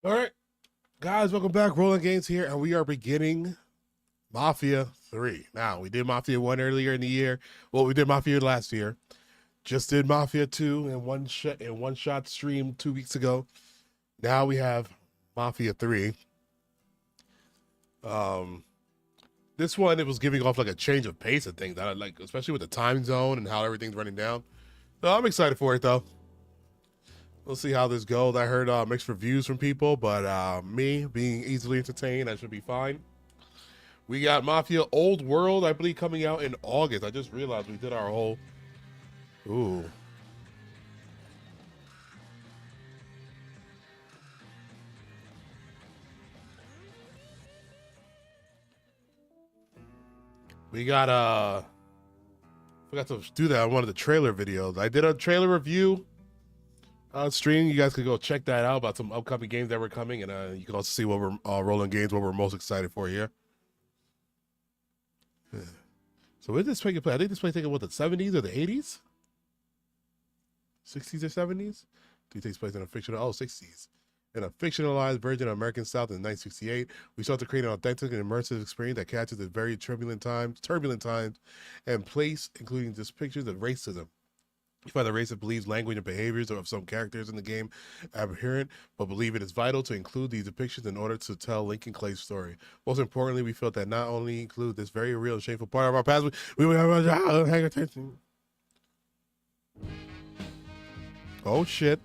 All right, guys, welcome back. Rolling Games here, and we are beginning Mafia 3. Now, we did Mafia 1 earlier in the year. Well, we did Mafia last year. Just did Mafia 2 in one shot stream 2 weeks ago. Now we have Mafia 3. This one, it was giving off like a change of pace of things. I like, especially with the time zone and how everything's running down. So I'm excited for it though. We'll see how this goes. I heard mixed reviews from people, but me being easily entertained, I should be fine. We got Mafia Old World, I believe, coming out in August. I just realized we did our whole... Ooh. We got, forgot to do that on one of the trailer videos. I did a trailer review stream. You guys could go check that out about some upcoming games that were coming, and you can also see what we're rolling games, what we're most excited for here. So where did this play take place? I think this play taking what, the 70s or the 80s? 60s or 70s? It takes place in a fictional 60s. In a fictionalized version of American South in 1968, we sought to create an authentic and immersive experience that captures the very turbulent times and place, including just pictures of racism. You find the racist believes language and behaviors of some characters in the game aberrant, but believe it is vital to include these depictions in order to tell Lincoln Clay's story. Most importantly, we felt that not only include this very real and shameful part of our past, we would have a hang attention. Oh shit.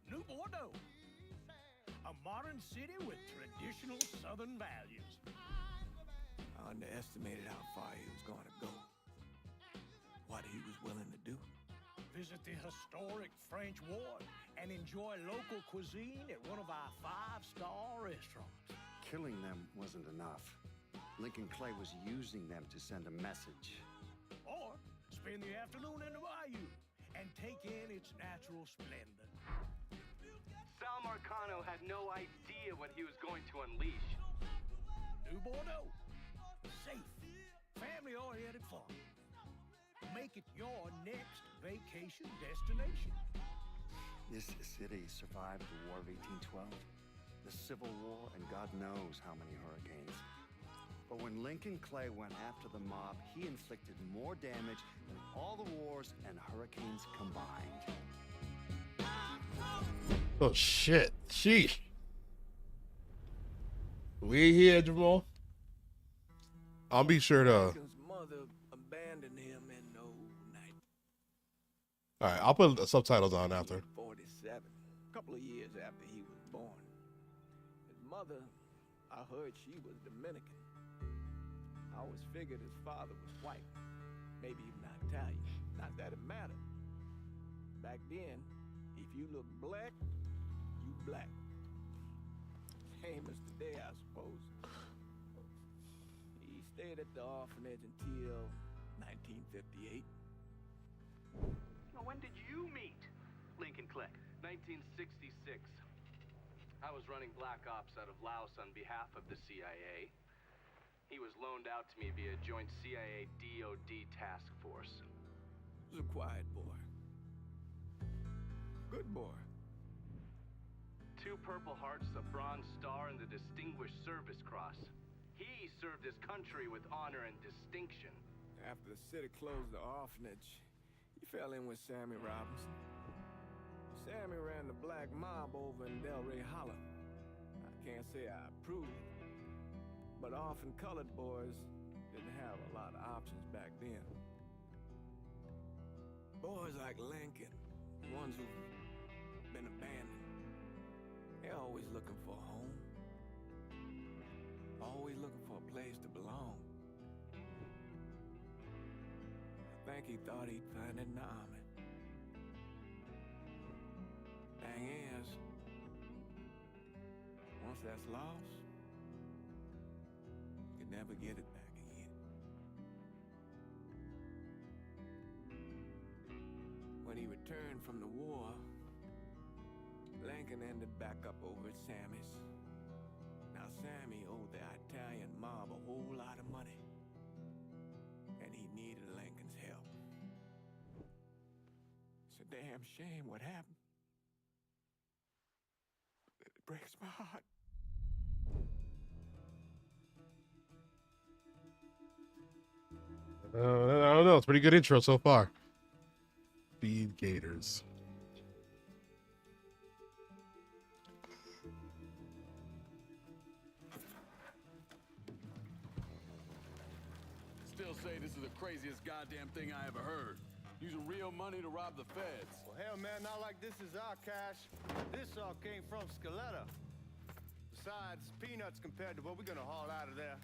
New Bordeaux, a modern city with traditional Southern values. I underestimated how far he was going to go. What he was willing to do. Visit the historic French Ward and enjoy local cuisine at one of our 5-star restaurants. Killing them wasn't enough. Lincoln Clay was using them to send a message. Or spend the afternoon in the bayou and take in its natural splendor. Sal Marcano had no idea what he was going to unleash. New Bordeaux. Safe, family-oriented fun. Make it your next vacation destination. This city survived the War of 1812, the Civil War, and God knows how many hurricanes. But when Lincoln Clay went after the mob, he inflicted more damage than all the wars and hurricanes combined. Oh shit. Sheesh. We here, Jamal. I'll be sure to... Lincoln's mother abandoned him in no night. Alright, I'll put the subtitles on after. 47, a couple of years after he was born. His mother, I heard she was Dominican. I always figured his father was white, maybe even Italian. Not that it mattered. Back then, if you look black, you black. Same as today, I suppose. He stayed at the orphanage until 1958. Now, when did you meet Lincoln Clay? 1966. I was running Black Ops out of Laos on behalf of the CIA. He was loaned out to me via joint CIA-DOD task force. He was a quiet boy. Good boy. 2 Purple Hearts, a Bronze Star, and the Distinguished Service Cross. He served his country with honor and distinction. After the city closed the orphanage, he fell in with Sammy Robinson. Sammy ran the black mob over in Delray Hollow. I can't say I approved, but orphan colored boys didn't have a lot of options back then. Boys like Lincoln, ones who've been abandoned, they're always looking for a home. Always looking for a place to belong. I think he thought he'd find it in the army. Thing is, once that's lost, you can never get it back again. When he returned from the war, Lincoln ended back up over at Sammy's. Now Sammy owed the Italian mob a whole lot of money, and he needed Lincoln's help. damn shame what happened. It breaks my heart. I don't know. It's a pretty good intro so far. Feed gators. Still say this is the craziest goddamn thing I ever heard. Using real money to rob the feds. Well, hell, man, not like this is our cash. This all came from Scaletta. Besides, peanuts compared to what we're gonna haul out of there.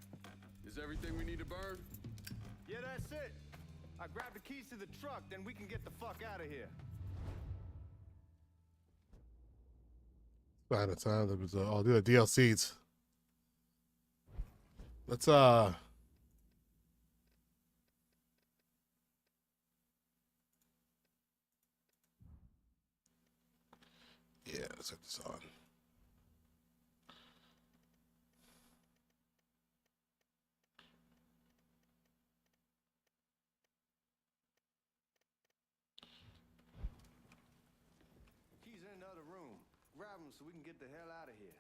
Is everything we need to burn? Yeah, that's it. I grabbed the keys to the truck, then we can get the fuck out of here. By the time there was all the DLCs. Let's yeah, let's get this on. Keys in another room. Grab them so we can get the hell out of here.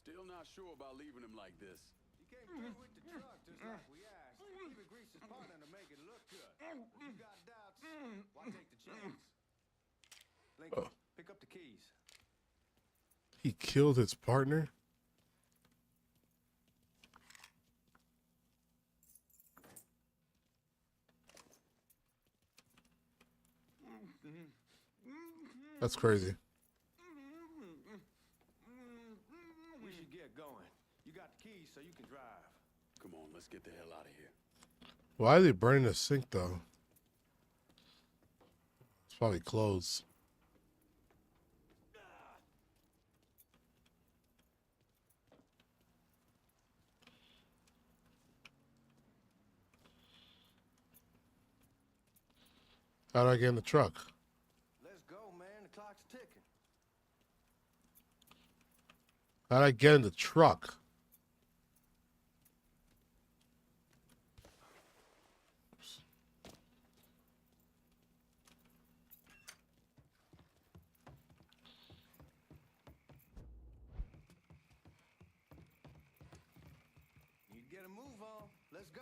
Still not sure about leaving him like this. You came through with the truck just like we asked. Even greased his partner to make it look good. If you got doubts, why take the chance? Lincoln, pick up the keys. He killed his partner. That's crazy. We should get going. You got the keys so you can drive. Come on, let's get the hell out of here. Why are they burning the sink though? It's probably clothes. How do I get in the truck? Let's go, man. The clock's ticking. How do I get in the truck? You get a move on. Let's go.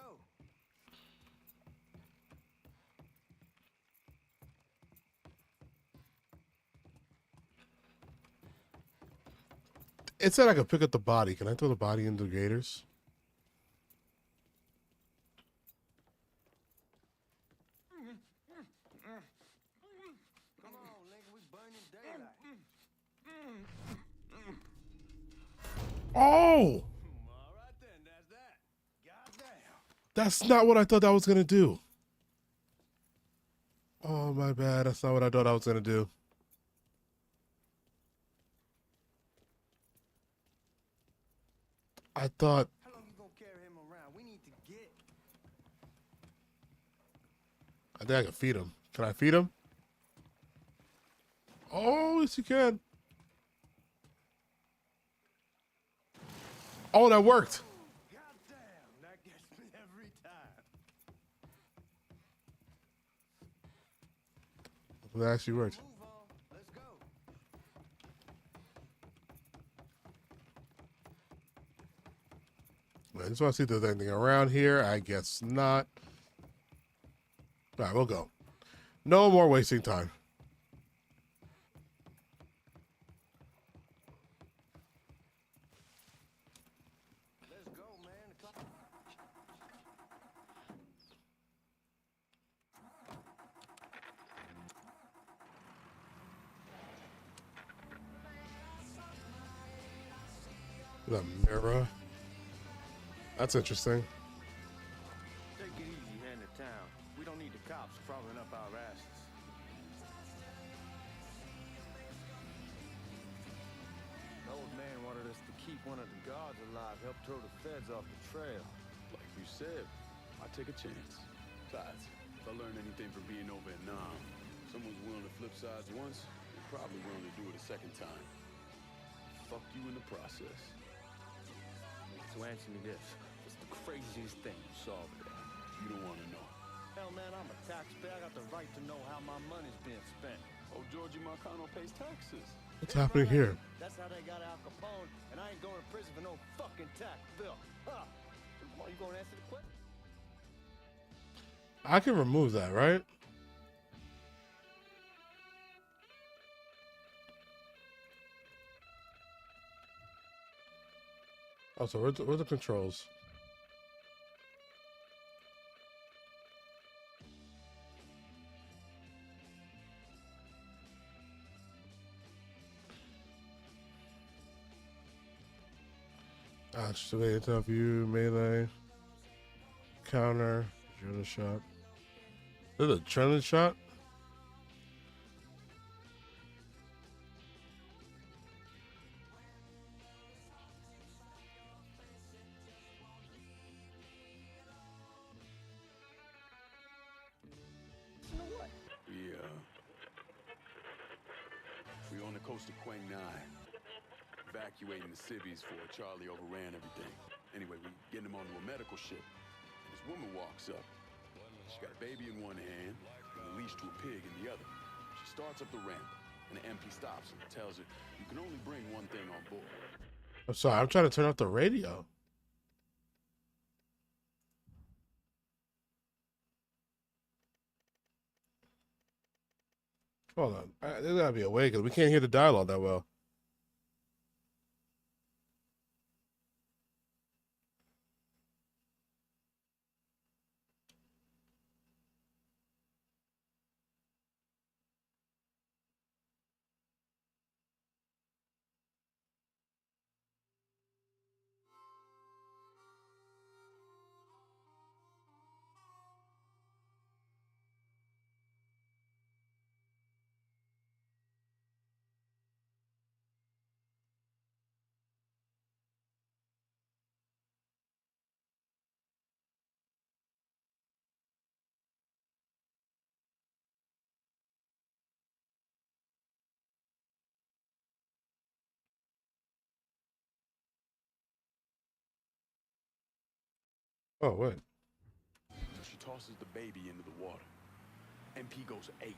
It said I could pick up the body. Can I throw the body into the gators? Come on, Lincoln. We burning daylight. Oh! All right then. That's that. Goddamn. That's not what I thought I was going to do. Oh, my bad. That's not what I thought I was going to do. I thought... How long you gonna carry him around? We need to get. I think I can feed him. Can I feed him? Oh, yes, you can. Oh, that worked. Goddamn, that gets me every time. That actually worked. Move on. Let's go. I just want to see if there's anything around here. I guess not. All right, we'll go. No more wasting time. Let's go, man. The clock. The mirror. That's interesting. Take it easy heading to town. We don't need the cops crawling up our asses. The old man wanted us to keep one of the guards alive, help throw the feds off the trail. Like you said, I take a chance. Besides, if I learn anything from being over in Nam, someone's willing to flip sides once, they're probably willing to do it a second time. Fuck you in the process. So answer me this. What's the craziest thing you saw over there? You don't want to know. Hell, man, I'm a taxpayer. I got the right to know how my money's being spent. Oh, Georgie Marcano pays taxes. What's happening here? That's how they got Al Capone, and I ain't going to prison for no fucking tax bill. Huh? Come on, you gonna answer the question? I can remove that, right? Oh, so where's the controls? Activate view, melee, counter, adrenaline shot. Is it a adrenaline shot? We on the coast of Quang Nai. Evacuating the civvies for Charlie overran everything. Anyway, we getting him onto a medical ship. And this woman walks up. She got a baby in one hand and a leash to a pig in the other. She starts up the ramp, and the MP stops her and tells her, you can only bring one thing on board. I'm sorry, I'm trying to turn off the radio. Hold on. There's gotta be a way because we can't hear the dialogue that well. Oh, wait. She tosses the baby into the water. MP goes ape.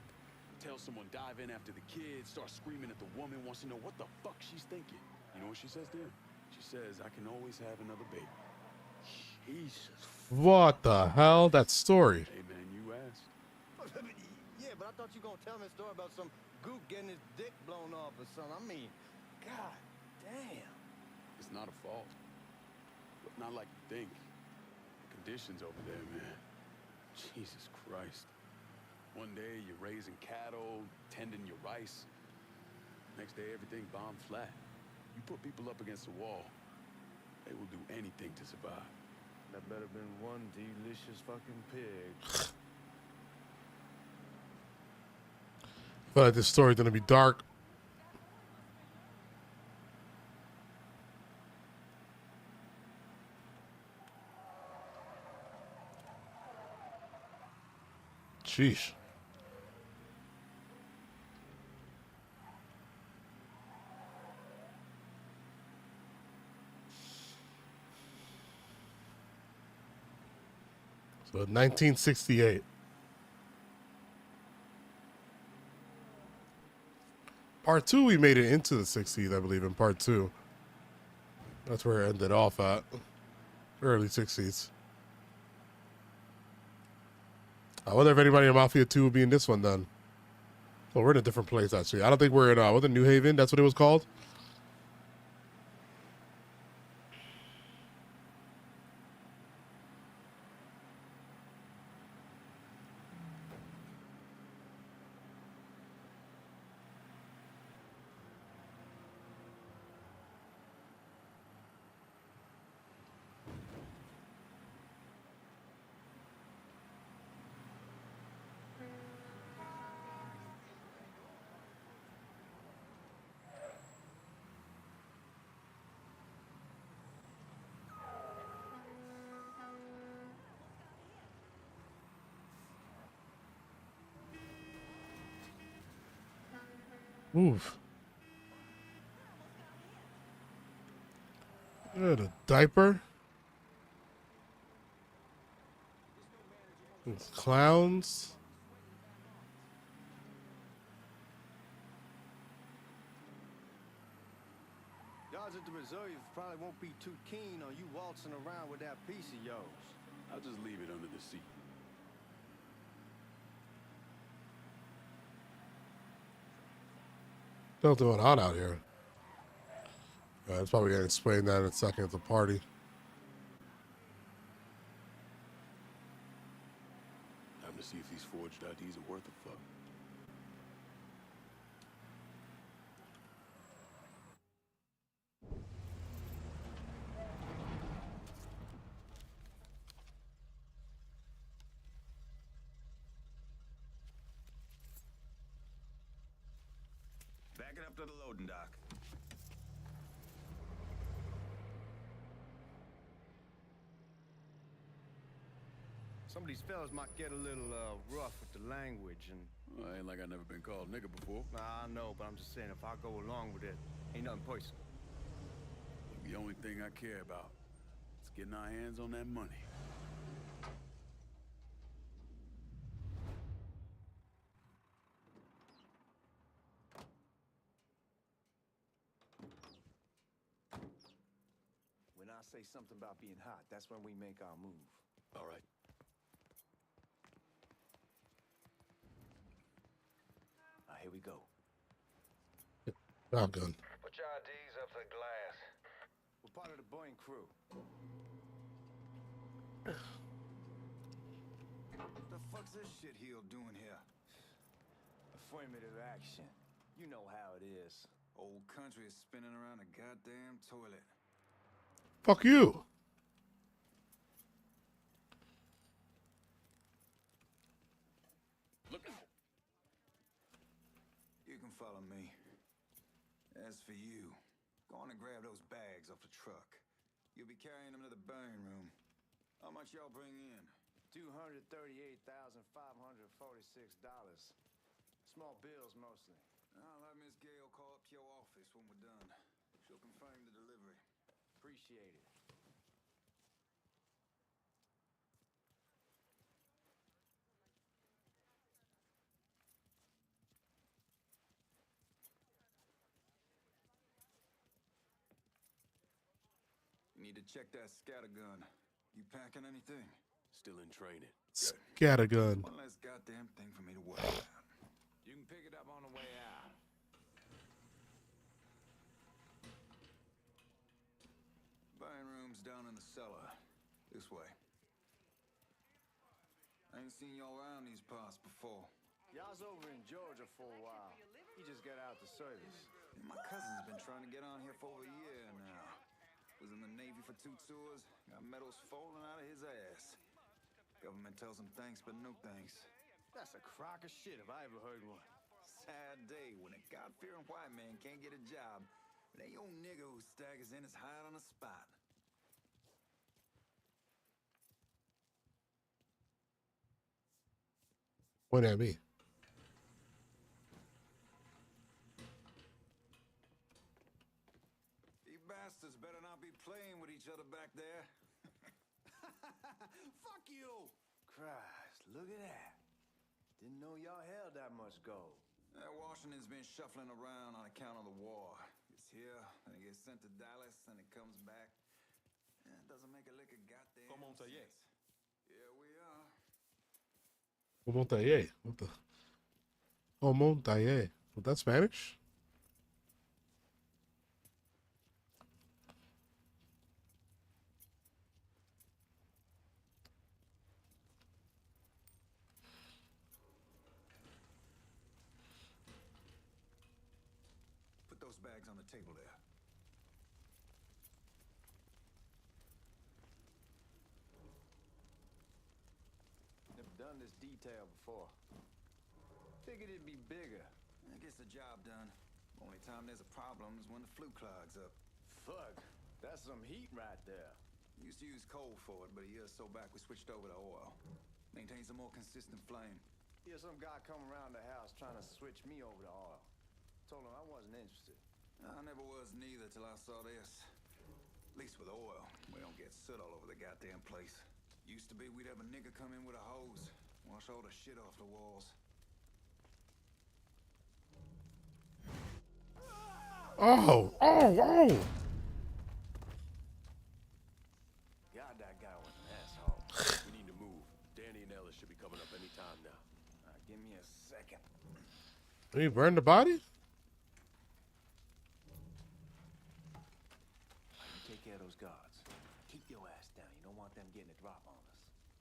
Tells someone dive in after the kid, starts screaming at the woman, wants to know what the fuck she's thinking. You know what she says there? She says, I can always have another baby. Jesus. What the hell? That story. Hey man, you asked. Yeah, but I thought you were gonna tell me a story about some gook getting his dick blown off or something. I mean, god damn. It's not a fault. But not like you think. The conditions over there, man. Jesus Christ. One day you're raising cattle, tending your rice. Next day everything bombed flat. You put people up against the wall, they will do anything to survive. That better been one delicious fucking pig. I feel like this story's gonna be dark. Sheesh. So 1968. Part 2, we made it into the 60s, I believe, in part 2. That's where it ended off at. Early 60s. I wonder if anybody in Mafia 2 will be in this one then. Well, we're in a different place, actually. I don't think we're in, was it New Haven? That's what it was called? Oof. Yeah, the diaper. It's clowns. Guards at the reserve probably won't be too keen on you waltzing around with that piece of yours. I'll just leave it under the seat. Still doing hot out here. It's probably gonna explain that in a second at the party. Time to see if these forged IDs are worth a fuck. Back it up to the loading dock. Some of these fellas might get a little rough with the language, and Well, ain't like I never been called nigga before. I know, but I'm just saying if I go along with it, ain't nothing personal. The only thing I care about is getting our hands on that money. When I say something about being hot, that's when we make our move. All right. Here we go. Shotgun. Put your IDs up to the glass. We're part of the Boeing crew. What the fuck's this shitheel doing here? Affirmative action. You know how it is. Old country is spinning around a goddamn toilet. Fuck you. Look out. You can follow me. As for you, go on and grab those bags off the truck. You'll be carrying them to the burn room. How much y'all bring in? $238,546. Small bills mostly. I'll have Miss Gale call up to your office when we're done. She'll confirm the delivery. Appreciate it. You need to check that scattergun. You packing anything? Still in training. Scattergun. One less goddamn thing for me to worry about. You can pick it up on the way out. Burn room's down in the cellar. This way. I ain't seen y'all around these parts before. Y'all's over in Georgia for a while. He just got out the service. My cousin's been trying to get on here for over a year now. Was in the Navy for 2 tours, got medals falling out of his ass. Government tells him thanks, but no thanks. That's a crock of shit if I ever heard one. Sad day when a God-fearing white man can't get a job, but that old nigga who staggers in is hired on the spot. Point at me. You bastards better not be playing with each other back there. Fuck you! Christ, look at that. Didn't know y'all held that much gold. Washington's been shuffling around on account of the war. It's here, and it gets sent to Dallas, and it comes back. It doesn't make a lick of goddamn sense. Here we are. Montaye. What the? Oh, Montaye. Was that Spanish? Put those bags on the table there. Never done this detail before. Figured it'd be bigger. It gets the job done. Only time there's a problem is when the flue clogs up. Fuck, that's some heat right there. Used to use coal for it, but a year or so back we switched over to oil. Maintains a more consistent flame. Here's some guy come around the house trying to switch me over to oil. Told him I wasn't interested. I never was neither till I saw this. At least with oil, we don't get soot all over the goddamn place. Used to be we'd have a nigga come in with a hose, wash all the shit off the walls. Oh, oh, oh! God, that guy was an asshole. We need to move. Danny and Ellis should be coming up any time now. Give me a second. Did he burn the body? You take care of those guards. Keep your ass down. You don't want them getting a drop on us.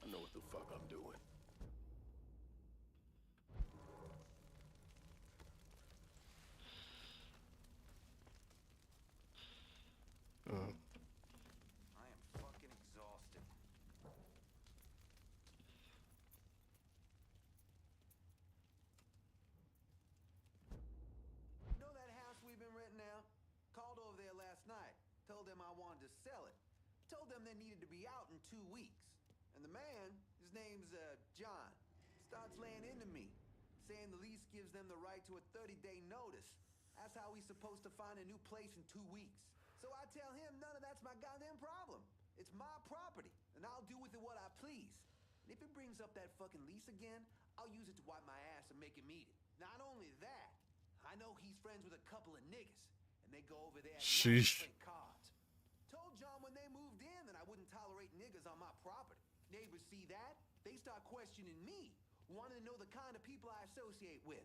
I know what the fuck I'm doing. I am fucking exhausted. Know that house we've been renting out? Called over there last night. Told them I wanted to sell it. Told them they needed to be out in 2 weeks. And the man, his name's John, starts laying into me, saying the lease gives them the right to a 30-day notice. That's how he's supposed to find a new place in 2 weeks. So I tell him none of that's my goddamn problem. It's my property, and I'll do with it what I please. And if it brings up that fucking lease again, I'll use it to wipe my ass and make him eat it. Not only that, I know he's friends with a couple of niggas, and they go over there at night and Sheesh. play cards. Told John when they moved in that I wouldn't tolerate niggas on my property. Neighbors see that, they start questioning me, wanting to know the kind of people I associate with.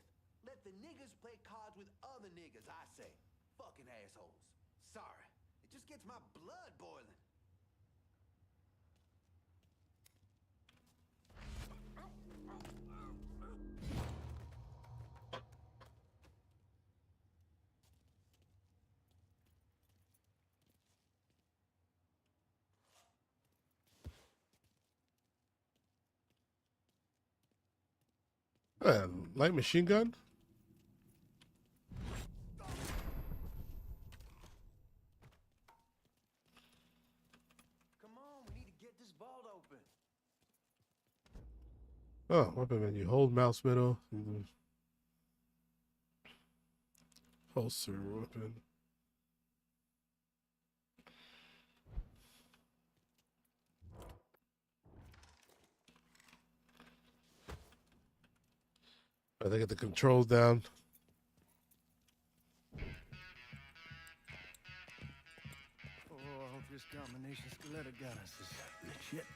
Let the niggas play cards with other niggas, I say. Fucking assholes. Sorry, it just gets my blood boiling. Light machine gun? Come on, we need to get this vault open. Oh, weapon menu. Hold mouse middle. Holster weapon. I think get the controls down. Oh, I hope this combination skeleton got us is legit.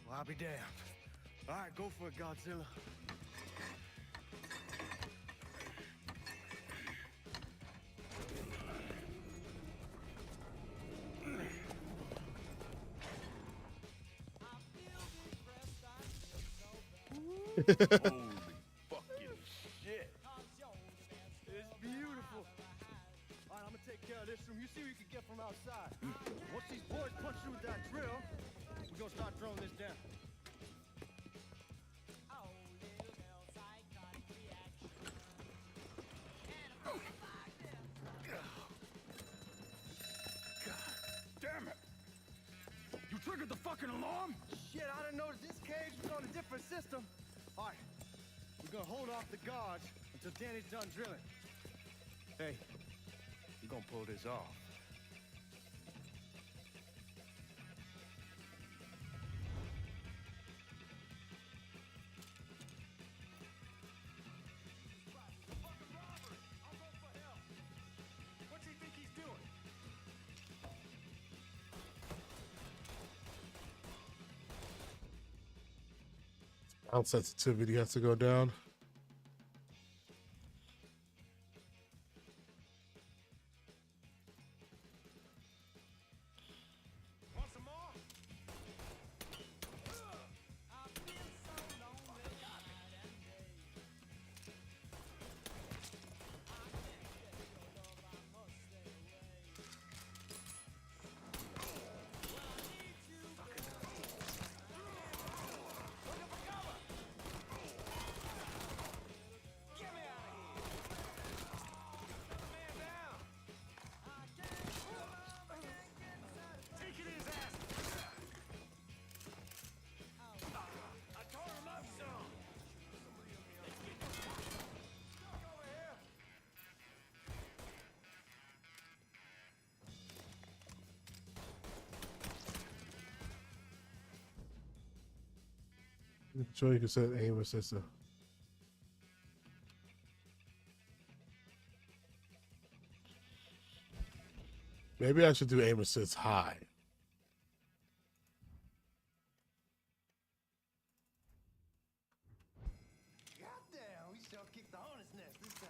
Well, I'll be damned. All right, go for it, Godzilla. Holy fucking shit. It's beautiful. All right, I'm gonna take care of this room. You see what you can get from outside. Once these boys punch through with that drill, we're gonna start throwing this down. Damn it! You triggered the fucking alarm? Shit, I didn't know this cage was on a different system. All right, we're gonna hold off the guards until Danny's done drilling. Hey, you're gonna pull this off. What's he think he's doing? Sound sensitivity has to go down. Want some more? Sure, you can set aim assist. Maybe I should do aim assist high. Goddamn, we sure kicked the hornet's nest this time.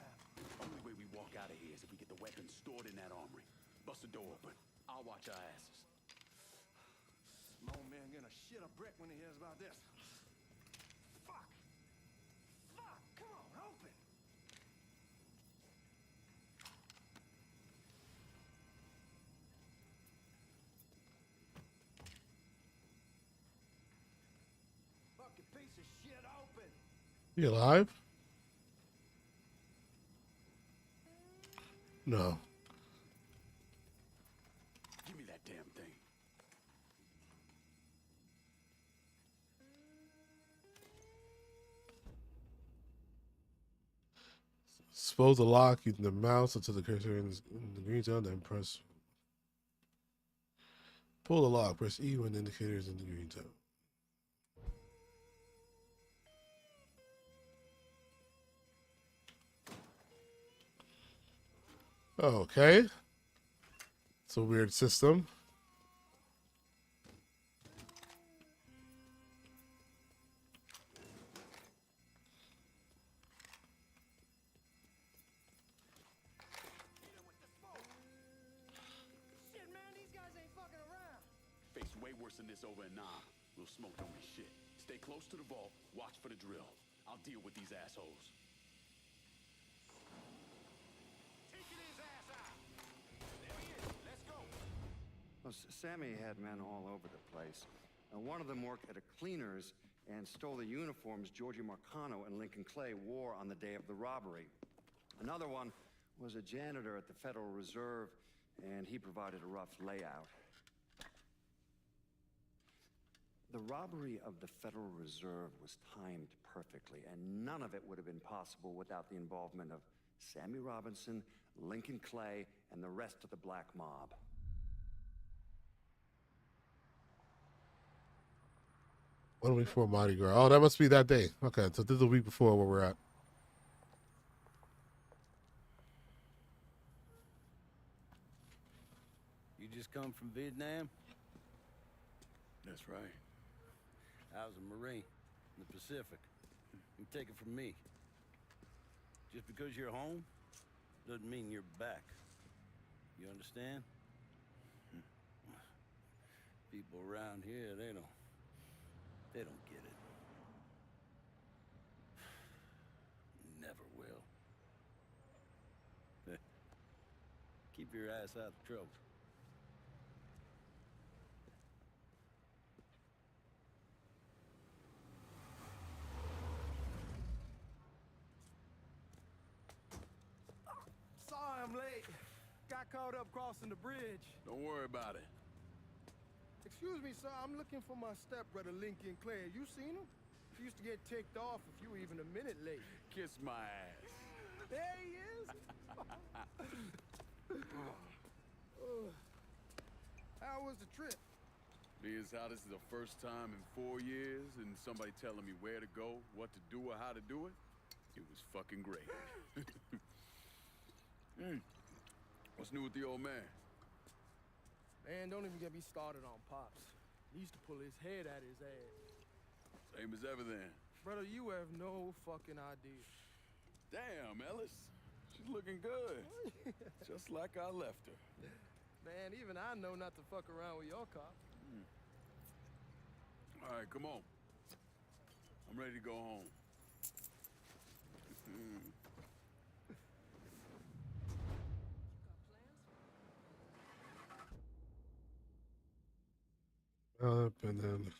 Only way we walk out of here is if we get the weapons stored in that armory. Bust the door open. I'll watch our asses. My old man gonna shit a brick when he hears about this. Fuck! Fuck! Come on, open! Fucking piece of shit, open! You alive? No. Give me that damn thing. Expose the lock using the mouse until the cursor in the green zone, then press. Pull the lock. Press E when the indicator is in the green zone. Okay. It's a weird system. Shit, man, these guys ain't fucking around. Face way worse than this over in Nam. Little smoke don't mean shit. Stay close to the vault. Watch for the drill. I'll deal with these assholes. Taking his ass out. There he is. Let's go. Well, Sammy had men all over the place. One of them worked at a cleaner's and stole the uniforms Georgie Marcano and Lincoln Clay wore on the day of the robbery. Another one was a janitor at the Federal Reserve, and he provided a rough layout. The robbery of the Federal Reserve was timed perfectly, and none of it would have been possible without the involvement of Sammy Robinson, Lincoln Clay, and the rest of the black mob. One week before Mardi Gras. Oh, that must be that day. Okay, so this is the week before where we're at. You just come from Vietnam? That's right. I was a Marine in the Pacific. You take it from me. Just because you're home doesn't mean you're back. You understand? People around here, they don't get it. Never will. Keep your ass out of trouble. Sorry I'm late. Got caught up crossing the bridge. Don't worry about it. Excuse me, sir. I'm looking for my stepbrother, Lincoln Clay. You seen him? He used to get ticked off if you were even a minute late. Kiss my ass. There he is. How was the trip? Being as how this is the first time in 4 years and somebody telling me where to go, what to do, or how to do it, it was fucking great. What's new with the old man? Man, don't even get me started on Pops. He used to pull his head out his ass. Same as ever then. Brother, you have no fucking idea. Damn, Ellis. She's looking good. Just like I left her. Man, even I know not to fuck around with your cop. All right, come on. I'm ready to go home. Up and then.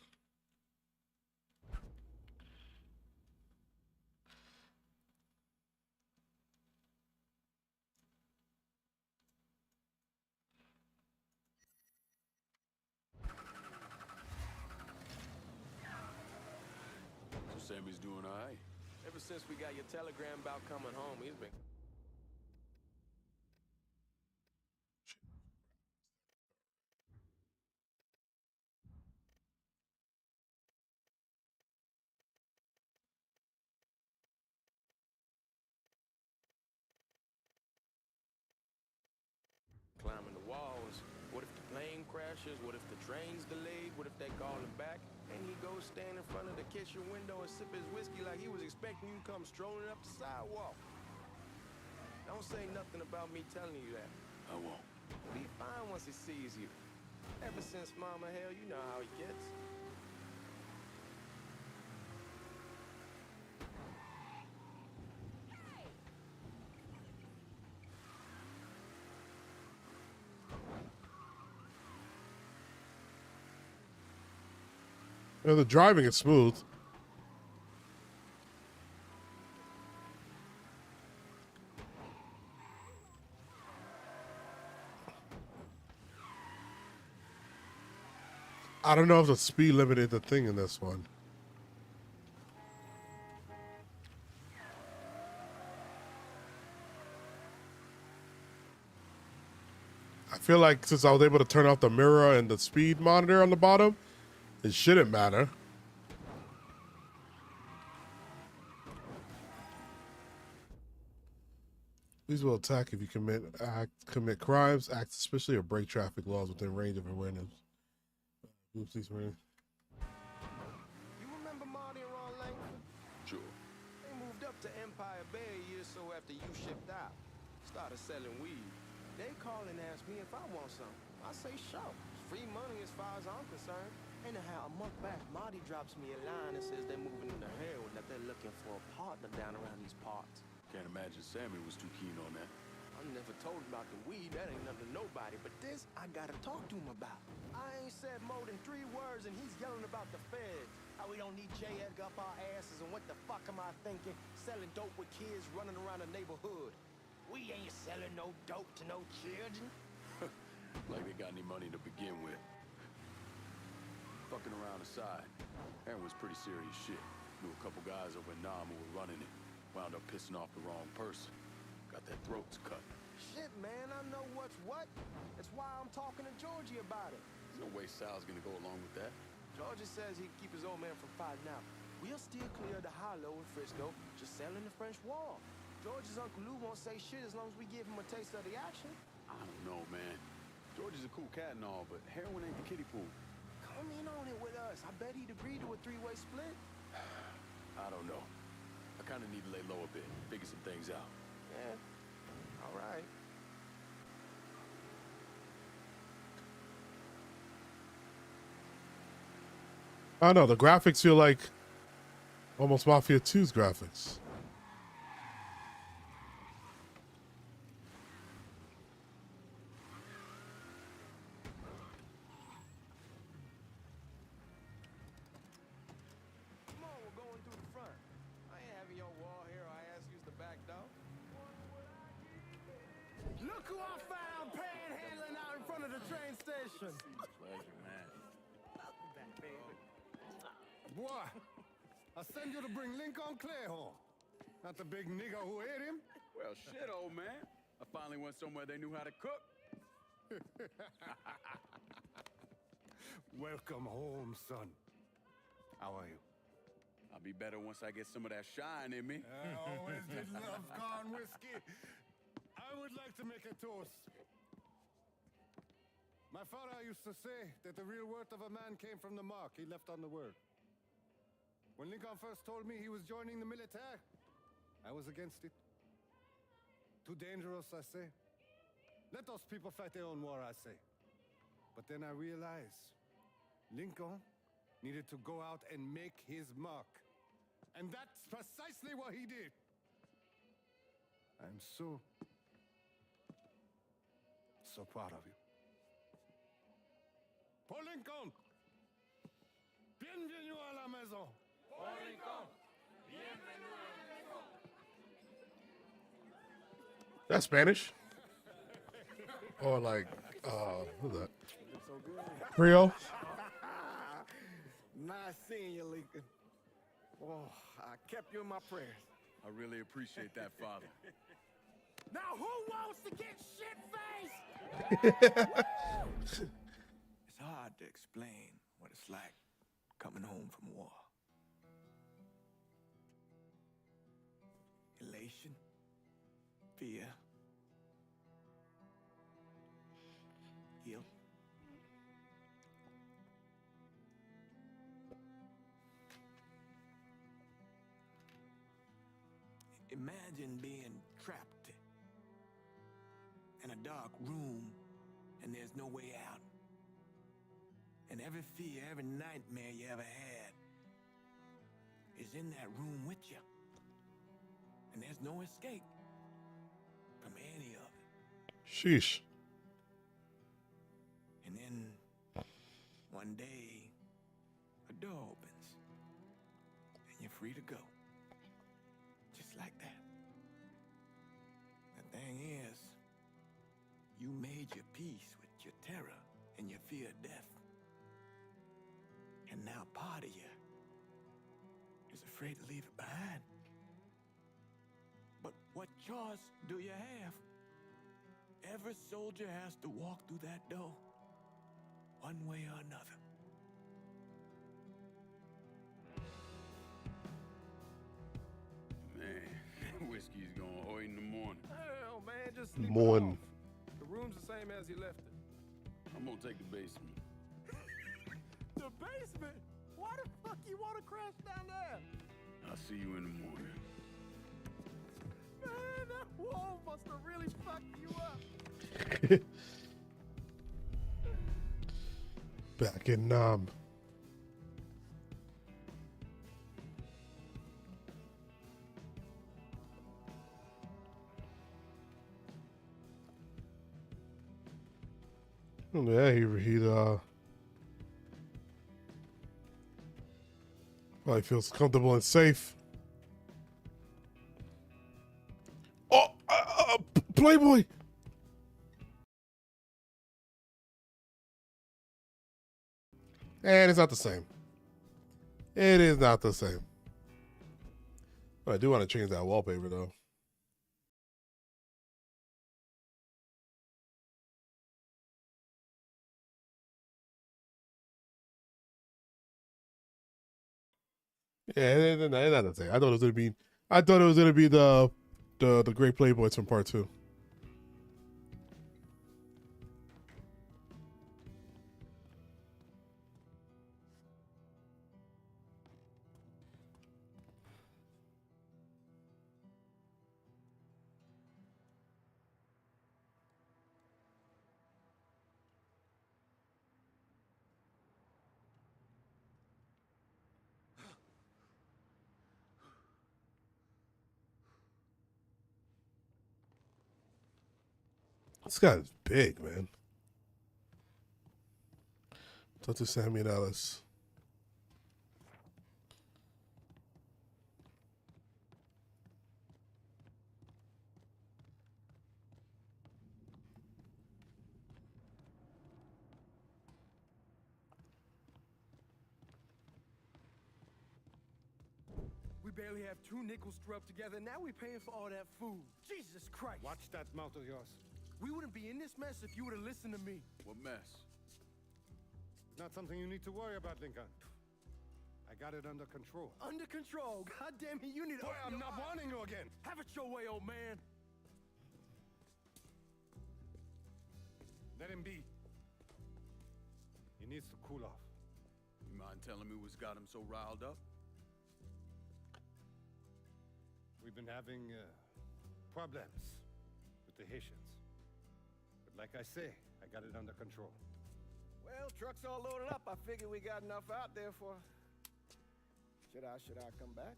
So Sammy's doing all right. Ever since we got your telegram about coming home, he's been questions. What if the train's delayed? What if they call him back? And he goes stand in front of the kitchen window and sip his whiskey like he was expecting you to come strolling up the sidewalk. Don't say nothing about me telling you that. I won't. Be fine once he sees you. Ever since Mama Hell, you know how he gets. You know, the driving is smooth. I don't know if the speed limit is the thing in this one. I feel like since I was able to turn off the mirror and the speed monitor on the bottom, it shouldn't matter. These will attack if you commit crimes, act suspiciously, or break traffic laws within range of awareness. Oopsies, man. You remember Marty and Ron Langford? Sure. They moved up to Empire Bay a year or so after you shipped out. Started selling weed. They call and ask me if I want some. I say sure. It's free money as far as I'm concerned. Anyhow, a month back, Marty drops me a line and says they're moving into heroin, that they're looking for a partner down around these parts. Can't imagine Sammy was too keen on that. I never told him about the weed, that ain't nothing to nobody, but this I gotta talk to him about. I ain't said more than 3 words and he's yelling about the feds. How we don't need J. Edgar up our asses, and what the fuck am I thinking? Selling dope with kids running around the neighborhood. We ain't selling no dope to no children. Like they got any money to begin with. Fucking around aside, Aaron was pretty serious shit. Knew a couple guys over in Nam who were running it. Wound up pissing off the wrong person. Got their throats cut. Shit, man, I know what's what. That's why I'm talking to Georgie about it. There's no way Sal's gonna go along with that. Georgie says he'd keep his old man from fighting out. We'll still clear the hollow in Frisco, just selling the French wall. George's Uncle Lou won't say shit as long as we give him a taste of the action. I don't know, man. George is a cool cat and all, but heroin ain't the kiddie pool. Come in on it with us. I bet he'd agree to a 3-way split. I don't know. I kind of need to lay low a bit, figure some things out. Yeah, all right. I don't know, the graphics feel like almost Mafia 2's graphics. Come on, we're going through the front. I ain't having your wall here, I ask you the back door. Look who I found panhandling out in front of the train station. Pleasure, man. Boy, I send you to bring Lincoln Clay home. Not the big nigger who ate him. Well, shit, old man. I finally went somewhere they knew how to cook. Welcome home, son. How are you? I'll be better once I get some of that shine in me. I always did love corn whiskey. I would like to make a toast. My father used to say that the real worth of a man came from the mark he left on the world. When Lincoln first told me he was joining the military, I was against it. Too dangerous, I say. Let those people fight their own war, I say. But then I realized Lincoln needed to go out and make his mark. And that's precisely what he did. I'm so proud of you. Paul Lincoln! Bienvenue à la maison! Paul Lincoln! Bienvenue à la maison! That's Spanish? Or like, who's that? Creole? Nice seeing you, Lincoln. Oh, I kept you in my prayers. I really appreciate that, Father. Now who wants to get shit-faced? It's hard to explain what it's like coming home from war. Elation, fear, guilt, Imagine being trapped in a dark room and there's no way out. And every fear, every nightmare you ever had is in that room with you. And there's no escape from any of it. Sheesh. And then one day, a door opens and you're free to go. Just like that. The thing is, you made your peace with your terror and your fear of death. And now part of you is afraid to leave it behind. But what choice do you have? Every soldier has to walk through that door, one way or another. Man, whiskey's going hard in the morning. Hell, man, just sleep it Morning. off. The room's the same as you left it. I'm gonna take the basement. The basement? Why the fuck you want to crash down there? I'll see you in the morning. Man, that wall must have really fucked you up. Back in Nam. Yeah, he probably feels comfortable and safe. Oh, Playboy. And it's not the same. It is not the same. But I do want to change that wallpaper though. Yeah, it's not the same. I thought it was gonna be the Great Playboys from Part 2. This guy is big, man. Talk to Sammy and Alice. We barely have 2 nickels to rub together. Now we're paying for all that food. Jesus Christ. Watch that mouth of yours. We wouldn't be in this mess if you would have listened to me. What mess? It's not something you need to worry about, Lincoln. I got it under control. Under control. God damn it, you need to... Boy, I'm not warning you again. Have it your way, old man. Let him be. He needs to cool off. You mind telling me what's got him so riled up? We've been having problems with the Haitians. But like I say, I got it under control. Well, truck's all loaded up. I figure we got enough out there for... Should I come back?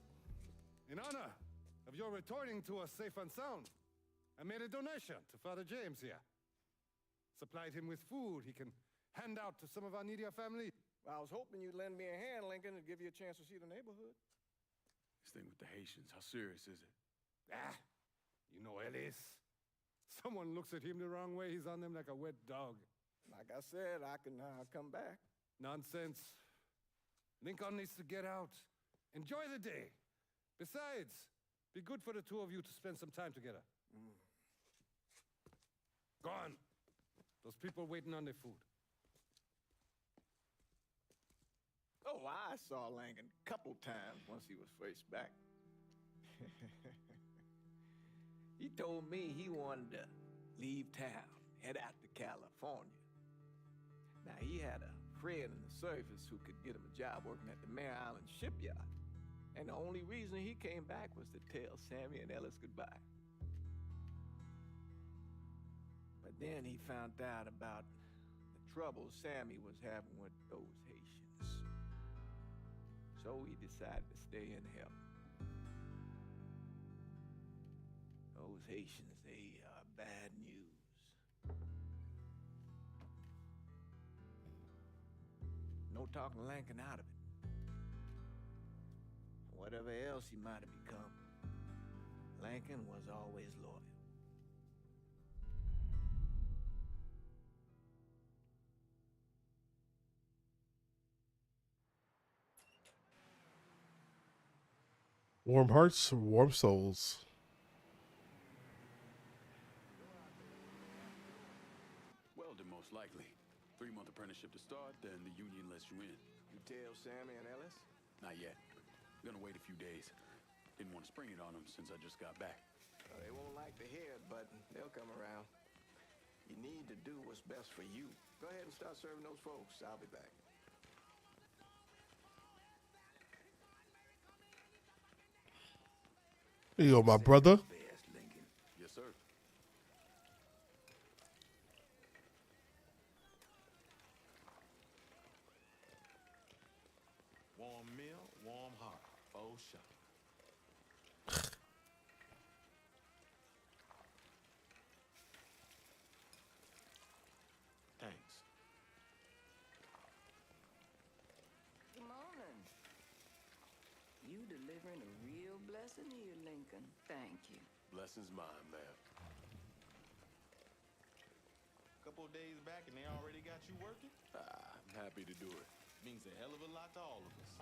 In honor of your returning to us safe and sound, I made a donation to Father James here. Supplied him with food he can hand out to some of our needier family. Well, I was hoping you'd lend me a hand, Lincoln, and give you a chance to see the neighborhood. This thing with the Haitians, how serious is it? You know Ellis. Someone looks at him the wrong way, he's on them like a wet dog. Like I said, I can come back. Nonsense. Lincoln needs to get out. Enjoy the day. Besides, be good for the two of you to spend some time together. Go on. Those people waiting on their food. Oh, I saw Lincoln a couple times once he was first back. He told me he wanted to leave town, head out to California. Now, he had a friend in the service who could get him a job working at the Mare Island shipyard. And the only reason he came back was to tell Sammy and Ellis goodbye. But then he found out about the trouble Sammy was having with those Haitians. So he decided to stay and help. Those Haitians, they are bad news. No talking Lincoln out of it. Whatever else he might have become, Lincoln was always loyal. Warm hearts, warm souls. Weldon, most likely. 3-month apprenticeship to start, then the union lets you in. You tell Sammy and Ellis? Not yet. I'm gonna wait a few days. Didn't want to spring it on them since I just got back. Well, they won't like to hear it, but they'll come around. You need to do what's best for you. Go ahead and start serving those folks. I'll be back. Here you go, my brother. Yes, sir. Warm meal, warm heart. Oh, shut. Thanks. Good morning. You delivering a real blessing here, Lincoln. Thank you. Blessings mine, ma'am. Couple of days back and they already got you working? I'm happy to do it. Means a hell of a lot to all of us.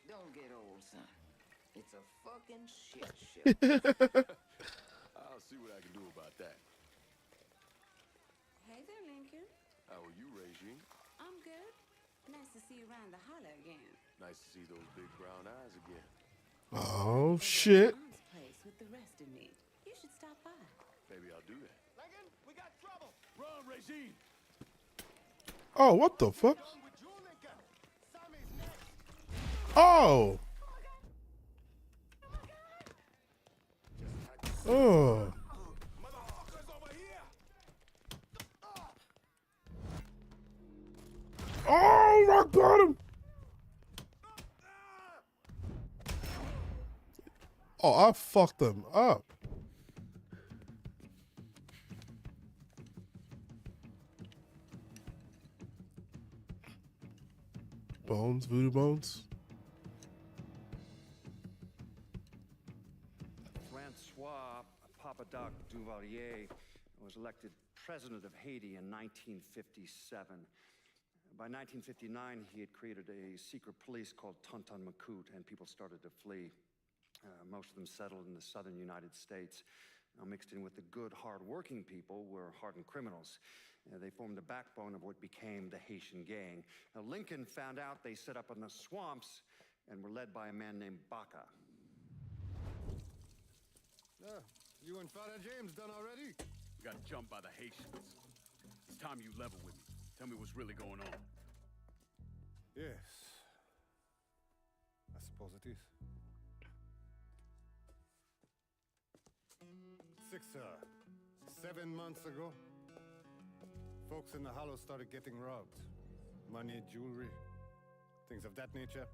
Don't get old, son. It's a fucking shit show. I'll see what I can do about that. Hey there, Lincoln. How are you, Regine? I'm good. Nice to see you around the holler again. Nice to see those big brown eyes again. Oh, shit. Mom's place with the rest of me. You should stop by. Maybe I'll do that. Lincoln, we got trouble. Run, Regine! Oh, what the fuck? Oh. Oh. Oh, rock bottom. Oh, I fucked them up. Bones, voodoo bones. Francois Papadoc Duvalier was elected president of Haiti in 1957. By 1959, he had created a secret police called Tonton Macoute, and people started to flee. Most of them settled in the southern United States. Now, mixed in with the good, hard-working people were hardened criminals. They formed the backbone of what became the Haitian gang. Now, Lincoln found out they set up in the swamps and were led by a man named Baca. You and Father James done already? We got jumped by the Haitians. It's time you level with me. Tell me what's really going on. Yes. I suppose it is. 7 months ago, folks in the Hollow started getting robbed. Money, jewelry, things of that nature.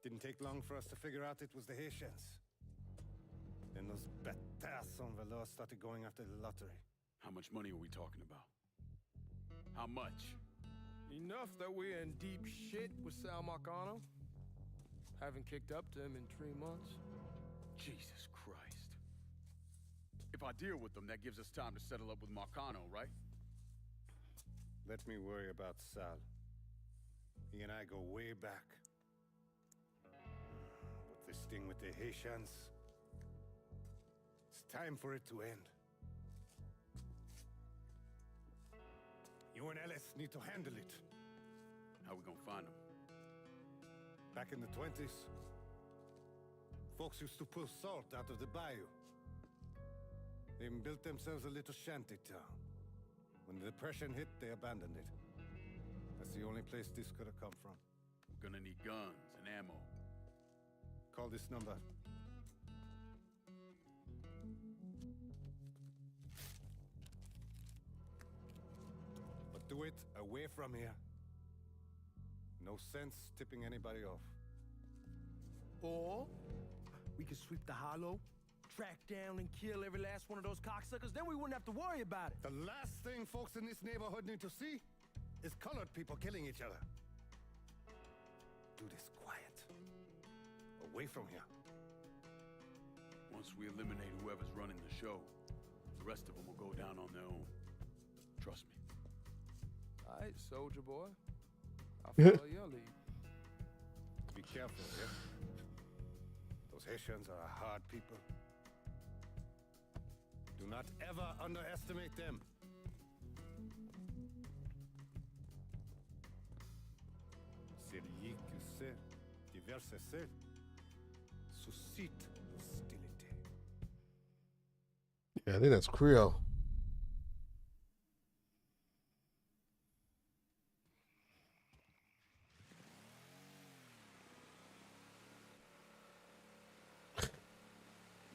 Didn't take long for us to figure out it was the Haitians. Then those bâtards en velours started going after the lottery. How much money are we talking about? How much? Enough that we're in deep shit with Sal Marcano. Haven't kicked up to him in 3 months. Jesus Christ. If I deal with them, that gives us time to settle up with Marcano, right? Let me worry about Sal. He and I go way back. But this thing with the Haitians, it's time for it to end. You and Ellis need to handle it. How we gonna find them? Back in the 20s, folks used to pull salt out of the bayou. They even built themselves a little shanty town. When the Depression hit, they abandoned it. That's the only place this could have come from. We're gonna need guns and ammo. Call this number. But do it away from here. No sense tipping anybody off. Or we could sweep the hollow, track down and kill every last one of those cocksuckers, then we wouldn't have to worry about it. The last thing folks in this neighborhood need to see is colored people killing each other. Do this quiet. Away from here. Once we eliminate whoever's running the show, the rest of them will go down on their own. Trust me. All right, soldier boy. I'll follow your lead. Be careful, yeah? Those Haitians are a hard people. Do not ever underestimate them. Celui qui sait diverser suscite hostilité. Yeah, I think that's Creole.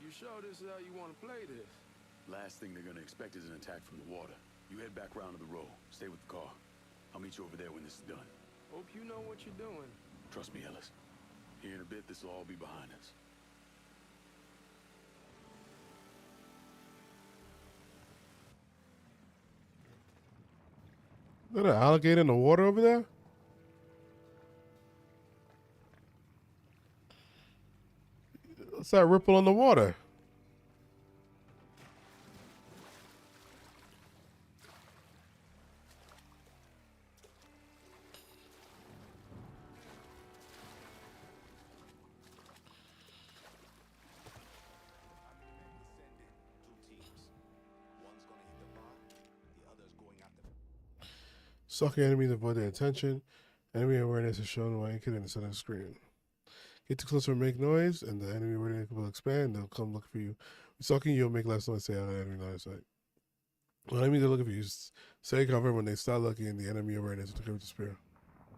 You sure this is how you want to play this? Last thing they're gonna expect is an attack from the water. You head back round to the row. Stay with the car. I'll meet you over there when this is done. Hope you know what you're doing. Trust me, Ellis. Here in a bit, this will all be behind us. Is that an alligator in the water over there? What's that ripple on the water? Stalking enemies to avoid their attention. Enemy awareness is shown while indicating the center of the screen. Get too close to make noise, and the enemy awareness will expand. They'll come look for you. Stalking you'll make less noise. Stay out of the enemy line of sight. When enemies are looking for you, stay cover. When they start looking, the enemy awareness will disappear.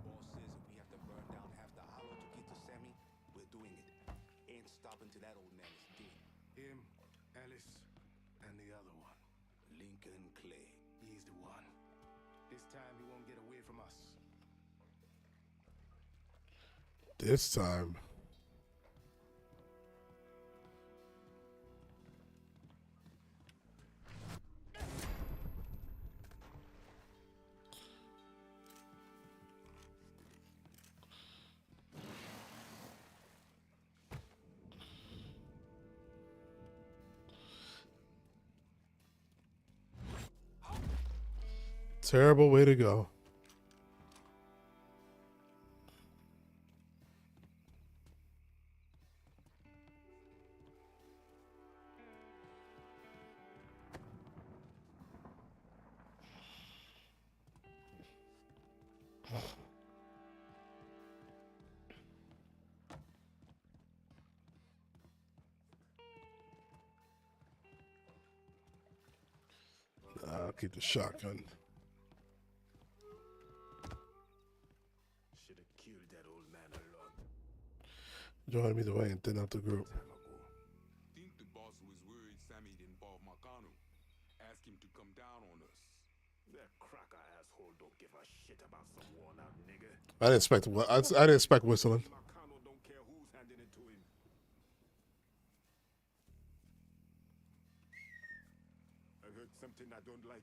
Boss says if we have to burn down half the hollow to get to Sammy, we're doing it. Ain't stopping till that old man is dead. Him, Alice, and the other one. Lincoln Clay. He's the one. This time he won't get away from us. This time. Terrible way to go. I'll keep the shotgun. Should have killed that old man alone. Join me the way and thin out the group. Think the boss was worried Sammy didn't involve Marcano. Ask him to come down on us. That cracker asshole don't give a shit about some worn out nigga. I didn't expect whistling. Marcano don't care who's handing it to him. I heard something I don't like.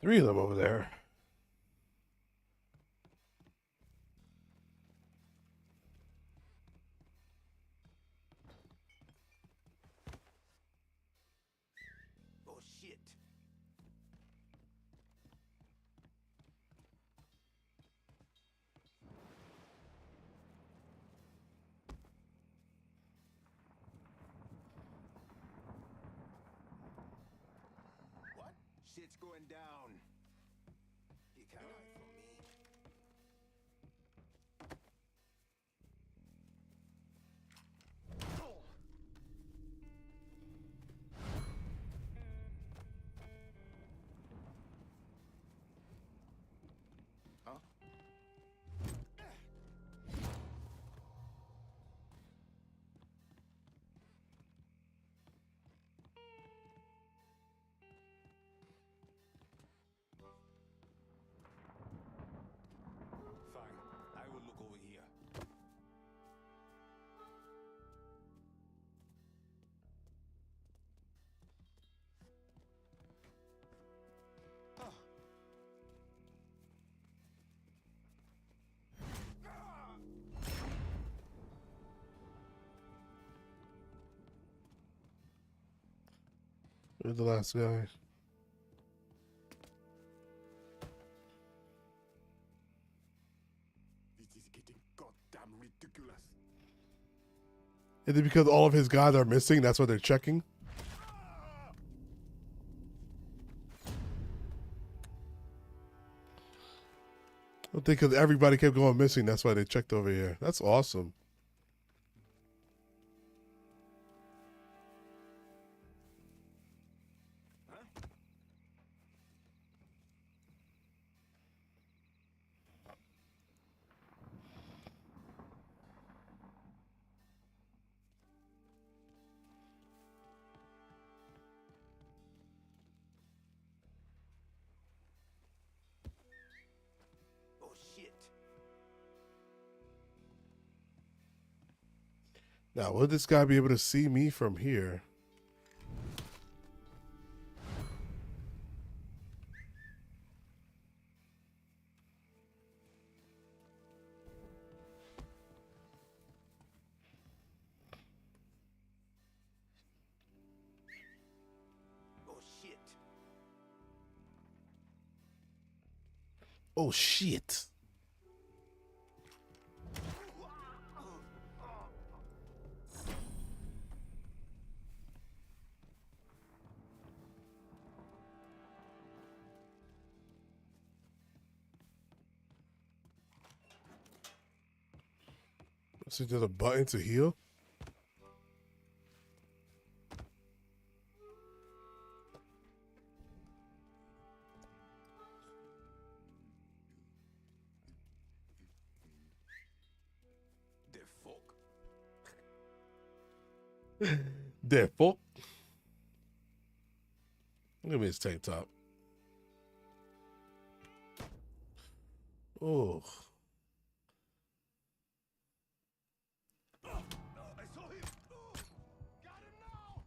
Three of them over there. Shit's going down. You can't hide from me. Huh? Fine. I will look over here. Where's the last guy? This is getting goddamn ridiculous. Is it because all of his guys are missing? That's why they're checking? I think because everybody kept going missing, that's why they checked over here. That's awesome. Oh shit. Now, will this guy be able to see me from here? Oh shit. Oh, shit. So there's a button to heal? The fuck? There, fuck. Look at me his tank top. Oh. I saw him. Got him now.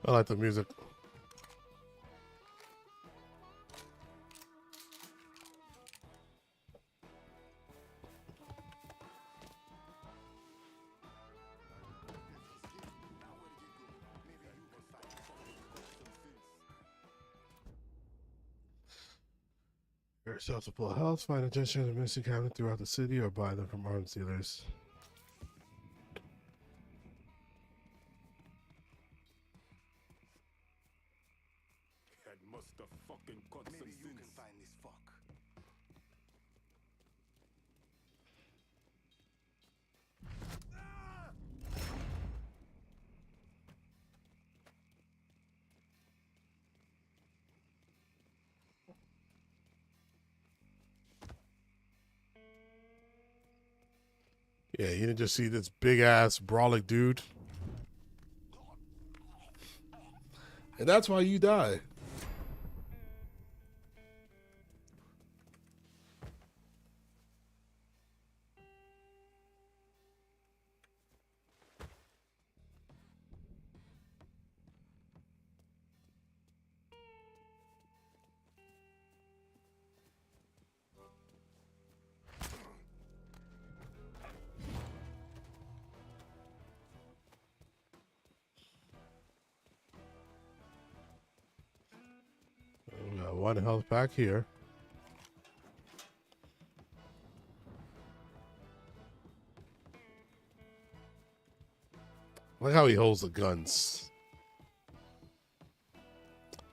I like the music. Yourself to full health, find a gesture in the missing cabinet throughout the city, or buy them from arms dealers. That must have fucking got some sense. Maybe you can find this fuck. Yeah, you didn't just see this big ass brawling dude. And that's why you die. one health pack here. Look how he holds the guns.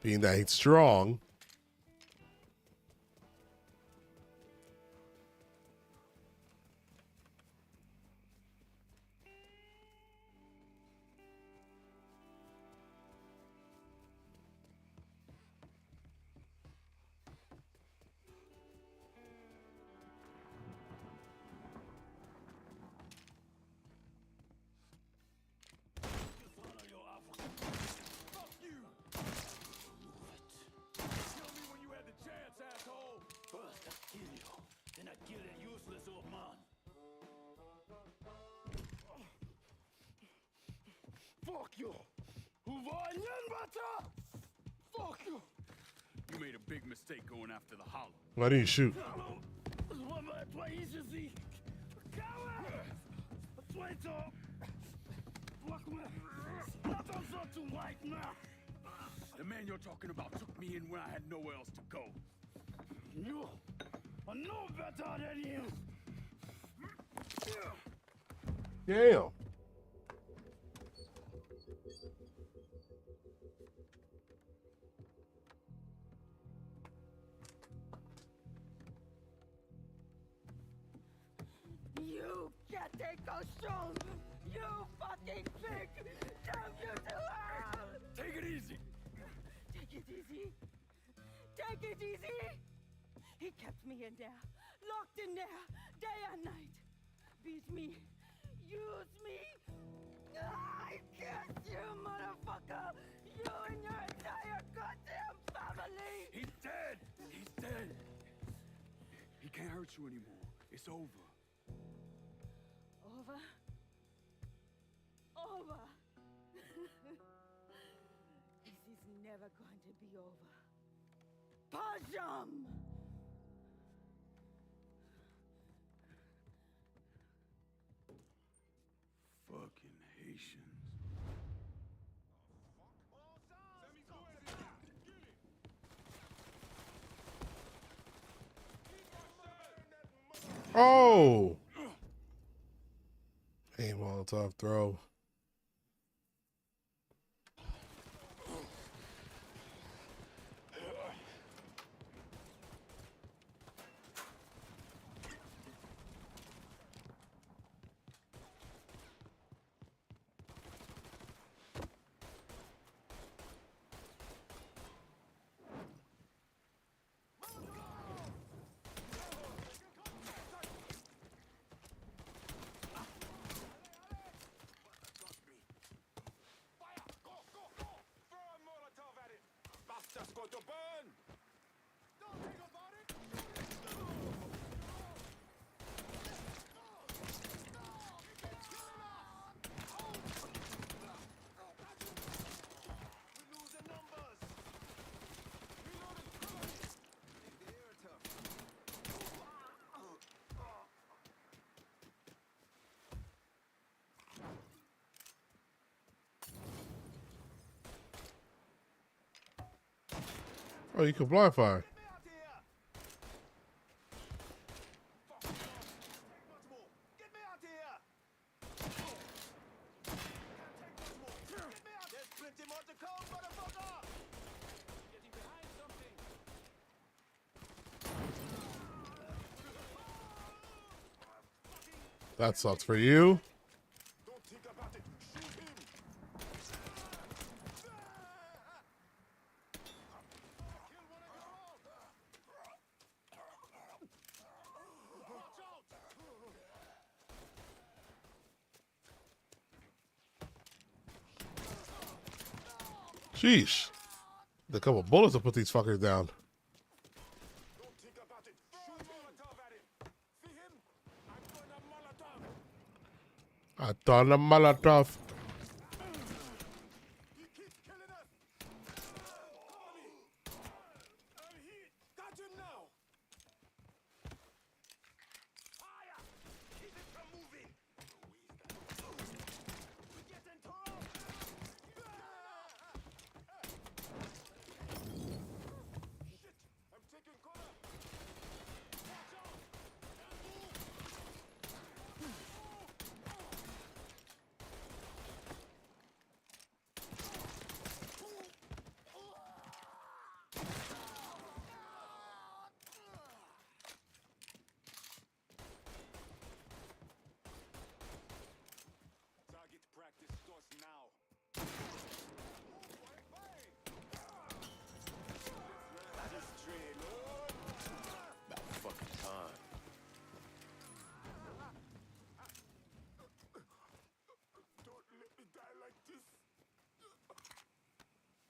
Being that he's strong. Fuck you! Fuck you! You made a big mistake going after the Hollow. Why didn't you shoot? The man you're talking about took me in when I had nowhere else to go. You are no better than him. Damn. You can't take those shows! You fucking pig! Damn you to hell! Take it easy! Take it easy! Take it easy! He kept me in there, locked in there, day and night. Beat me, use me. I curse you, motherfucker! You and your entire goddamn family! He's dead! He's dead! He can't hurt you anymore. It's over. Over? Over! This is never going to be over. Pajam! Fucking Haitians. Oh! Hey, Molotov throw. Just going to burn! Don't think about it! We're losing numbers! They're tough. Oh, you can blind fire. That sucks for you. Sheesh. A couple bullets to put these fuckers down. I done a Molotov.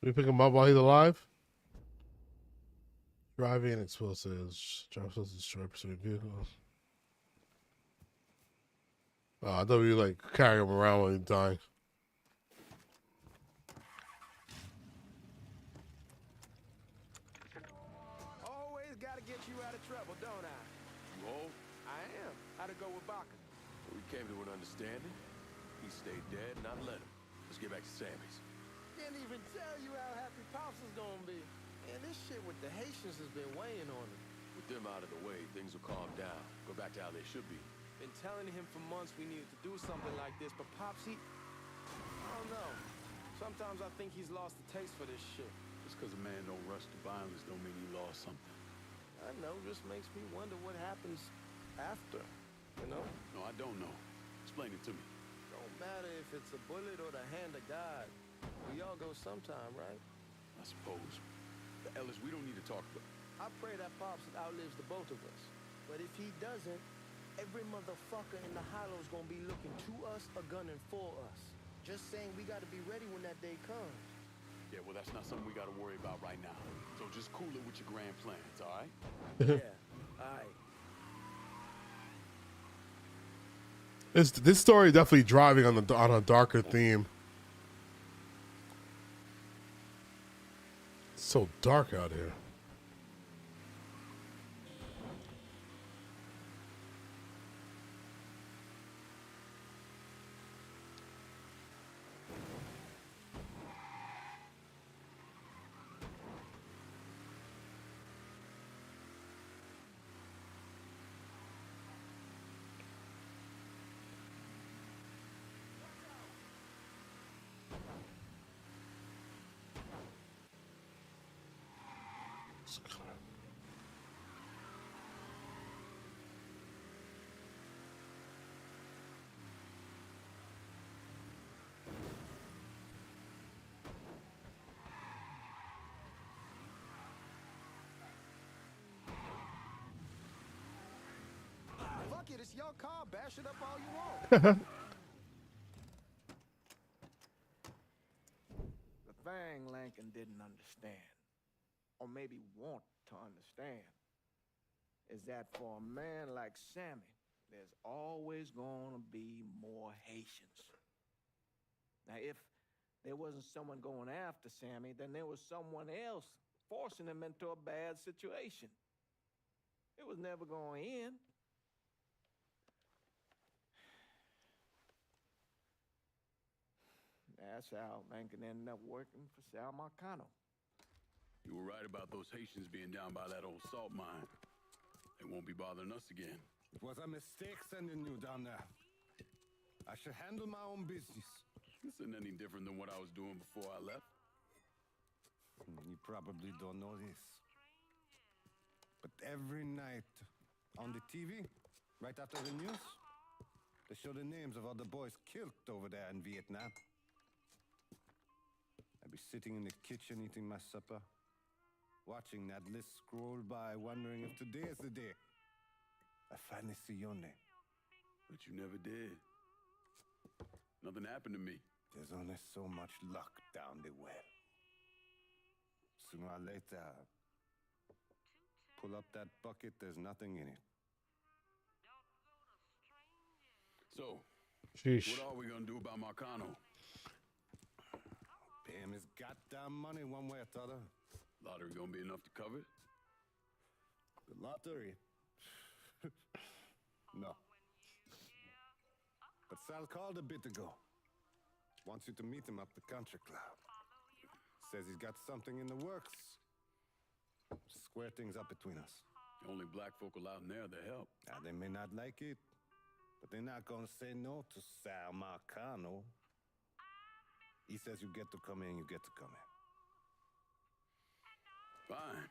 We pick him up while he's alive. Driving explosives. Drop explosives destroy pursuing vehicles. Oh, I thought we like carry him around while he's dying. Always gotta get you out of trouble, don't I? You old? I am. How'd it go with Baca? We came to an understanding. He stayed dead, and I let him. Let's get back to Sammy's. Can't even tell you how happy Pops is gonna be. Man, this shit with the Haitians has been weighing on him. With them out of the way, things will calm down. Go back to how they should be. Been telling him for months we needed to do something like this, but Pops, I don't know. Sometimes I think he's lost the taste for this shit. Just because a man don't rush to violence don't mean he lost something. I know, just makes me wonder what happens after, you know? No, I don't know. Explain it to me. Don't matter if it's a bullet or the hand of God. We all go sometime, right? I suppose. But Ellis, we don't need to talk about... I pray that Pops outlives the both of us. But if he doesn't, every motherfucker in the hollow's gonna be looking to us or gunning for us. Just saying we gotta be ready when that day comes. Yeah, well, that's not something we gotta worry about right now. So just cool it with your grand plans, all right? Yeah, all right. This story definitely driving on a darker theme. It's so dark out here. Fuck it, it's your car. Bash it up all you want. The thing Lincoln didn't understand, or maybe want to understand, is that for a man like Sammy, there's always gonna be more Haitians. Now, if there wasn't someone going after Sammy, then there was someone else forcing him into a bad situation. It was never gonna end. That's how Lincoln ended up working for Sal Marcano. You were right about those Haitians being down by that old salt mine. They won't be bothering us again. It was a mistake sending you down there. I should handle my own business. This isn't any different than what I was doing before I left. You probably don't know this. But every night on the TV, right after the news, they show the names of all the boys killed over there in Vietnam. I'd be sitting in the kitchen eating my supper, watching that list scroll by, wondering if today is the day I finally see your name. But you never did. Nothing happened to me. There's only so much luck down the well. Sooner or later, pull up that bucket, there's nothing in it. So, Sheesh. what are we gonna do about Marcano? Pay him his goddamn money one way or the other. Lottery gonna be enough to cover it? The lottery? No. But Sal called a bit ago. Wants you to meet him up the country club. Says he's got something in the works. Square things up between us. The only black folk allowed in there, they help. Now, they may not like it, but they're not gonna say no to Sal Marcano. He says you get to come in, you get to come in. Fine.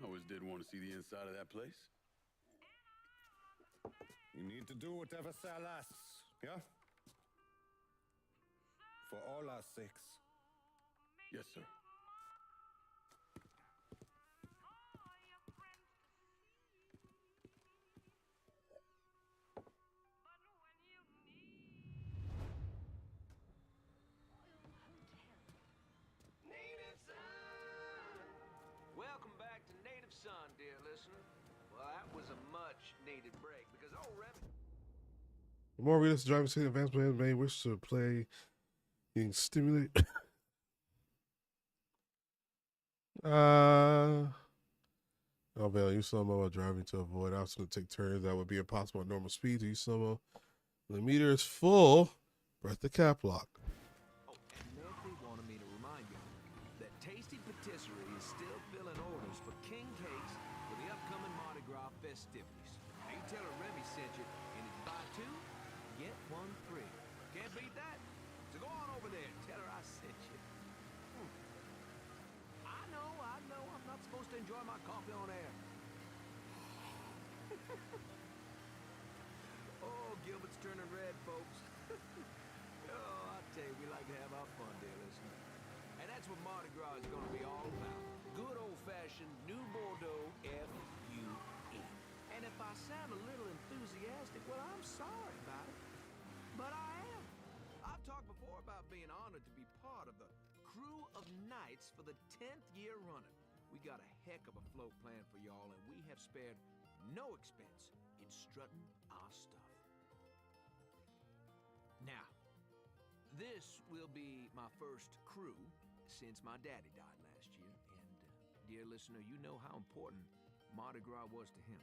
I always did want to see the inside of that place. You need to do whatever Sal asks, yeah? For all our sakes. Yes, sir. Needed Son, dear listener. Well, that was a much-needed break because old Remy... The more realistic driving sim advanced players may wish to play, being stimulated. Avail use slow-mo while driving to avoid obstacles to take turns that would be impossible at normal speed. To use slow-mo when the meter is full, press the cap lock. Oh, and Murphy wanted me to remind you that Tasty Patisserie is still filling orders for king cakes for the upcoming Mardi Gras festivities. Now you tell her Remy sent you, and if you buy two, get one free. Can't beat that. So go on over there and tell her I sent you. I know, I'm not supposed to enjoy my coffee on air. Oh, Gilbert's turning red, folks. Oh, I tell you, we like to have our fun, dear listener. And that's what Mardi Gras is going to be all about. Good old-fashioned New Bordeaux F-U-E. And if I sound a little enthusiastic, well, I'm sorry about it. But I am. I've talked before about being honored to be part of the crew of knights for the 10th year running. We got a heck of a float plan for y'all, and we have spared no expense in strutting our stuff. Now, this will be my first crew since my daddy died last year, and dear listener, you know how important Mardi Gras was to him.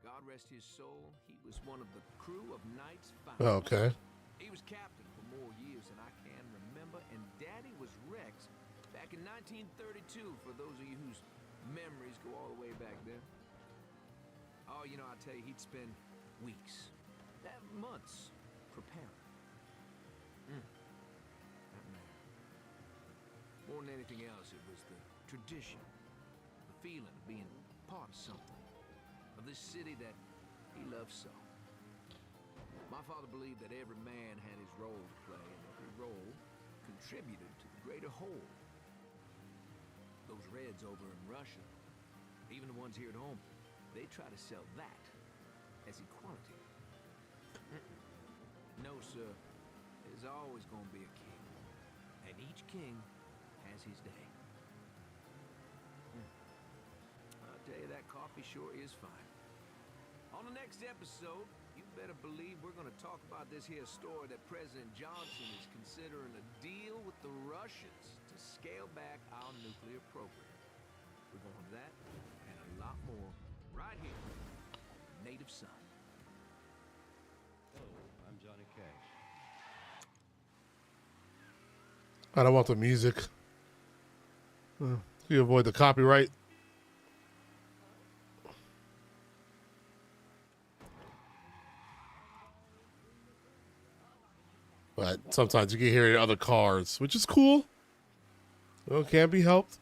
God rest his soul, he was one of the crew of Knights founders. Oh, okay. He was captain for more years than I can remember, and Daddy was Rex back in 1932, for those of you whose memories go all the way back there. Oh, you know, I tell you, he'd spend weeks, months, preparing. That man. More than anything else, it was the tradition, the feeling of being part of something, of this city that he loved so. My father believed that every man had his role to play, and every role contributed to the greater whole. Those Reds over in Russia, even the ones here at home, they try to sell that as equality. No, sir. There's always going to be a king, and each king has his day. I'll tell you, that coffee sure is fine. On the next episode, you better believe we're going to talk about this here story that President Johnson is considering a deal with the Russians to scale back our nuclear program. We're going to that and a lot more right here on Native Son. Hello, I'm Johnny Cash. I don't want the music. You avoid the copyright. But sometimes you can hear it in other cars, which is cool. Well, it can't be helped.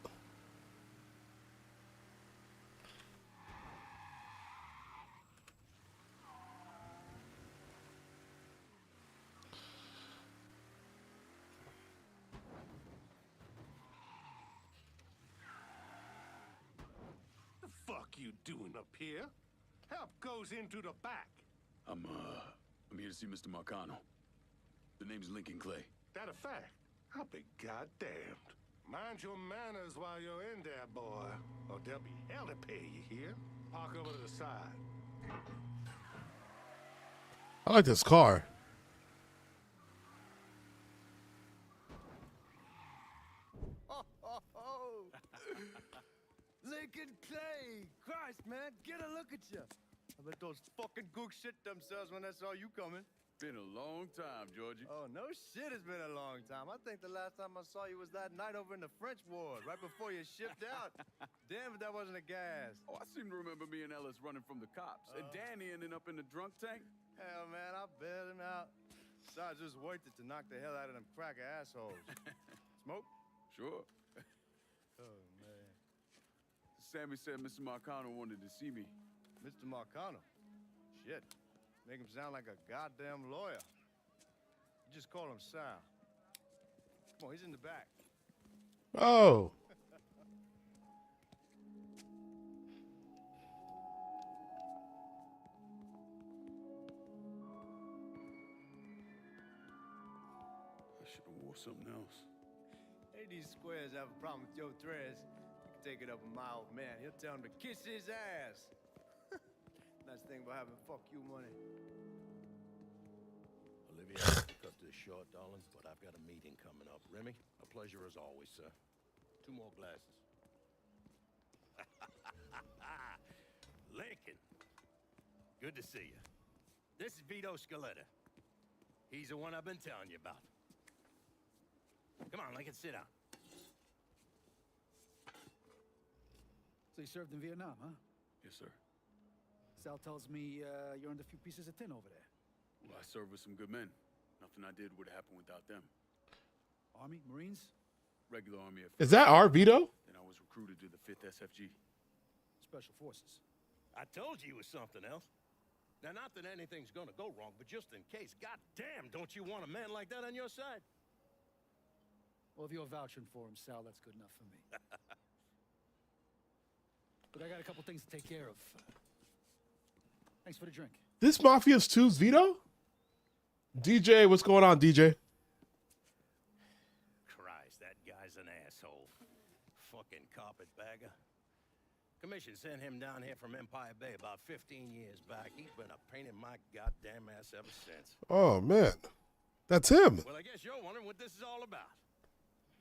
The fuck you doing up here? Help goes into the back. I'm here to see Mr. Marcano. The name's Lincoln Clay. That a fact? I'll be goddamned. Mind your manners while you're in there, boy, or there'll be hell to pay you here. Park over to the side. I like this car. Lincoln Clay! Christ, man, get a look at you. I bet those fucking gooks shit themselves when they saw you coming. Been a long time, Georgie. Oh, no shit, it's been a long time. I think the last time I saw you was that night over in the French ward, right before you shipped out. Damn if that wasn't a gas. Oh, I seem to remember me and Ellis running from the cops. And Danny ending up in the drunk tank. Hell, man, I bailed him out. Besides, it was worth it to knock the hell out of them cracker assholes. Smoke? Sure. Oh, man. Sammy said Mr. Marcano wanted to see me. Mr. Marcano? Shit. Make him sound like a goddamn lawyer. You just call him Sal. Come on, he's in the back. Oh. I should have wore something else. Hey, these squares have a problem with your threads. You can take it up with my old man. He'll tell him to kiss his ass. Nice thing about having fuck you money. Olivia, I have to cut this short, darling, but I've got a meeting coming up. Remy, a pleasure as always, sir. 2 more glasses. Lincoln. Good to see you. This is Vito Scaletta. He's the one I've been telling you about. Come on, Lincoln, sit down. So you served in Vietnam, huh? Yes, sir. Sal tells me you're under a few pieces of tin over there. Well, I served with some good men. Nothing I did would happen without them. Army, Marines? Regular Army at Is that our Vito? Then I was recruited to the 5th SFG. Special Forces. I told you it was something else. Now, not that anything's gonna go wrong, but just in case, goddamn, don't you want a man like that on your side? Well, if you're vouching for him, Sal, that's good enough for me. But I got a couple things to take care of. Thanks for the drink. This Mafia II's Vito? DJ, what's going on, DJ? Christ, that guy's an asshole. Fucking carpetbagger. Commission sent him down here from Empire Bay about 15 years back. He's been a pain in my goddamn ass ever since. Oh, man. That's him. Well, I guess you're wondering what this is all about.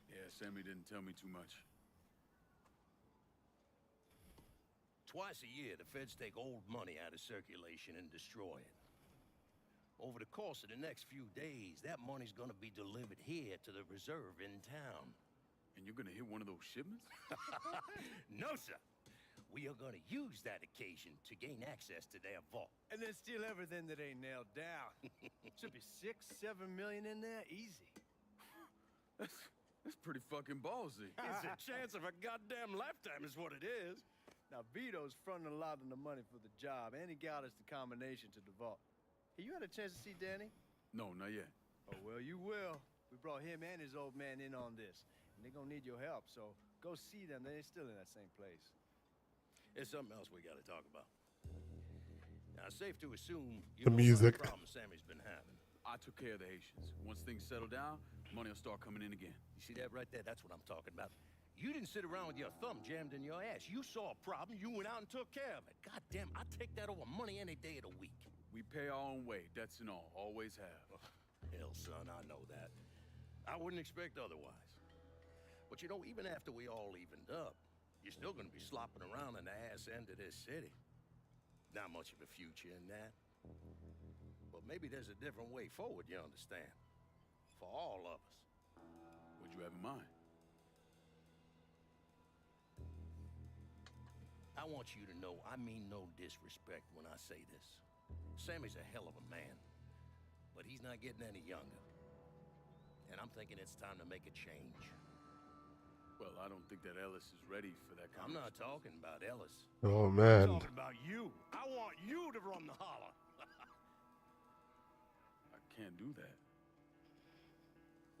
Yeah, Sammy didn't tell me too much. Twice a year, the feds take old money out of circulation and destroy it. Over the course of the next few days, that money's gonna be delivered here to the reserve in town. And you're gonna hit one of those shipments? No, sir. We are gonna use that occasion to gain access to their vault. And then steal everything that ain't nailed down. Should be 6-7 million in there, easy. That's pretty fucking ballsy. It's a chance of a goddamn lifetime is what it is. Now, Vito's fronting a lot of the money for the job, and he got us the combination to the vault. Hey, you had a chance to see Danny? No, not yet. Oh, well, you will. We brought him and his old man in on this, and they're gonna need your help, so go see them. They're still in that same place. There's something else we gotta talk about. Now, it's safe to assume The you know music. what problem Sammy's been having. I took care of the Haitians. Once things settle down, money will start coming in again. You see that right there? That's what I'm talking about. You didn't sit around with your thumb jammed in your ass. You saw a problem, you went out and took care of it. God damn, I'd take that over money any day of the week. We pay our own way, debts and all. Always have. Hell, son, I know that. I wouldn't expect otherwise. But you know, even after we all evened up, you're still gonna be slopping around in the ass end of this city. Not much of a future in that. But maybe there's a different way forward, you understand? For all of us. What'd you have in mind? I want you to know I mean no disrespect when I say this. Sammy's a hell of a man, but he's not getting any younger. And I'm thinking it's time to make a change. Well, I don't think that Ellis is ready for that kind I'm of not talking about Ellis. Oh, man. I'm talking about you. I want you to run the holler. I can't do that.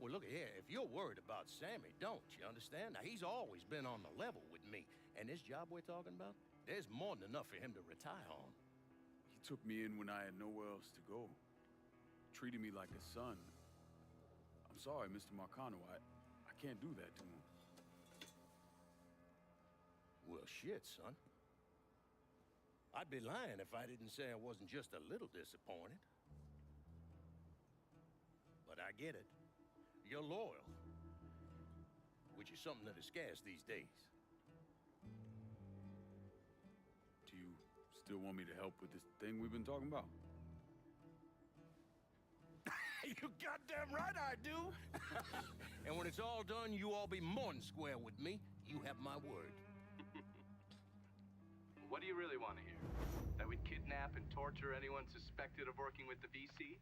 Well, look here, if you're worried about Sammy, don't you understand? Now, he's always been on the level with me. And this job we're talking about, there's more than enough for him to retire on. He took me in when I had nowhere else to go. Treated me like a son. I'm sorry, Mr. Marcano. I can't do that to him. Well, shit, son. I'd be lying if I didn't say I wasn't just a little disappointed. But I get it. You're loyal. Which is something that is scarce these days. Do you still want me to help with this thing we've been talking about? You goddamn right I do. And when it's all done, you all be more than square with me. You have my word. What do you really want to hear? That we'd kidnap and torture anyone suspected of working with the VC?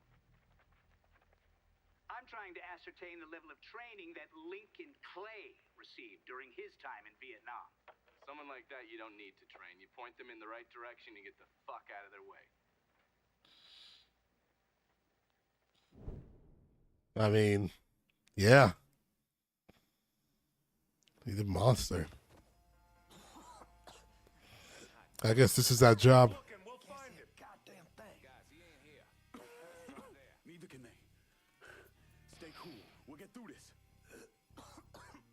I'm trying to ascertain the level of training that Lincoln Clay received during his time in Vietnam. Someone like that you don't need to train. You point them in the right direction and get the fuck out of their way. I mean, yeah. He's a monster. I guess this is that job. Goddamn thing. Guys, he ain't here. Neither can they. Stay cool. We'll get through this.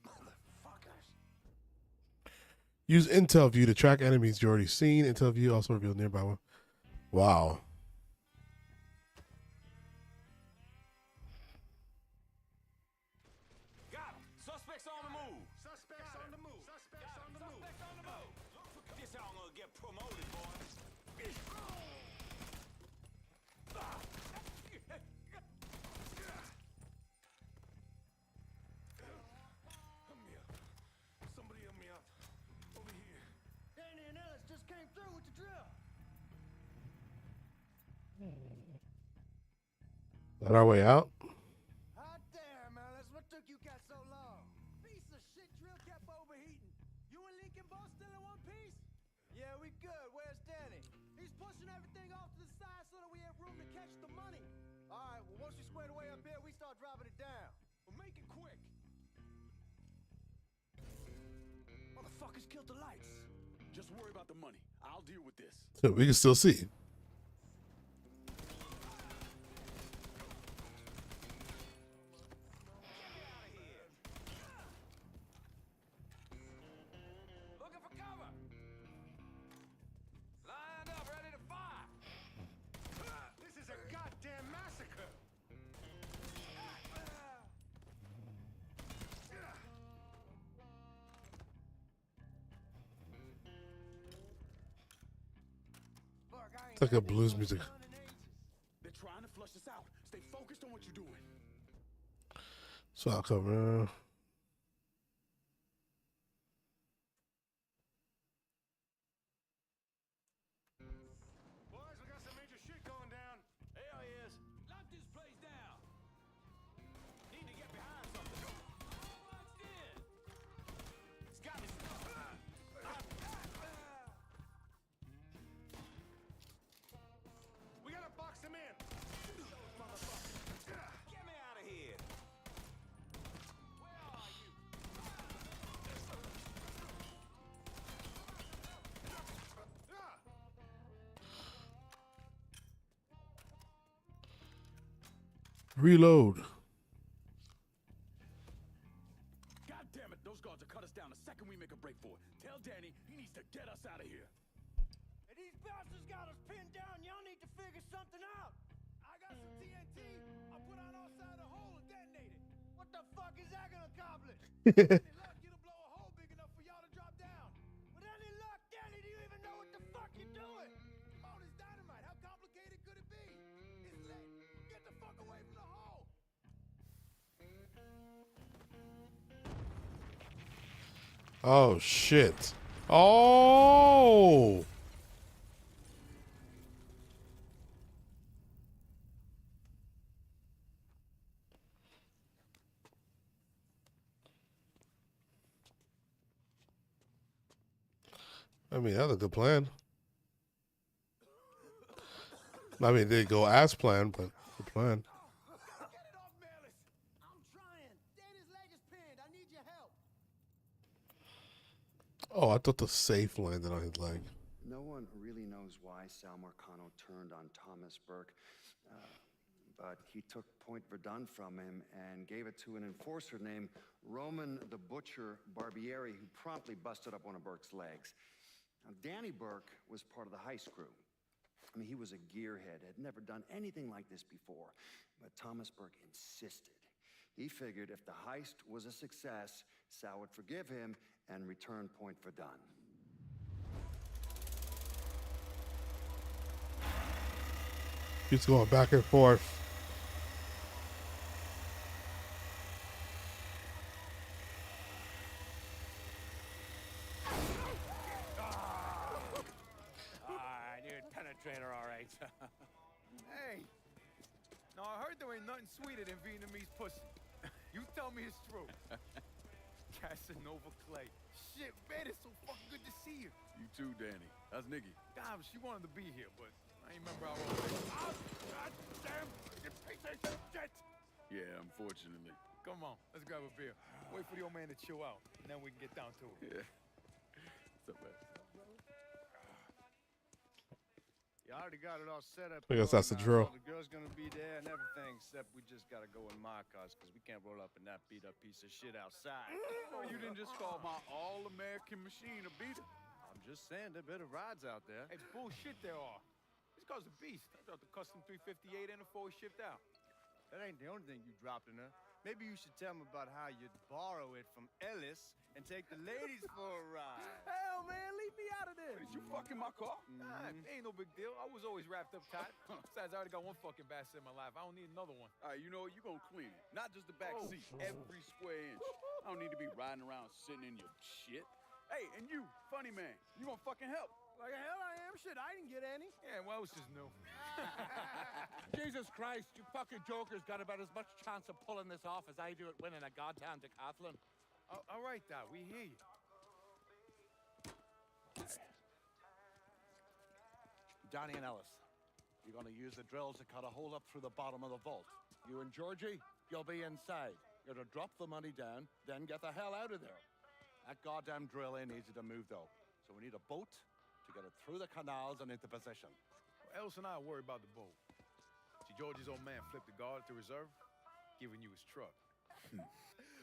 Motherfuckers. Use Intel View to track enemies you already seen. Intel View also revealed nearby one. Wow. Got him. Suspects on the move. Suspects on the move. Suspects on the move. Suspects on the move. This how I'm gonna get promoted, boys. Help me out. Somebody help me out. Over here. Danny and Ellis just came through with the drill. On our way out? Hot damn, Ellis. What took you guys so long? Piece of shit drill kept overheating. You and Lincoln both still in one piece? Yeah, we good. Where's Danny? He's pushing everything off to the side so that we have room to catch the money. All right, well, once you squared away up here, we start dropping it down. Well, make it quick. Motherfuckers killed the lights. Just worry about the money. I'll deal with this. So we can still see. Looking for cover. Lined up, ready to fire. This is a goddamn massacre. It's like a blues music. They're trying to flush this out. Stay focused on what you're doing. So I'll cover. Boys, we got some major shit going down. Hell yes. Lock this place down. Need to get behind something. Boxed in. It's got me. We gotta box him in. Get me out of here. Where are you? Reload. God damn it, those guards will cut us down the second we make a break for it. Tell Danny he needs to get us out of here. Hey, these bastards got us pinned down. Y'all need to figure something out. I got some TNT. I put on our side of the hole and detonate it. What the fuck is that gonna accomplish? Any luck, it'll blow a hole big enough for y'all to drop down. With any luck, Danny, do you even know what the fuck you're doing? Oh, this dynamite. How complicated could it be? It's lit. Get the fuck away from the hole. Oh shit. Oh. I mean, that's a good plan. I mean, it didn't go as planned, but the plan. I'm trying. Danny's leg is pinned. I need your help. Oh, I thought the safe landed on his leg. No one really knows why Sal Marcano turned on Thomas Burke, but he took Point Verdun from him and gave it to an enforcer named Roman the Butcher Barbieri, who promptly busted up one of Burke's legs. Now, Danny Burke was part of the heist crew. I mean, he was a gearhead, had never done anything like this before, but Thomas Burke insisted. He figured if the heist was a success, Sal would forgive him and return Point Verdun. He's going back and forth. Penetrator, all right. Hey, no, I heard there ain't nothing sweeter than Vietnamese pussy. You tell me it's true. Casanova Clay. Shit, man, it's so fucking good to see you. You too, Danny. How's Nikki? God, she wanted to be here, but I ain't remember how old it is. Oh, God damn, you piece of shit. Yeah, unfortunately. Come on, let's grab a beer. Wait for the old man to chill out, and then we can get down to it. Yeah. What's up, man? You already got it all set up. I guess that's the drill. The girl's gonna be there and everything, except we just gotta go in my cars because we can't roll up in that beat up piece of shit outside. Oh, you didn't just call my all-American machine a beater. I'm just saying there are better rides out there. Hey, bullshit there are. This car's a beast. I dropped the custom 358 in before we shipped out. That ain't the only thing you dropped in her. Maybe you should tell them about how you'd borrow it from Ellis and take the ladies for a ride. Hell, man, leave me out of this. Did you fucking my car? Nah, ain't no big deal. I was always wrapped up tight. Besides, I already got one fucking bastard in my life. I don't need another one. All right, you know what? You gonna clean it. Not just the back seat, every square inch. I don't need to be riding around sitting in your shit. Hey, and you, funny man, you gonna fucking help. Like hell I am. Shit, I didn't get any. Yeah, well, it's just new. Jesus Christ, you fucking jokers got about as much chance of pulling this off as I do at winning a goddamn decathlon. All right, Doc, we hear you. Johnny and Ellis, you're gonna use the drills to cut a hole up through the bottom of the vault. You and Georgie, you'll be inside. You're to drop the money down, then get the hell out of there. That goddamn drill ain't easy to move, though. So we need a boat to get it through the canals and into position. Well, Ellis and I worry about the boat. See, Georgie's old man flipped the guard at the reserve, giving you his truck.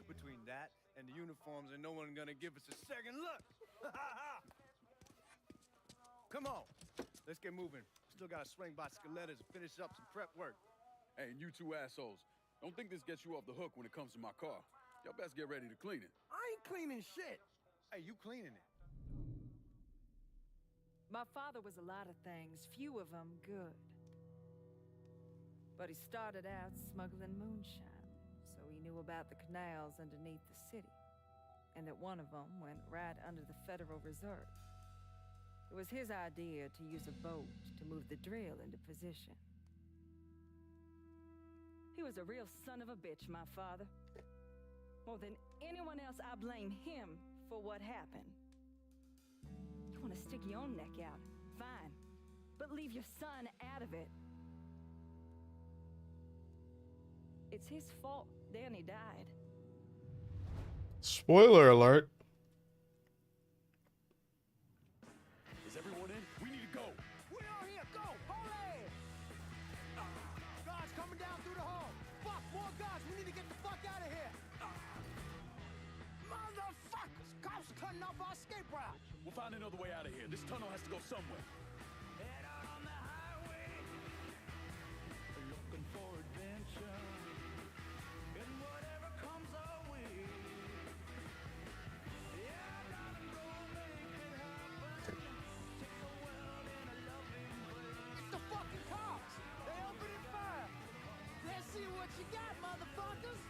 Between that and the uniforms, and no one gonna give us a second look. Come on, let's get moving. Still gotta swing by Scaletta's and finish up some prep work. Hey, and you two assholes, don't think this gets you off the hook when it comes to my car. Y'all best get ready to clean it. I ain't cleaning shit. Hey, you cleaning it. My father was a lot of things, few of them good. But he started out smuggling moonshine, so he knew about the canals underneath the city, and that one of them went right under the Federal Reserve. It was his idea to use a boat to move the drill into position. He was a real son of a bitch, my father. More than anyone else, I blame him for what happened. You want to stick your own neck out, fine. But leave your son out of it. It's his fault Danny died. Spoiler alert. Is everyone in? We need to go. We are here. Go. Hold it. Guards coming down through the hall. Fuck, more guards. We need to get the fuck out of here. Motherfuckers. Cops cutting off our escape route. We'll find another way out of here. This tunnel has to go somewhere. Head out on the highway. Looking for adventure. And whatever comes our way. Yeah, I gotta go make it happen. Take the world in a loving way. It's the fucking cops. They opening fire. Let's see what you got, motherfuckers.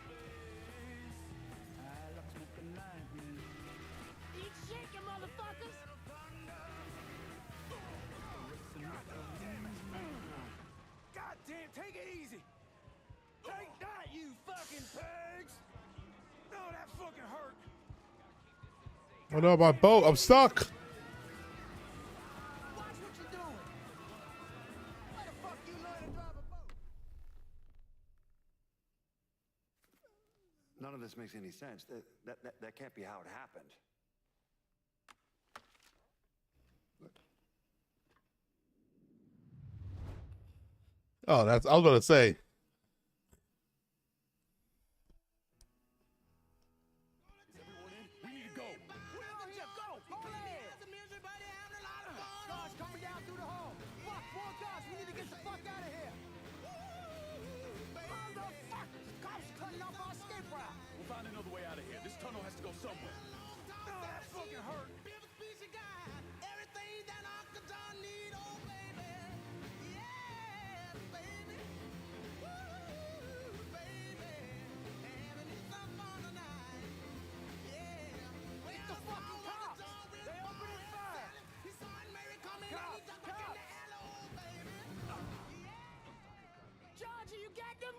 I love smoking lightning. Eat shaking, motherfuckers. God damn, take it easy. Take that, you fucking pigs. No, that fucking hurt. Oh no, my boat. I'm stuck. Watch what you're doing. Why the fuck you learn to drive a boat? None of this makes any sense. That can't be how it happened. Oh, I was gonna say. We need to go. We are here. Go. Hold it. Guards coming down through the hall. Fuck, more guards. We need to get the fuck out of here. Motherfuckers. Cops cutting off our escape route. We'll find another way out of here. This tunnel has to go somewhere. No, that fucking hurt. Everything that Uncle John need, oh baby. Yeah, baby. Woo, baby. Having some fun tonight. Yeah. It's the fucking cops. They opening fire. Cops. Georgie, you got them?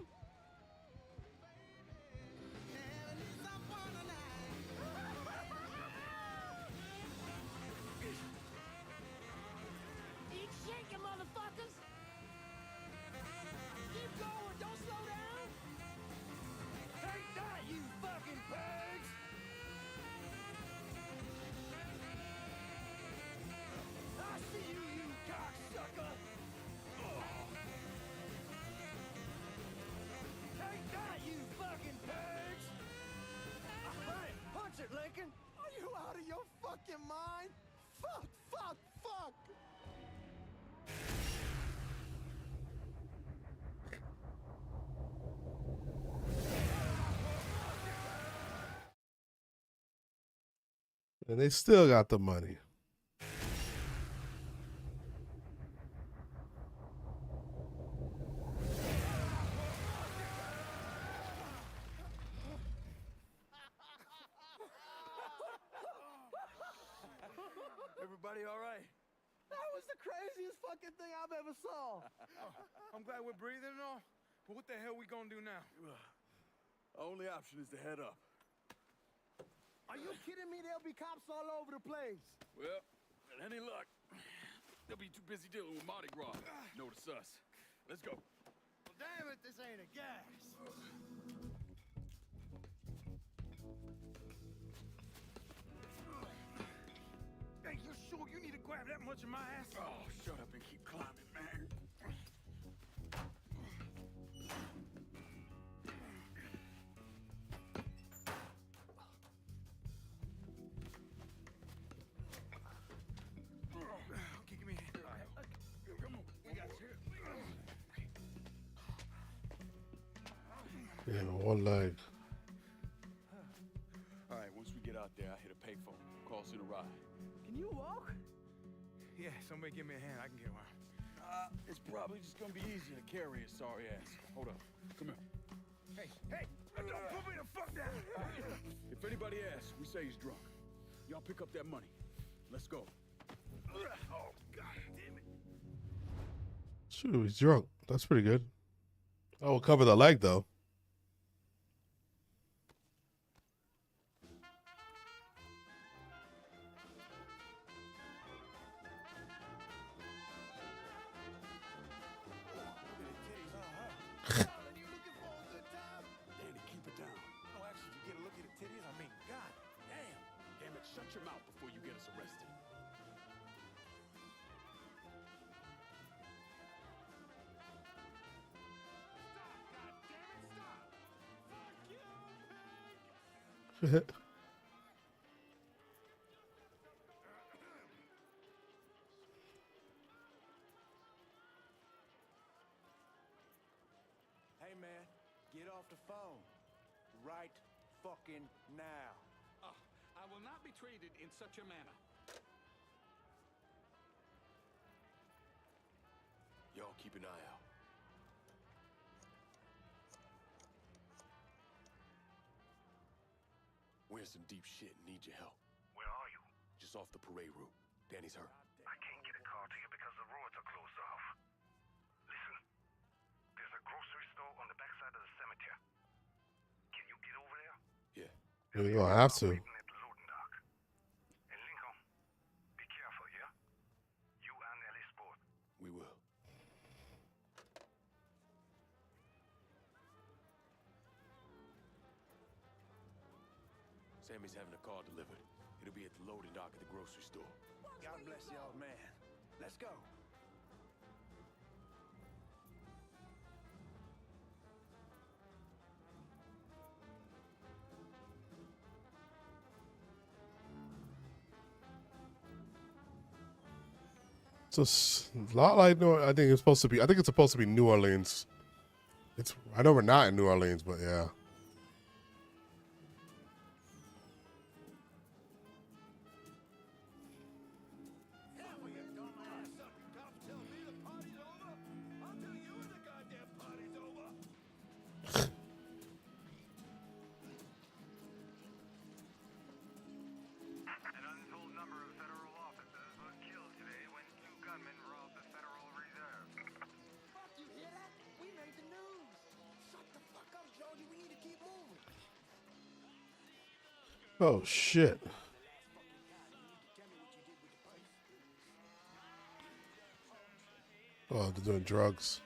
And they still got the money. Everybody all right? That was the craziest fucking thing I've ever saw. I'm glad we're breathing and all, but what the hell we gonna do now? Only option is to head up. Are you kidding me? There'll be cops all over the place. Well, with any luck, they'll be too busy dealing with Mardi Gras. Notice us. Let's go. Well, damn it, this ain't a gas. Hey, you sure you need to grab that much of my ass? Oh, shut up and keep climbing, man. Okay, give me a hand. Come on, we got you. Yeah, one leg. All right, once we get out there, I hit a payphone. Calls in a ride. Can you walk? Yeah, somebody give me a hand. I can get around. It's probably just gonna be easier to carry his sorry ass. Hold up. Come here. Hey! Don't put me the fuck down! If anybody asks, we say he's drunk. Y'all pick up that money. Let's go. Oh, God damn it. Shoot, he's drunk. That's pretty good. Oh, we'll cover the leg, though. Danny, keep it down. No, actually, you get a look at the titties. I mean, god damn. Damn it, shut your mouth before you get us arrested. Hey, man, get off the phone. Right fucking now. I will not be treated in such a manner. Y'all keep an eye out. We're in some deep shit and need your help. Where are you? Just off the parade route. Danny's hurt. I can't get a car to you because the roads are closed off. Listen, there's a grocery store on the backside of the cemetery. Can you get over there? Yeah. You're gonna have to. And Lincoln, be careful, yeah? You and Ellie Sport. We will. Sammy's having a car delivered. It'll be at the loading dock at the grocery store. God bless y'all, man. Let's go. It's a lot like I think it's supposed to be. I think it's supposed to be New Orleans. I know we're not in New Orleans, but yeah. An untold number of federal officers were killed today when two gunmen robbed the Federal Reserve. Fuck, you hear that? We made the news. Shut the fuck up, Georgie. We need to keep moving. Oh shit. Oh, they're doing drugs.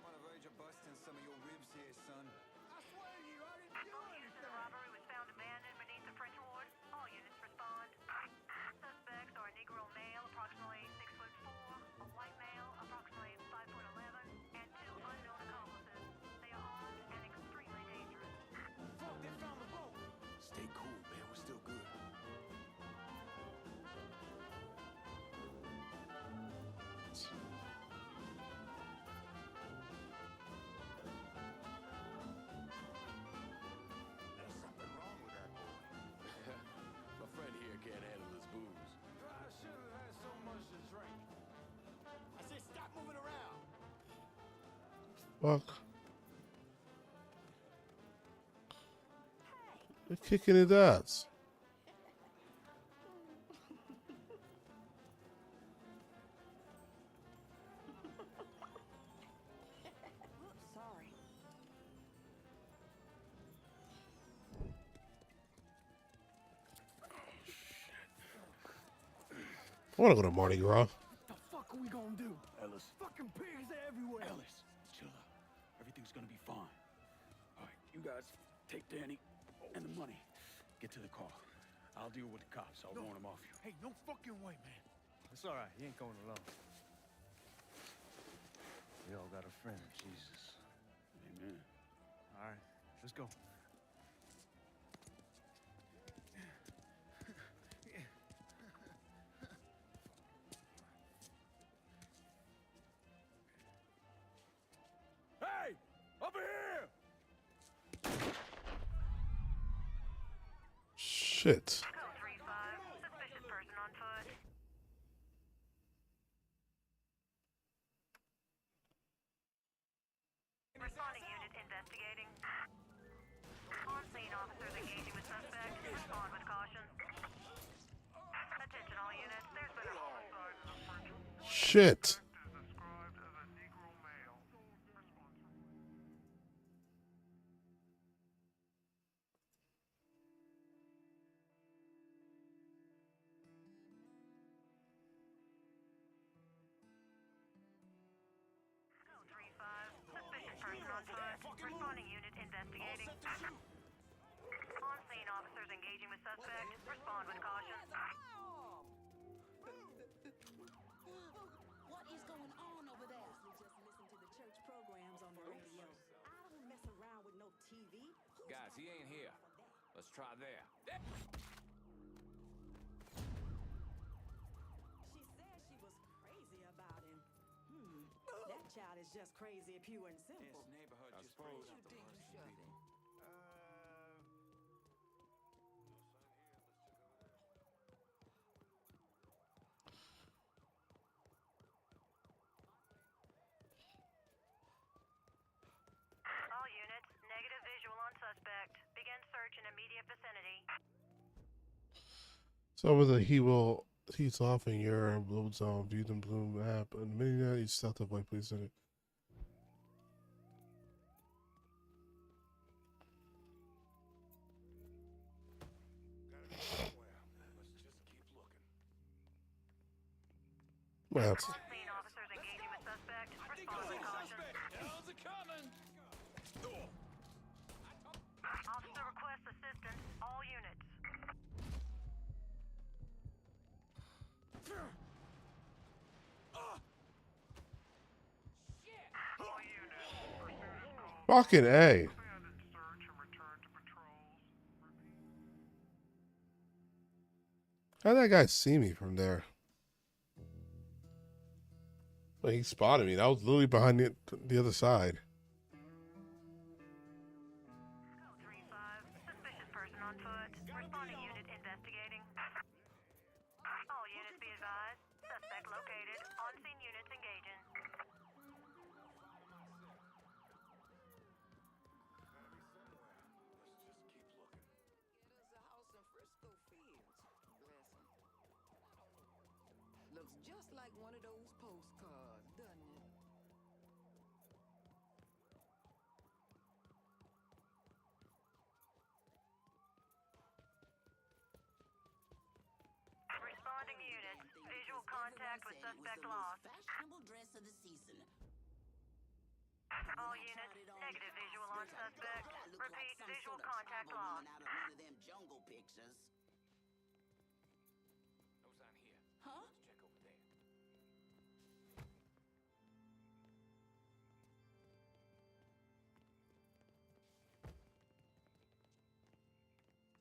Might have heard you busting some of your ribs here, son. I swear to you, I didn't do anything. The robbery was found abandoned beneath the French Ward. All units respond. Suspects are a Negro male, approximately 6'4", a white male, approximately 5'11", and two unknown accomplices. They are armed and extremely dangerous. Fuck, they found the boat. Stay cool, man. We're still good. Fuck. They're kicking his ass. Sorry. I want to go to Mardi Gras. What the fuck are we gonna do? Ellis. Fucking pigs are everywhere. Ellis, chill out. Everything's gonna be fine. All right, you guys take Danny and the money. Get to the car. I'll deal with the cops. I'll warn them off you. Hey, no fucking way, man. It's all right. He ain't going alone. We all got a friend, Jesus. Amen. All right, let's go. Hey! Over here! Shit. Code 3-5. Suspicious person on foot. Responding unit investigating. On-scene officers engaging with suspect. Respond with caution. Attention all units. There's been a homicide in the French. Shit. Code 3-5. Suspicious person on foot. Responding unit investigating. On-scene officers engaging with suspect. Respond with caution. What is going on over there? Just listen to the church programs on the radio. I don't mess around with no TV. Guys, he ain't here. Let's try there. She said she was crazy about him. That child is just crazy, pure and simple. This neighborhood I just suppose. brings out the worst in people. All units, negative visual on suspect. Begin search in immediate vicinity. So with he's off in your blue zone, view the blue map, and maybe each south of White Police Center. Well, it's- On-scene officers engaging with suspect. Respond with caution. Officer requests assistance. All units. fucking A. How'd that guy see me from there? Well, he spotted me. That was literally behind the other side. Code 3-5. Suspicious person on foot. Responding unit investigating. All units be advised. Suspect located. On-scene units engaging. Looks just like one of those postcards, doesn't it? Responding units. Visual contact with suspect lost. Fashionable dress of the season. All units. Negative visual on suspect. Repeat. Visual contact lost. Out of one of them jungle pictures. No sign here. Huh? Let's check over there.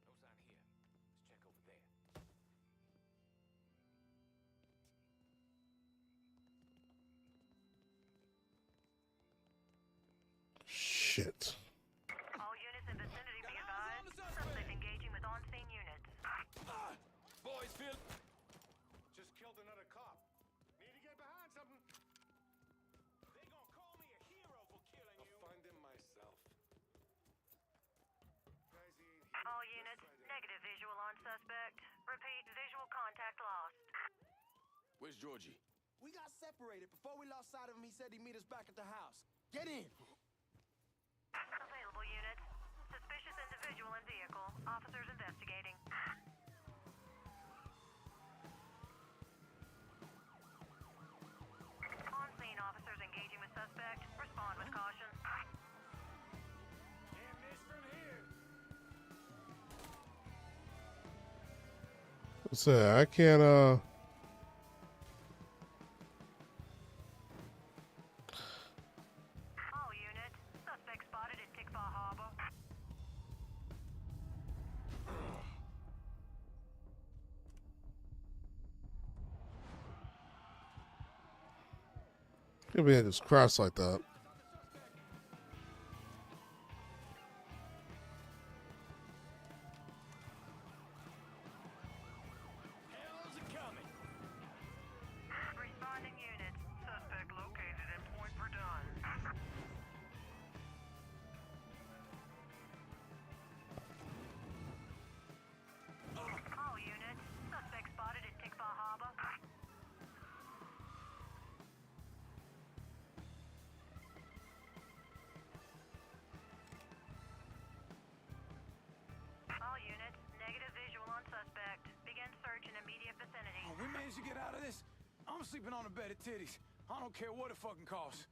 No sign here. Let's check over there. Shit. All units in vicinity be advised. Suspect engaging with on-scene units. Repeat, visual contact lost. Where's Georgie? We got separated. Before we lost sight of him, he said he'd meet us back at the house. Get in. Available units. Suspicious individual in vehicle. Officers investigating. On scene, officers engaging with suspect. Respond with caution. Can't miss from here. What's that? I can't, All units. Suspect spotted at Tikva Harbor. can't be just cross like that. Hell's it coming? Responding units. Suspect located in Point Verdun. All units. Suspect spotted at Tikva Harbor. All units. Negative visual on suspect. Begin search in immediate vicinity. Oh, we managed to get out of this. I'm sleeping on a bed of titties. I don't care what it fucking costs.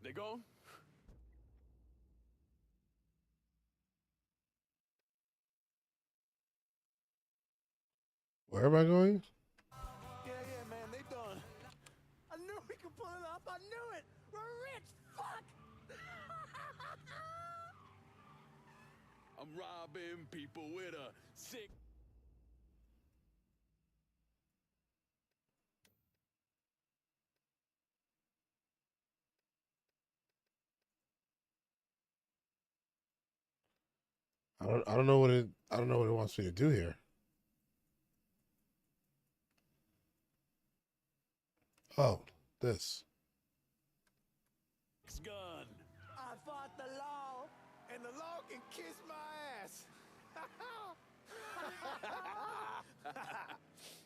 They gone? Where am I going? Yeah, man, they done. I knew we could pull it off. I knew it. We're rich. Fuck. I'm robbing people with a sick. I don't know what it wants me to do here. Oh, this. Gun. I fought the law, and the law can kiss my ass.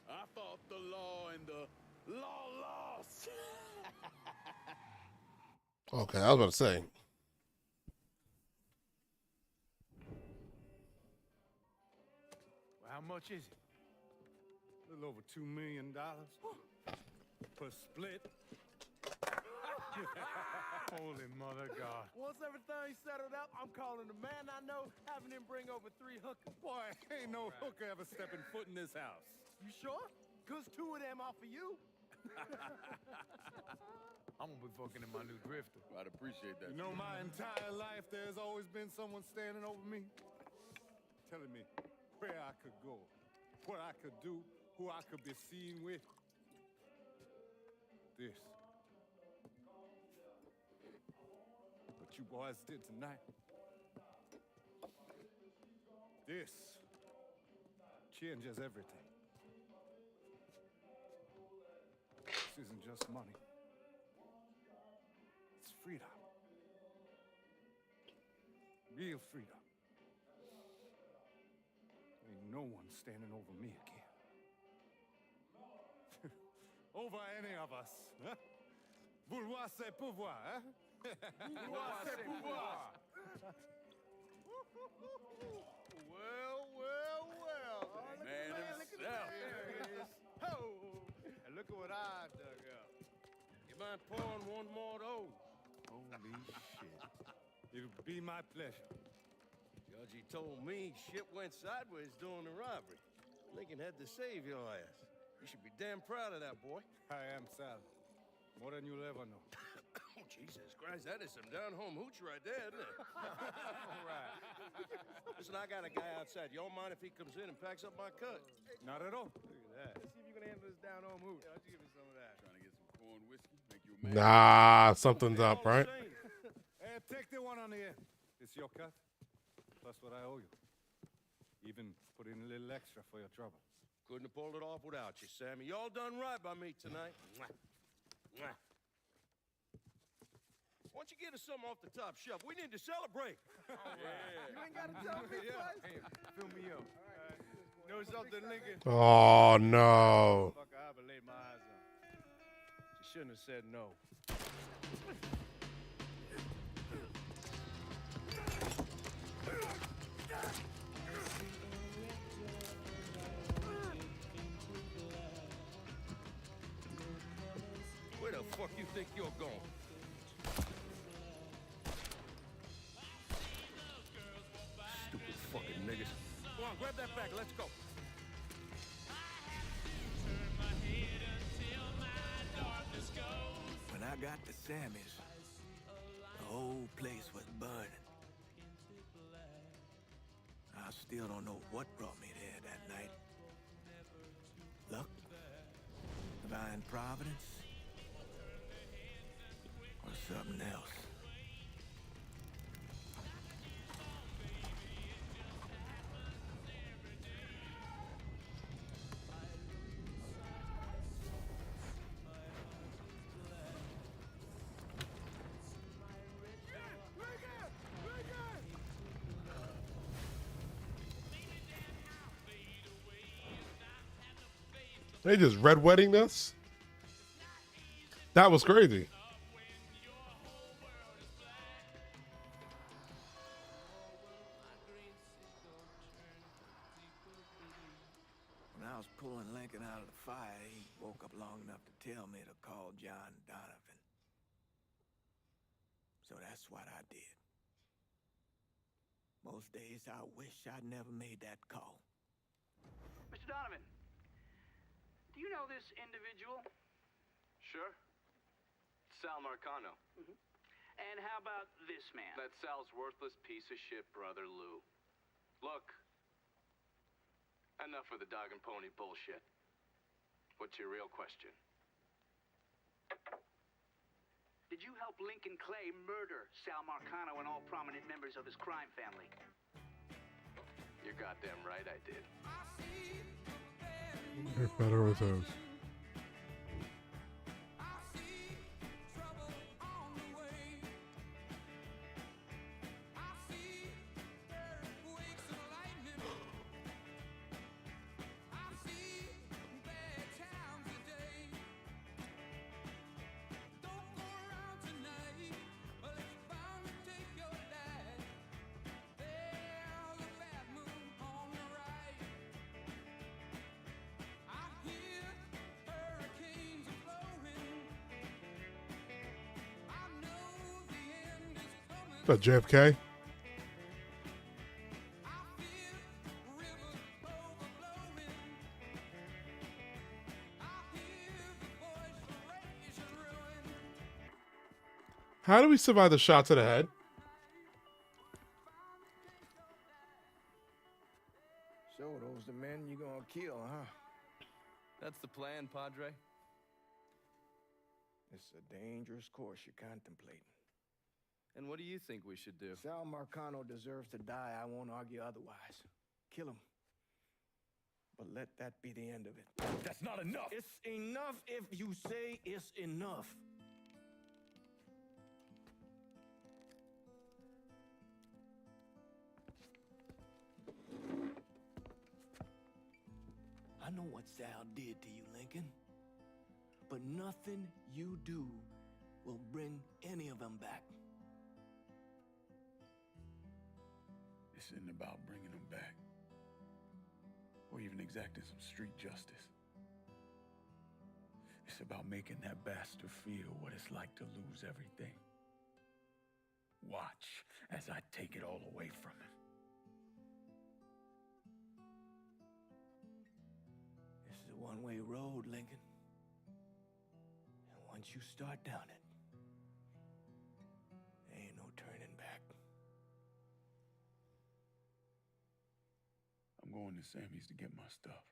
I fought the law and the law lost. Okay, I was about to say. How much is it? A little over $2 million per split. Holy mother God. Once everything's settled up, I'm calling the man I know, having him bring over 3 hookers. Boy, ain't no hooker ever stepping foot in this house. You sure? Cause 2 of them are for you. I'm gonna be fucking in my new drifter. I'd appreciate that. You know, my entire life, there's always been someone standing over me, telling me where I could go, what I could do, who I could be seen with. This. What you boys did tonight. This changes everything. This isn't just money. It's freedom. Real freedom. Ain't no one standing over me again. Over any of us, huh? Vouloir c'est pouvoir, hein? Vouloir c'est pouvoir. Well. Man himself. There it is. Oh, and look at what I dug up. You mind pouring one more of those? Holy shit. It'll be my pleasure. Judge, he told me shit went sideways during the robbery. Lincoln had to save your ass. You should be damn proud of that, boy. I am, Sal. More than you'll ever know. Oh, Jesus Christ, that is some down-home hooch right there, isn't it? All right. Listen, I got a guy outside. You don't mind if he comes in and packs up my cut? Not at all. Look at that. Let's see if you can handle this down home hoot. Yeah, let's give me some of that. Trying to get some corn whiskey, make you a man. Nah, something's up, right? Hey, take the one on the end. It's your cut, plus what I owe you. Even put in a little extra for your trouble. Couldn't have pulled it off without you, Sammy. You all done right by me tonight. Mwah. Mwah. Why don't you get us something off the top shelf? We need to celebrate. You ain't got to tell me twice. Hey, fill me up. Know something, Lincoln? Oh no. Fuck, I haven't laid my eyes on. She shouldn't have said no. Where the fuck you think you're going? Stupid fucking niggas. Come on, grab that bag. Let's go. When I got to Sammy's, the whole place was burning. I still don't know what brought me there that night. Luck? Divine providence? Or something else? They just red wedding us? That was crazy. When I was pulling Lincoln out of the fire, he woke up long enough to tell me to call John Donovan. So that's what I did. Most days I wish I'd never made that call. Mr. Donovan, do you know this individual? Sure. Sal Marcano. And how about this man? That Sal's worthless piece of shit brother Lou. Look, enough of the dog and pony bullshit. What's your real question? Did you help Lincoln Clay murder Sal Marcano and all prominent members of his crime family? You're goddamn right I did. They're better with those. Is that JFK? How do we survive the shot to the head? So those the men you gonna kill, huh? That's the plan, Padre. It's a dangerous course you're contemplating. And what do you think we should do? Sal Marcano deserves to die. I won't argue otherwise. Kill him. But let that be the end of it. That's not enough. It's enough if you say it's enough. I know what Sal did to you, Lincoln. But nothing you do will bring any of them back. This isn't about bringing them back, or even exacting some street justice. It's about making that bastard feel what it's like to lose everything. Watch as I take it all away from him. This is a one-way road, Lincoln. And once you start down it, there ain't no turning back. I'm going to Sammy's to get my stuff.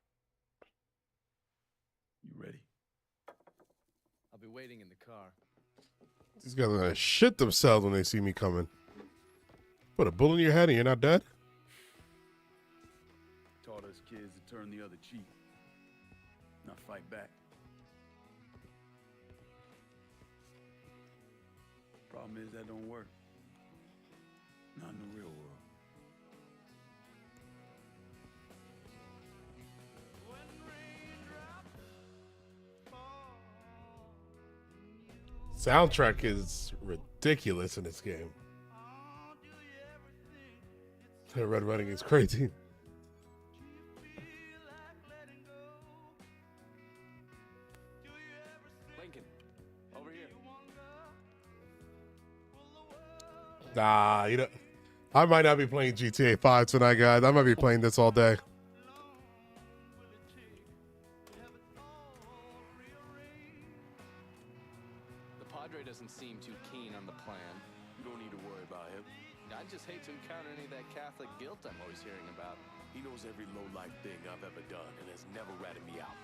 You ready? I'll be waiting in the car. These guys are gonna shit themselves when they see me coming. Put a bullet in your head and you're not dead? Taught us kids to turn the other cheek, not fight back. Problem is that don't work. Not in the real world. Soundtrack is ridiculous in this game. Red Running is crazy. Lincoln, over here. Nah, you know, I might not be playing GTA 5 tonight, guys. I might be playing this all day. The Padre doesn't seem too keen on the plan. You don't need to worry about him. I just hate to encounter any of that Catholic guilt I'm always hearing about. He knows every low-life thing I've ever done and has never ratted me out.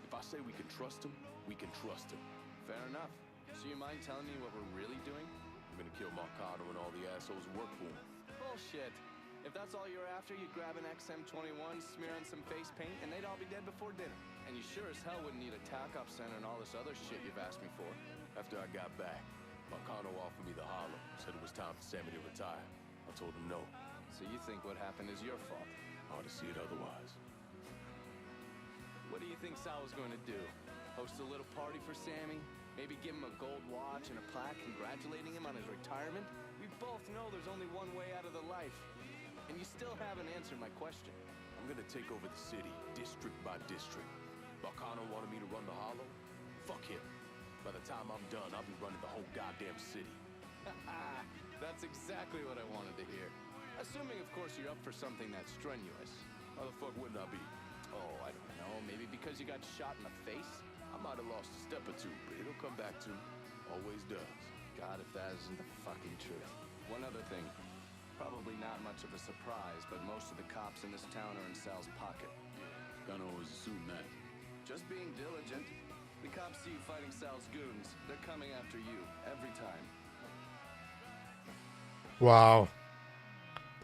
If I say we can trust him, we can trust him. Fair enough. So you mind telling me what we're really doing? I'm gonna kill Marcano and all the assholes who work for him. Bullshit. If that's all you're after, you'd grab an XM21, smear on some face paint, and they'd all be dead before dinner. And you sure as hell wouldn't need a TACOP center and all this other shit you've asked me for. After I got back, Marcano offered me the hollow, said it was time for Sammy to retire. I told him no. So you think what happened is your fault? Hard to see it otherwise. What do you think Sal was going to do? Host a little party for Sammy? Maybe give him a gold watch and a plaque congratulating him on his retirement? We both know there's only one way out of the life. And you still haven't answered my question. I'm gonna take over the city, district by district. Marcano wanted me to run the hollow? Fuck him. By the time I'm done, I'll be running the whole goddamn city. That's exactly what I wanted to hear. Assuming, of course, you're up for something that's strenuous. How the fuck wouldn't I be? Oh, I don't know. Maybe because you got shot in the face? I might have lost a step or two, but it'll come back to me. Always does. God, if that isn't the fucking truth. One other thing. Probably not much of a surprise, but most of the cops in this town are in Sal's pocket. Kinda always assume that. Just being diligent. The cops see you fighting Sal's goons. They're coming after you, every time. Wow.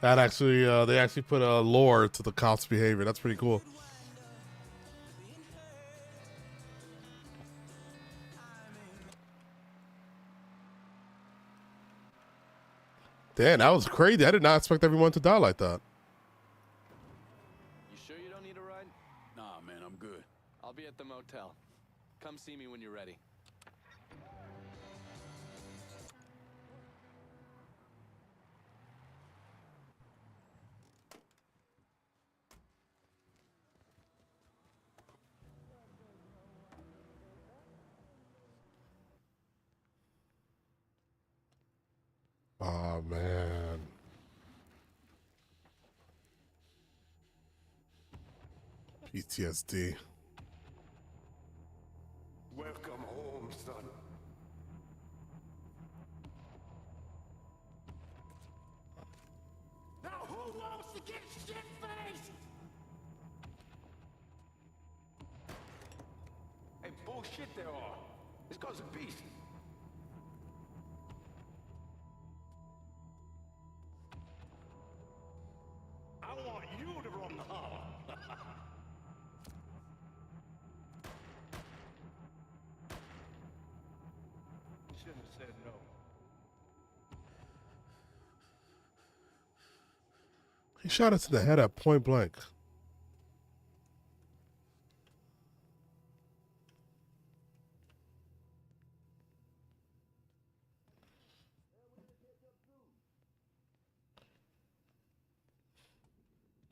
That actually, they actually put a lore to the cops' behavior. That's pretty cool. Damn, that was crazy. I did not expect everyone to die like that. You sure you don't need a ride? Nah, man, I'm good. I'll be at the motel. Come see me when you're ready. Oh, man. PTSD. Welcome home, son. Now who wants to get shit-faced? Hey, bullshit there are. This goes a beast. I want you to run the hollow. Shouldn't have said no. He shot us in the head at point blank.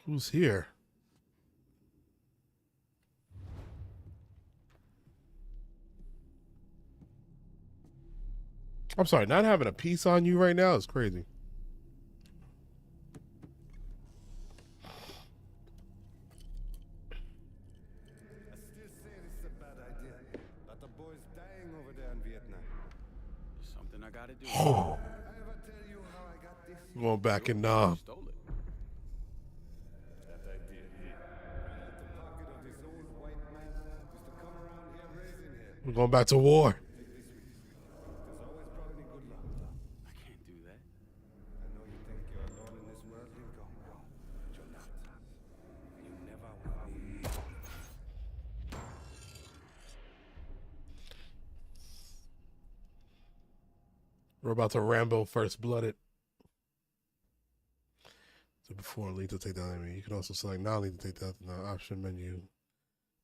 Who's here? I'm sorry, not having a piece on you right now is crazy. I still say this is a bad idea. But the boys dying over there in Vietnam. Something I gotta do. I ever tell you how I got this? Going back in Stole it. That idea here. At the pocket of this old white man used to come around here raising hell. we're going back to war. There's always brought me good luck. I can't do that. I know you think you're alone in this world, Lincoln. But you're not. You never will be. We're about to Rambo First Blooded. So before lethal takedown, I mean, you can also select non-lethal takedown in the option menu.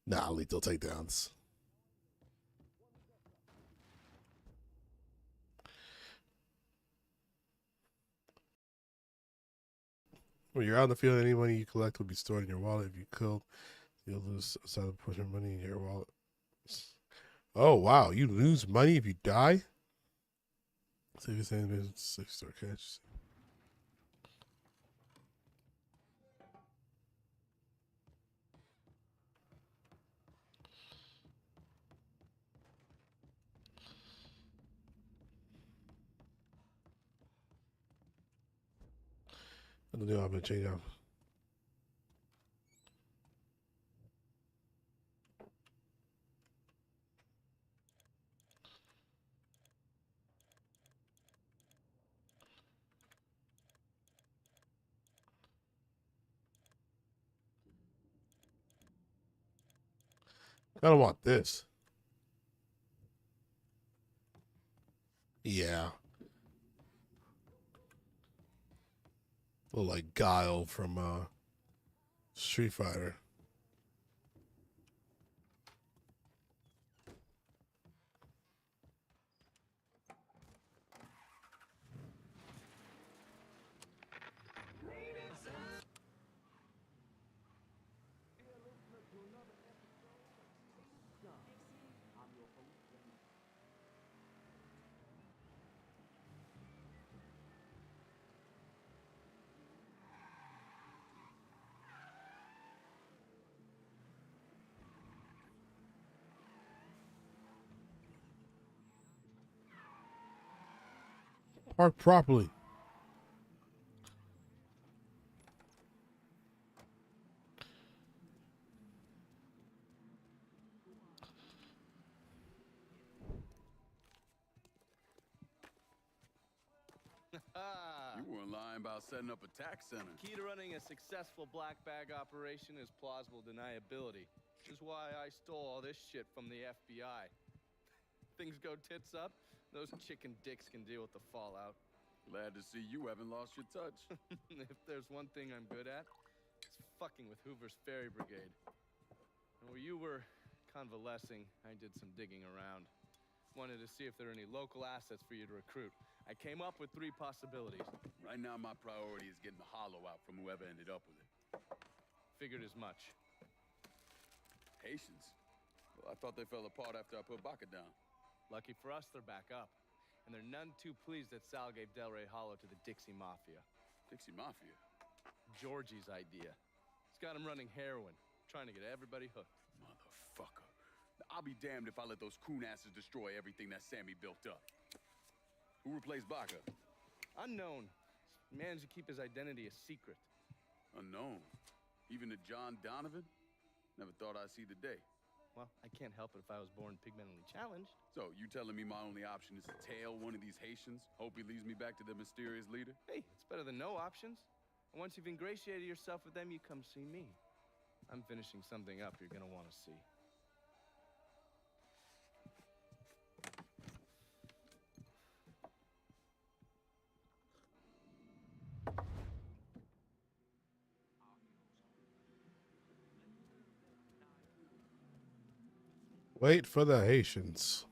Non-lethal takedowns. When you're out in the field, any money you collect will be stored in your wallet. If you killed, you'll lose a solid portion of money in your wallet. Oh, wow. You lose money if you die? Save your savings, safe store cash. I don't know. I'm going to change out. I don't want this. Yeah. Look like Guile from Street Fighter. Park properly. You weren't lying about setting up a tax center. Key to running a successful black bag operation is plausible deniability. Which is why I stole all this shit from the FBI. Things go tits up, those chicken dicks can deal with the fallout. Glad to see you haven't lost your touch. If there's one thing I'm good at, it's fucking with Hoover's Ferry Brigade. And while you were convalescing, I did some digging around. Wanted to see if there are any local assets for you to recruit. I came up with 3 possibilities. Right now, my priority is getting the hollow out from whoever ended up with it. Figured as much. Haitians? Well, I thought they fell apart after I put Baca down. Lucky for us, they're back up. And they're none too pleased that Sal gave Delray Hollow to the Dixie Mafia. Dixie Mafia? Georgie's idea. He's got him running heroin, trying to get everybody hooked. Motherfucker. I'll be damned if I let those coon asses destroy everything that Sammy built up. Who replaced Baca? Unknown. He managed to keep his identity a secret. Unknown? Even to John Donovan? Never thought I'd see the day. Well, I can't help it if I was born pigmentally challenged. So, you telling me my only option is to tail one of these Haitians? Hope he leads me back to the mysterious leader? Hey, it's better than no options. And once you've ingratiated yourself with them, you come see me. I'm finishing something up you're gonna want to see. Wait for the Haitians.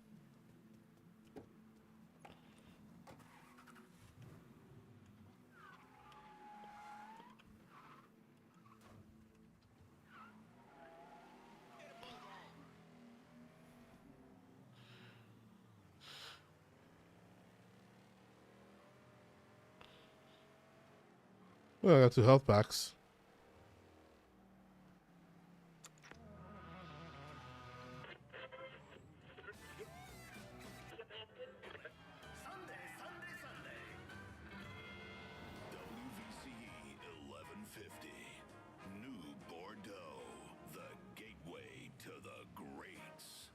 Well, I got 2 health packs. WVCE 1150. New Bordeaux. The gateway to the greats.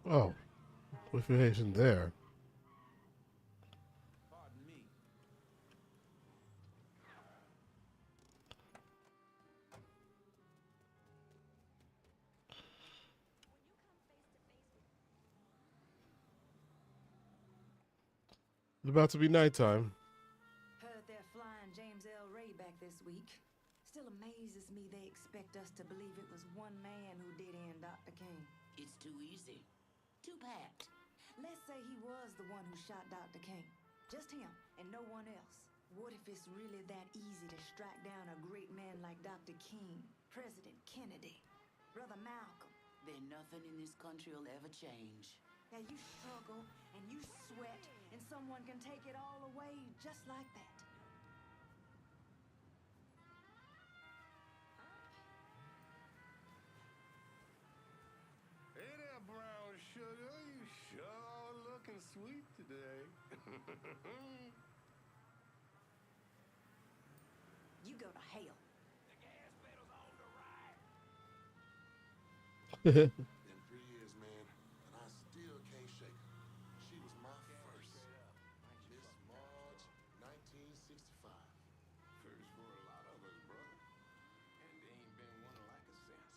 Oh, with the Haitian there. It's about to be nighttime. Heard they're flying James L. Ray back this week. Still amazes me they expect us to believe it was one man who did end Dr. King. It's too easy. Too bad. Let's say he was the one who shot Dr. King. Just him and no one else. What if it's really that easy to strike down a great man like Dr. King, President Kennedy, Brother Malcolm? Then nothing in this country will ever change. Now you struggle and you sweat and someone can take it all away just like that. Hey there, brown sugar. You sure looking sweet today. You go to hell. Been 3 years, man, and I still can't shake her. She was my first. Miss March, 1965. First for a lot of us, bro. And there ain't been one like her since.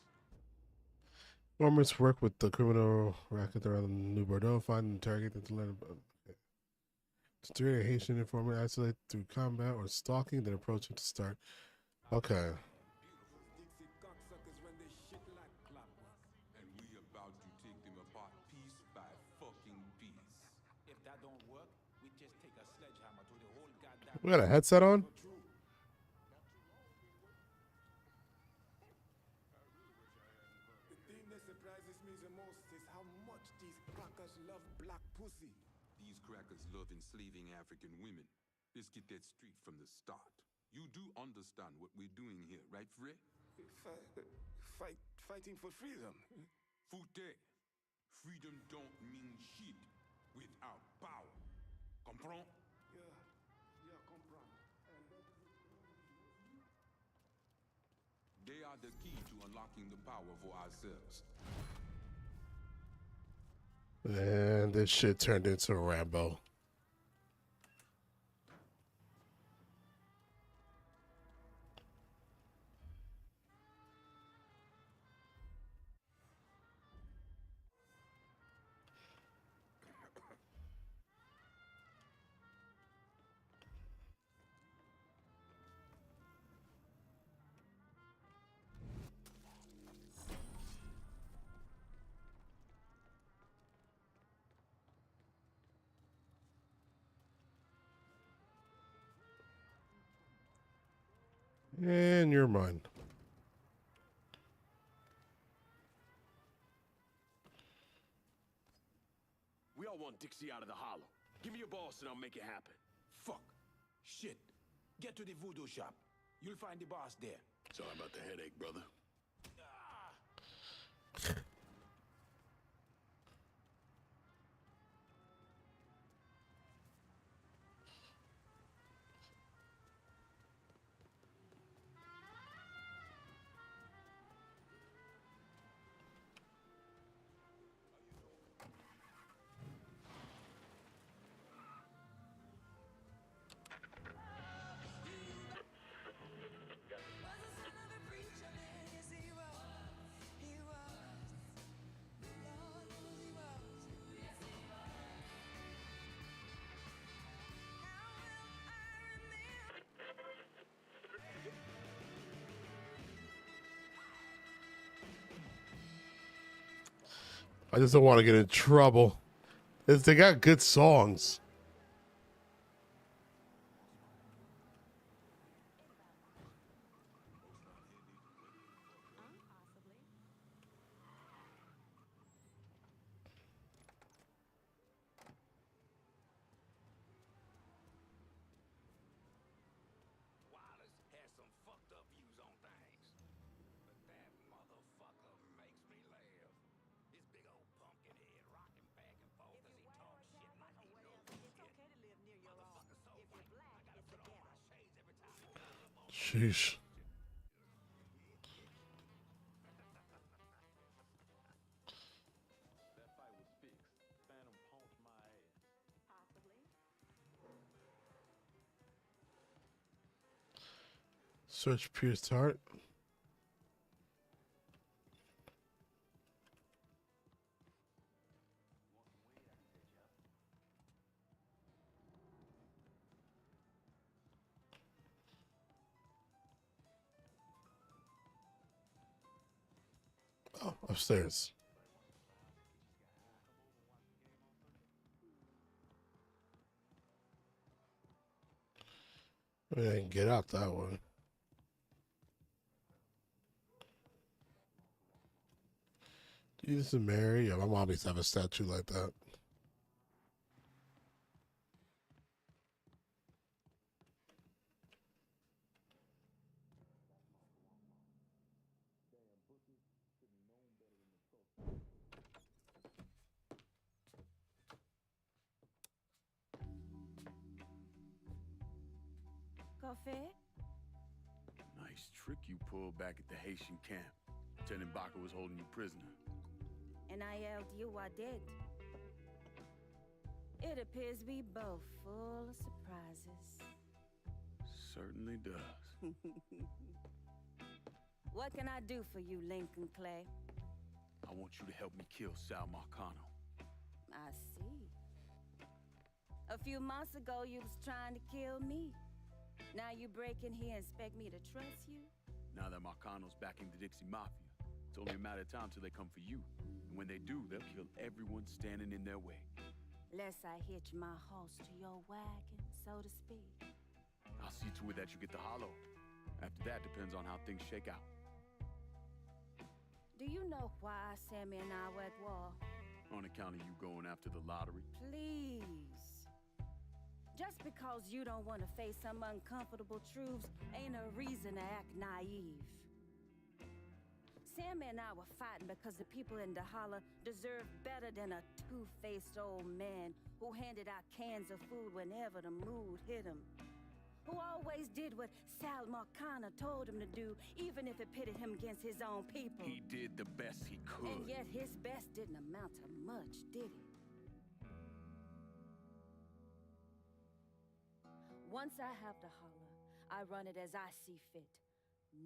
Informants work with the criminal racket around New Bordeaux, find and interrogate them to learn about. Steer a Haitian informant, isolate through combat or stalking, then approach him to start. Okay. And we about to take them apart piece by fucking piece. If that don't work, we just take a sledgehammer to the whole goddamn. We got a headset on? The thing that surprises me the most is how much these crackers love black pussy. These crackers love enslaving African women. Let's get that straight from the start. You do understand what we're doing here, right, Frey? Fighting for freedom. Fouté, freedom don't mean shit without power. Comprends? Yeah, comprend. They are the key to unlocking the power for ourselves. And this shit turned into Rambo. And you're mine. We all want Dixie out of the hollow. Give me your boss and I'll make it happen. Fuck. Shit. Get to the voodoo shop. You'll find the boss there. Sorry about the headache, brother. I just don't want to get in trouble. They got good songs. Sheesh. Search pierced heart. Oh, upstairs. I mean, I can get out that way. Jesus and Mary. Yeah, my mom used to have a statue like that. Coffee? Nice trick you pulled back at the Haitian camp. Lieutenant Baca was holding you prisoner. And I yelled you I did. It appears we both full of surprises. Certainly does. What can I do for you, Lincoln Clay? I want you to help me kill Sal Marcano. I see. A few months ago, you was trying to kill me. Now you break in here and expect me to trust you? Now that Marcano's backing the Dixie Mafia, it's only a matter of time till they come for you. And when they do, they'll kill everyone standing in their way. Lest I hitch my horse to your wagon, so to speak. I'll see to it that you get the hollow. After that, depends on how things shake out. Do you know why Sammy and I were at war? On account of you going after the lottery? Please. Just because you don't want to face some uncomfortable truths ain't a reason to act naive. Sammy and I were fighting because the people in the holler deserved better than a two-faced old man who handed out cans of food whenever the mood hit him. Who always did what Sal Marcano told him to do, even if it pitted him against his own people. He did the best he could. And yet his best didn't amount to much, did it? Once I have the holler, I run it as I see fit.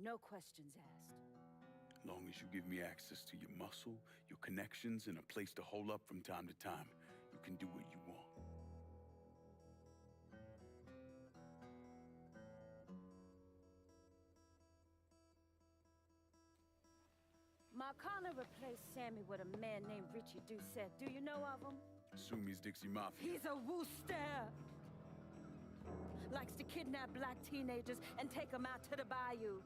No questions asked. Long as you give me access to your muscle, your connections, and a place to hole up from time to time, you can do what you want. Marcano replaced Sammy with a man named Richie Doucette. Do you know of him? Assume he's Dixie Mafia. He's a wooster. Likes to kidnap black teenagers and take them out to the bayou.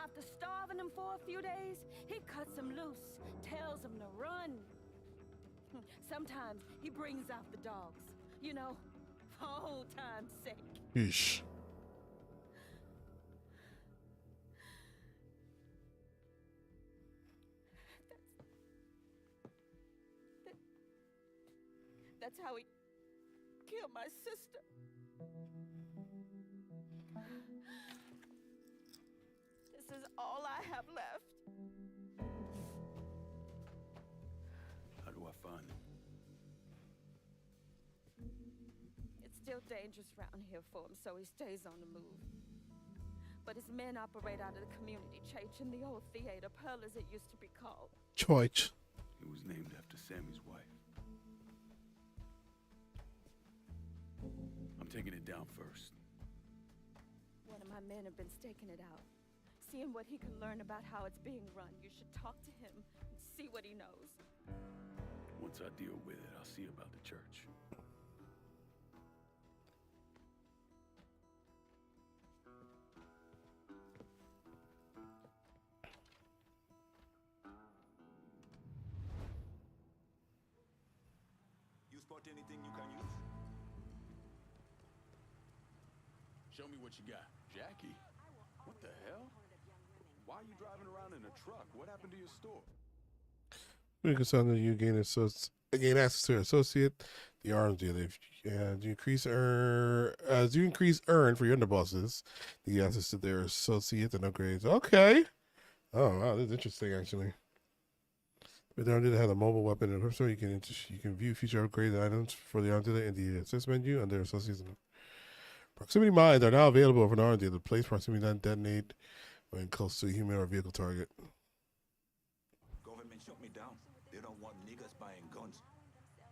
After starving them for a few days, he cuts them loose, tells them to run. Sometimes he brings out the dogs, you know, for old time's sake. Yeesh. That's how he killed my sister. This is all I have left. How do I find him? It's still dangerous around here for him, so he stays on the move. But his men operate out of the community church in the old theater, Pearl as it used to be called. Church. It was named after Sammy's wife. I'm taking it down first. One of my men have been staking it out. Seeing what he can learn about how it's being run. You should talk to him and see what he knows. Once I deal with it, I'll see about the church. You spot anything you can use? Show me what you got. Jackie? What the hell? Why are you driving around in a truck? What happened to your store? We can send you gain access to associate the arms dealer. And you increase as you increase earn for your underbosses, you get access to their associate and upgrades. Okay. Oh wow, this is interesting actually. With the arm dealer have a mobile weapon and equipment, you can view future upgraded items for the arm dealer in the assist menu under associates. Proximity mines are now available for an arm dealer. Place proximity mine detonate when close to a human or vehicle target. Government shut me down. They don't want niggas buying guns.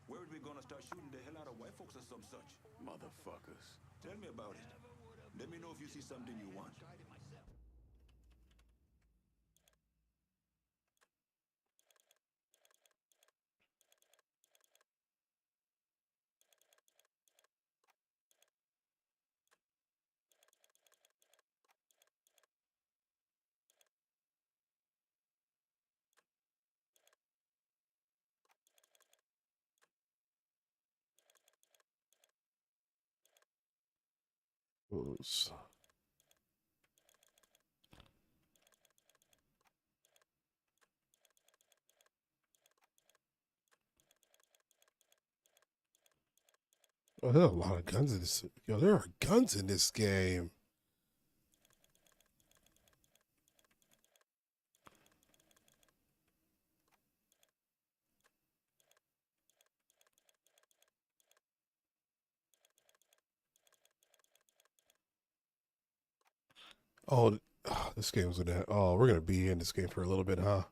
Where are we gonna start shooting the hell out of white folks or some such? Motherfuckers. Tell me about it. Let me know if you see something you want. Oops. Oh, there are a lot of guns in this. Yo, there are guns in this game. Oh, this game's gonna. Oh, we're gonna be in this game for a little bit, huh?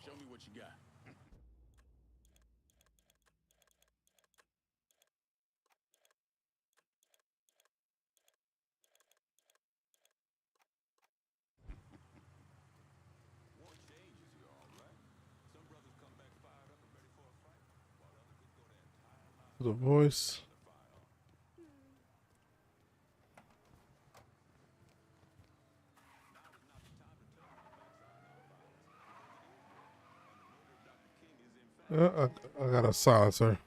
Show me what you got. War changes you, all right. Some brothers come back fired up and ready for a fight, while others can go their entire lives. The voice. I got a silencer.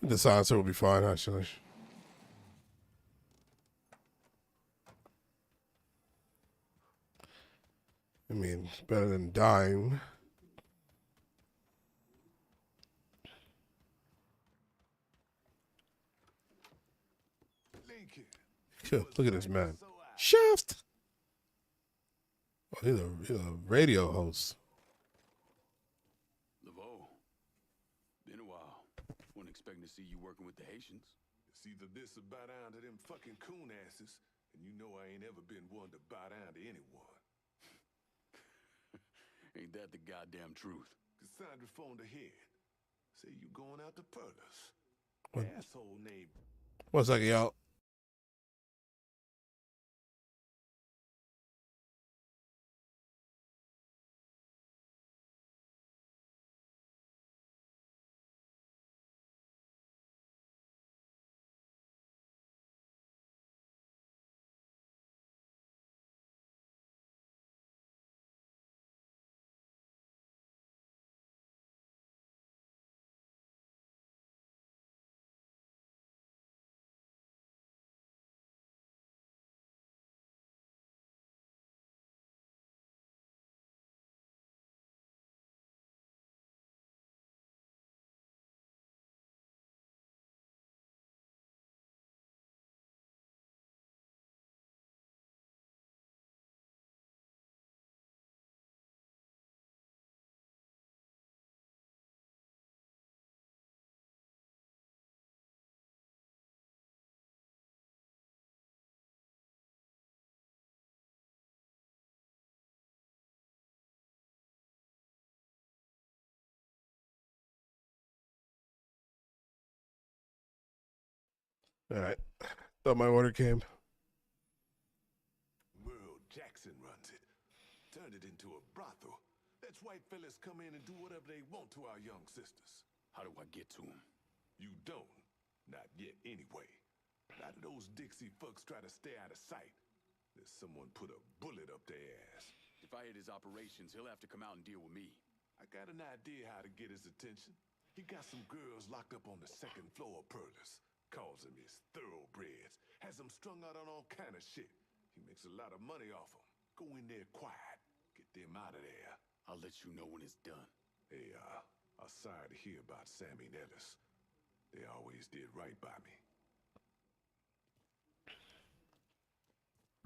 The silencer will be fine, actually. I mean, better than dying. Look at this man. Shaft! Oh, he's a radio host. LeVeaux, been a while. Wasn't expecting to see you working with the Haitians. It's either this or bow down to them fucking coon asses, and you know I ain't ever been one to bow down to anyone. Ain't that the goddamn truth? Cassandra phoned ahead. Say you going out to Perlas. What? Asshole named. 1 second, y'all. All right. Thought my order came. Merle Jackson runs it. Turned it into a brothel. Lets white fellas come in and do whatever they want to our young sisters. How do I get to them? You don't. Not yet, anyway. A lot of those Dixie fucks try to stay out of sight. There's someone put a bullet up their ass. If I hit his operations, he'll have to come out and deal with me. I got an idea how to get his attention. He got some girls locked up on the second floor of Perlas. Calls them his thoroughbreds. Has them strung out on all kind of shit. He makes a lot of money off them. Go in there quiet. Get them out of there. I'll let you know when it's done. Hey, I'm sorry to hear about Sammy and Ellis. They always did right by me.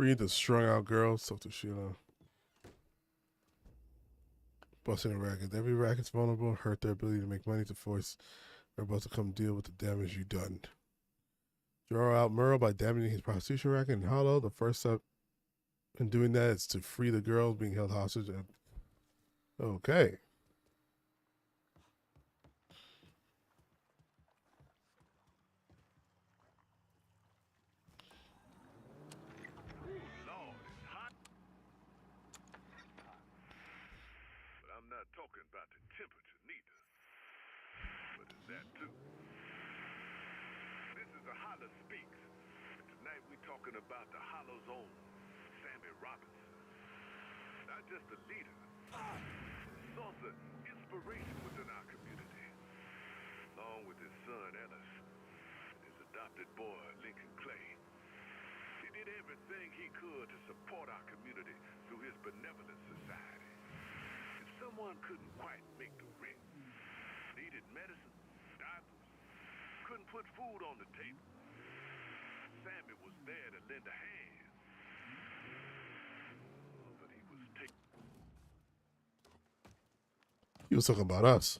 Read the strung out girls. Talk to Sheila. Busting a racket. Every racket's vulnerable. Hurt their ability to make money to force. They're about to come deal with the damage you done. Draw out Merle by damaging his prostitution racket. And Hollow, the first step And doing that is to free the girls being held hostage. Okay. Lord, it's hot. But I'm not talking about the temperature neither. But it's that too. This is the Holler Speaks. And tonight we're talking about the Hollow's own Sammy Robinson. Not just a leader, but a source of inspiration within our community. Along with his son Ellis and his adopted boy Lincoln Clay. He did everything he could to support our community through his benevolent society. If someone couldn't quite make the rent, needed medicine, diapers, couldn't put food on the table, Sammy was there to lend a hand. But he was taking. He was talking about us.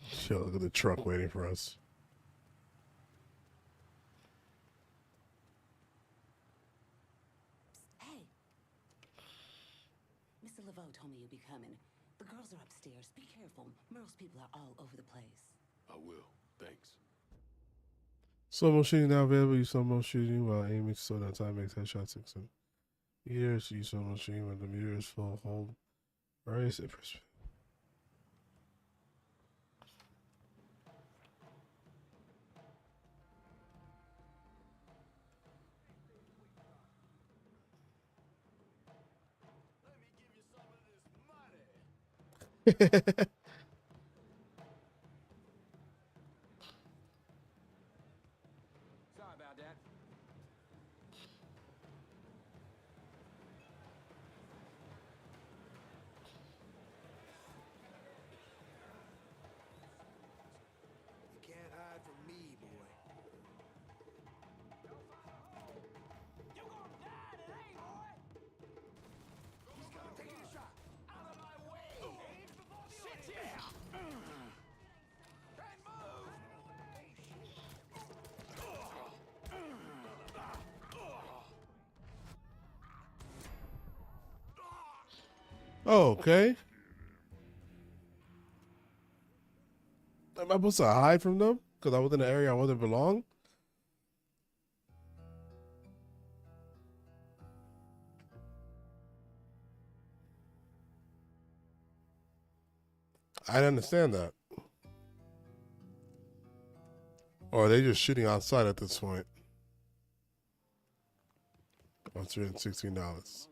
Shit, look at the truck waiting for us. Hey. Mr. Laveau told me you'd be coming. The girls are upstairs. Be careful. Merle's people are all over the place. I will. Thanks. Slow-mo shooting now available. Use slow-mo shooting while aiming to slow down time. Makes headshots 6 meters. Use slow-mo shooting when the meter is full. Hold. Raise it. Sorry about that. You can't hide from me, boy. You gonna die today, boy! He's gonna take a shot. Out of my way! Shit, yeah! Can't move! Oh, okay. Am I supposed to hide from them? Because I was in an area I wouldn't belong? I didn't understand that. Or are they just shooting outside at this point? Oh, $316.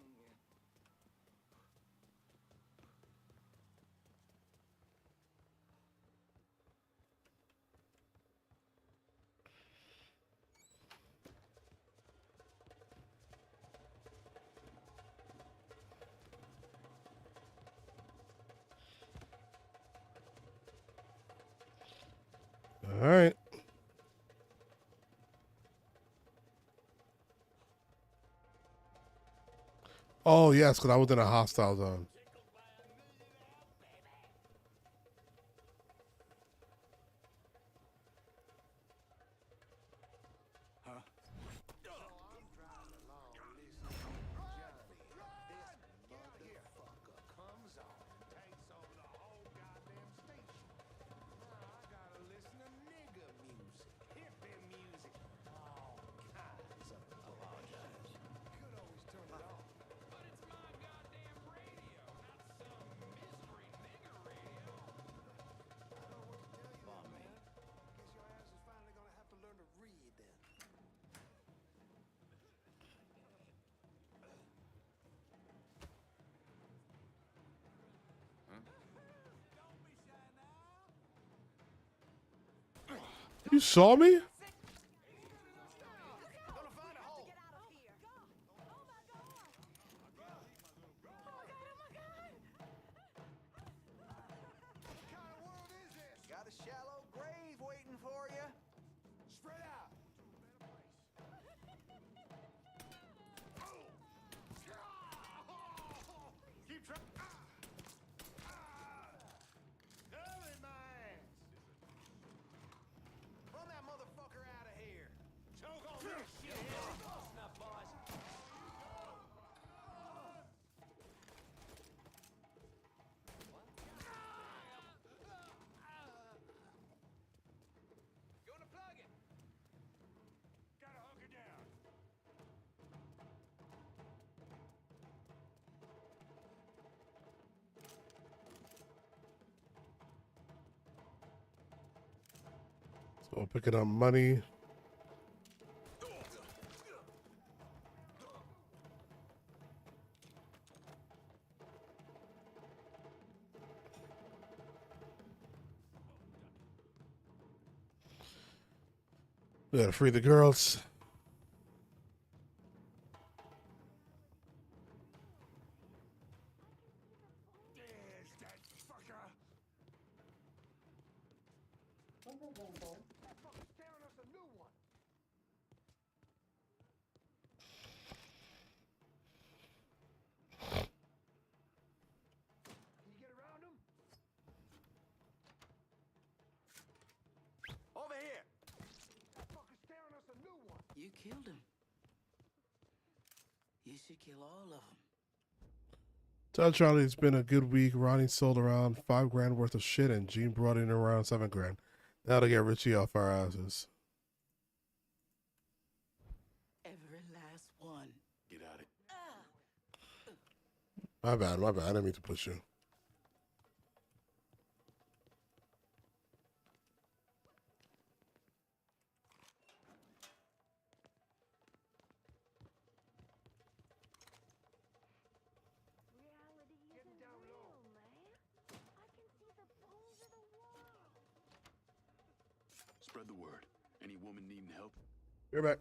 All right. Oh, yes, because I was in a hostile zone. Huh? You saw me? Got a shallow grave waiting for you. Spread out. Keep Oh, picking up money. We gotta free the girls. There's that fucker. That fucker's tearing us a new one. Can you get around him? Over here. That fucker's tearing us a new one. You killed him. You should kill all of them. Tell Charlie it's been a good week. Ronnie sold around $5 grand worth of shit, and Gene brought in around $7 grand. Now to get Richie off our asses. Every last one. Get out of it. My bad, my bad. I didn't mean to push you. Spread the word. Any woman needing help? You're back.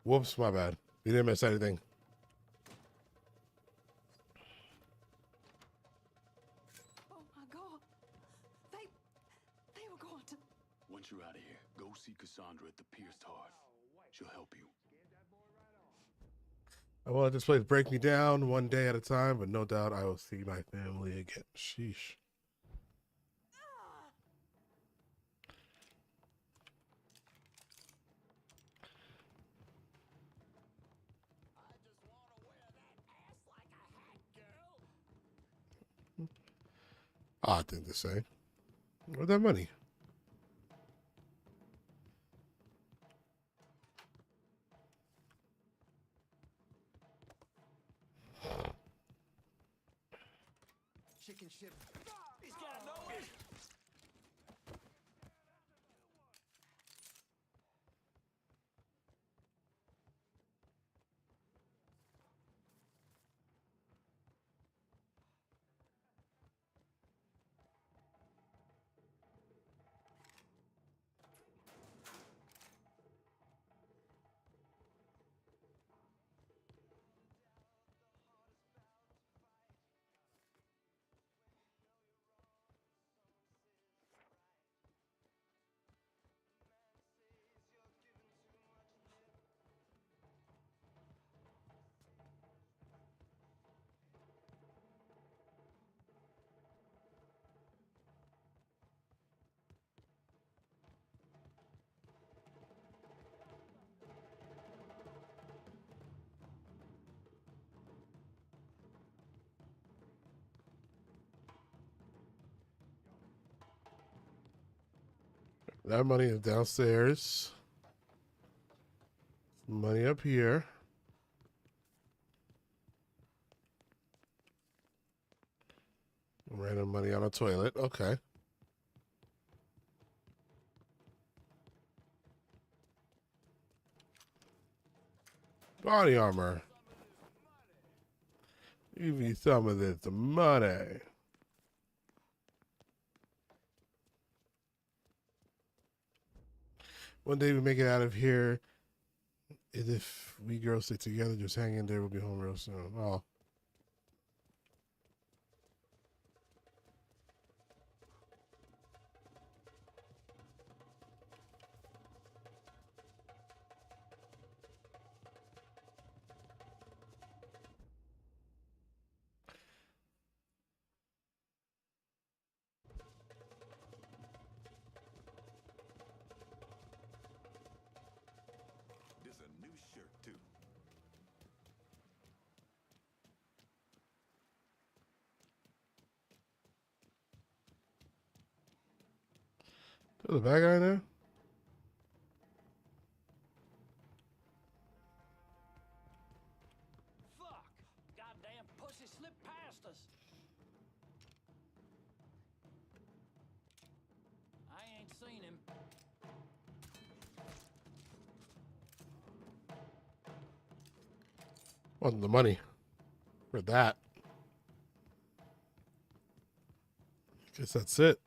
Whoops, my bad. You didn't miss anything. Oh my God. They were going to. Once you're out of here, go see Cassandra at the Pierced Heart. She'll help you. I want this place to break me down one day at a time, but no doubt I will see my family again. Sheesh. Odd thing to say. Where's that money? That money is downstairs. Money up here. Random money on a toilet. Okay. Body armor. Give me some of this money. One day we make it out of here. And if we girls stick together, just hang in there. We'll be home real soon. Oh. This a new shirt, too. There's a bad guy in there? Fuck! Goddamn pussy slipped past us. I ain't seen him. Want the money for that. Guess that's it.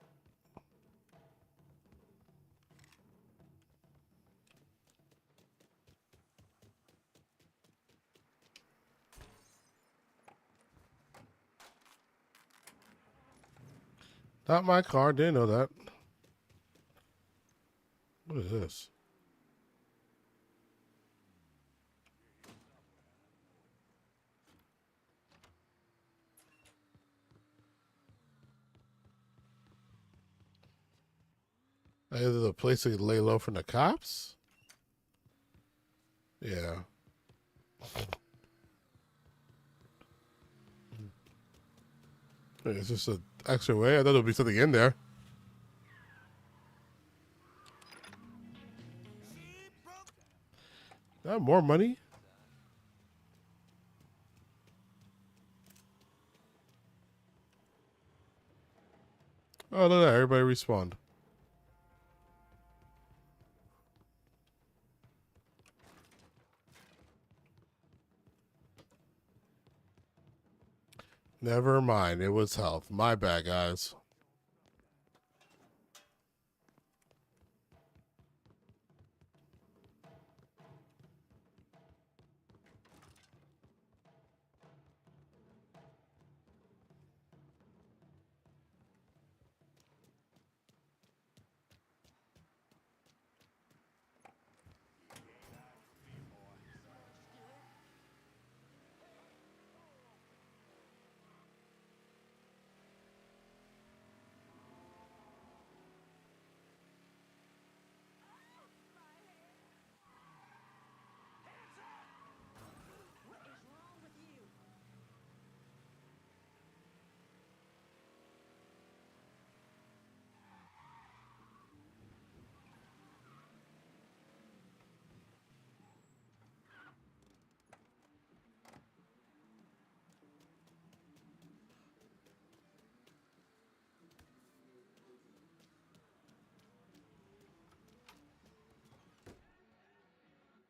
Not my car. Didn't know that. What is this? Is it a place to lay low from the cops? Yeah. It's just an extra way. I thought there would be something in there. Not more money? Oh, look at that. Everybody respawned. Never mind. It was health. My bad, guys.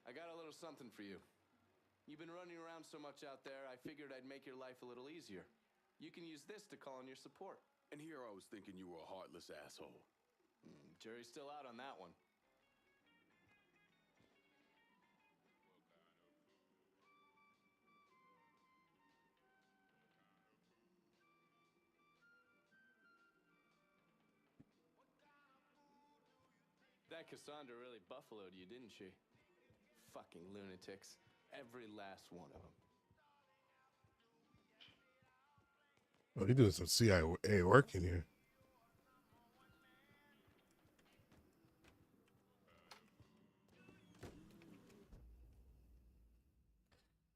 I got a little something for you. You've been running around so much out there, I figured I'd make your life a little easier. You can use this to call in your support. And here I was thinking you were a heartless asshole. Jury's still out on that one. That Cassandra really buffaloed you, didn't she? Fucking lunatics. Every last one of them. Oh, he's doing some CIA work in here.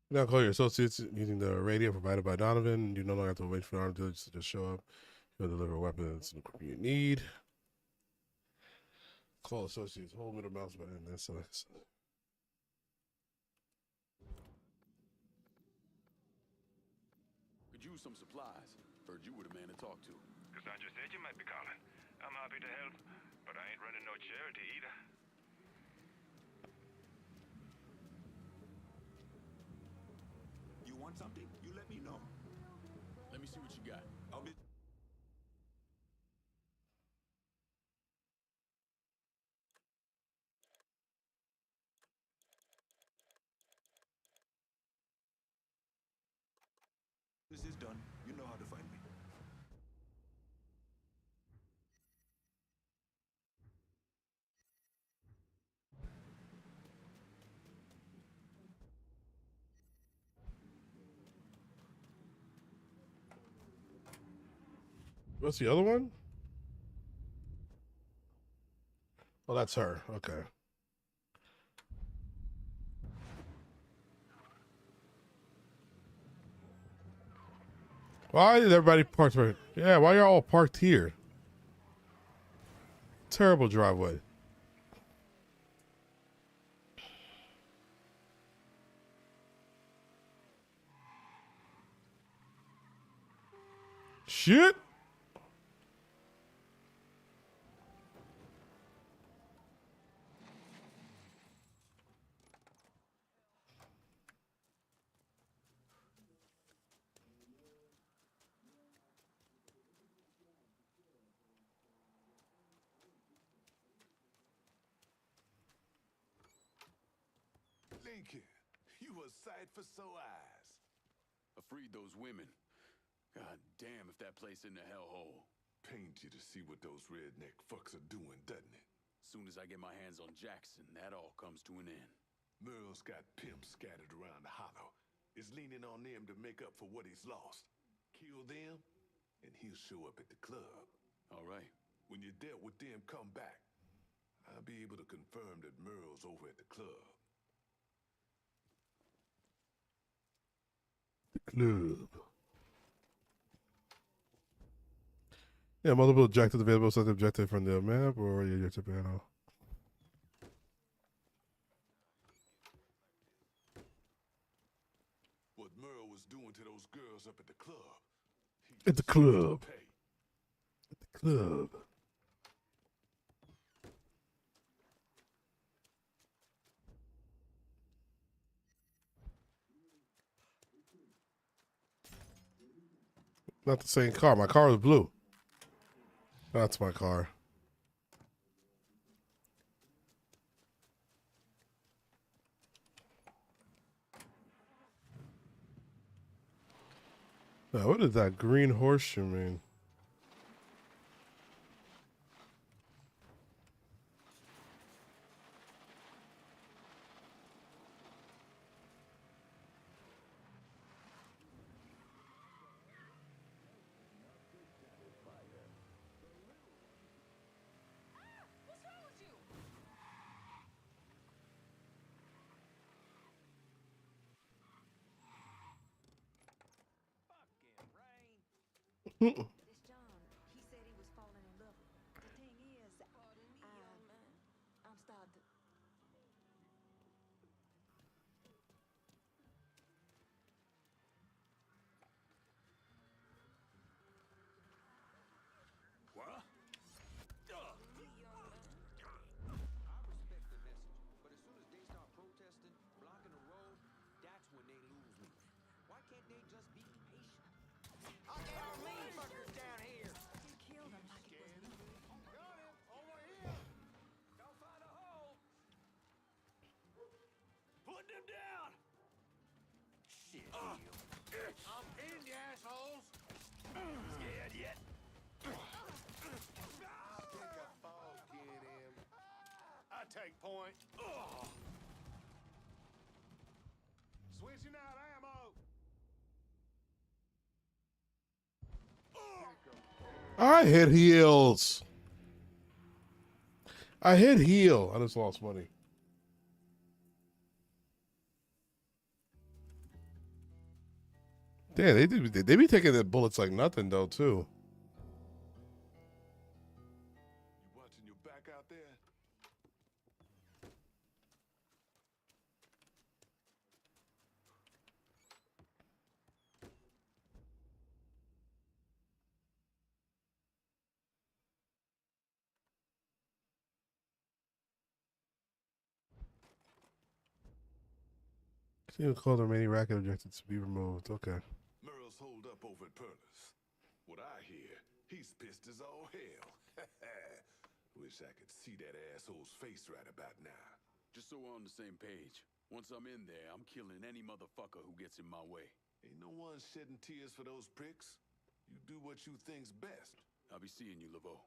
Now call your associates using the radio provided by Donovan. You no longer have to wait for the armed dealers to just show up. You'll deliver weapons and equipment you need. Call associates. Hold middle mouse button. That's nice. Could use some supplies. Heard you were the man to talk to. Cassandra said you might be calling. I'm happy to help, but I ain't running no charity either. You want something? You let me know. Let me see what you got. I'll be... This is done. You know how to find me. What's the other one? Oh, that's her. Okay. Why did everybody park right? Yeah, why y'all all parked here? Terrible driveway. Shit. Lincoln, you a sight for sore eyes. I freed those women. God damn if that place in the hellhole. Pains you to see what those redneck fucks are doing, doesn't it? Soon as I get my hands on Jackson, that all comes to an end. Merle's got pimps scattered around the hollow. Is leaning on them to make up for what he's lost. Kill them, and he'll show up at the club. All right. When you're dealt with them, come back. I'll be able to confirm that Merle's over at the club. Club. Yeah, multiple objectives available. Select objective from the map or your objective panel. What Merle was doing to those girls up at the club. At the club. At the club. Not the same car. My car was blue. That's my car. Now, what does that green horseshoe mean? This John, he said he was falling in love. The thing is, I'm starting to... What? I respect the message, but as soon as they start protesting, blocking the road, that's when they lose me. Why can't they just be patient? I'll get our mean fuckers down here. You killed him like it was me. Got him! Over here! Go find a hole! Put them down! Shit, I'm in, you assholes! Scared yet? Stick a fork in him. I take point. Switching out ammo. I hit heels. I hit heel. I just lost money. Damn, they be taking the bullets like nothing though too. You watching your back out there? Single called the remaining racket objective to be removed. Okay. Merle's holed up over at Perla's. What I hear, he's pissed as all hell. Wish I could see that asshole's face right about now. Just so we're on the same page. Once I'm in there, I'm killing any motherfucker who gets in my way. Ain't no one shedding tears for those pricks. You do what you think's best. I'll be seeing you, Laveau.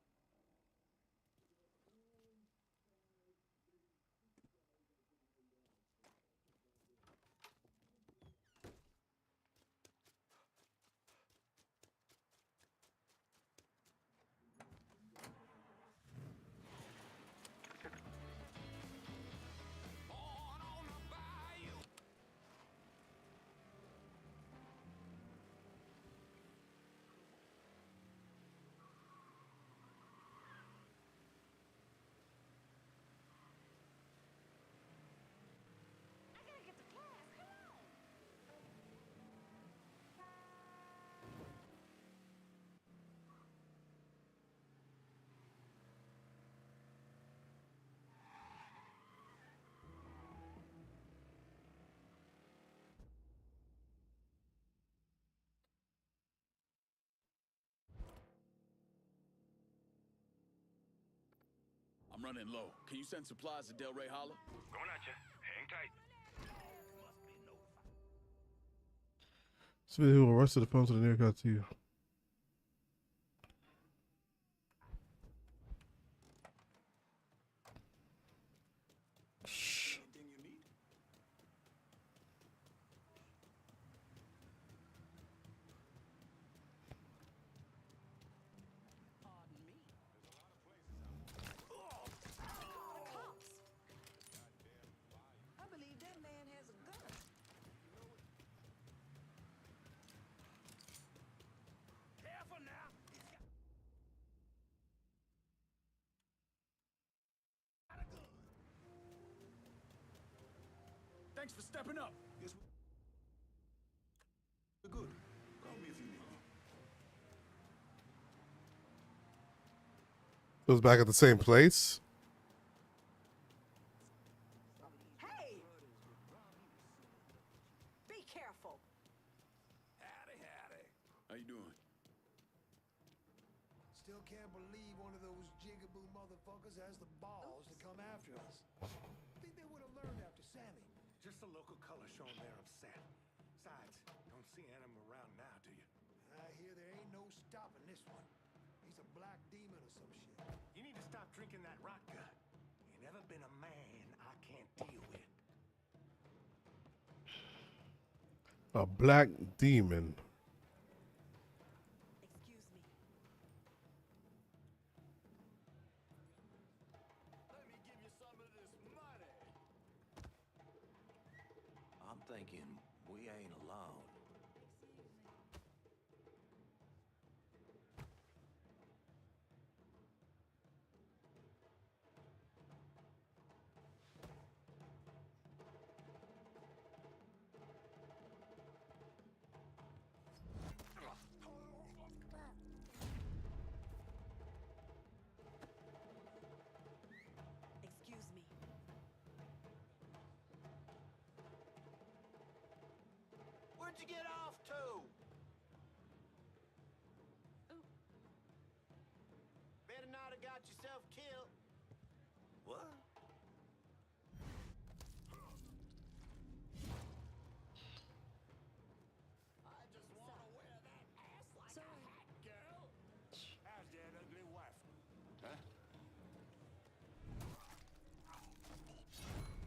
I'm running low. Can you send supplies to Del Rey Holler? Going at you. Hang tight. Civilian who will rush to the phone to the near car to you. I believe that man has a gun. Careful now. Thanks for stepping up. Yes, we're good. Call me if you need me. Goes back at the same place. Hey! Be careful. Howdy, howdy. How you doing? Still can't believe one of those jigaboo motherfuckers has the balls to come after us. Think they would have learned after Sammy. Just the local color showing they're upset. Besides, don't see Adam around now, do you? I hear there ain't no stopping this one. He's a black demon or some shit. You need to stop drinking that rock gun. You never been a man I can't deal with. A black demon. Excuse me. Let me give you some of this money. I'm thinking we ain't alone. Excuse me. Where'd you get off to? Better not have got yourself killed. What? I just want to wear that ass like a hat, girl. How's that ugly wife? Huh? Excuse me.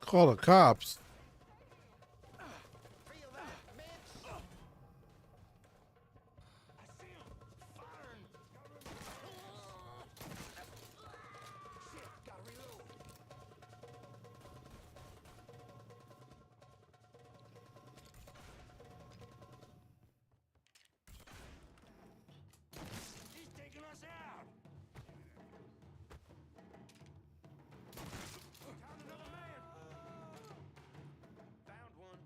Call the cops. He's taking us out. Found another man. Found one.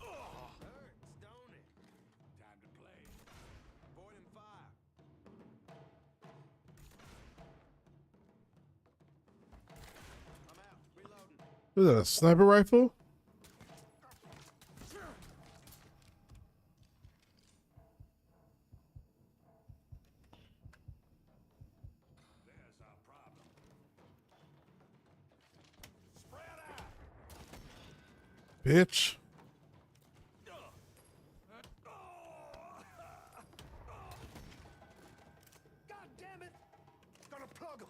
Oh, hurts, don't it? Time to play. Point and fire. I'm out. Reloading. Is that a sniper rifle? There's our problem. Spread out. Bitch. God damn it! Gonna plug him.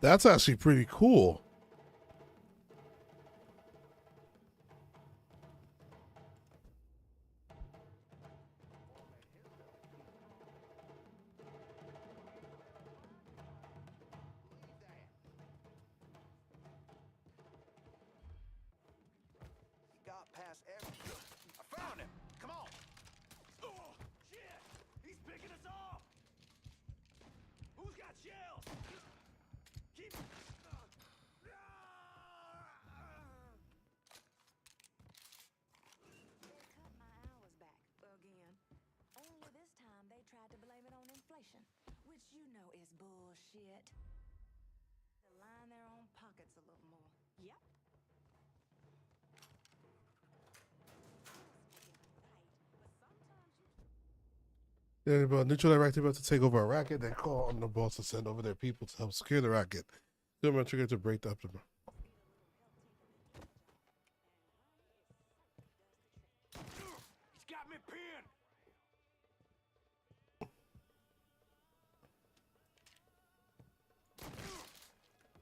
That's actually pretty cool. Got past every. I found him. Come on. Oh shit! He's picking us off. Who's got shells? Keep. They cut my hours back again. Only this time they tried to blame it on inflation, which you know is bullshit. To line their own pockets a little more. Yep. They're about neutral Iraq. About to take over Iraq. They call on the boss to send over their people to help secure the rocket. Government trigger to break up the. He's got me pinned.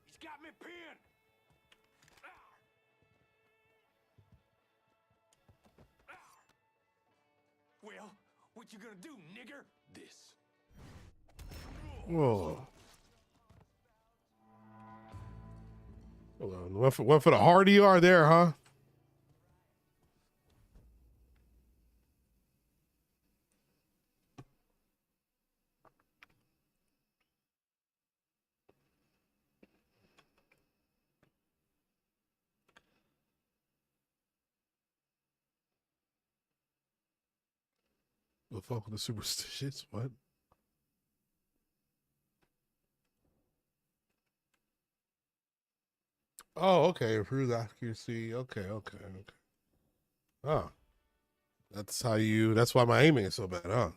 He's got me pinned. Well, what you gonna do, nigger? This. Whoa. Hold on. One for the hard ER there, huh? The fuck with the superstitious? What? Oh, okay. Improve the accuracy. Okay. Oh. That's how you. That's why my aiming is so bad, huh?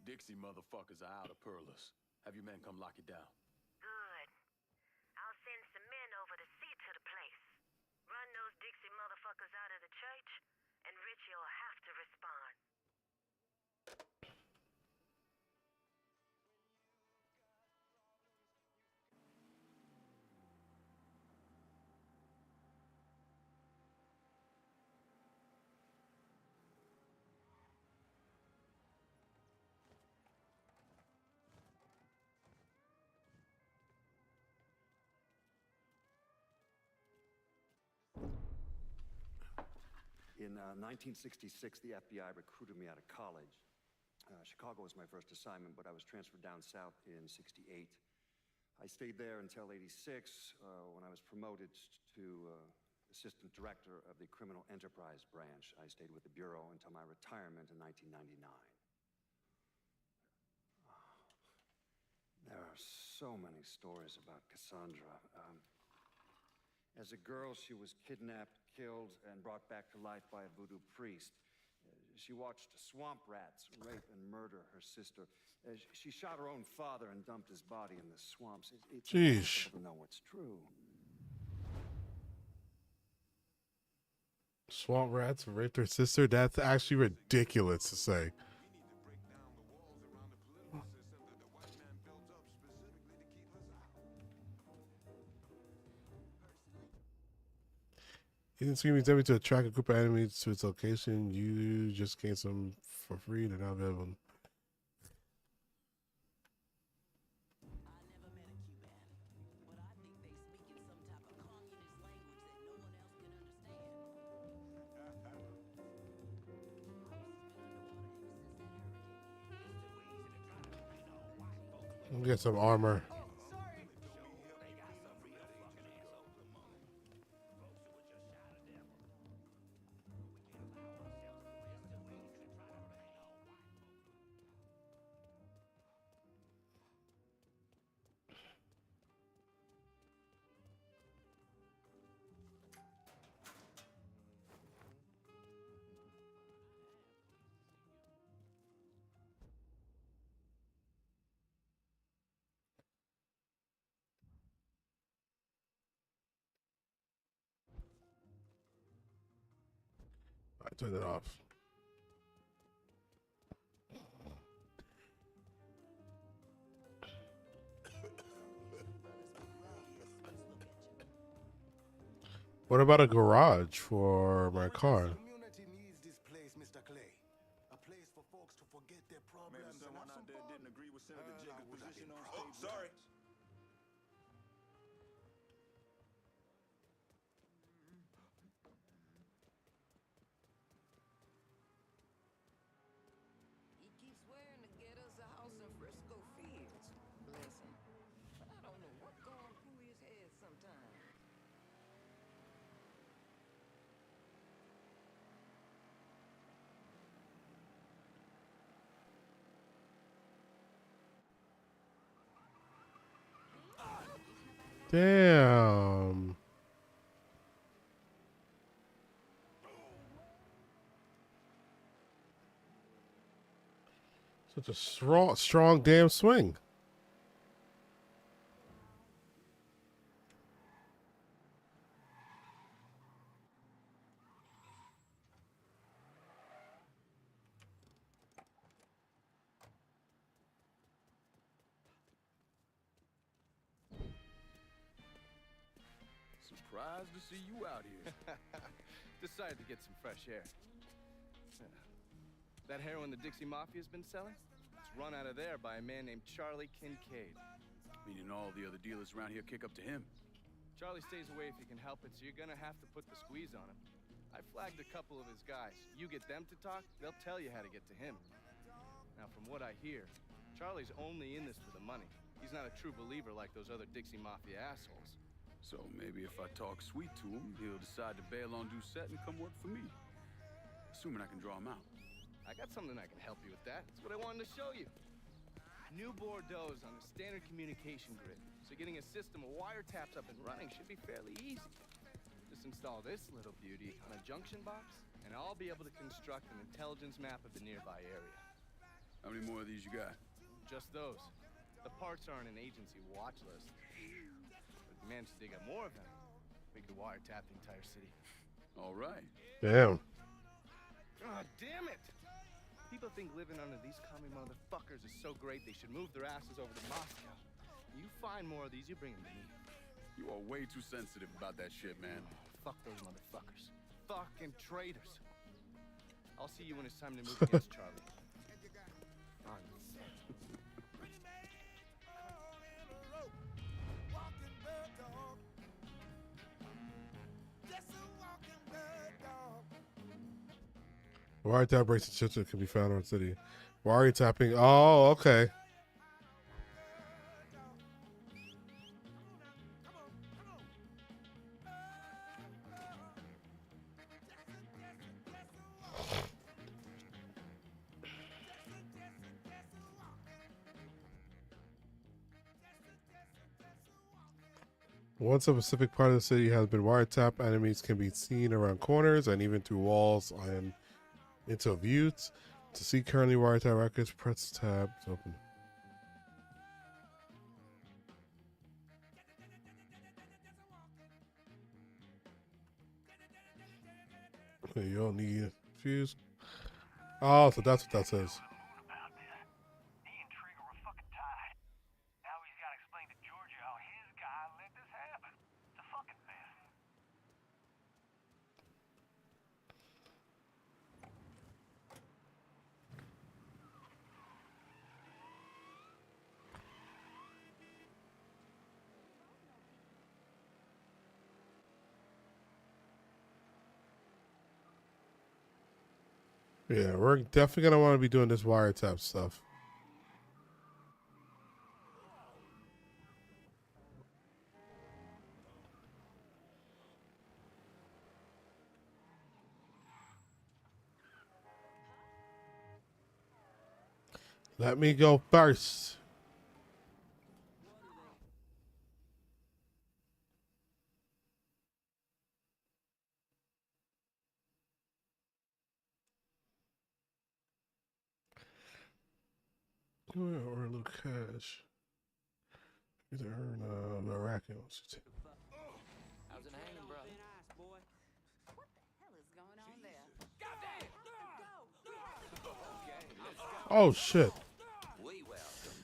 Dixie motherfuckers are out of Perlis. Have your men come lock it down. Good. I'll send some men over to see to the place. Run those Dixie motherfuckers out of the church, and Richie'll have to respond. In 1966, the FBI recruited me out of college. Chicago was my first assignment, but I was transferred down south in '68. I stayed there until '86, when I was promoted to assistant director of the Criminal Enterprise Branch. I stayed with the Bureau until my retirement in 1999. There are so many stories about Cassandra. As a girl, she was kidnapped, killed, and brought back to life by a voodoo priest. She watched swamp rats rape and murder her sister. She shot her own father and dumped his body in the swamps. It's Jeez. impossible to know what's true. Swamp rats raped her sister. That's actually ridiculous to say. Ethan Screaming Demi to attract a group of enemies to its location. You just gain some for free. They're not available. We'll get some armor. I turned it off. What about a garage for my car? Community needs this place, Mr. Clay. A place for folks to forget their problems. Maybe someone out there didn't agree with Senator Jacobs' position on state. Sorry. He keeps swearing to get us a house in Frisco Fields. Bless him. But I don't know what's going through his head sometimes. Damn. Such a strong damn swing. Surprised to see you out here. Decided to get some fresh air. That heroin the Dixie Mafia's been selling? It's run out of there by a man named Charlie Kincaid. Meaning all the other dealers around here kick up to him. Charlie stays away if he can help it, so you're gonna have to put the squeeze on him. I flagged a couple of his guys. You get them to talk, they'll tell you how to get to him. Now, from what I hear, Charlie's only in this for the money. He's not a true believer like those other Dixie Mafia assholes. So maybe if I talk sweet to him, he'll decide to bail on Doucette and come work for me. Assuming I can draw him out. I got something that can help you with that. That's what I wanted to show you. New Bordeaux on the standard communication grid. So getting a system of wiretaps up and running should be fairly easy. Just install this little beauty on a junction box, and I'll be able to construct an intelligence map of the nearby area. How many more of these you got? Just those. The parts are on an agency watch list. But if we manage to dig up more of them, we could wiretap the entire city. All right. Damn. God damn it! People think living under these commie motherfuckers is so great they should move their asses over to Moscow. You find more of these, you bring them to me. You are way too sensitive about that shit, man. Fuck those motherfuckers. Fucking traitors. I'll see you when it's time to move against Charlie. Wiretap breaks and chips can be found on city. Wiretapping. Oh, okay. Once a specific part of the city has been wiretapped, enemies can be seen around corners and even through walls and into views. To see currently wiretap records, press tab to open. Okay, you don't need fuse. Oh, so that's what that says. Now he's got to explain to Georgia how his guy let this happen. It's a fucking mess. Yeah, we're definitely gonna want to be doing this wiretap stuff. Let me go first. Or a little cash. Either earn miraculous. How's it hanging, brother? What the hell is going on there? Okay, let's go. Oh shit. We welcome.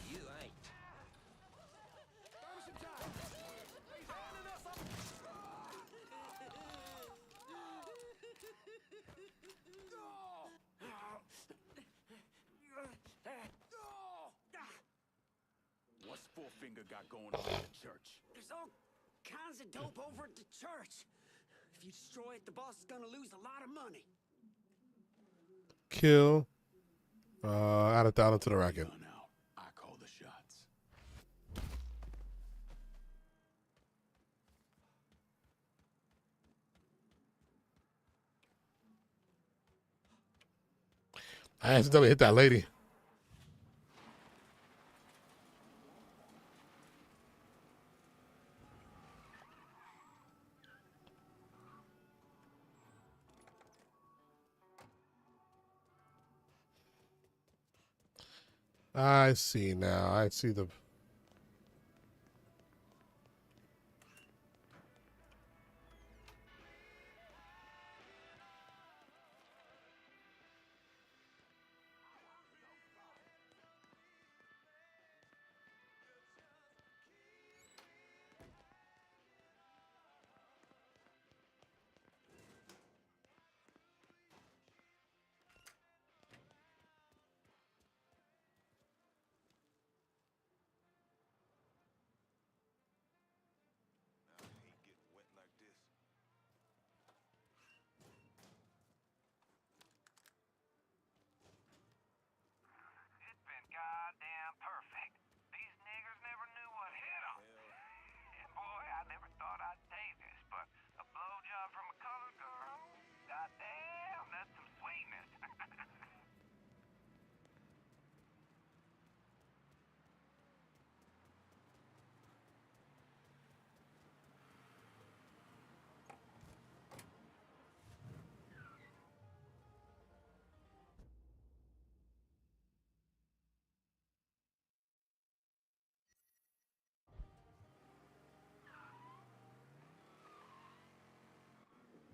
You ain't. What's Four-Finger got going on at the church? There's all kinds of dope over at the church. If you destroy it, the boss is gonna lose a lot of money. Kill. Add it down into the racket. I call the shots. I accidentally hit that lady. I see now. I see the... It's been goddamn perfect. These niggers never knew what hit them. And boy, I never thought I'd say this, but a blowjob from a colored girl? Goddamn, that's some sweetness.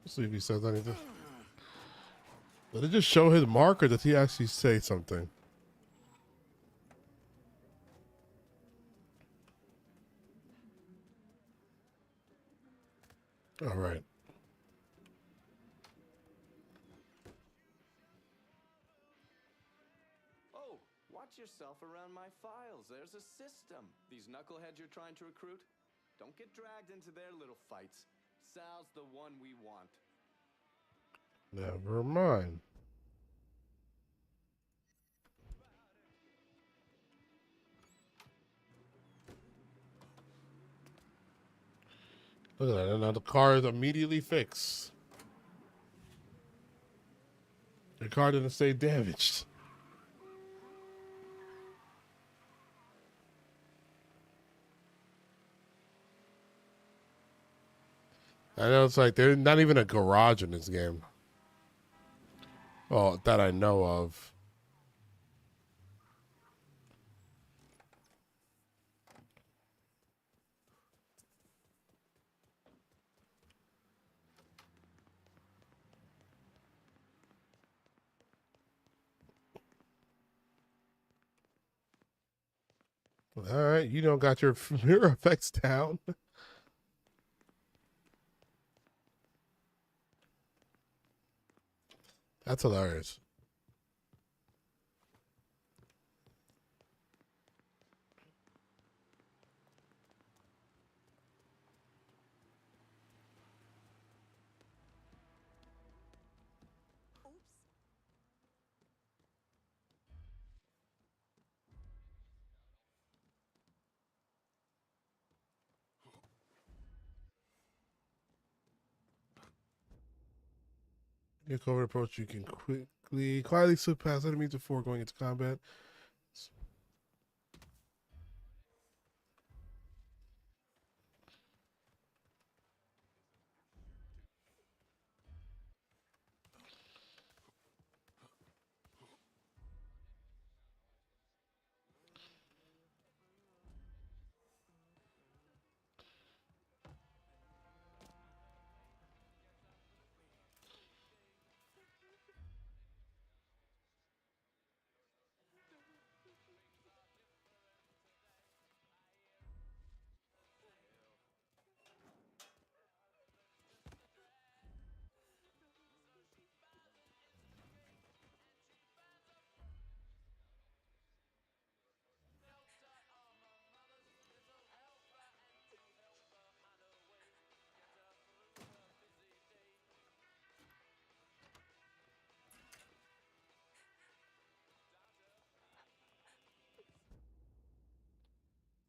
Let's see if he says anything. Did it just show his mark, or did he actually say something? All right. Oh, watch yourself around my files. There's a system. These knuckleheads you're trying to recruit? Don't get dragged into their little fights. Sal's the one we want. Never mind. Look at that. Now the car is immediately fixed. The car didn't stay damaged. I know it's like there's not even a garage in this game. Well, that I know of. All right, you don't got your mirror effects down. That's hilarious. Your covert approach, you can quietly slip past enemies before going into combat.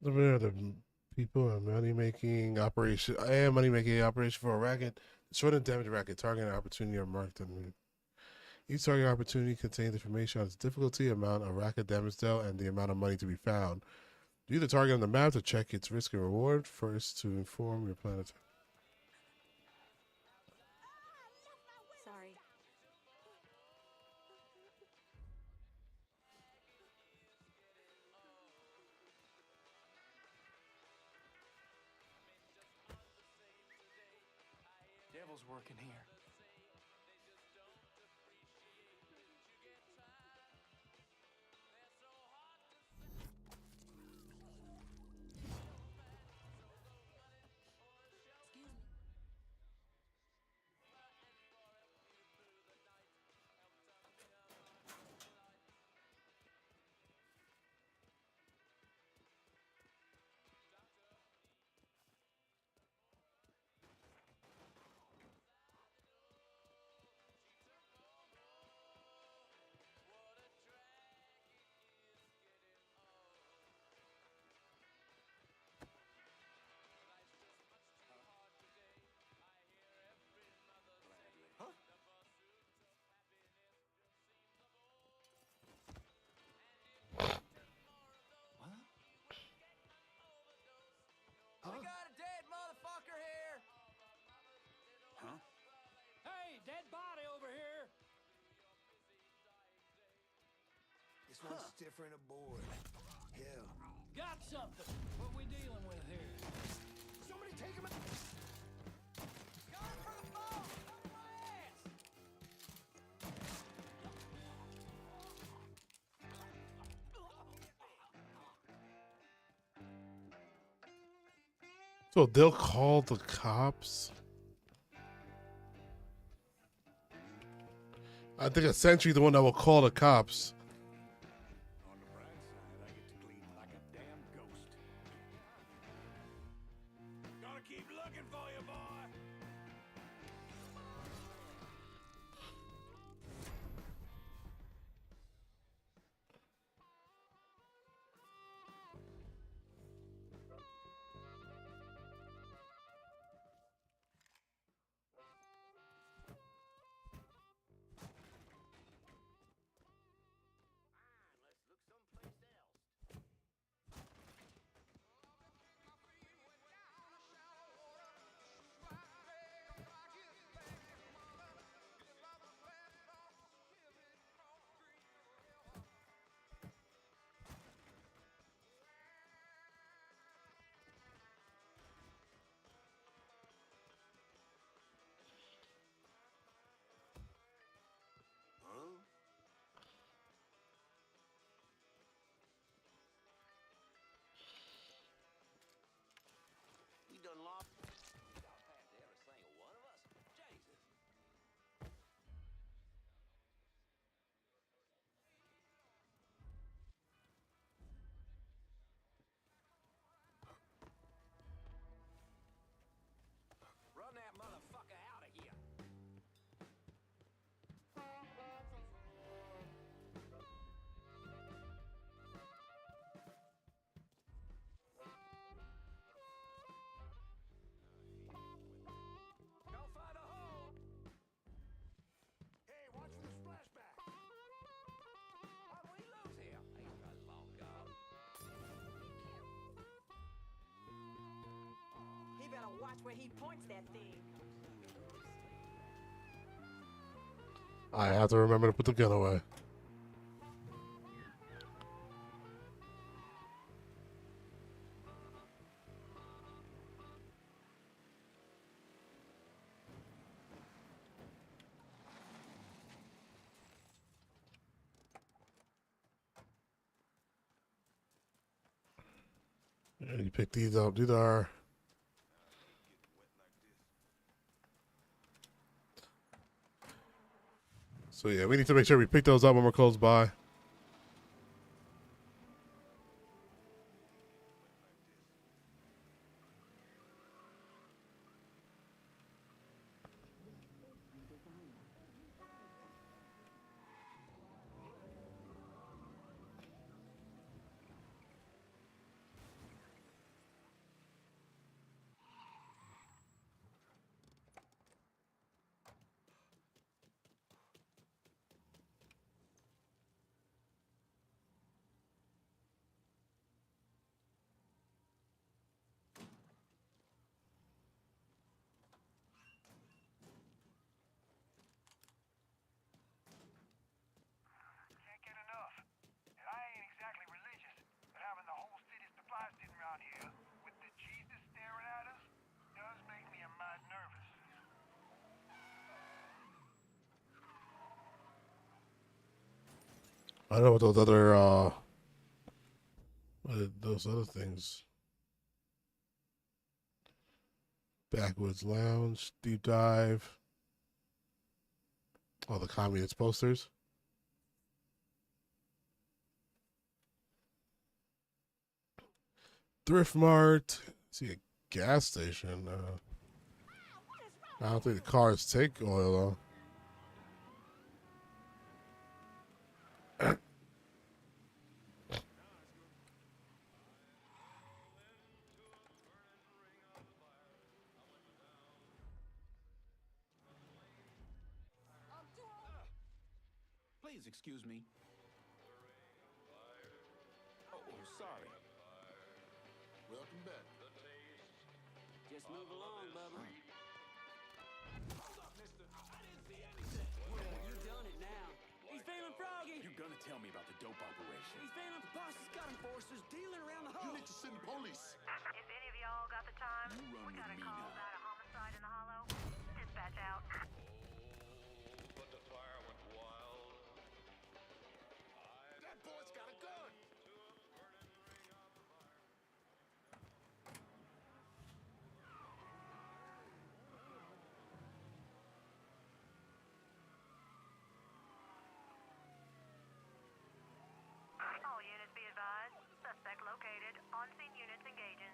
The people are money making operation. I am money making operation for a racket. Short and damage racket. Target opportunity or marked them. Each target opportunity contains information on its difficulty, amount of racket damage dealt, and the amount of money to be found. View the target on the map to check its risk and reward. First, to inform your planet. Sorry. Devil's working here. We got a dead motherfucker here! Huh? Hey, dead body over here! This one's different aboard. Hell. Got something. What we dealing with here? Somebody take him out! Going for the ball! Cover my ass! So they'll call the cops. I think a sentry the one that will call the cops. On the bright side, I get to clean like a damn ghost. Gonna keep looking for you, boy. watch where he points that thing. I have to remember to put the gun away. And you pick these up. These are so yeah, we need to make sure we pick those up when we're close by. Can't get enough. And I ain't exactly religious, but having the whole city's supplies sitting around here with the Jesus staring at us does make me a mite nervous. I don't know what those other what are those other things. Backwoods Lounge, Deep Dive. All the communist posters. Thrift Mart. See a gas station. I don't think the cars take oil though. Please excuse me. Oh, sorry. Welcome back. Just move along, Bubba. Hold up, mister. I didn't see anything. Well, you done it now. He's feeling froggy. You're gonna tell me about the dope operation. He's feeling the boss has got enforcers dealing around the You hole. need to send police. If any of y'all got the time, You run we got a with me call now. about a homicide in the Hollow. Dispatch out. But the fire went wild. That boy's got a gun. All units be advised. Suspect located. On-scene units engaging.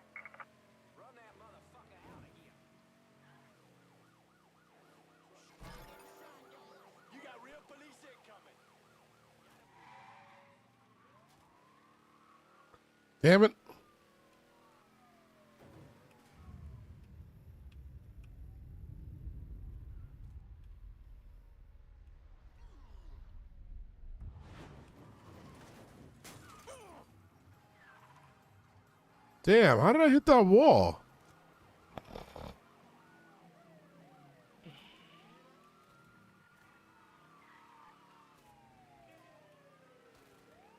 Run that motherfucker out of here. You got real police incoming. Damn it. Damn, how did I hit that wall?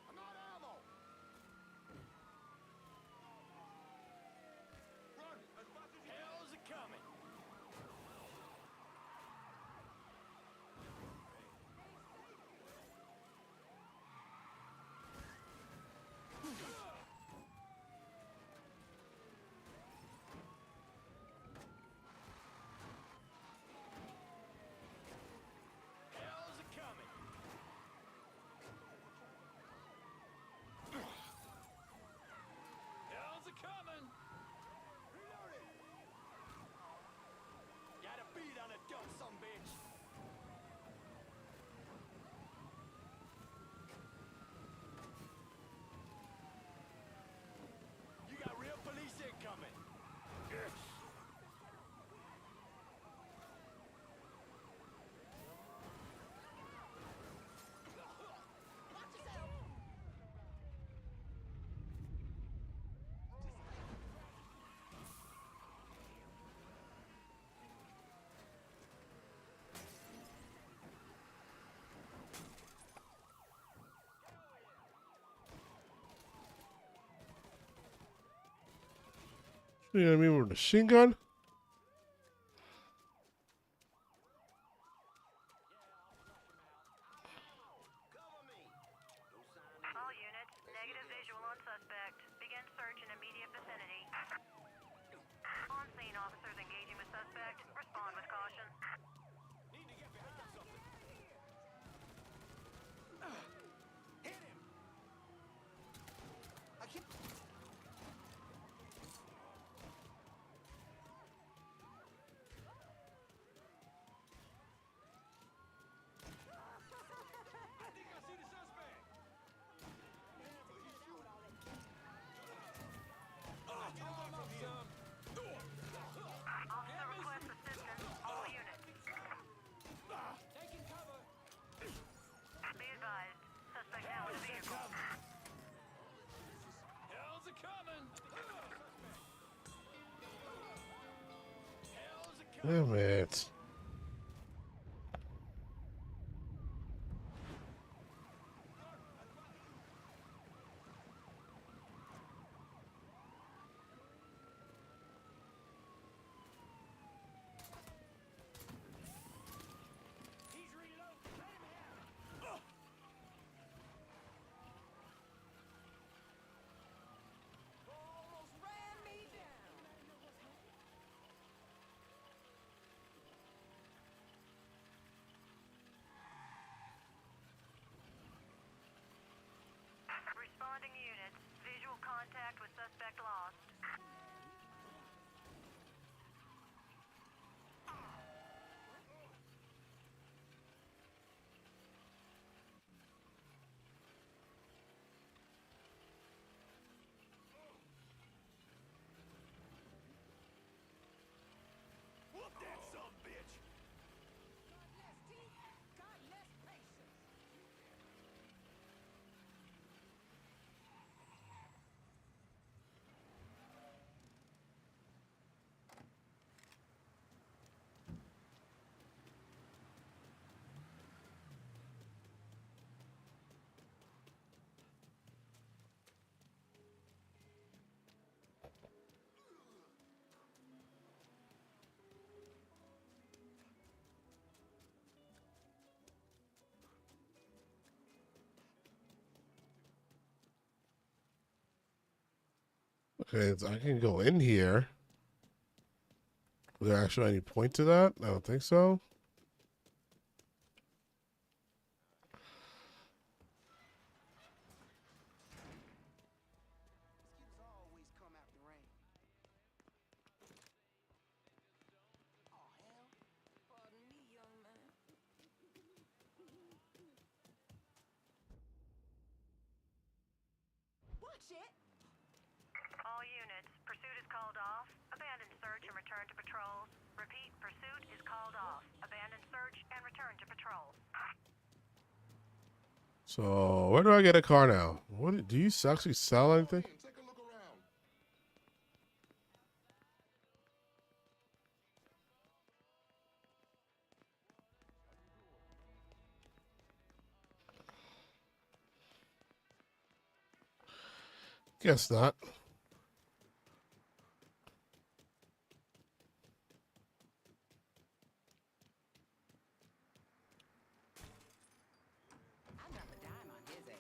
I'm out of ammo. Run as fast as you can. Hell's it coming? You know what I mean? With a machine gun? All units, negative visual on suspect. Begin search in immediate vicinity. On scene, officers engaging with suspect. Respond with caution. Hit him! I can't... Officer requests assistance. All units. Taking cover. Be advised. Suspect now in a vehicle. Hell's a coming. Damn it. Responding units. Visual contact with suspect lost. Whoop that son bitch! Okay, so I can go in here. Was there actually any point to that? I don't think so. Watch it! All units, pursuit is called off. Abandon search and return to patrols. Repeat, pursuit is called off. Abandon search and return to patrols. So where do I get a car now? What do you actually sell anything? Guess not. I dropped a dime on his ass.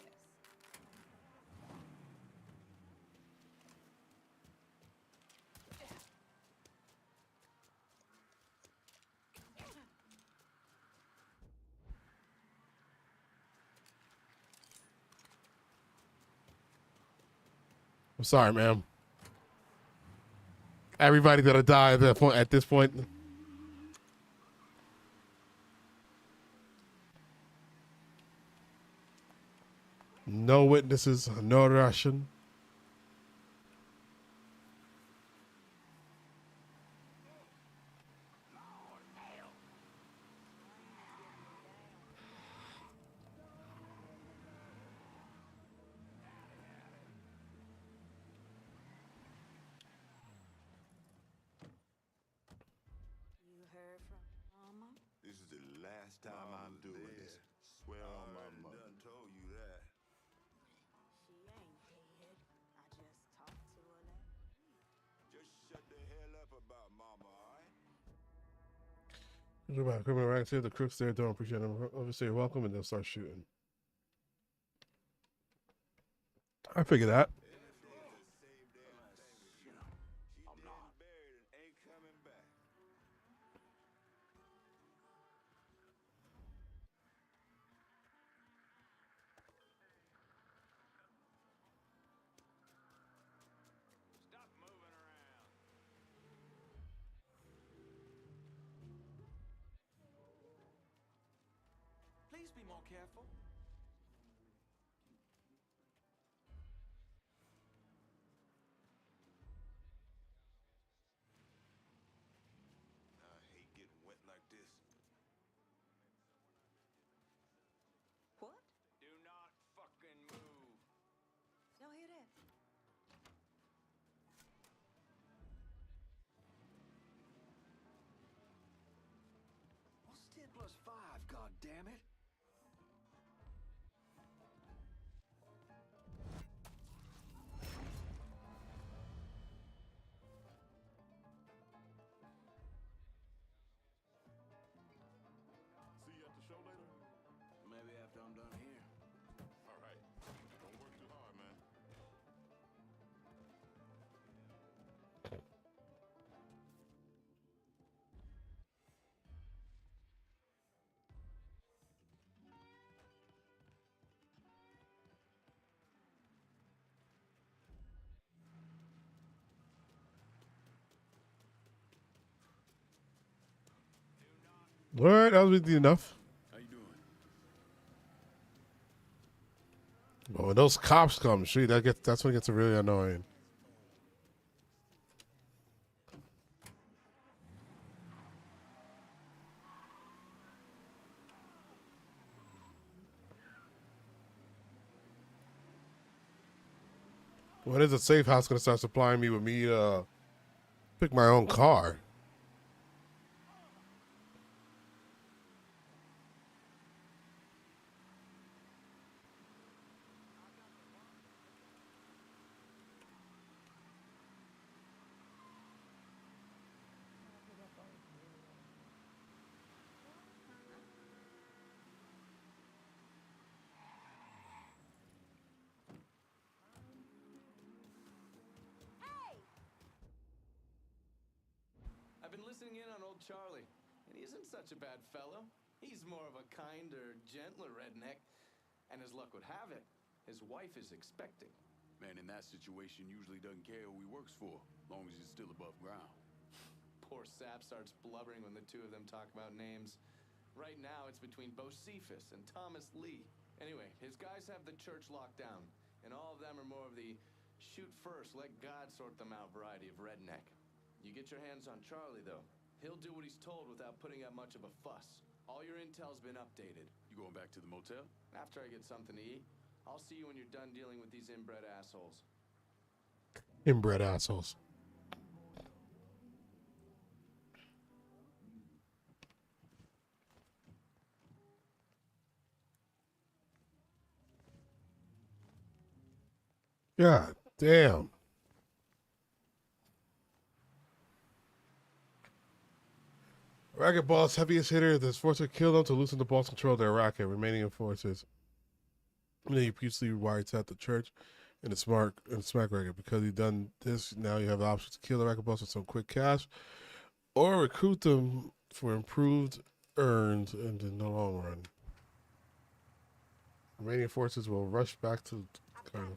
I'm sorry, ma'am. Everybody that'll die at that point. At this point. No witnesses, no Russian. You heard from Mama? This is the last time I'm doing this. Swear on my mother. Done told you that. She ain't dead. I just talked to her last night. Just shut About criminal ranks here, the crooks there don't appreciate them. Obviously, you're welcome, and they'll start shooting. I figured that. Please be more careful. I hate getting wet like this. What? Do not fucking move. Y'all hear that? What's 10 plus 5, goddammit? See you at the show later? Maybe after I'm done here. All right. Don't work too hard, man. All right, that was easy enough. How you doing? But when those cops come, shoot, that's when it gets really annoying. When is a safe house gonna start supplying me with me to pick my own car? I've been listening in on old Charlie, and he isn't such a bad fellow. He's more of a kinder, gentler redneck. And as luck would have it, his wife is expecting. Man in that situation usually doesn't care who he works for, long as he's still above ground. Poor Sap starts blubbering when the two of them talk about names. Right now, it's between Bocephus and Thomas Lee. Anyway, his guys have the church locked down, and all of them are more of the shoot first, let God sort them out variety of redneck. You get your hands on Charlie, though. He'll do what he's told without putting up much of a fuss. All your intel's been updated. You going back to the motel? After I get something to eat. I'll see you when you're done dealing with these inbred assholes. Inbred assholes. God damn. Racket boss, heaviest hitter. The enforcer killed him to loosen the boss control of their racket. Remaining enforcers. And then you previously wiretap the church and the smack racket. Because you've done this, now you have the option to kill the racket boss with some quick cash, or recruit them for improved earned in the long run. Remaining forces will rush back to the colonel.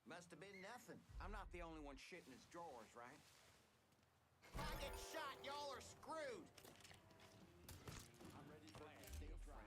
Must have been nothing. I'm not the only one shitting his drawers, right? If I get shot, y'all are screwed. I'm ready for the state trial.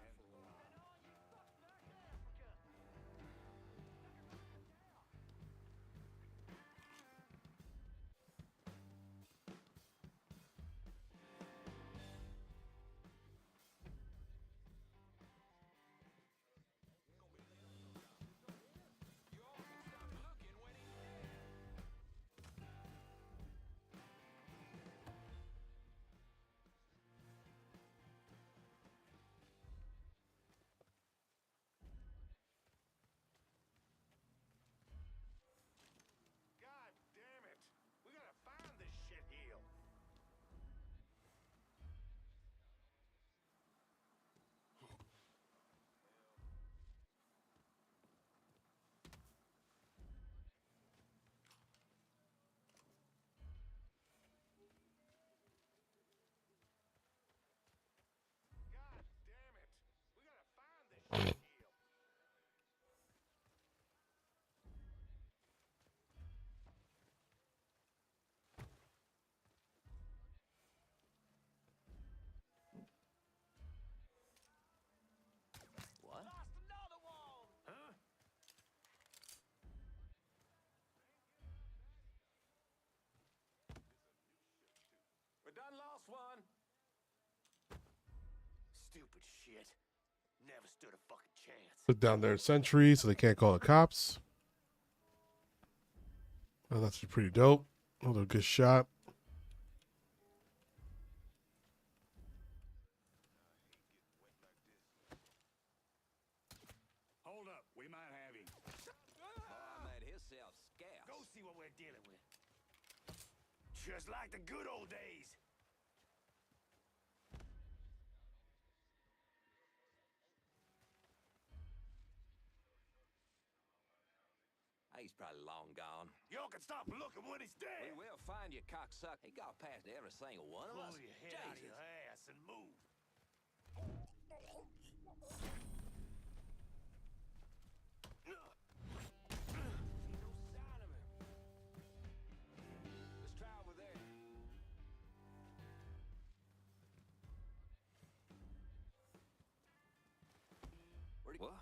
shit. Never stood a fucking chance. Put down their sentry so they can't call the cops. Oh, that's pretty dope. Another good shot. Hold up, we might have him. Made himself scarce. Go see what we're dealing with. Just like the good old days. He's probably long gone. Y'all can stop looking when he's dead. We will find you, cocksucker. He got past every single one of us. Pull your head out of your ass and move. Let's try over there. What?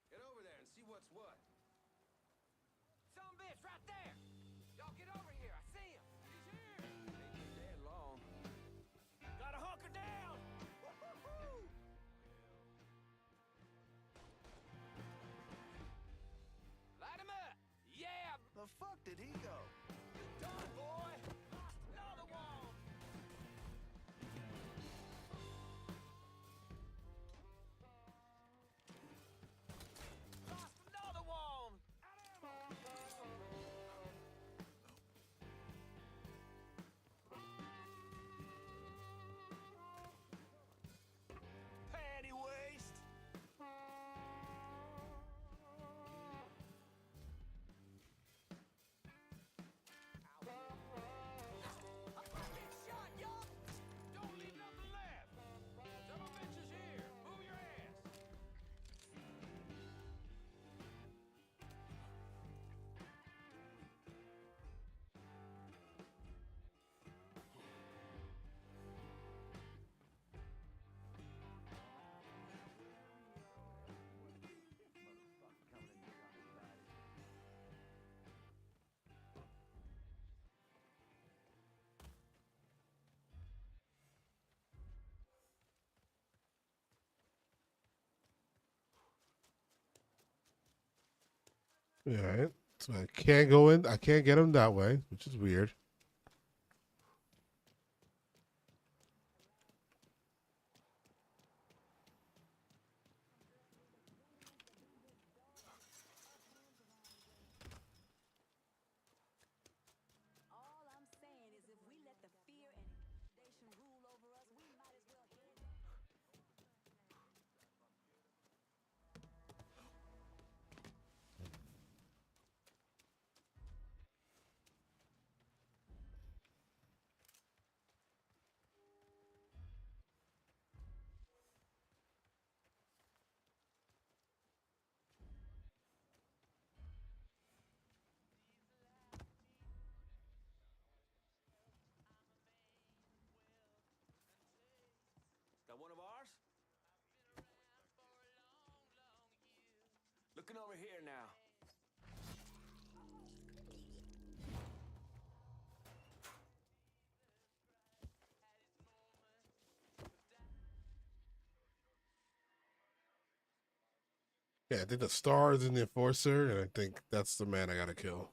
Get over there and see what's what. Some bitch right there! Y'all get over here, I see him! He's here! Ain't been dead long. Gotta hunker down! Woo-hoo-hoo! Light him up! Yeah! The fuck did he go? You done, boy! Another one! Lost another one! Panty waste! Shot, y'all! Don't leave nothing left! Some of bitches here! Move your ass! All right. So I can't go in. I can't get him that way, which is weird. All I'm saying is if we let the fear and intimidation rule over us, we might as well head down. That one of ours? Looking over here now. Yeah, I think the star is in the enforcer, and I think that's the man I gotta kill.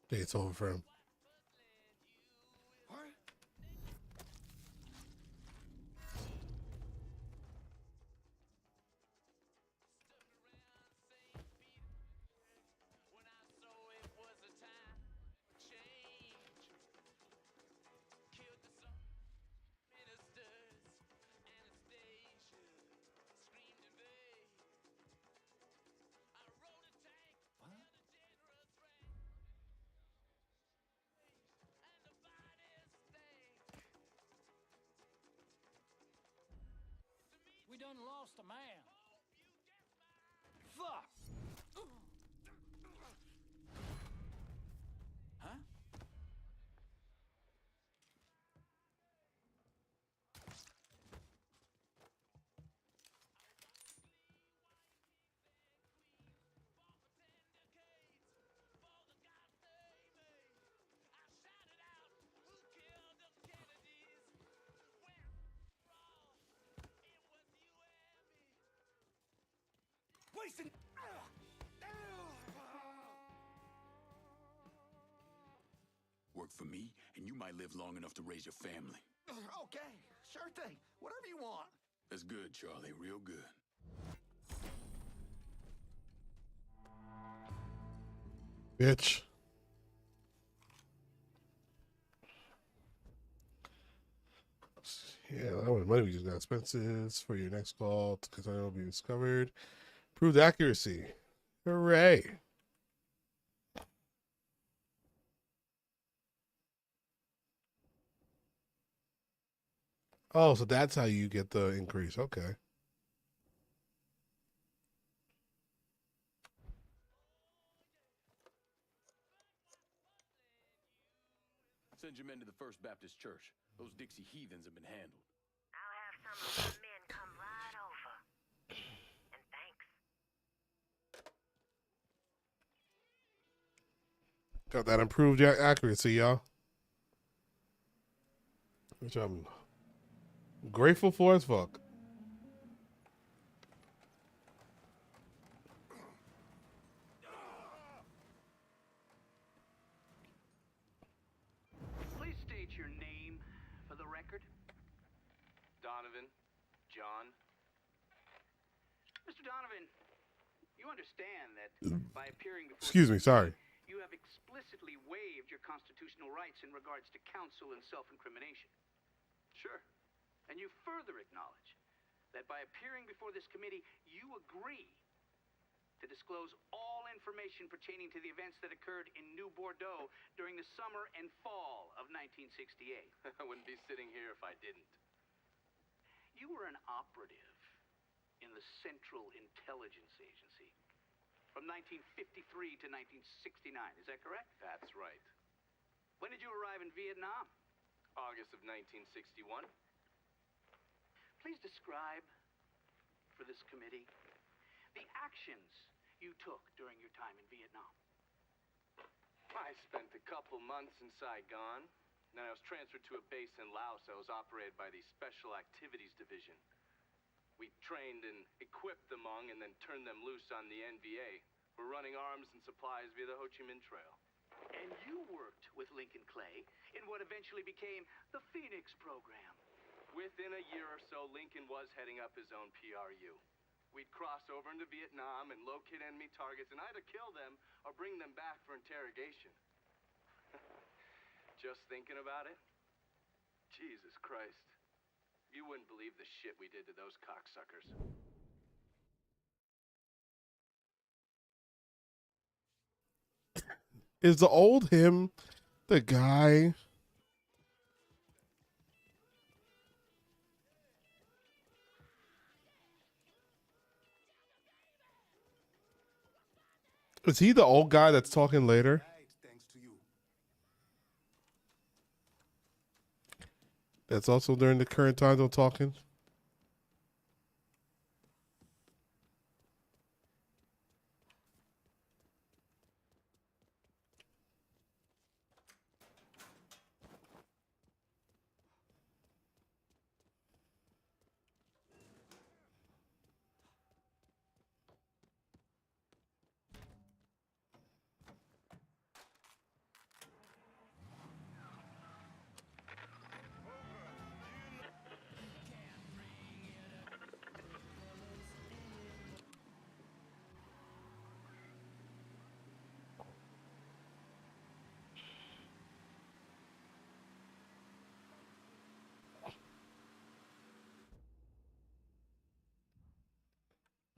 I think it's over for him. We done lost a man. Fuck! Huh? wasting. Work for me, and you might live long enough to raise your family. Okay, sure thing. Whatever you want. That's good, Charlie. Real good. Bitch. Yeah, that was money we just got. Expenses for your next call because I will be discovered. Proved accuracy. Hooray. Oh, so that's how you get the increase. Okay. Send your men to the First Baptist Church. Those Dixie heathens have been handled. I'll have some of my men come right over. And thanks. Got that improved accuracy, y'all. Which I'm grateful for as fuck. Please state your name for the record. Donovan, John. Mr. Donovan, you understand that by appearing before Excuse me, sorry. you have explicitly waived your constitutional rights in regards to counsel and self-incrimination. Sure. And you further acknowledge that by appearing before this committee, you agree to disclose all information pertaining to the events that occurred in New Bordeaux during the summer and fall of 1968. I wouldn't be sitting here if I didn't. You were an operative in the Central Intelligence Agency from 1953 to 1969. Is that correct? That's right. When did you arrive in Vietnam? August of 1961. Please describe for this committee the actions you took during your time in Vietnam. I spent a couple months in Saigon. Then I was transferred to a base in Laos that was operated by the Special Activities Division. We trained and equipped the Hmong and then turned them loose on the NVA. We're running arms and supplies via the Ho Chi Minh Trail. And you worked with Lincoln Clay in what eventually became the Phoenix program. Within a year or so, Lincoln was heading up his own PRU. We'd cross over into Vietnam and locate enemy targets and either kill them or bring them back for interrogation. Just thinking about it? Jesus Christ. You wouldn't believe the shit we did to those cocksuckers. Is the old him the guy? Is he the old guy that's talking later? That's also during the current times I'm talking.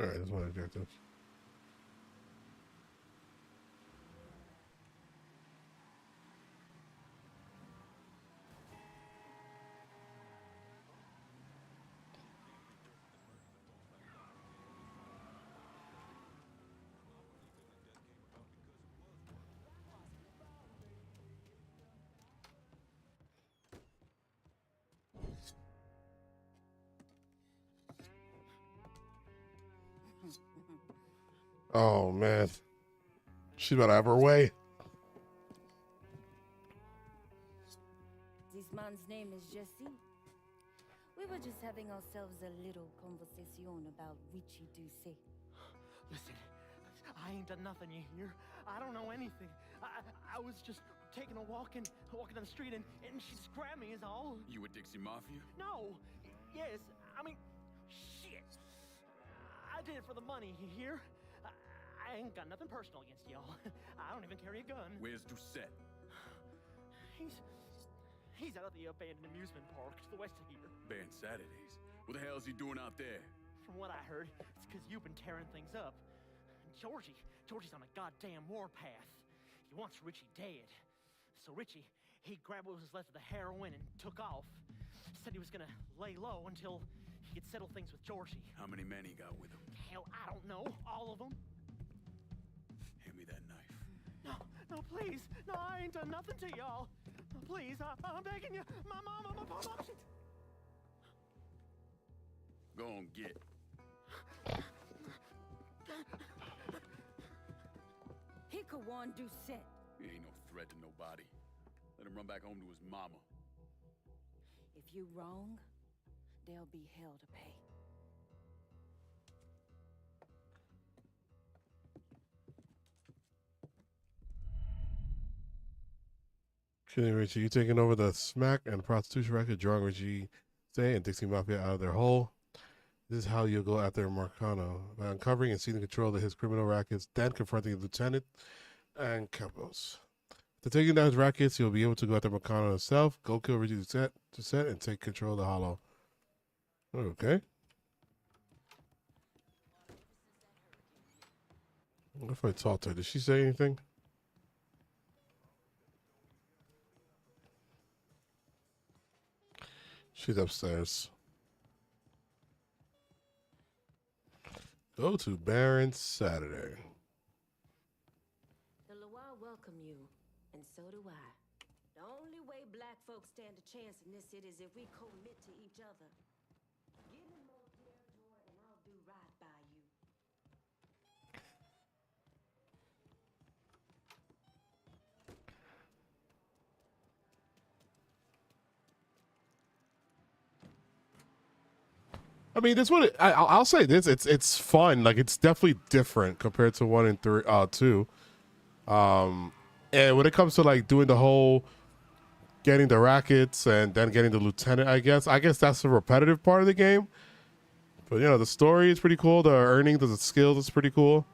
All right, that's one objective. Oh man, she's about to have her way. This man's name is Jesse. We were just having ourselves a little conversation about Witchy do say. Listen, I ain't done nothing, you hear? I don't know anything. I was just taking a walking down the street, and she grabbed me is all. You with Dixie Mafia? No. Yes. I mean, shit. I did it for the money, you hear? I ain't got nothing personal against y'all. I don't even carry a gun. Where's Doucette? He's out at the abandoned amusement park to the west of here. Banned Saturdays. What the hell is he doing out there? From what I heard, it's because you've been tearing things up. Georgie's on a goddamn warpath. He wants Richie dead. So Richie, he grabbed what was left of the heroin and took off. Said he was gonna lay low until he could settle things with Georgie. How many men he got with him? Hell, I don't know. All of them. Hand me that knife. No, please. No, I ain't done nothing to y'all. No, please, I'm begging you. My mom, she... Go on, get. He could warn Doucette. He ain't no threat to nobody. Let him run back home to his mama. If you wrong, there'll be hell to pay. Killing Richie, you taking over the smack and prostitution racket, drawing Richie Day and Dixie Mafia out of their hole. This is how you'll go after Marcano, by uncovering and seizing control of his criminal rackets, then confronting the lieutenant and capos. After taking down his rackets, you'll be able to go after Marcano himself, go kill Richie Doucette, and take control of the Hollow. Okay. What if I talked to her? Did she say anything? She's upstairs. Go to Baron Saturday. The Loire welcome you, and so do I. The only way black folks stand a chance in this city is if we commit to each other. Give me more territory, and I'll do right by you. I mean, that's what I'll say. This it's fun. Like, it's definitely different compared to 1 and 2. And when it comes to like doing the whole getting the rackets and then getting the lieutenant, I guess that's the repetitive part of the game. But you know, the story is pretty cool. The earning, the skills is pretty cool.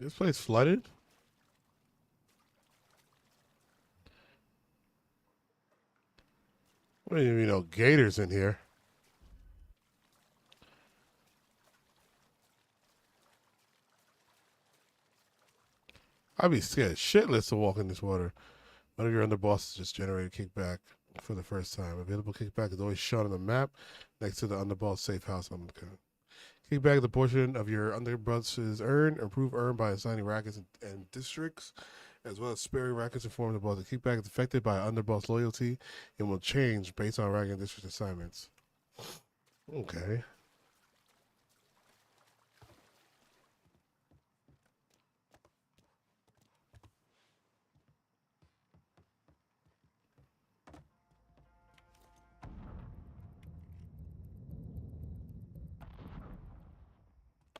This place flooded? What do you mean, no gators in here? I'd be scared shitless to walk in this water. One of your underbosses just generated kickback for the first time. Available kickback is always shown on the map next to the underboss safe house on the code. Kickback is the portion of your underboss's improve earn by assigning rackets and districts, as well as sparing rackets and forms of boss. The kickback is affected by underboss loyalty and will change based on racket and district assignments. Okay.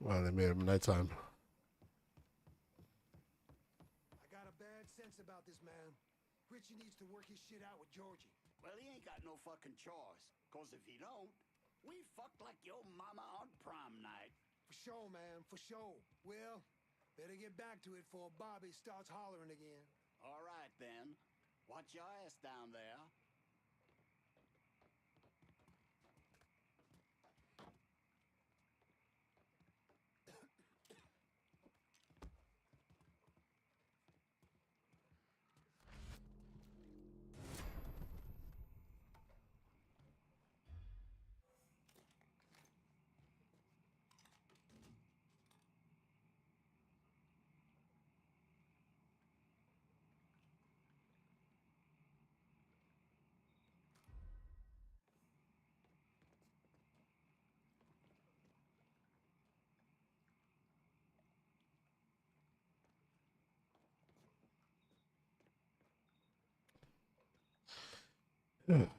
Well, they made it nighttime. I got a bad sense about this man. Richie needs to work his shit out with Georgie. Well, he ain't got no fucking choice. Cause if he don't, we fucked like your mama on prom night. For sure, man, for sure. Well, better get back to it before Bobby starts hollering again. All right, then. Watch your ass down there.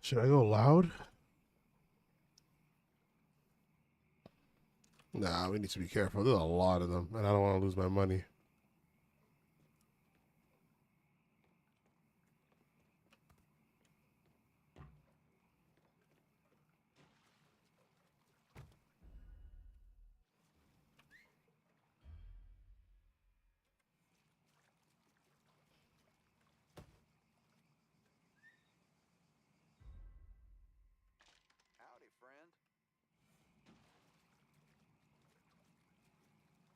Should I go loud? Nah, we need to be careful. There's a lot of them, and I don't want to lose my money. Howdy, friend.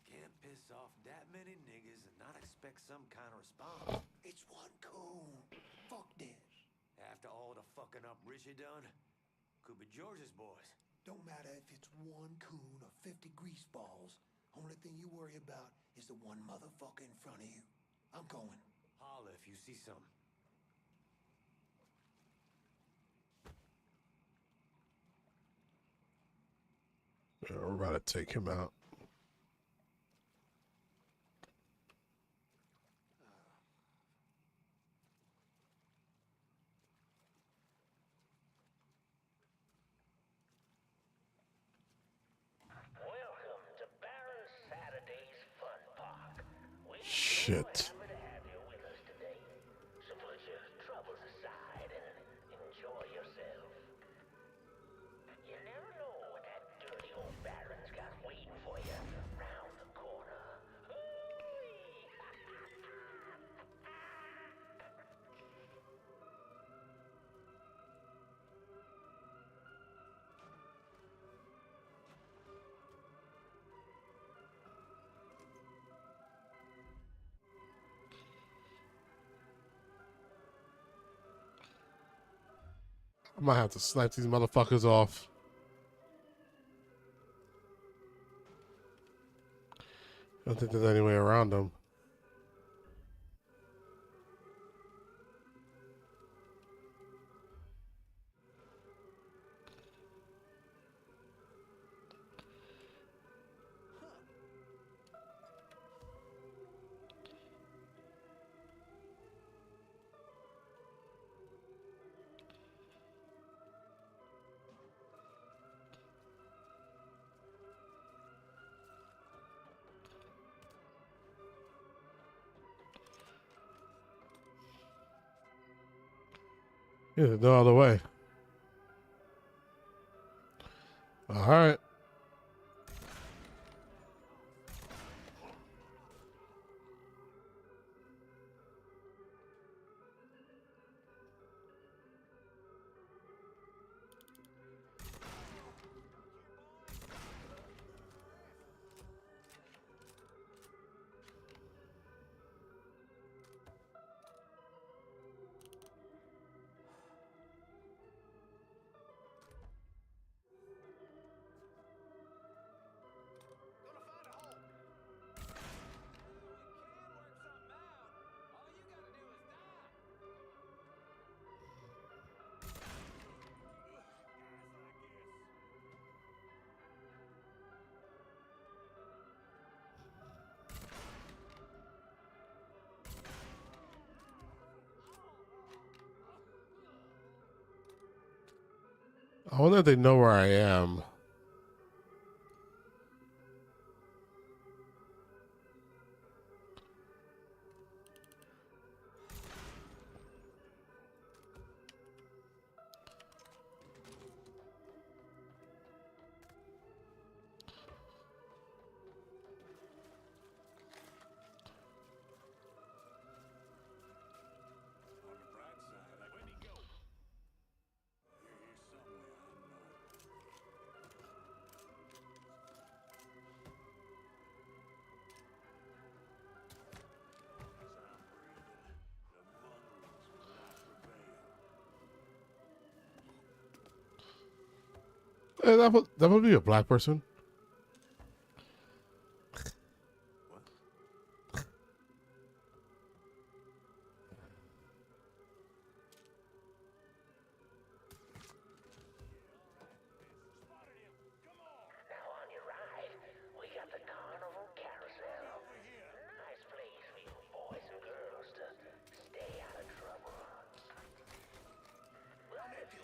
Can't piss off that many niggas and not expect some kind of response. It's one coon. Fuck this. After all the fucking up Richie done, could be George's boys. Don't matter if it's one coon or 50 greaseballs. Only thing you worry about is the one motherfucker in front of you. I'm going. Holla if you see something. Yeah, we're about to take him out. Welcome to Baron Saturday's Fun Park. Shit. Happy to have you with us today. So put your troubles aside and enjoy yourself. You never know what that dirty old Baron's got waiting for you round the corner. I might have to snipe these motherfuckers off. I don't think there's any way around them. Yeah, there's no other way. All right. I wonder if they know where I am. Hey, that would be a black person. Now on your right, we got the Carnival Carousel. Nice place for you boys and girls to stay out of trouble. We'll be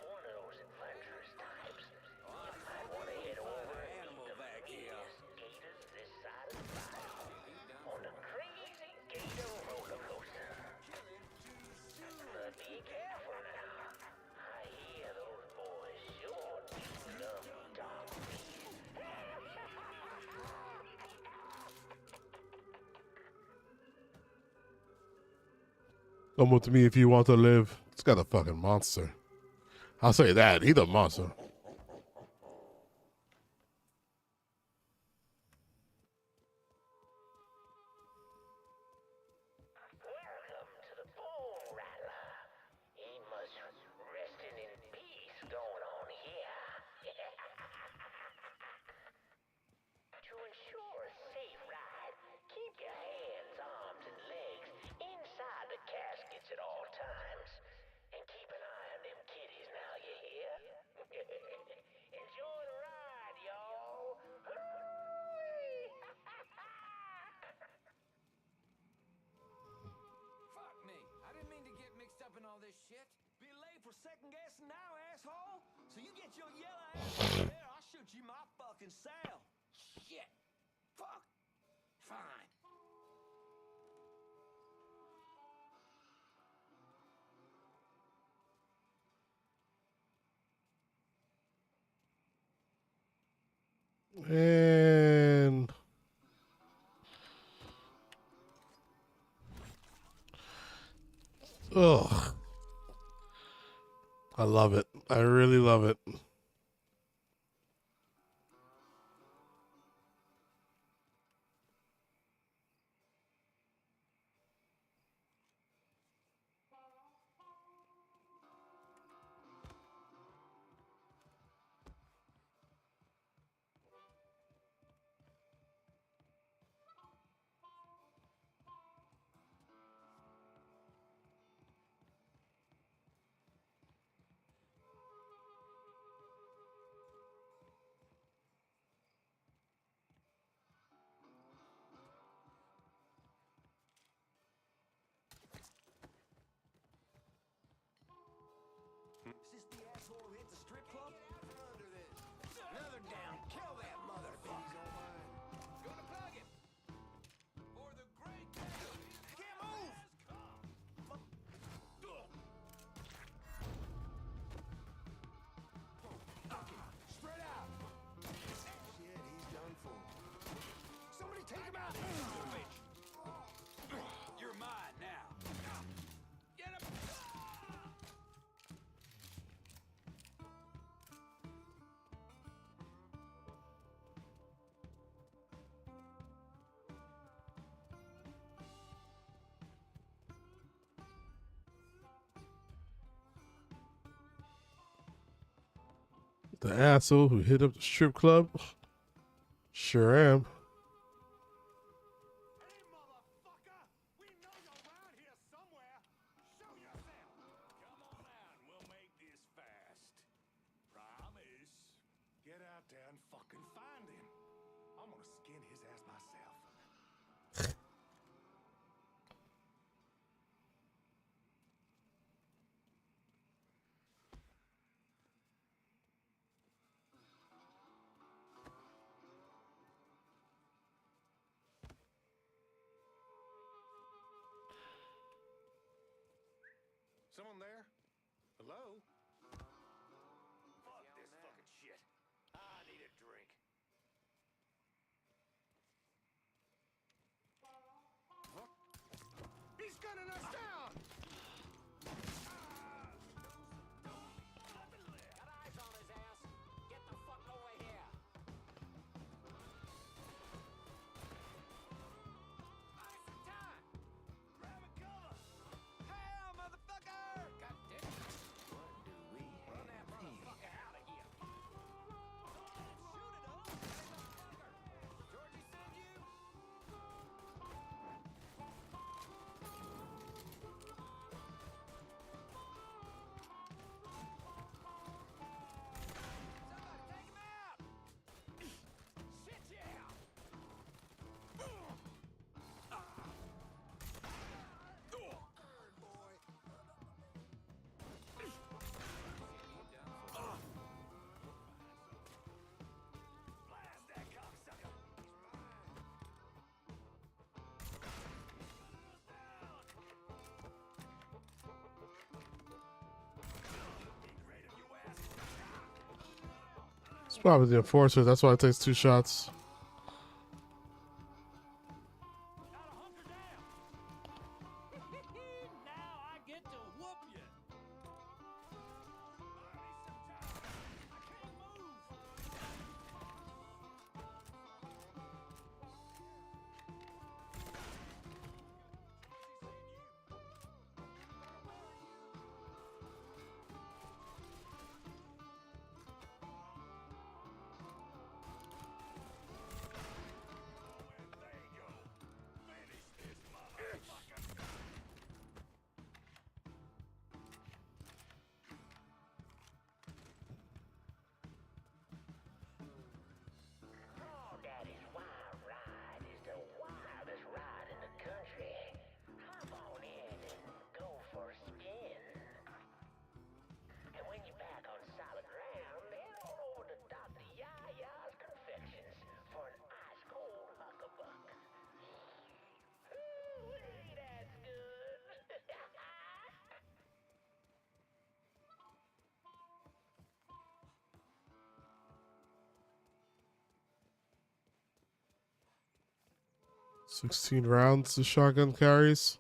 Come with me if you want to live. This guy's a fucking monster. I'll say that. He's a monster. Fuck me. I didn't mean to get mixed up in all this shit. Be late for second guessing now, asshole. So you get your yellow ass over there, I'll shoot you my fucking cell. Shit. Fuck. Fine. And ugh, I love it. I really love it. Is this the asshole who hit the strip club? Under this. Another down. Kill that motherfucker. Gonna plug him. For the great day. Can't move. Spread out. Shit, he's done for. Somebody take him out. Bitch. You're mine now. Get him. The asshole who hit up the strip club. Sure am. Get out there and fucking find him. I'm gonna skin his ass myself. Someone there? Hello? Fuck this fucking shit. I need a drink. What? He's gunning us down! Got eyes on his ass. Get the fuck over here. Buy some time. Grab a cover. Hell, motherfucker! God damn it. What do we have? Run that motherfucker out of here. Shoot it up, motherfucker. Georgie send you? Somebody take him out! Shit, yeah! Blast that cocksucker! It's probably the enforcer. That's why it takes 2 shots. Now I 16 rounds the shotgun carries.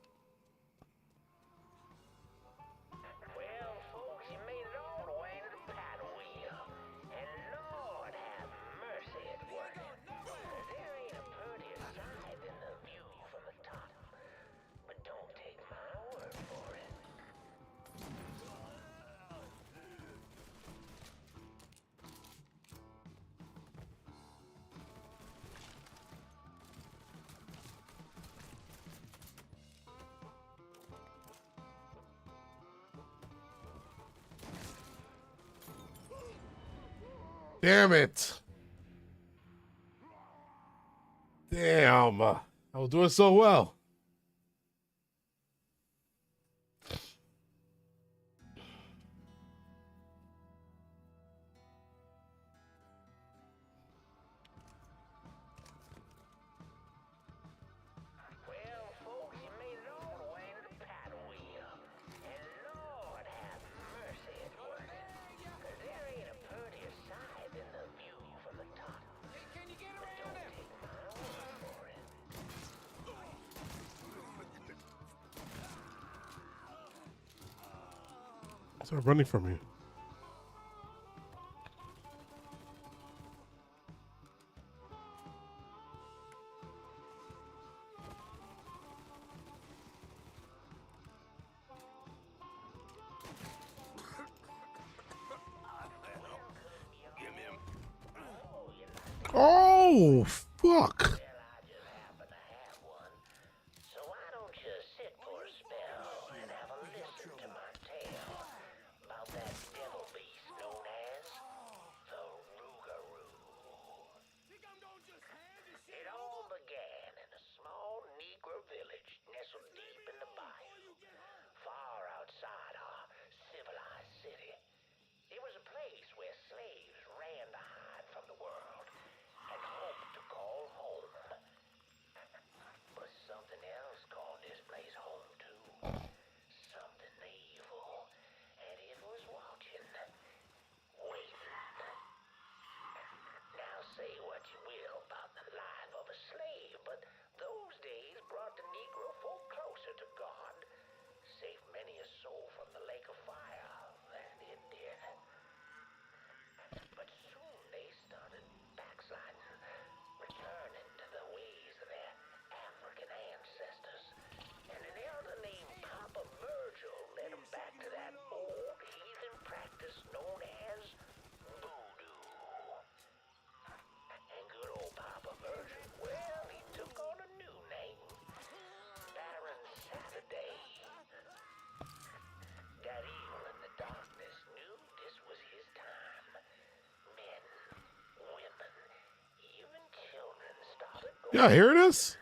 Damn it. Damn. I was doing so well. Start running from you. Oh, fuck. Yeah, here it is.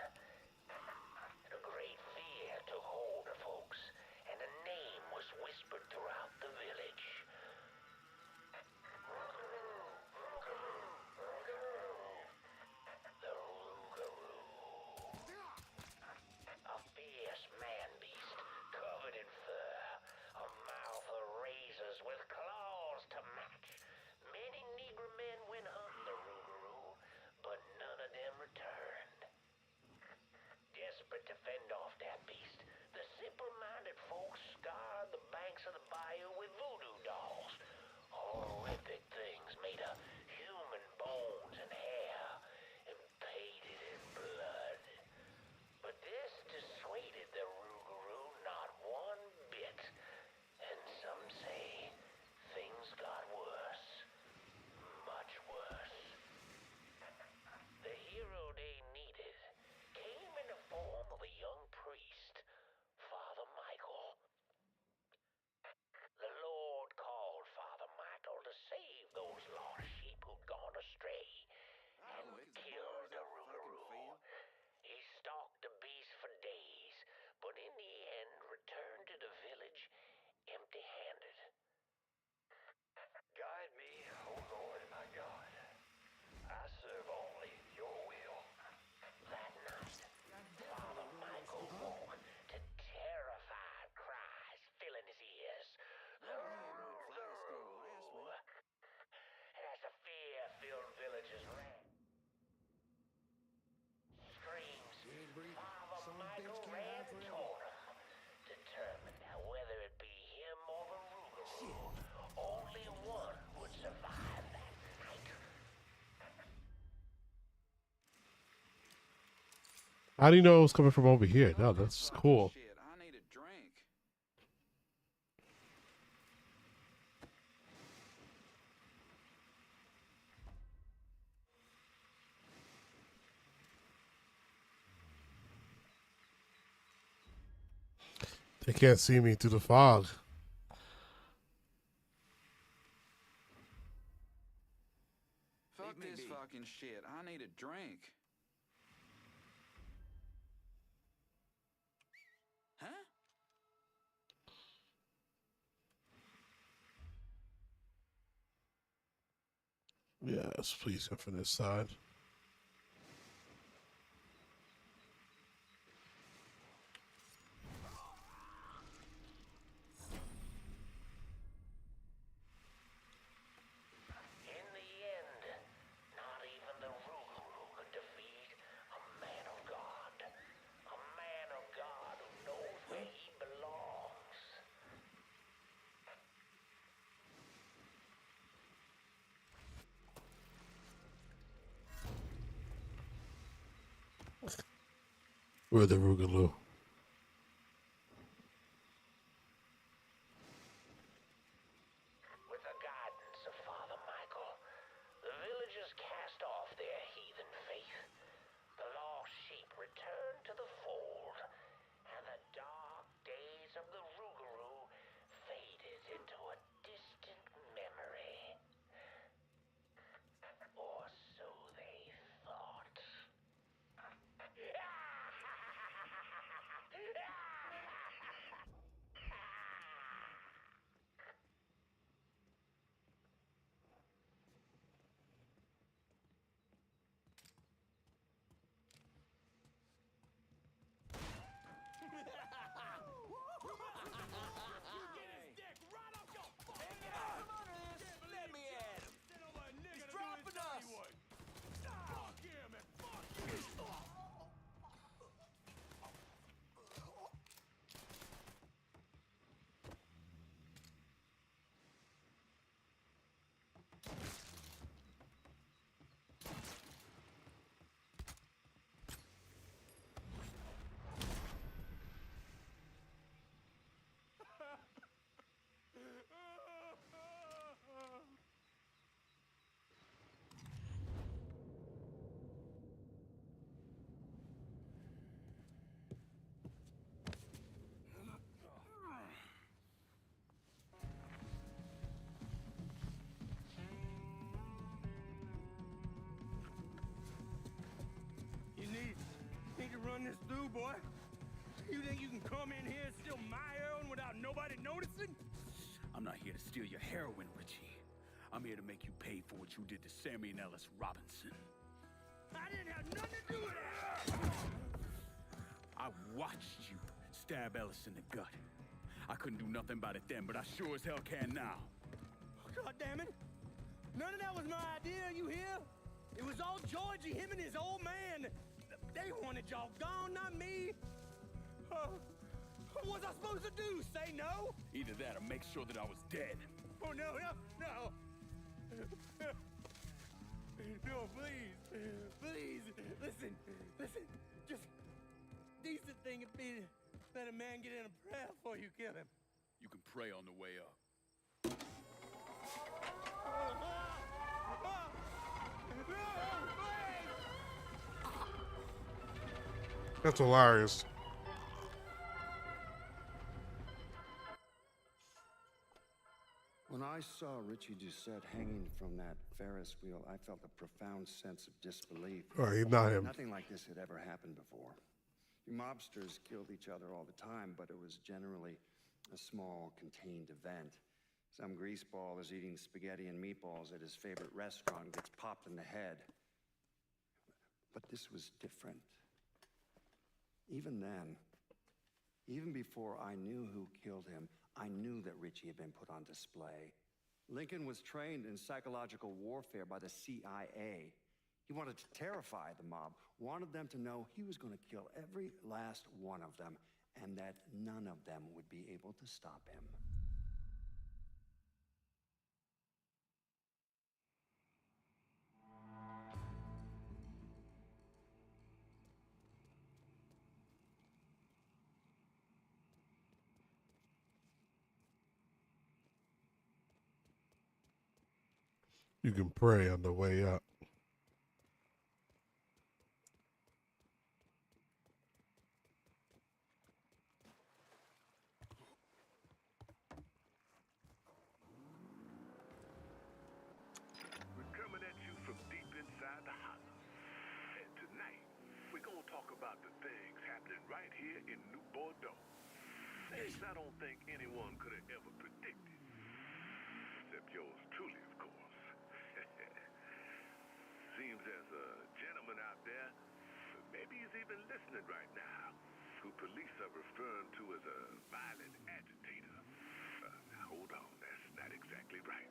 How do you know it was coming from over here? No, that's cool. Shit, I need a drink. They can't see me through the fog. Fuck this fucking shit. I need a drink. Huh? Yes, please come from this side. In the end, not even the Rougarou could defeat a man of God. A man of God who knows where he belongs. We're the Rougarou. With the guidance of Father Michael, the villagers cast off their heathen faith. The lost sheep returned to the fold, and the dark days of the Rougarou faded into a distant memory. Or so they thought. Let me at him. He's dropping us. Fuck him and fuck you! You need to run this through, boy. You think you can come in here and steal my heroin without nobody noticing? I'm not here to steal your heroin, Richie. I'm here to make you pay for what you did to Sammy and Ellis Robinson. I didn't have nothing to do with that. I watched you stab Ellis in the gut. I couldn't do nothing about it then, but I sure as hell can now. God damn it. None of that was my idea, you hear? It was all Georgie, him and his old man. They wanted y'all gone, not me. What was I supposed to do? Say no? Either that or make sure that I was dead. Oh, no. No, please. Please. Listen. Just decent thing would be to let a man get in a prayer before you kill him. You can pray on the way up. That's hilarious. When I saw Richie Doucette hanging from that Ferris wheel, I felt a profound sense of disbelief. All right, not him. Nothing like this had ever happened before. You mobsters killed each other all the time, but it was generally a small, contained event. Some greaseball is eating spaghetti and meatballs at his favorite restaurant and gets popped in the head. But this was different. Even then, even before I knew who killed him, I knew that Richie had been put on display. Lincoln was trained in psychological warfare by the CIA. He wanted to terrify the mob, wanted them to know he was going to kill every last one of them, and that none of them would be able to stop him. You can pray on the way up. We're coming at you from deep inside the hollow. And tonight, we're gonna talk about the things happening right here in New Bordeaux. Things I don't think anyone could have ever predicted. Except yours truly, of course. Seems there's a gentleman out there, maybe he's even listening right now, who police are referring to as a violent agitator. Now hold on, that's not exactly right.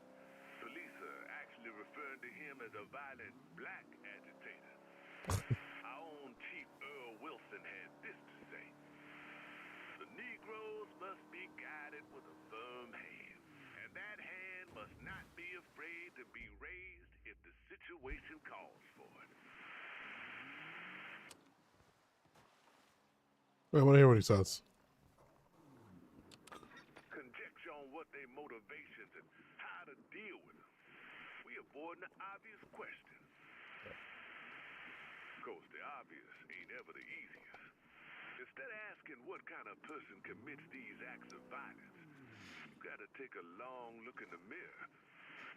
Police are actually referring to him as a violent black agitator. Our own Chief Earl Wilson had this to say. The Negroes must be guided with a firm hand, and that hand must not be afraid to be raised if the situation calls for it. I want to hear what he says. Conjecture on what their motivations and how to deal with them. We avoiding the obvious question. Of course, the obvious ain't ever the easiest. Instead of asking what kind of person commits these acts of violence, you gotta take a long look in the mirror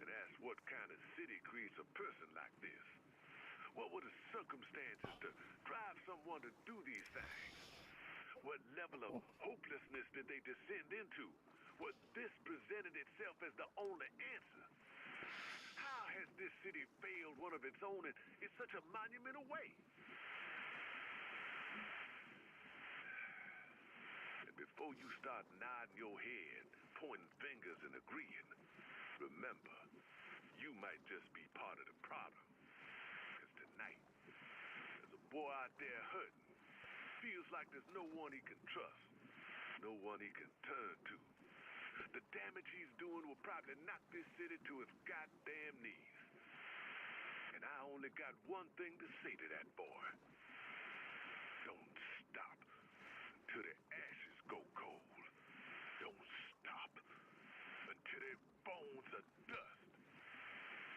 and ask what kind of city creates a person like this. What were the circumstances to drive someone to do these things? What level of hopelessness did they descend into? What this presented itself as the only answer? How has this city failed one of its own in such a monumental way? And before you start nodding your head, pointing fingers and agreeing, remember, you might just be part of the problem. Because tonight, there's a boy out there hurting. Feels like there's no one he can trust, no one he can turn to. The damage he's doing will probably knock this city to its goddamn knees. And I only got one thing to say to that boy. Don't stop until the ashes go cold. Don't stop until their bones are dust.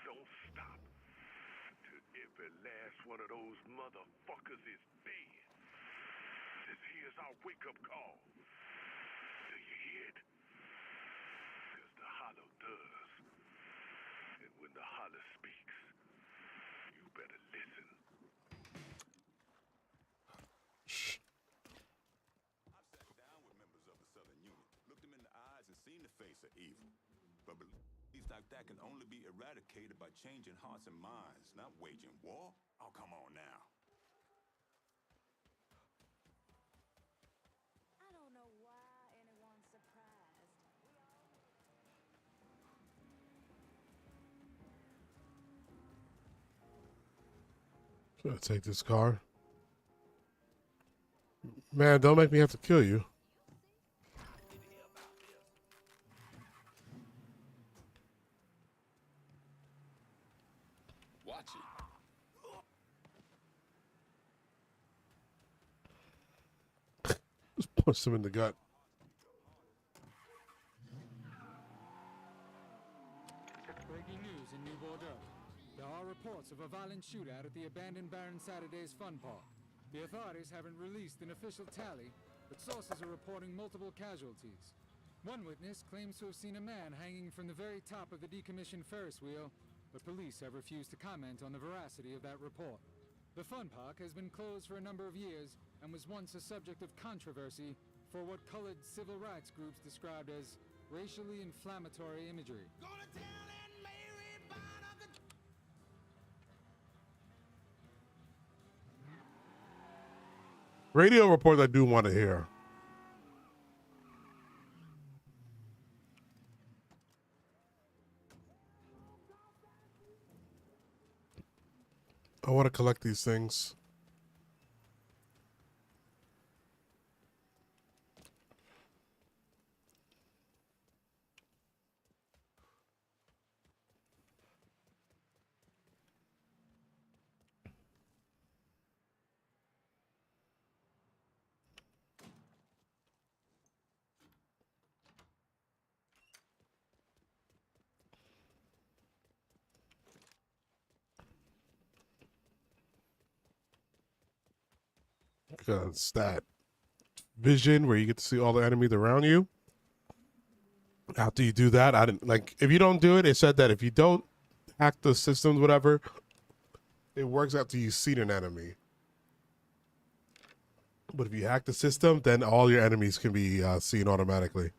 Don't stop until every last one of those motherfuckers is dead. This here's our wake-up call. Do you hear it? Because the hollow does. And when the hollow speaks, you better listen. I've sat down with members of the Southern Unit, looked them in the eyes and seen the face of evil. But beliefs like that can only be eradicated by changing hearts and minds, not waging war. Oh, come on now. I don't know why anyone's surprised. Should I take this car? Man, don't make me have to kill you. Watch it. Just punch him in the gut. Breaking news in New Bordeaux. There are reports of a violent shootout at the abandoned Baron Saturday's Fun Park. The authorities haven't released an official tally, but sources are reporting multiple casualties. One witness claims to have seen a man hanging from the very top of the decommissioned Ferris wheel, but police have refused to comment on the veracity of that report. The Fun Park has been closed for a number of years and was once a subject of controversy for what colored civil rights groups described as racially inflammatory imagery. Radio reports I do want to hear. I want to collect these things. stat vision where you get to see all the enemies around you. After you do that, I didn't like if you don't do it, it said that if you don't hack the systems, whatever, it works after you see an enemy. But if you hack the system, then all your enemies can be seen automatically.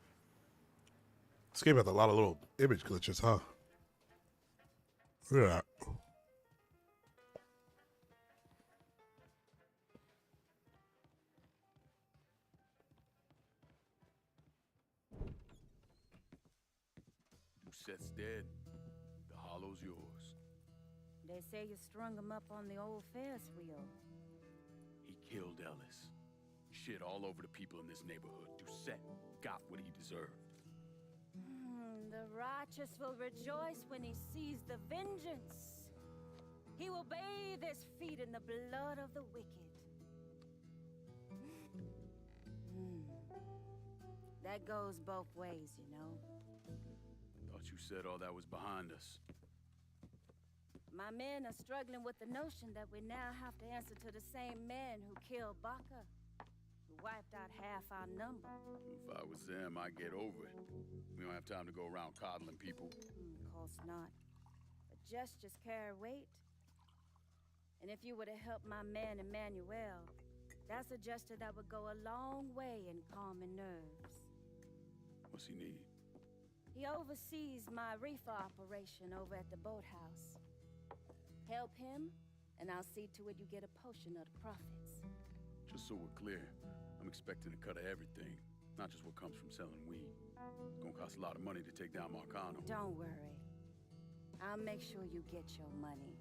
This game has a lot of little image glitches, huh? Look at that. Doucette's dead. The hollow's yours. They say you strung him up on the old Ferris wheel. He killed Ellis. Shit all over the people in this neighborhood. Doucette got what he deserved. The righteous will rejoice when he sees the vengeance. He will bathe his feet in the blood of the wicked. That goes both ways, you know. Thought you said all that was behind us. My men are struggling with the notion that we now have to answer to the same men who killed Baca, who wiped out half our number. If I was them, I'd get over it. We don't have time to go around coddling people. Of course not. But gestures carry weight. And if you were to help my man Emmanuel, that's a gesture that would go a long way in calming nerves. What's he need? He oversees my reefer operation over at the boathouse. Help him, and I'll see to it you get a portion of the profits. Just so we're clear, I'm expecting a cut of everything, not just what comes from selling weed. It's gonna cost a lot of money to take down Marcano. Don't worry. I'll make sure you get your money.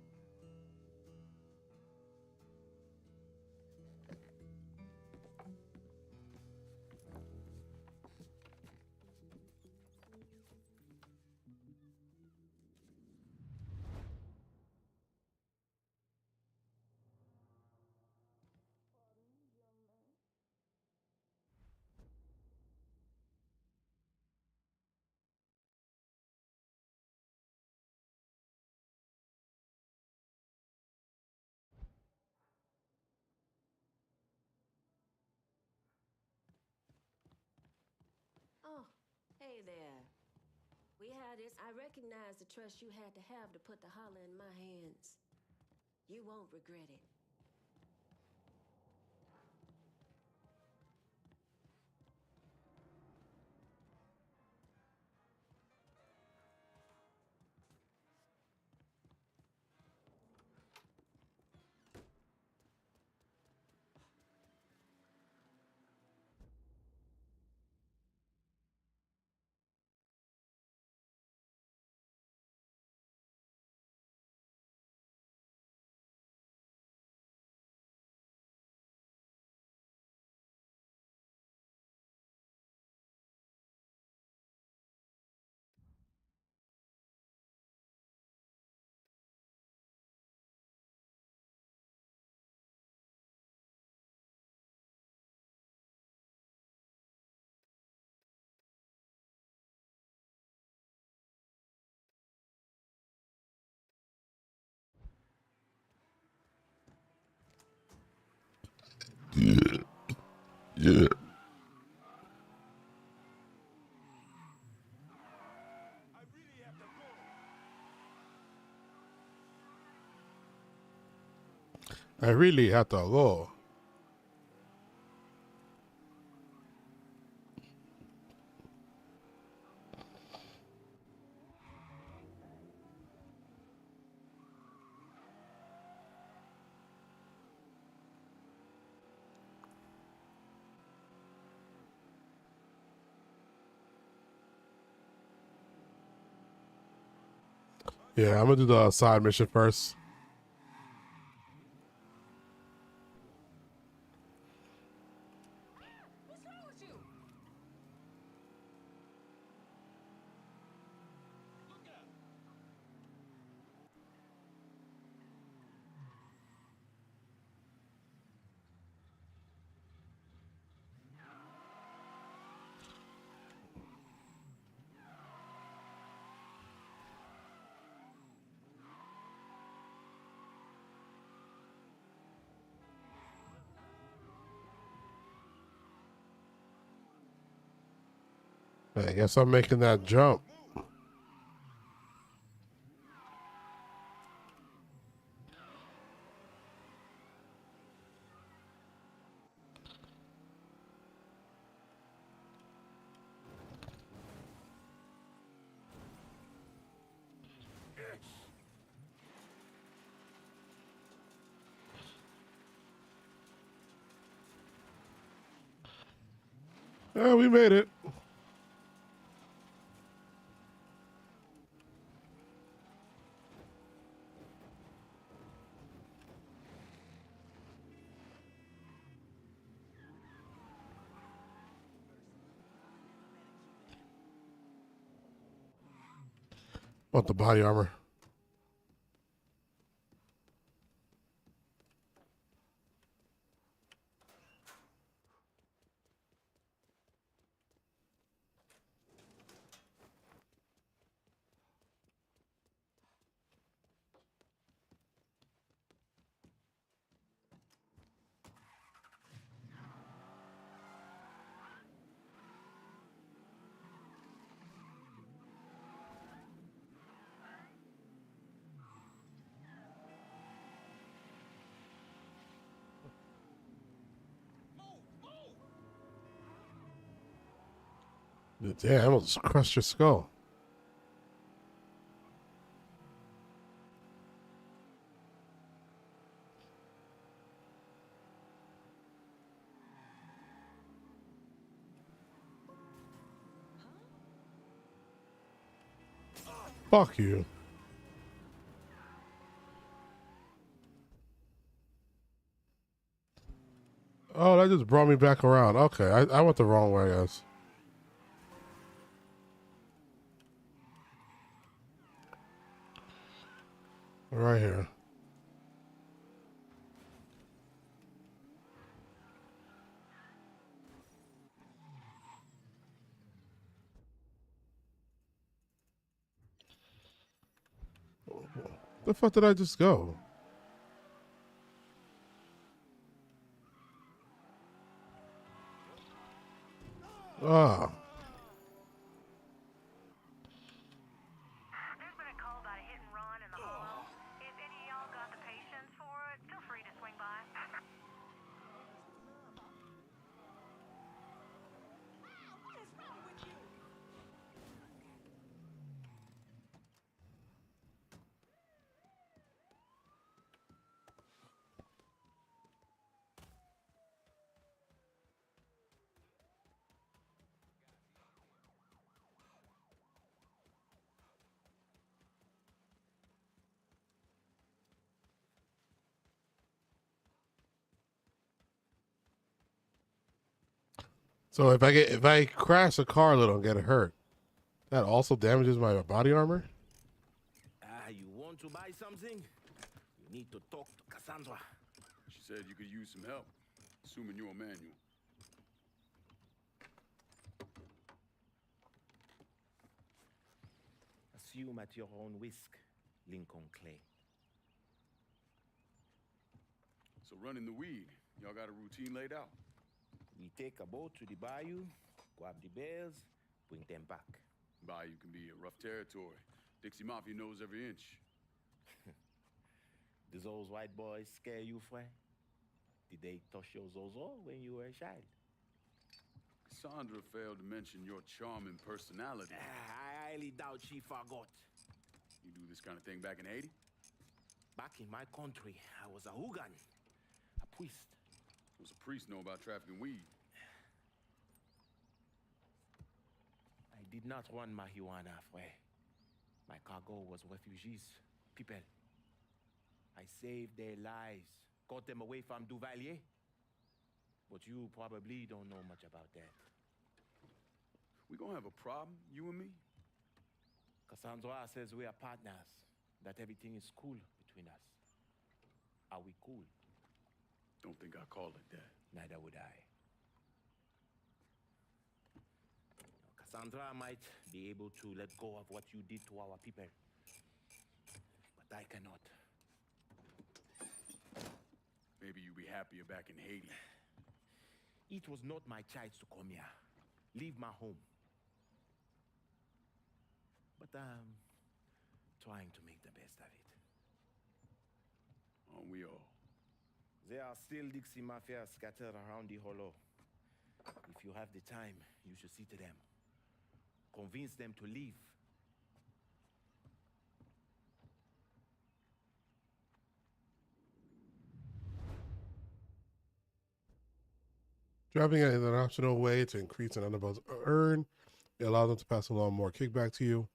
Oh, hey there. I recognize the trust you had to have to put the holler in my hands. You won't regret it. Yeah. I really have to go. Yeah, I'm gonna do the side mission first. I guess I'm making that jump. Yeah, we made it. Want the body armor? Damn, I almost crushed your skull. Fuck you. Oh, that just brought me back around. Okay, I went the wrong way, guys. Right here. The fuck did I just go? Ah. There's been a call about a hit and run in the hollow. If any of y'all got the patience for it, feel free to swing by. So if I crash a car a little and get hurt, that also damages my body armor? You want to buy something? You need to talk to Cassandra. She said you could use some help, assuming you're a manual. Assume at your own risk, Lincoln Clay. So running the weed, y'all got a routine laid out? We take a boat to the bayou, grab the bears, bring them back. Bayou can be a rough territory. Dixie Mafia knows every inch. Do those white boys scare you, Fred? Did they touch your zozo when you were a child? Cassandra failed to mention your charming personality. I highly doubt she forgot. You do this kind of thing back in Haiti? Back in my country, I was a hooligan, a priest. Does a priest know about trafficking weed? I did not run marijuana, Fred. My cargo was refugees, people. I saved their lives, got them away from Duvalier. But you probably don't know much about that. We gonna have a problem, you and me? Cassandra says we are partners, that everything is cool between us. Are we cool? Don't think I call it that. Neither would I. Cassandra might be able to let go of what you did to our people. But I cannot. Maybe you'd be happier back in Haiti. It was not my choice to come here. Leave my home. But I'm trying to make the best of it. Aren't we all? There are still Dixie Mafia scattered around the hollow. If you have the time, you should see to them. Convince them to leave. Dropping it is an optional way to increase an underbow's earn. It allows them to pass along more kickback to you.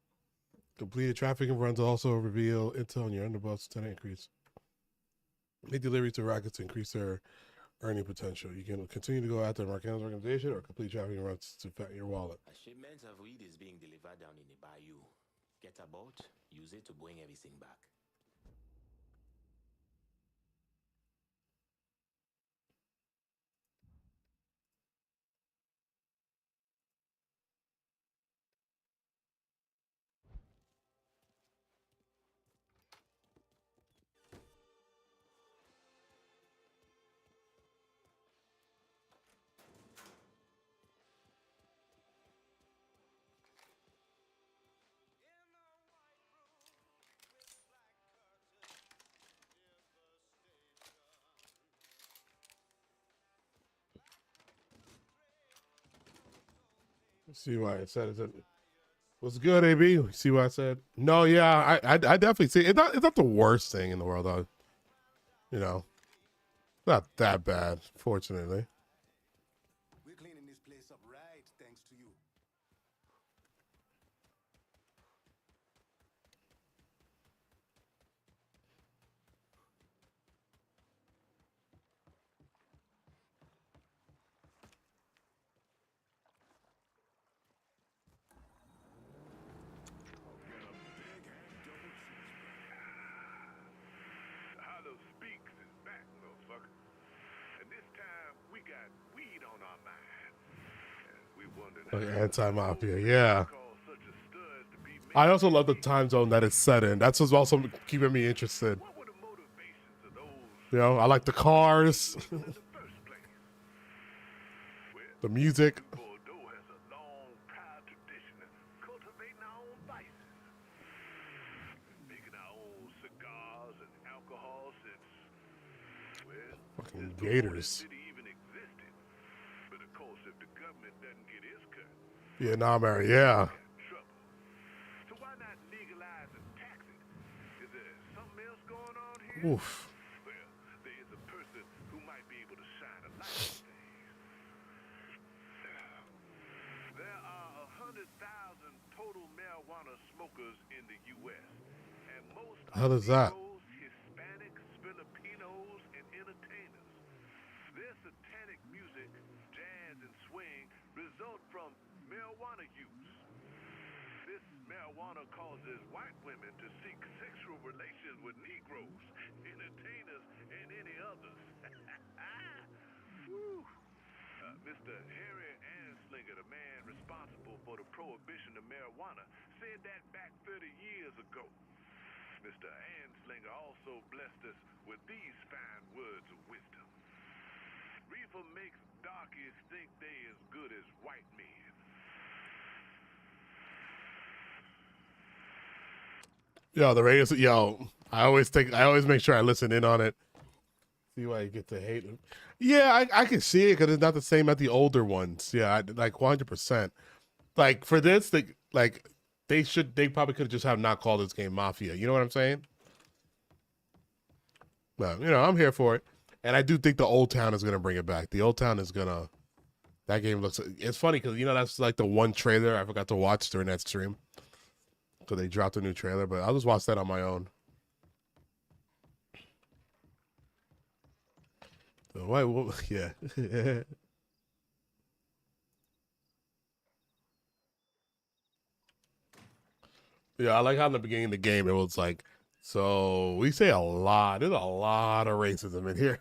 Completed trafficking runs also reveal intel on your underbow's tenant increase. Make deliveries to rackets to increase their earning potential. You can continue to go after Marcano's organization or complete trafficking runs to fatten your wallet. A shipment of weed is being delivered down in the bayou. Get a boat, use it to bring everything back. See why I said it. What's good, AB? See what I said? No, yeah, I definitely see it. It's not the worst thing in the world, though. You know, not that bad, fortunately. We're cleaning this place up right, thanks to you. Hollow Speaks is back, motherfucker. And this time, we got weed on our mind. And we wondered Like anti-mafia, yeah. I also love the time zone that it's set in. That's what's also keeping me interested. You know, I like the cars, the music. Fucking gators. Vietnam era, yeah. So why not legalize and tax it? Is there something else going on here? Oof. Well, there is a person who might be able to shine a light on things. There are 100,000 total marijuana smokers in the U.S. And most How does that? Hispanics, Filipinos, and entertainers. Their satanic music, jazz, and swing result from marijuana use. This marijuana causes white women to seek sexual relations with Negroes, entertainers, and any others. Woo. Mr. Harry Anslinger, the man responsible for the prohibition of marijuana, said that back 30 years ago. Mr. Anslinger also blessed us with these fine words of wisdom. Reefer makes darkies think they as good as white men. Yo, the radio. Yo, I always make sure I listen in on it. See why you get to hate him. Yeah, I can see it because it's not the same as the older ones. Yeah, like 100%. Like for this, they probably could have just have not called this game Mafia. You know what I'm saying? But I'm here for it, and I do think the Old Town is gonna bring it back. The Old Town is gonna. That game looks. It's funny because that's like the one trailer I forgot to watch during that stream. So they dropped a new trailer, but I'll just watch that on my own. So why? Well, yeah. Yeah, I like how in the beginning of the game it was like, so we say a lot. There's a lot of racism in here.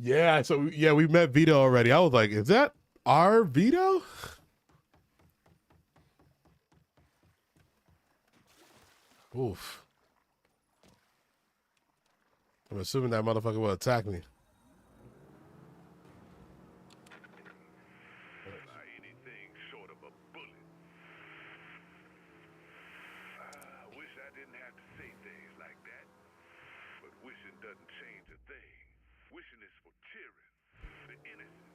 Yeah, so yeah, we met Vito already. I was like, is that our Vito? Oof. I'm assuming that motherfucker will attack me. Anything short of a bullet. I wish I didn't have to say things like that. But wishing doesn't change a thing. Wishing is for cheering, the innocent.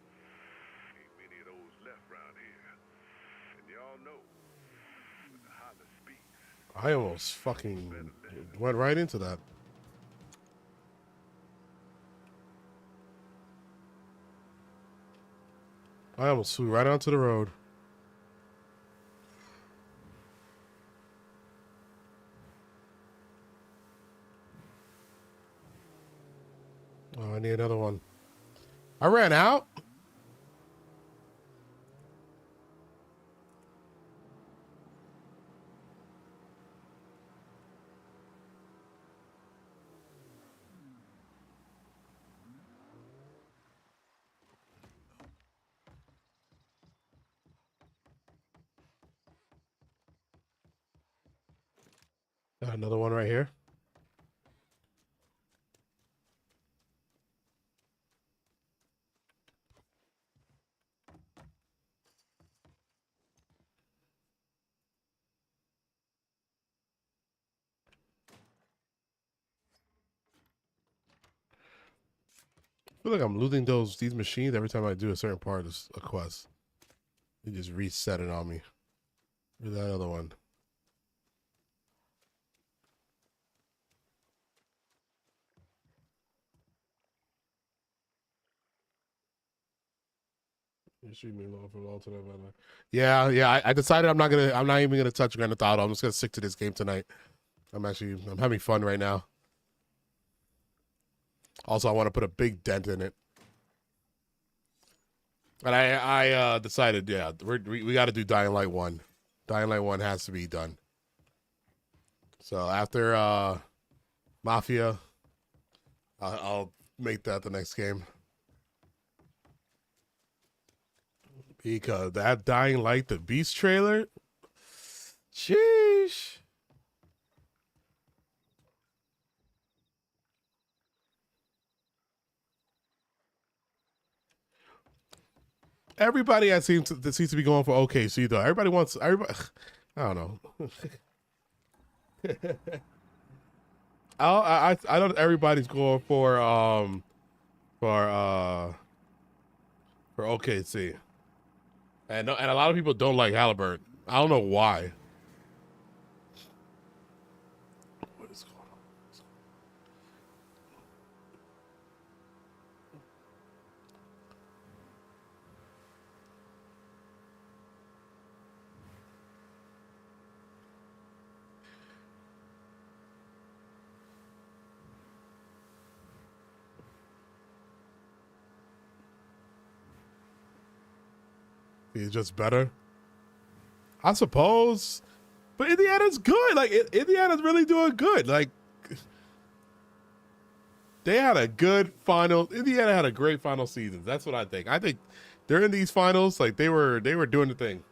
Ain't many of those left around here. And y'all know, when the holler speaks. I almost fucking went right into that. I almost flew right onto the road. Oh, I need another one. I ran out. Got another one right here. I feel like I'm losing these machines every time I do a certain part of a quest. They just reset it on me. Here's that other one. Yeah. I decided I'm not even gonna touch Grand Theft Auto. I'm just gonna stick to this game tonight. I'm having fun right now. Also, I want to put a big dent in it. And I decided, yeah, we got to do Dying Light 1. Dying Light 1 has to be done. So after Mafia, I'll make that the next game. Because that Dying Light, the Beast trailer, sheesh. Everybody that seems to be going for OKC though. Everybody. I don't know. I don't. Everybody's going for OKC, and a lot of people don't like Halliburton. I don't know why. What is going on? He's just better, I suppose. But Indiana's good. Like Indiana's really doing good. Like they had a good final. Indiana had a great final season. That's what I think. I think during these finals, like they were doing the thing.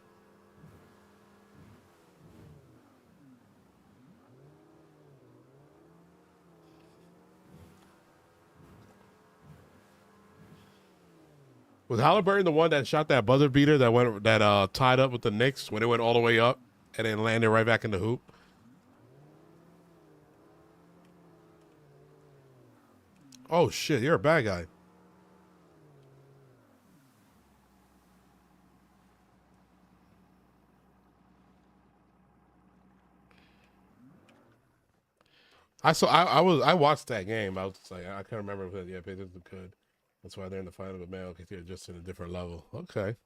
Was Halliburton the one that shot that buzzer beater that tied up with the Knicks when it went all the way up and then landed right back in the hoop? Oh shit, you're a bad guy. I watched that game. I was just like, I can't remember if yeah, Patriots were good. That's why they're in the final, but man, okay, they're just in a different level. Okay.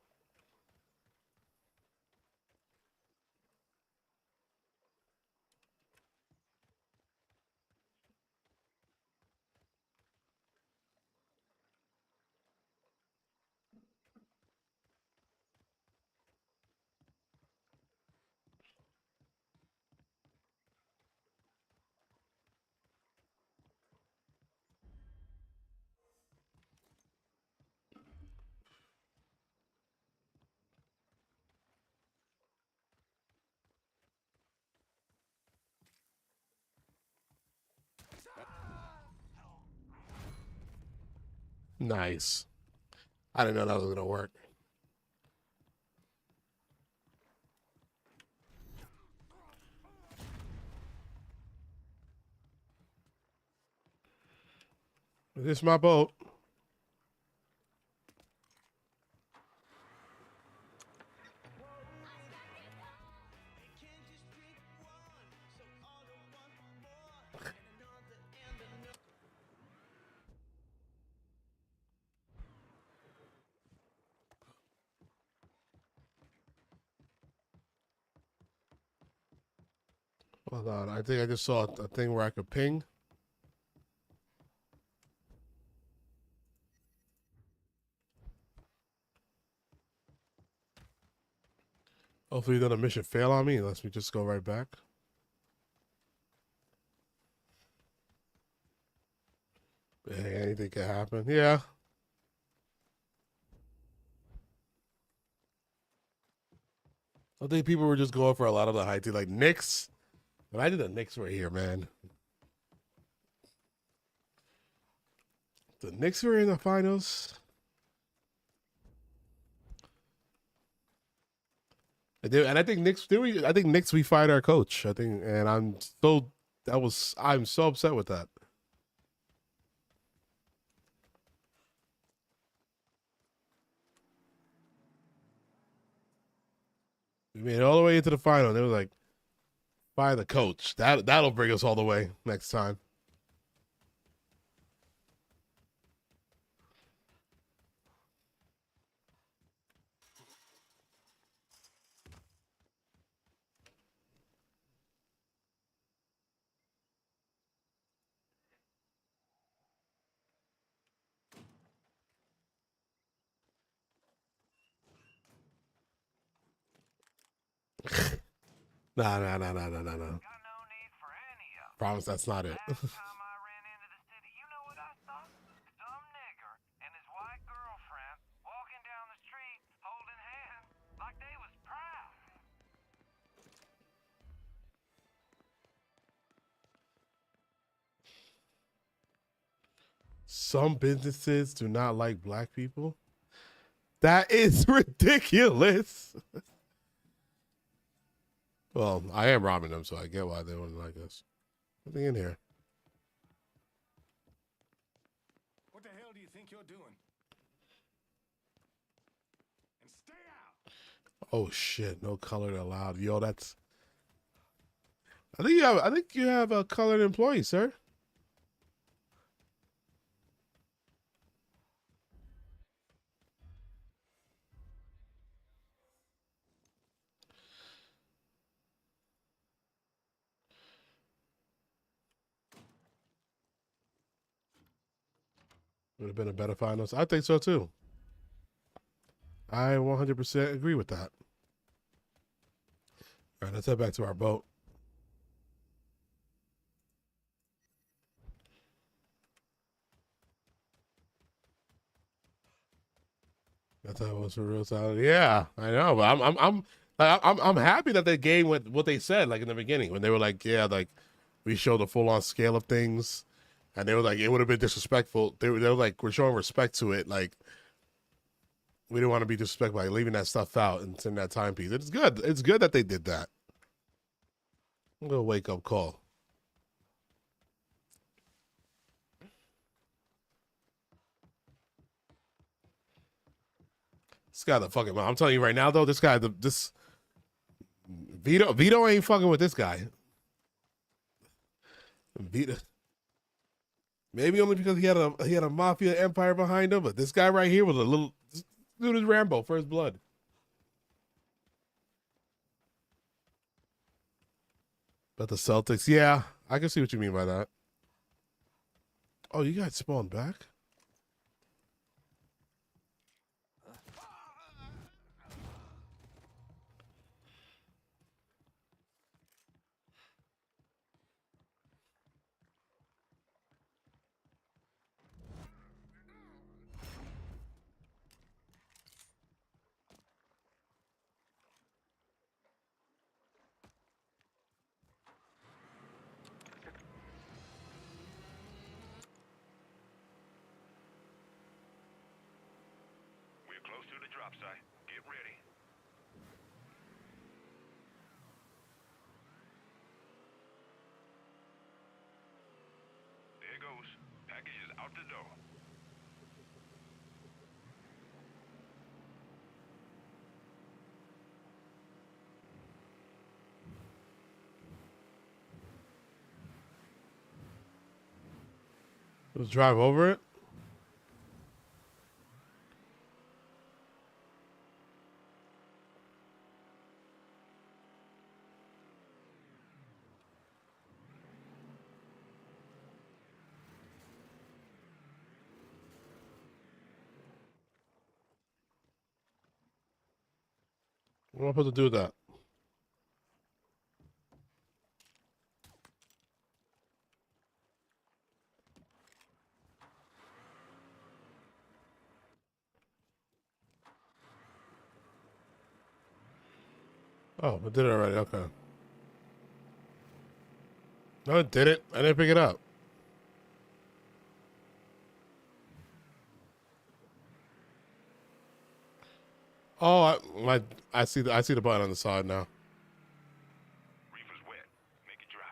Nice. I didn't know that was gonna work. This is my boat. Hold on. I think I just saw a thing where I could ping. Hopefully, the mission fail on me unless we just go right back. Hey, anything can happen. Yeah. I think people were just going for a lot of the high tea, like Knicks. But I did the Knicks right here, man. The Knicks were in the finals. And I think Knicks. I think Knicks. We fired our coach. I think, and I'm so upset with that. We made it all the way into the final. They were like, fire the coach. That'll bring us all the way next time. No. Promise that's not it. Some businesses do not like black people. That is ridiculous. Well, I am robbing them, so I get why they wouldn't like us. Nothing in here. What the hell do you think you're doing? And stay out. Oh shit! No colored allowed. Yo, that's. I think you have a colored employee, sir. Would have been a better finals. I think so too. I 100% agree with that. All right, let's head back to our boat. That's how it was for real solid. Yeah, I know, but I'm happy that they gave what they said like in the beginning when they were like, yeah, like we showed the full on scale of things, and they were like, it would have been disrespectful. They were like, we're showing respect to it, like we didn't want to be disrespectful by leaving that stuff out and in that timepiece. It's good. It's good that they did that. I'm gonna wake up call. This guy the fucking. I'm telling you right now though, this guy this Vito ain't fucking with this guy. Vito. Maybe only because he had a mafia empire behind him, but this guy right here was a little. This dude is Rambo, first blood. But the Celtics, yeah, I can see what you mean by that. Oh, you guys spawned back? drop site. Get ready. There it goes. Package is out the door. Let's drive over it. What am I supposed to do with that? Oh, I did it already. Okay. No, it didn't. I didn't pick it up. Oh, I see the button on the side now. Reefer's wet. Make it dry.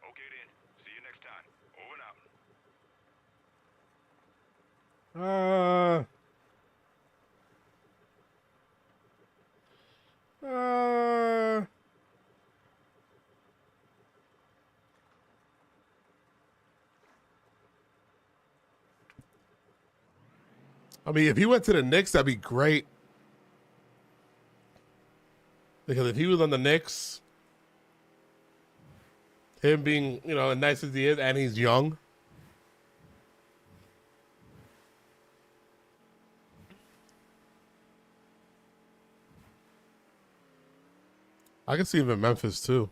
Okay then. See you next time. Over and out. I mean, if he went to the Knicks, that'd be great. Because if he was on the Knicks, him being, you know, as nice as he is, and he's young. I can see him in Memphis too.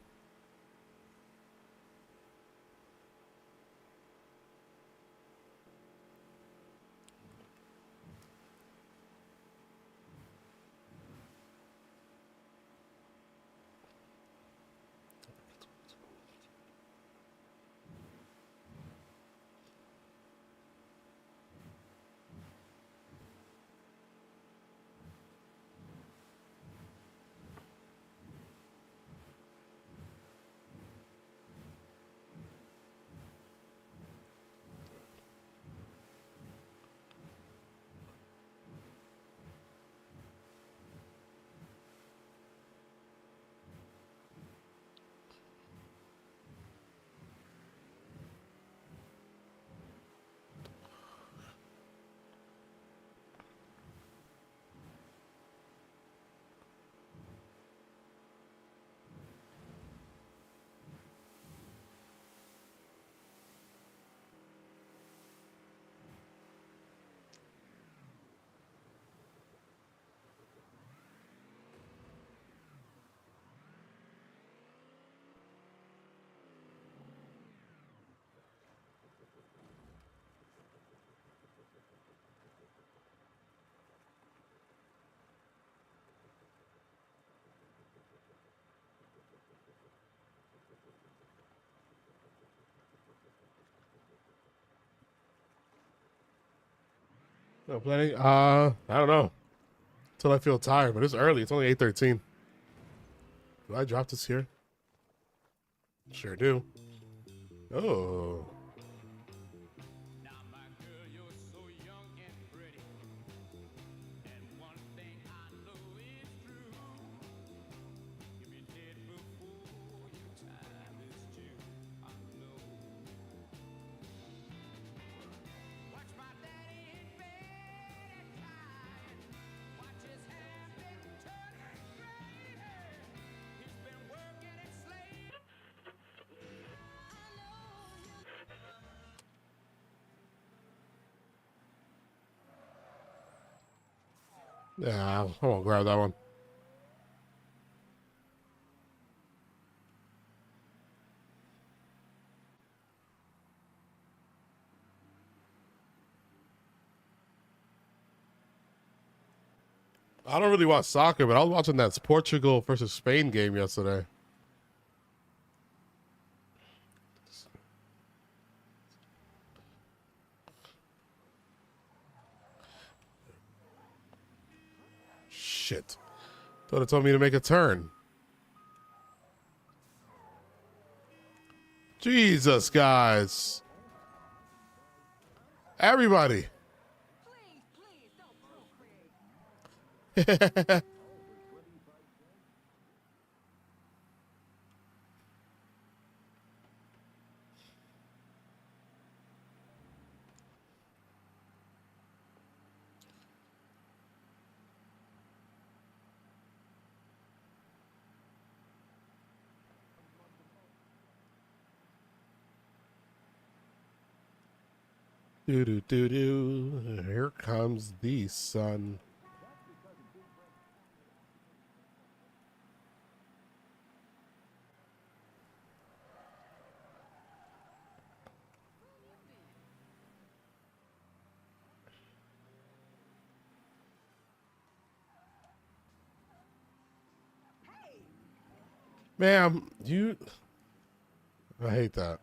No planning. I don't know. Until I feel tired, but it's early. It's only 8:13. Do I drop this here? Sure do. Oh. Yeah, I won't grab that one. I don't really watch soccer, but I was watching that Portugal versus Spain game yesterday. Shit. Thought it told me to make a turn. Jesus, guys. Everybody. Do do do do. Here comes the sun. Ma'am, you. I hate that.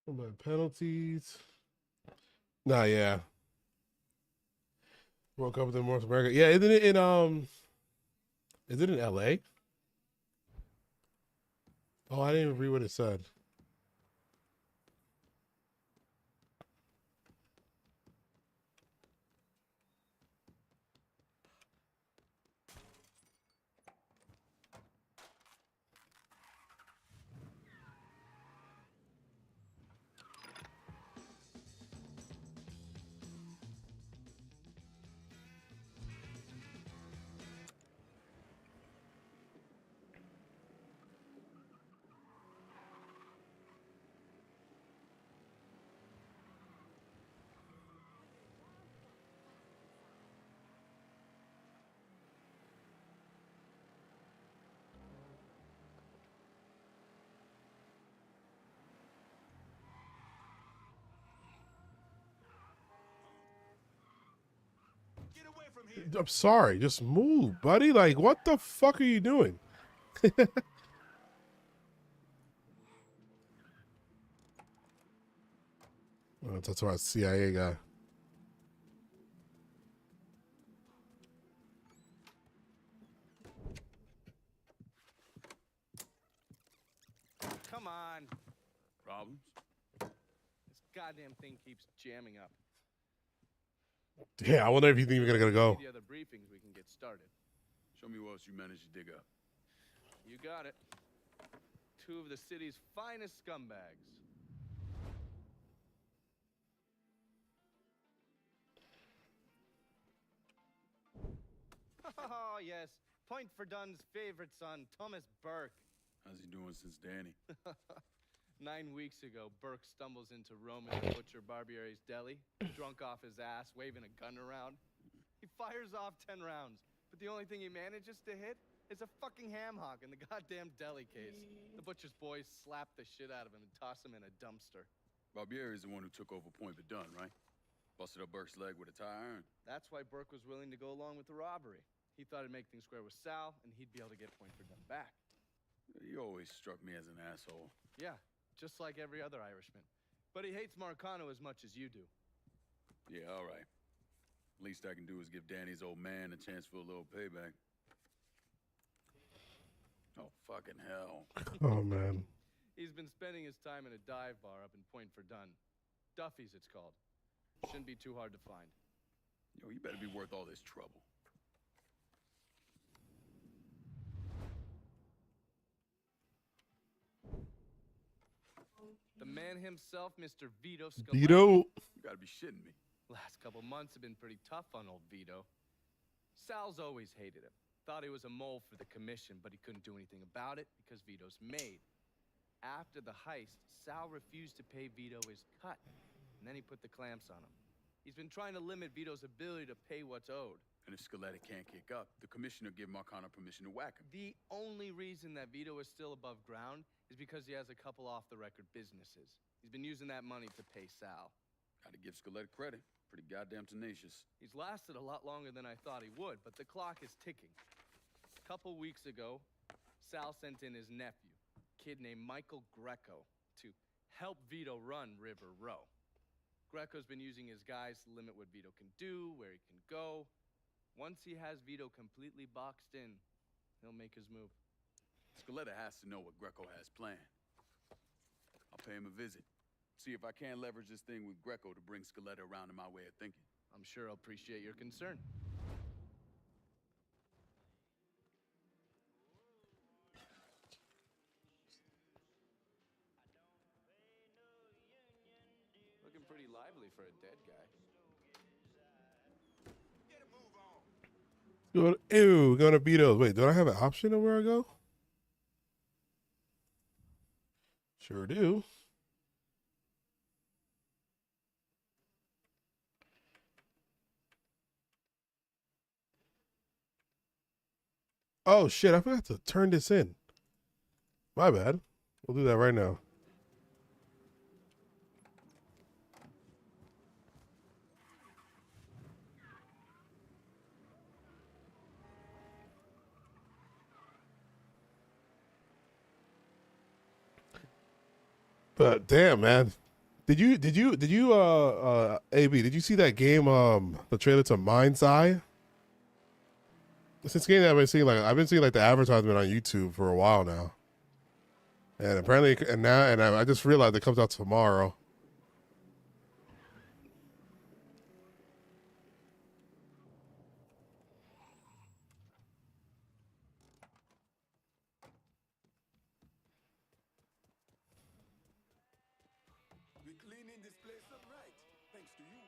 What about penalties? Nah, yeah. World Cup in North America. Yeah, isn't it in is it in LA? Oh, I didn't even read what it said. I'm sorry, just move, buddy. Like, what the fuck are you doing? Oh, that's our CIA guy. Come on. Problems? This goddamn thing keeps jamming up. Yeah, I wonder if you think we're gonna go. The other briefings, we can get started. Show me what else you managed to dig up. You got it. 2 of the city's finest scumbags. Oh, yes. Point for Dunn's favorite son, Thomas Burke. How's he doing since Danny? 9 weeks ago, Burke stumbles into Roman the Butcher Barbiere's deli, drunk off his ass, waving a gun around. He fires off 10 rounds, but the only thing he manages to hit is a fucking ham hock in the goddamn deli case. The butcher's boys slap the shit out of him and toss him in a dumpster. Barbieri is the one who took over Point Verdun, right? Busted up Burke's leg with a tire iron. That's why Burke was willing to go along with the robbery. He thought it'd make things square with Sal, and he'd be able to get Point Verdun back. You always struck me as an asshole. Yeah, just like every other Irishman. But he hates Marcano as much as you do. Yeah, all right. Least I can do is give Danny's old man a chance for a little payback. Oh, fucking hell. Oh, man. He's been spending his time in a dive bar up in Point Verdun. Duffy's, it's called. Shouldn't be too hard to find. Yo, you better be worth all this trouble. The man himself, Mr. Vito Scaletta. Vito. You gotta be shitting me. Last couple months have been pretty tough on old Vito. Sal's always hated him. Thought he was a mole for the commission, but he couldn't do anything about it because Vito's made. After the heist, Sal refused to pay Vito his cut, and then he put the clamps on him. He's been trying to limit Vito's ability to pay what's owed. And if Scaletta can't kick up, the commissioner give Marcano permission to whack him. The only reason that Vito is still above ground is because he has a couple off-the-record businesses. He's been using that money to pay Sal. Gotta give Scaletta credit. Pretty goddamn tenacious. He's lasted a lot longer than I thought he would, but the clock is ticking. A couple weeks ago, Sal sent in his nephew, a kid named Michael Greco, to help Vito run River Row. Greco's been using his guys to limit what Vito can do, where he can go. Once he has Vito completely boxed in, he'll make his move. Scaletta has to know what Greco has planned. I'll pay him a visit. See if I can leverage this thing with Greco to bring Scaletta around to my way of thinking. I'm sure he'll appreciate your concern. Looking pretty lively for a dead guy. Ew, going to Vito's. Wait, don't I have an option of where I go? Sure do. Oh shit, I forgot to turn this in. My bad. We'll do that right now. But damn, man. Did you AB, did you see that game, the trailer to Mind's Eye? It's this game that I've been seeing like the advertisement on YouTube for a while now. And apparently, I just realized it comes out tomorrow. We cleaning this place up right, thanks to you.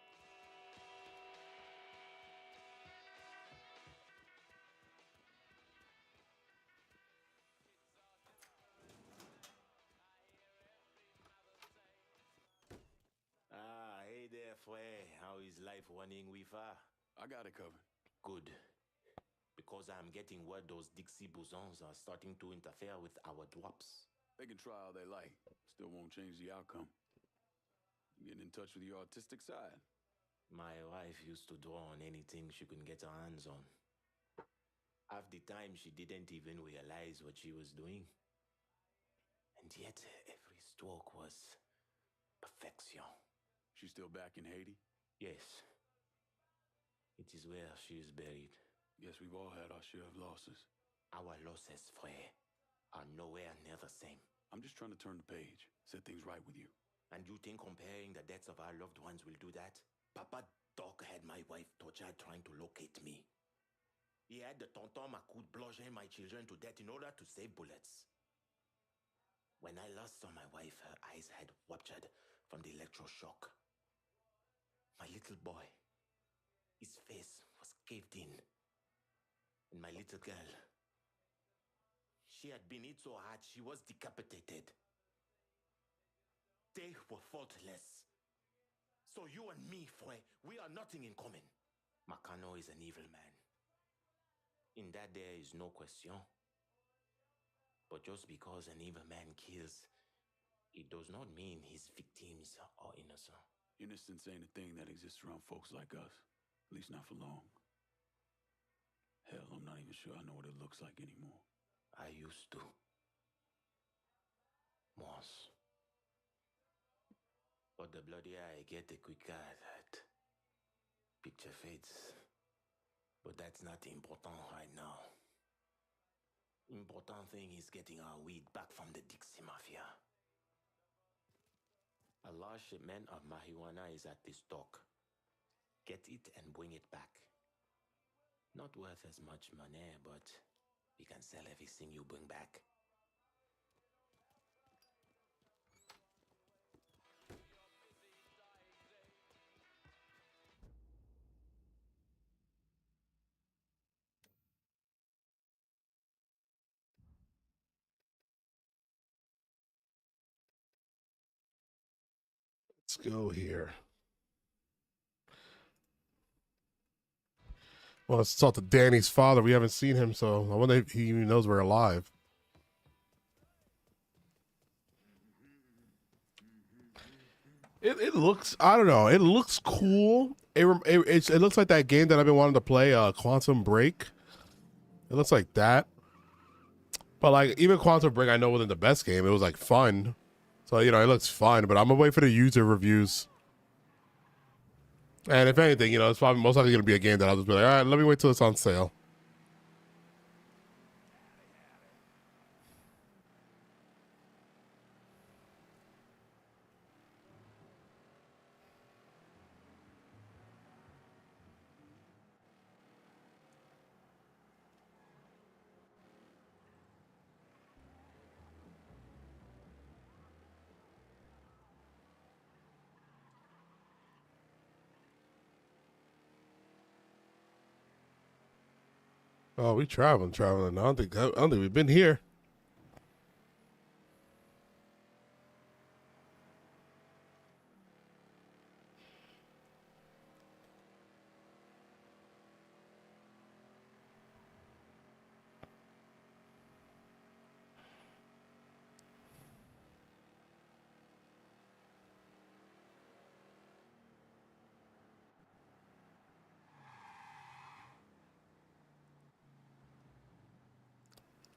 Ah, hey there, Fwe. How is life running with her? I got it covered. Good. Because I'm getting word those Dixie Bouzons are starting to interfere with our drops. They can try all they like. Still won't change the outcome. Getting in touch with your artistic side. My wife used to draw on anything she could get her hands on. Half the time she didn't even realize what she was doing. And yet every stroke was perfection. She's still back in Haiti? Yes. It is where she is buried. Guess we've all had our share of losses. Our losses, Frere, are nowhere near the same. I'm just trying to turn the page, set things right with you. And you think comparing the deaths of our loved ones will do that? Papa Doc had my wife tortured trying to locate me. He had the tonton Macoute bludgeon my children to death in order to save bullets. When I last saw my wife, her eyes had ruptured from the electroshock. My little boy, his face was caved in. And my little girl, she had been hit so hard she was decapitated. They were faultless. So you and me, Fwe, we are nothing in common. Marcano is an evil man. In that there is no question. But just because an evil man kills, it does not mean his victims are innocent. Innocence ain't a thing that exists around folks like us. At least not for long. Hell, I'm not even sure I know what it looks like anymore. I used to. Once. But the bloodier I get, the quicker that picture fades. But that's not important right now. Important thing is getting our weed back from the Dixie Mafia. A large shipment of marijuana is at this dock. Get it and bring it back. Not worth as much money, but we can sell everything you bring back. Let's go here. Well, let's talk to Danny's father. We haven't seen him, so I wonder if he even knows we're alive. It looks, I don't know, it looks cool. It looks like that game that I've been wanting to play, Quantum Break. It looks like that. But like even Quantum Break, I know wasn't the best game. It was like fun. So, you know, it looks fun, but I'm gonna wait for the user reviews. And if anything, you know, it's probably most likely gonna be a game that I'll just be like, all right, let me wait till it's on sale. Oh, we traveling. I don't think we've been here.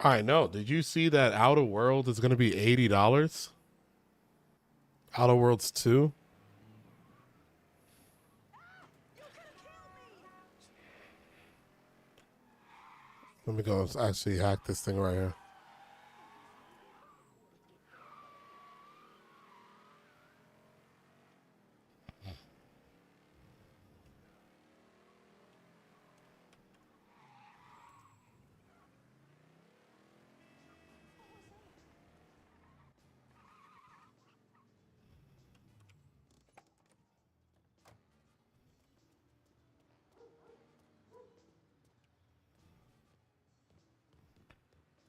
I know. Did you see that Outer World is going to be $80? Outer Worlds 2? Let me go actually hack this thing right here.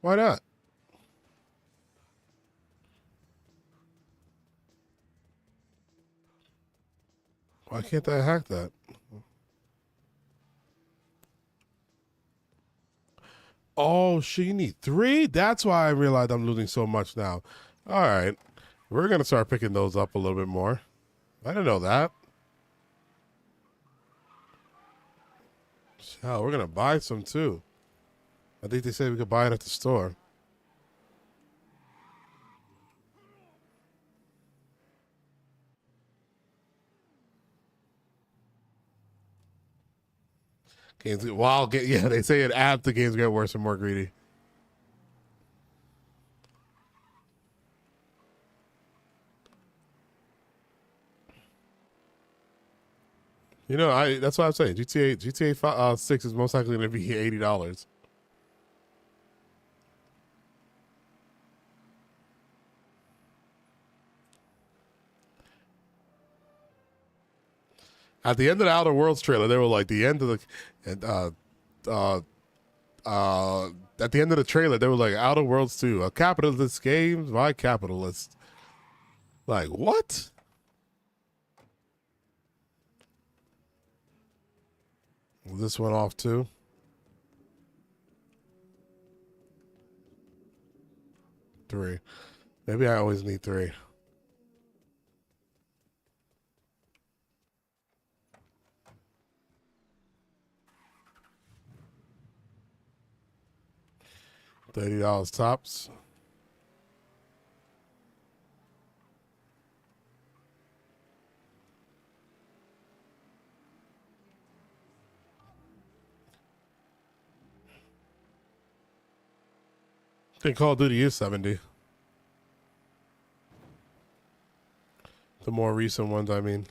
Why not? Why can't I hack that? Oh, shit, you need 3? That's why I realized I'm losing so much now. All right. We're going to start picking those up a little bit more. I didn't know that. Hell, we're going to buy some too. I think they said we could buy it at the store. Games, yeah, they say it as the games get worse and more greedy. You know, that's what I'm saying. GTA 6 is most likely going to be $80. At the end of the Outer Worlds trailer, they were like the end of the, and at the end of the trailer, they were like Outer Worlds 2, a capitalist game by capitalists. Like what? This went off too. Three. Maybe I always need 3. $30 tops. I think Call of Duty is 70. The more recent ones, I mean.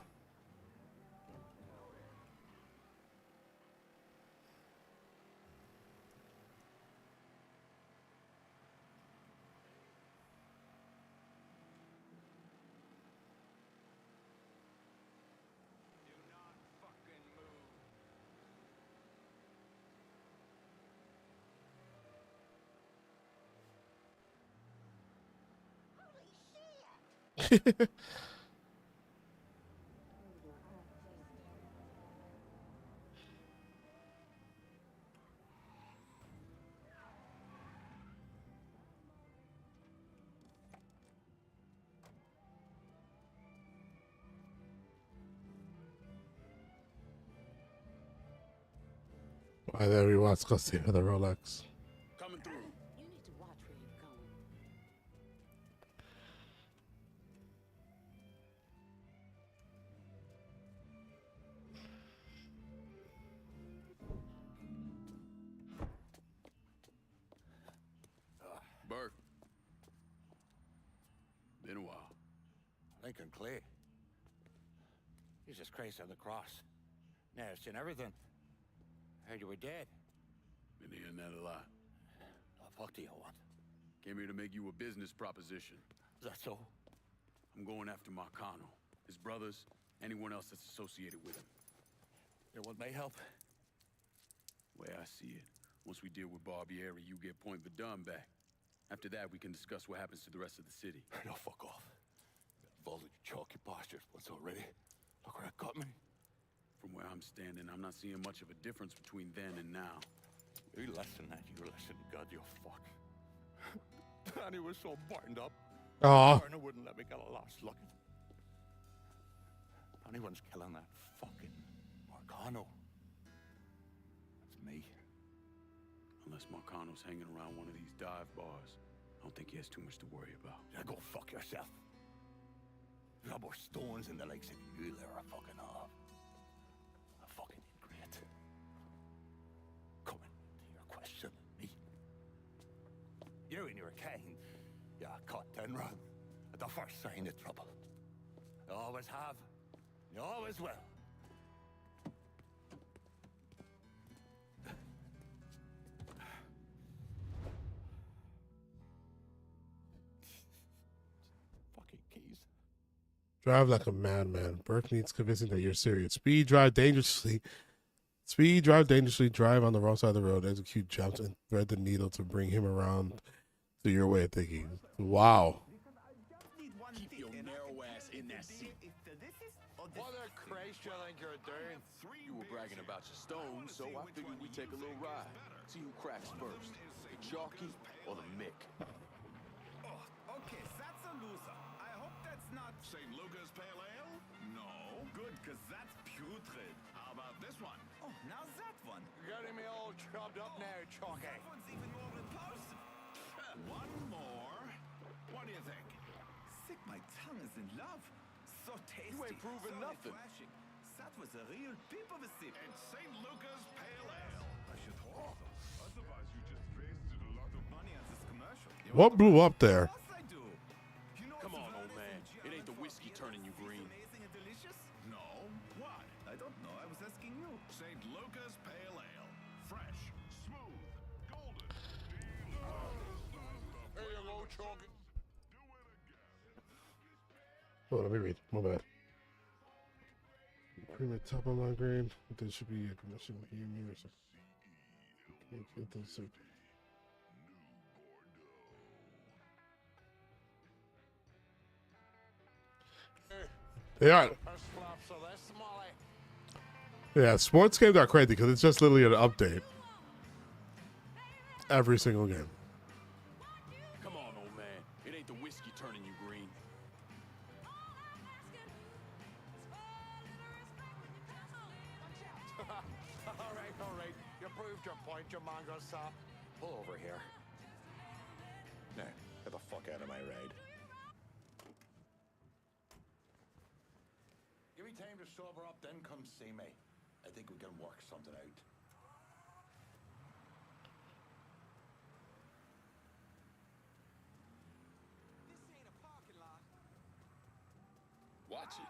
Why there we watch go see the Rolex. Coming through. You need to watch where you're going. Bert. Been a while. Lincoln Clay. Jesus Christ on the cross. Now I've seen everything. Heard you were dead. Been hearing that a lot. The fuck do you want? Came here to make you a business proposition. Is that so? I'm going after Marcano, his brothers, anyone else that's associated with him. You want my help? Way I see it, once we deal with Barbieri, you get Point Verdun back. After that, we can discuss what happens to the rest of the city. No, fuck off. Involved in chalky postures once already. Look where it got me. From where I'm standing, I'm not seeing much of a difference between then and now. You listen, God, you fuck. Danny was so burned up. Aw. Turner wouldn't let me get a last look. Anyone's killing that fucking Marcano. That's me. Unless Marcano's hanging around one of these dive bars, I don't think he has too much to worry about. Yeah, go fuck yourself. You got more stones in the likes of you there are fucking off. A fucking ingrate. Coming to your question, me. You and your kind, you caught and run at the first sign of trouble. You always have, you always will. Fucking keys. Drive like a madman. Burke needs convincing that you're serious. Speed, drive dangerously. Speed, drive dangerously. Drive on the wrong side of the road. Execute jumps and thread the needle to bring him around to your way of thinking. Wow. Keep your narrow ass in that seat. What the Christ you think you're doing? You were bragging about your stones, so I figured we'd take a little ride. See who cracks first, the jockey or the Mick. Oh, okay, that's a loser. I hope that's not St. Lucas Pale Ale? No. Good, because that's putrid. How about this one? Oh, now that one. You're getting me all chopped up now, Chalky. That one's even more repulsive. One more. What do you think? Sick, my tongue is in love. So tasty. You ain't proving so nothing. refreshing. That was a real peep of a sip. It's St. Lucas Pale Ale. I should hope so. Otherwise, you just wasted a lot of money on this commercial. What blew up there? Of course I do. You know Come on, old man. It ain't the whiskey turning you green. amazing and delicious? No. What? I don't know. I was asking you. St. Lucas Pale Ale. Fresh, smooth, golden. Here you go, Chalky. Oh, let me read. My bad. Premium top of my grade. There should be a commission with union or something. Can't get those certain. They are. Yeah, sports games are crazy because it's just literally an update. Every single game. Come on, old man. It ain't the whiskey turning you green. All right. You proved your point, you mongrel sap. Pull over here. Now, get the fuck out of my ride. Give me time to sober up, then come see me. I think we can work something out. What? you.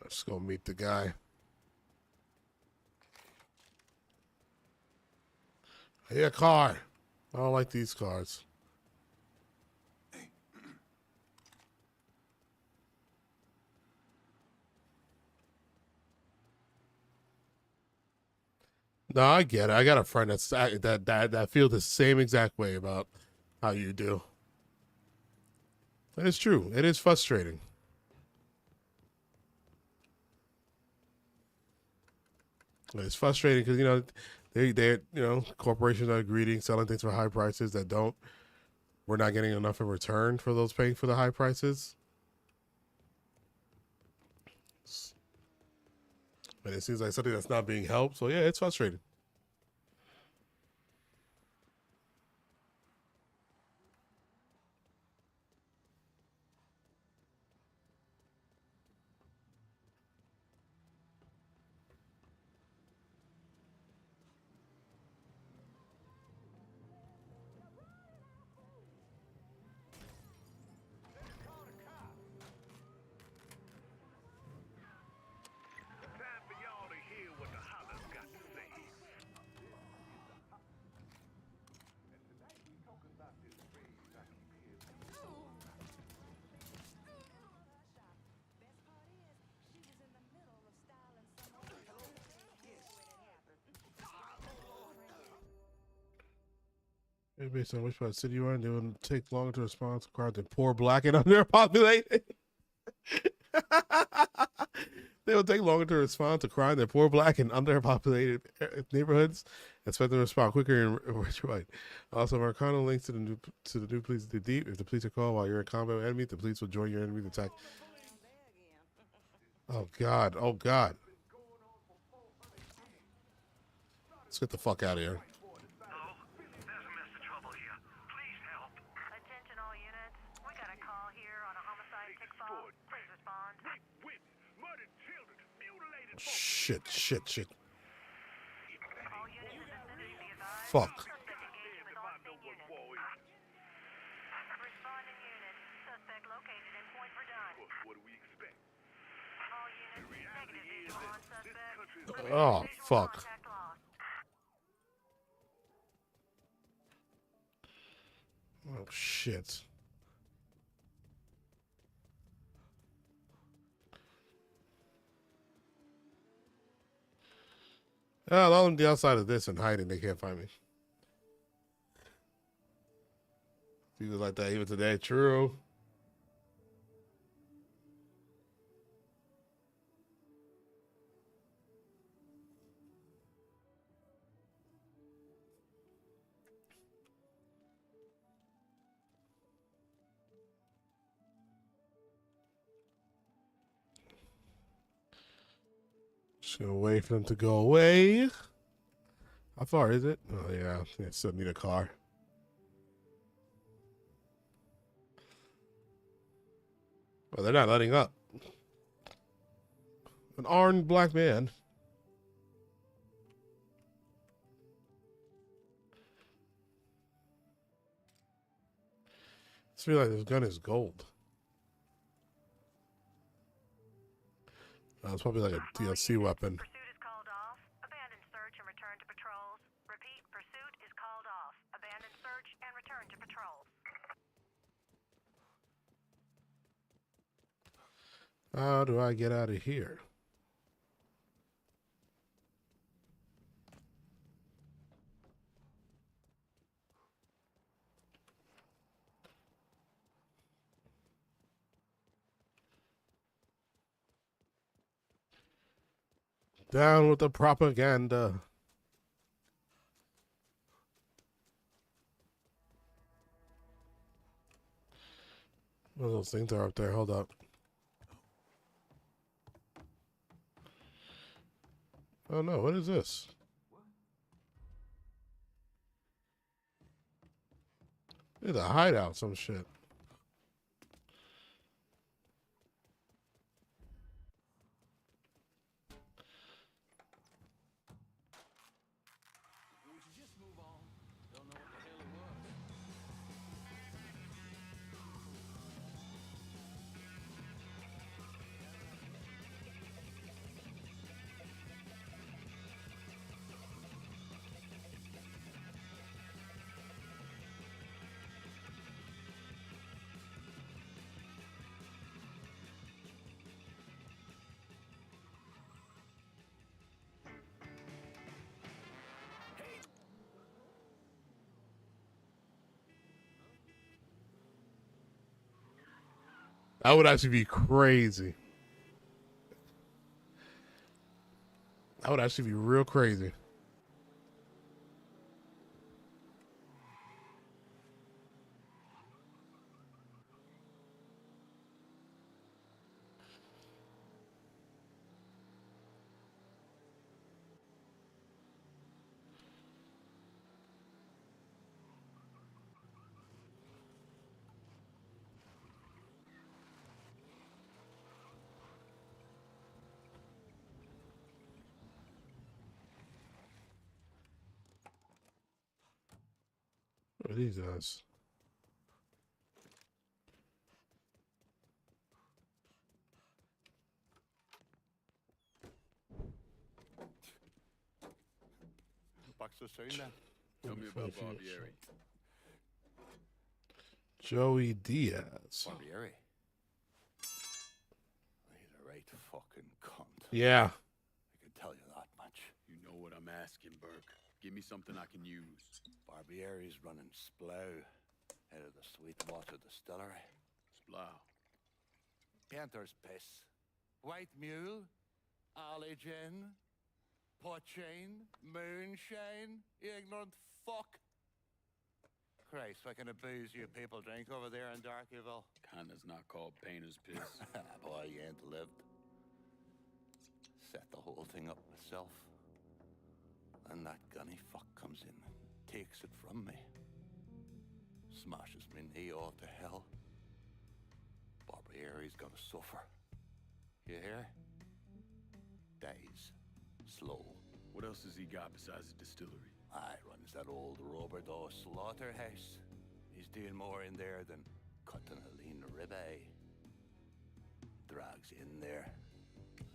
Let's go meet the guy. Hey, a car. I don't like these cars. No, I get it. I got a friend that feels the same exact way about how you do. It's true. It is frustrating. It's frustrating because corporations are greedy, selling things for high prices that don't. We're not getting enough in return for those paying for the high prices. And it seems like something that's not being helped. So yeah, it's frustrating. Based on which part of the city you are in, they will take longer to respond to crowds than poor, black, and underpopulated. They will take longer to respond to crime than poor, black, and underpopulated neighborhoods. Expect them to respond quicker and rich white. Also, Marcano links to the new police to deep. If the police are called while you're in combat with enemies, the police will join your enemy's attack. Oh God! Oh God! Let's get the fuck out of here. Shit. Fuck. Oh, fuck. Oh, shit. I'll on the outside of this and hiding. They can't find me. People like that even today. True. Just gonna wait for them to go away. How far is it? Oh yeah, I still need a car. Well, they're not letting up. An armed black man. I just realized this gun is gold. It's probably like a DLC weapon. Pursuit is called off. Abandon search and return to patrols. Repeat, pursuit is called off. Abandon search and return to patrols. How do I get out of here? Down with the propaganda. One of those things are up there. Hold up. Oh no, what is this? It's a hideout, some shit. That would actually be crazy. That would actually be real crazy. What are these guys? Back so soon then. Tell me about Barbieri. Joey Diaz. Barbieri. He's a right fucking cunt. Yeah. I can tell you that much. You know what I'm asking, Burke. Give me something I can use. Barbieri's running Splow out of the Sweetwater Distillery. Splow. Painter's piss. White mule. Alley gin. Poachine. Moonshine. You ignorant fuck. Christ, what kind of booze you people drink over there in Darkyville? Kinda's not called painter's piss. Boy, you ain't lived. Set the whole thing up myself. And that gunny fuck comes in and takes it from me. Smashes me knee all to hell. Barbieri's gonna suffer. You hear? Dies. Slow. What else has he got besides the distillery? I runs that old Robert O. slaughterhouse. He's doing more in there than cutting a lean ribeye. Drags in there.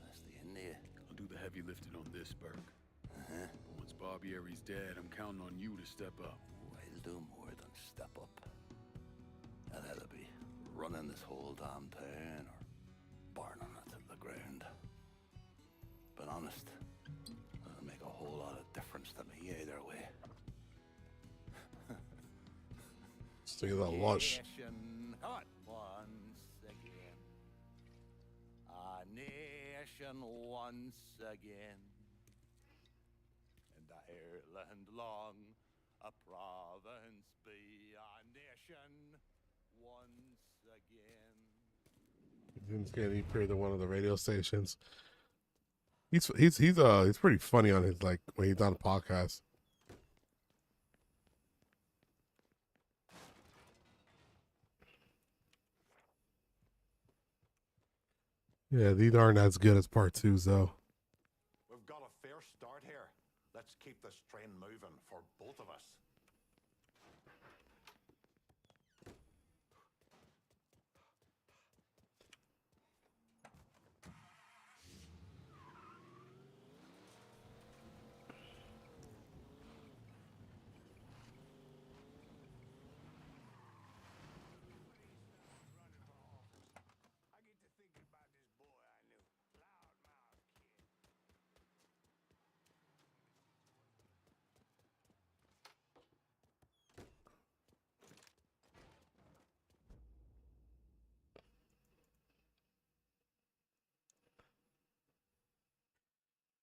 That's the India. I'll do the heavy lifting on this, Burke. Uh-huh. But once Barbieri's dead, I'm counting on you to step up. I'll do more than step up. I'll either be running this whole damn town or burning it to the ground. But honest, it'll make a whole lot of difference to me either way. Let's think about lunch. Nation, come on. Once again. A nation once again. And Ireland long, a province be a nation once again. Vince Getty appeared to one of the radio stations. He's pretty funny on his, like, when he's on a podcast. Yeah, these aren't as good as part twos though. We've got a fair start here. Let's keep this train moving for both of us.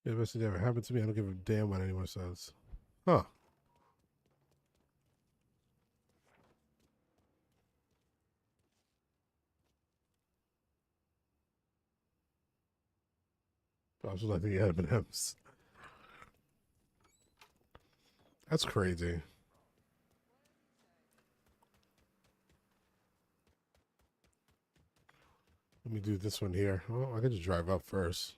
If this never happened to me, I don't give a damn what anyone says. Huh. I was like the M&Ms. That's crazy. Let me do this one here. Oh, I could just drive up first.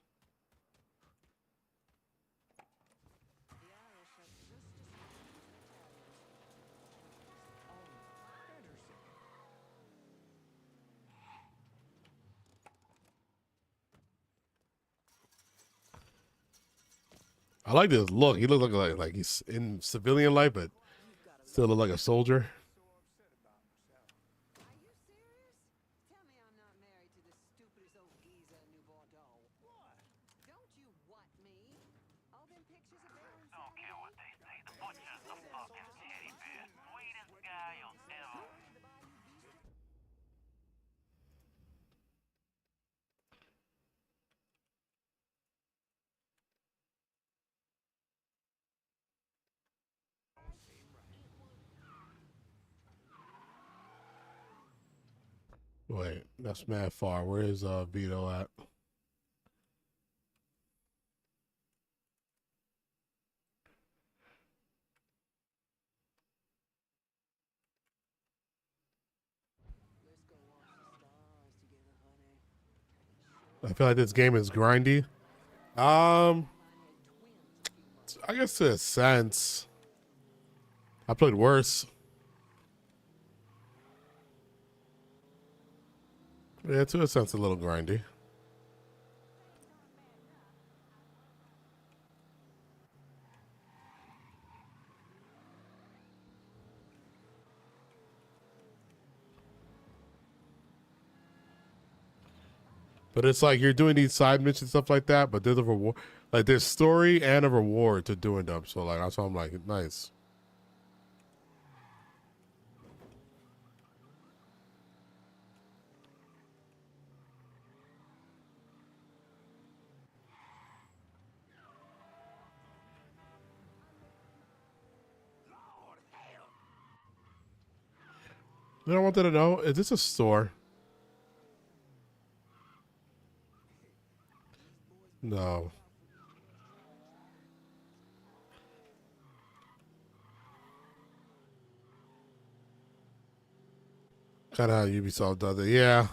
I like this look. He looks like he's in civilian life, but still look like a soldier. Don't care what they say. The butcher's the fucking teddy bear. Sweetest guy you'll ever. Wait, that's mad far. Where is Vito at? I feel like this game is grindy. I guess to a sense. I played worse. Yeah, to a sense, a little grindy. But it's like you're doing these side missions and stuff like that, but there's a reward. Like there's story and a reward to doing them. So like that's why I'm like, nice. You know, I wanted to know, is this a store? No. Kind of how Ubisoft does it. Yeah.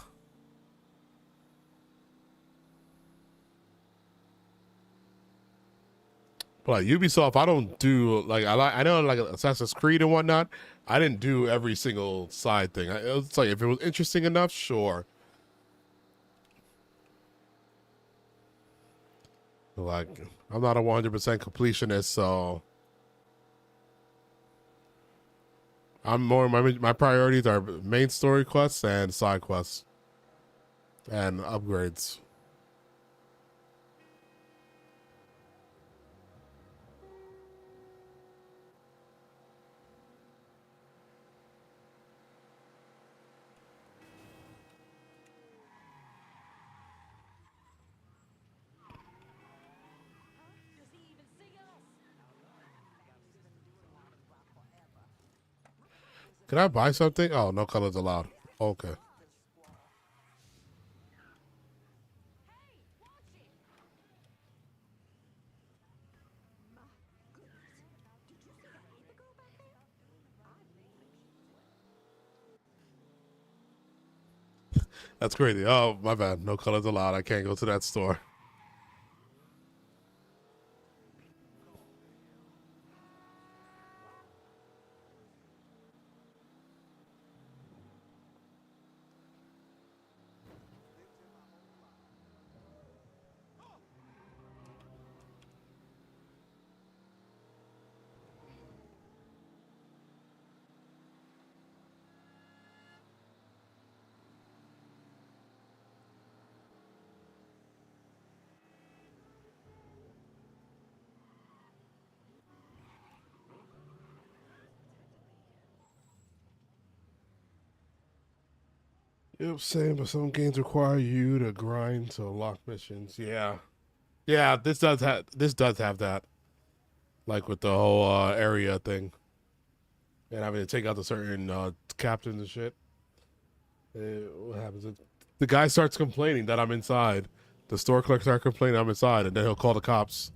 But like Ubisoft, I don't do like I know like Assassin's Creed and whatnot. I didn't do every single side thing. It's like if it was interesting enough, sure. Like I'm not a 100% completionist, so I'm more my priorities are main story quests and side quests and upgrades. Can I buy something? Oh, no colors allowed. Okay. That's crazy. Oh, my bad. No colors allowed. I can't go to that store. Yep, same, but some games require you to grind to unlock missions. Yeah. Yeah, this does have that. Like with the whole area thing. And having to take out the certain captains and shit. What happens? The guy starts complaining that I'm inside. The store clerk starts complaining I'm inside, and then he'll call the cops.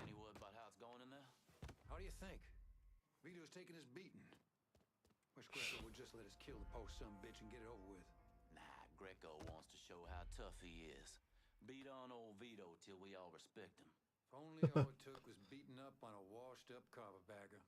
Any word about how it's going in there? How do you think? Vito's taking his beating. Wish Greco would just let us kill the poor son bitch and get it over with. Nah, Greco wants to show how tough he is. Beat on old Vito till we all respect him. If only all it took was beating up on a washed-up carpetbagger.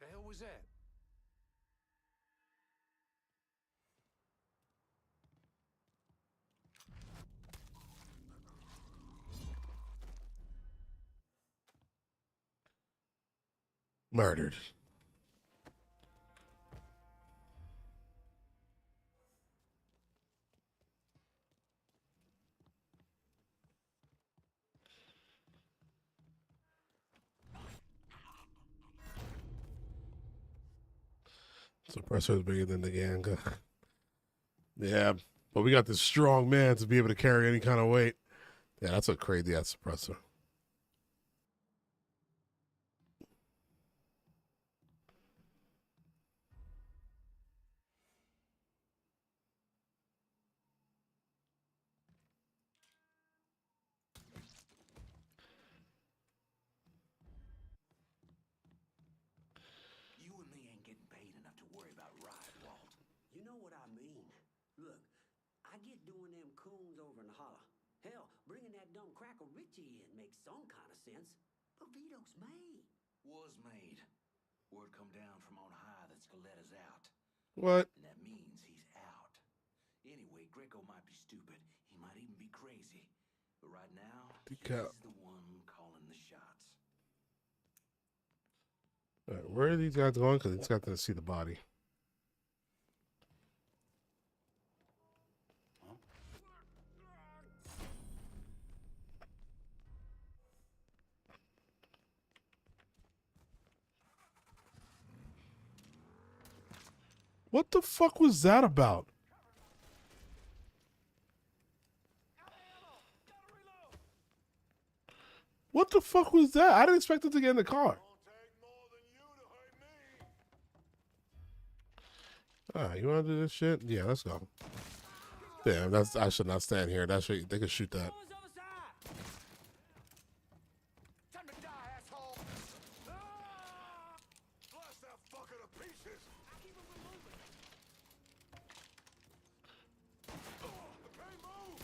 The hell was that? Murdered. Suppressor is bigger than the gang. Yeah, but we got this strong man to be able to carry any kind of weight. Yeah, that's a crazy ass suppressor. You and me ain't getting paid enough to worry about ride, Walt. You know what I mean. Look, I get doing them coons over in the holler. Hell, bringing that dumb cracker Richie in makes some kind of sense. But Vito's made. Was made. Word come down from on high that Scaletta's out. What? And that means he's out. Anyway, Greco might be stupid. He might even be crazy. But right now, he's the one calling the shots. All right, where are these guys going? Because it's got to see the body. What the fuck was that about? What the fuck was that? I didn't expect it to get in the car. Alright, you wanna do this shit? Yeah, let's go. Damn, I should not stand here. That shit, they could shoot that. Time to die, asshole! Blast that fucker to pieces! Keep him moving! Okay, move!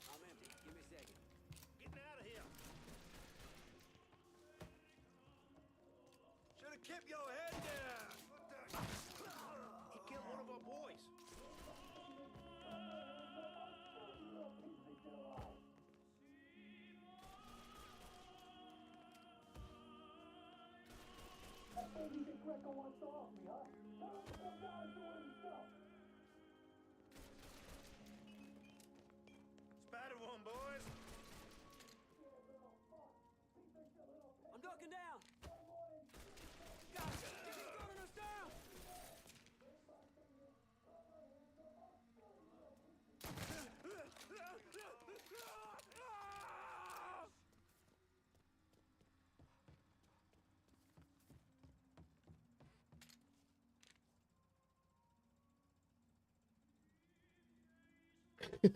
I'm empty. Give me a second. Getting out of here. Should have kept your head down. He killed one of our boys. Spider one, boys. I'm ducking down. God, he's running us down. Yeah,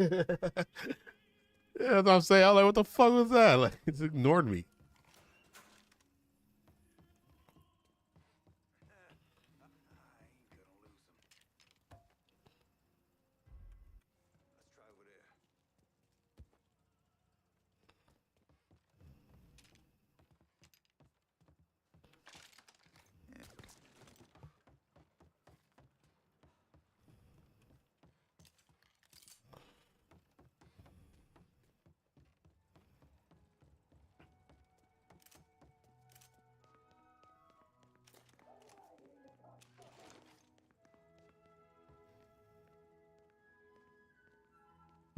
that's what I'm saying. I was like, what the fuck was that? Like, he just ignored me. Let's try over there.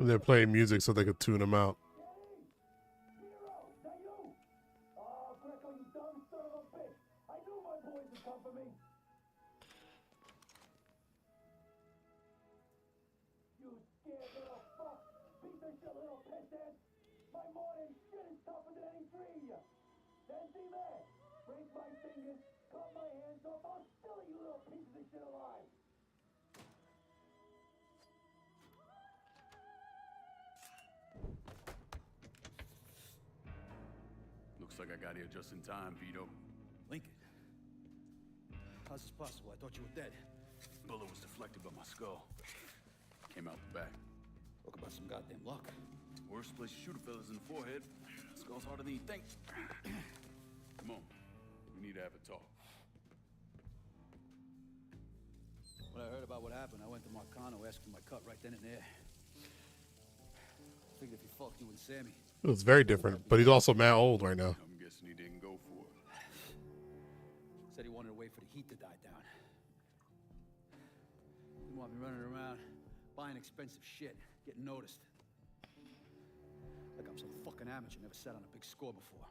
And they're playing music so they could tune them out. Looks like I got here just in time, Vito. Lincoln. How's this possible? I thought you were dead. Bullet was deflected by my skull. Came out the back. Talk about some goddamn luck. Worst place to shoot a fella's in the forehead. Skull's harder than you think. Come on. We need to have a talk. When I heard about what happened, I went to Marcano, asked for my cut right then and there. Figured if he fucked you and Sammy. It was very different, but he's also mad old right now. I'm guessing he didn't go for it. Said he wanted to wait for the heat to die down. Didn't want me running around, buying expensive shit, getting noticed. Like I'm some fucking amateur, never sat on a big score before.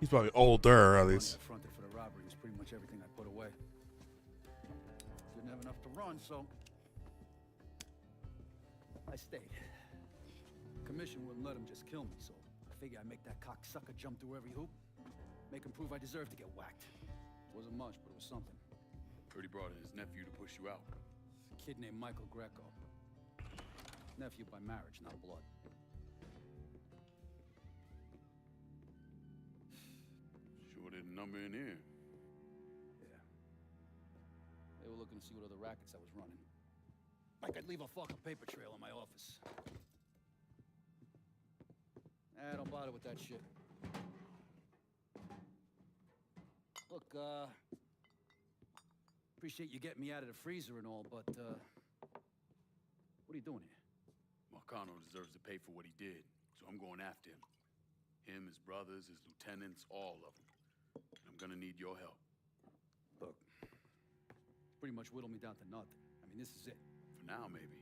He's probably older, at Money least. I fronted for the robbery was pretty much everything I put away. Didn't have enough to run, so I stayed. Commission wouldn't let him just kill me, so I figure I'd make that cocksucker jump through every hoop. Make him prove I deserve to get whacked. Wasn't much, but it was something. Heard he brought in his nephew to push you out. A kid named Michael Greco. Nephew by marriage, not blood. Sure didn't number in here. Yeah. They were looking to see what other rackets I was running. Like I'd leave a fucking paper trail in my office. Don't bother with that shit. Look, appreciate you getting me out of the freezer and all, but, what are you doing here? Marcano deserves to pay for what he did, so I'm going after him. Him, his brothers, his lieutenants, all of them. I'm gonna need your help. Look, pretty much whittle me down to nothing. I mean, this is it. For now, maybe.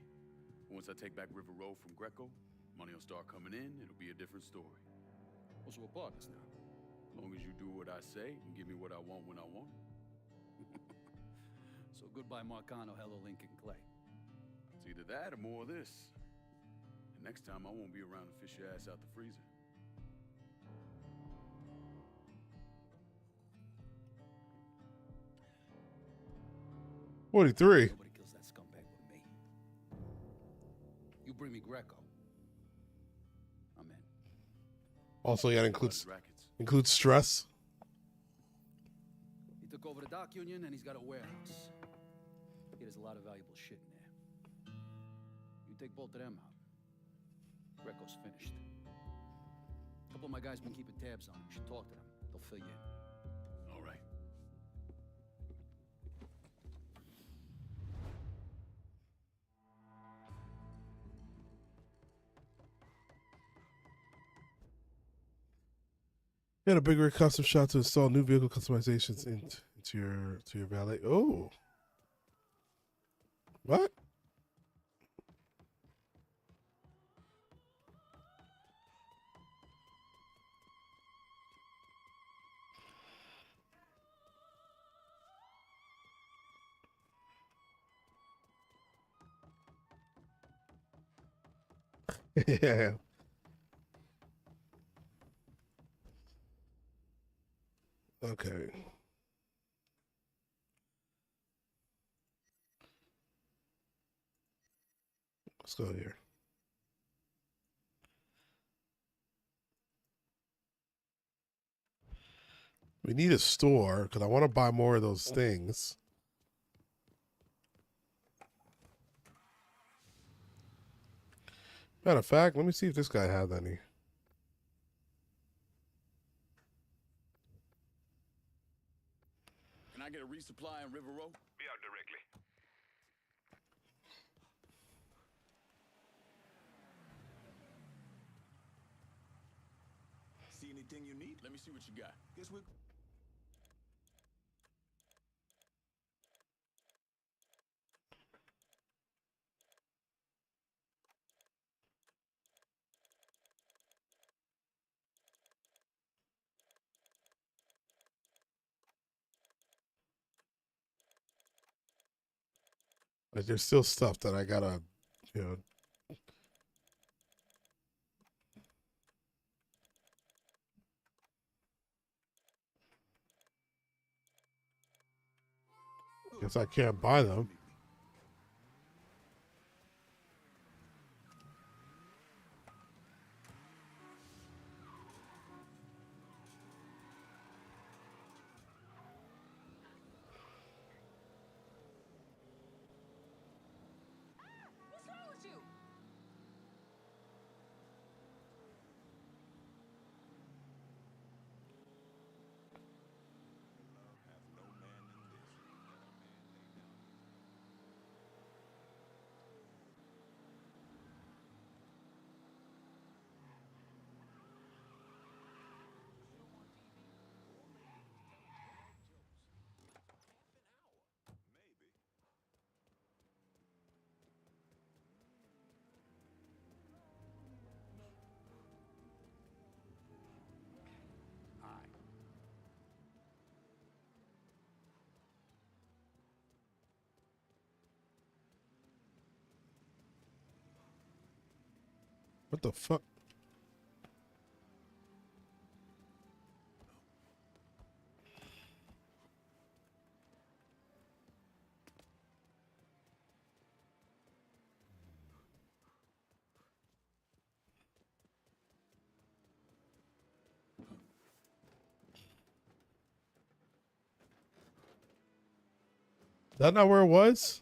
Once I take back River Road from Greco, money will start coming in, it'll be a different story. Well, so we're partners now. As long as you do what I say and give me what I want when I want it. So goodbye, Marcano, hello, Lincoln Clay. It's either that or more of this. And next time I won't be around to fish your ass out the freezer. $43. Nobody kills that scumbag with me. You bring me Greco. I'm in. Also, yeah, it includes stress. He took over the dock union and he's got a warehouse. He has a lot of valuable shit in there. You take both of them out. Greco's finished. A couple of my guys been keeping tabs on him. You should talk to them. They'll fill you in. All right. You had a big rig custom shop to install new vehicle customizations into your valet. Oh, what? Yeah. Okay. Let's go here. We need a store because I want to buy more of those things. Matter of fact, let me see if this guy has any. Can I get a resupply on River Road? Be out directly. See anything you need? Let me see what you got. Guess we. Like, there's still stuff that I gotta, you know. Guess I can't buy them. What's wrong with you? What the fuck? That not where it was?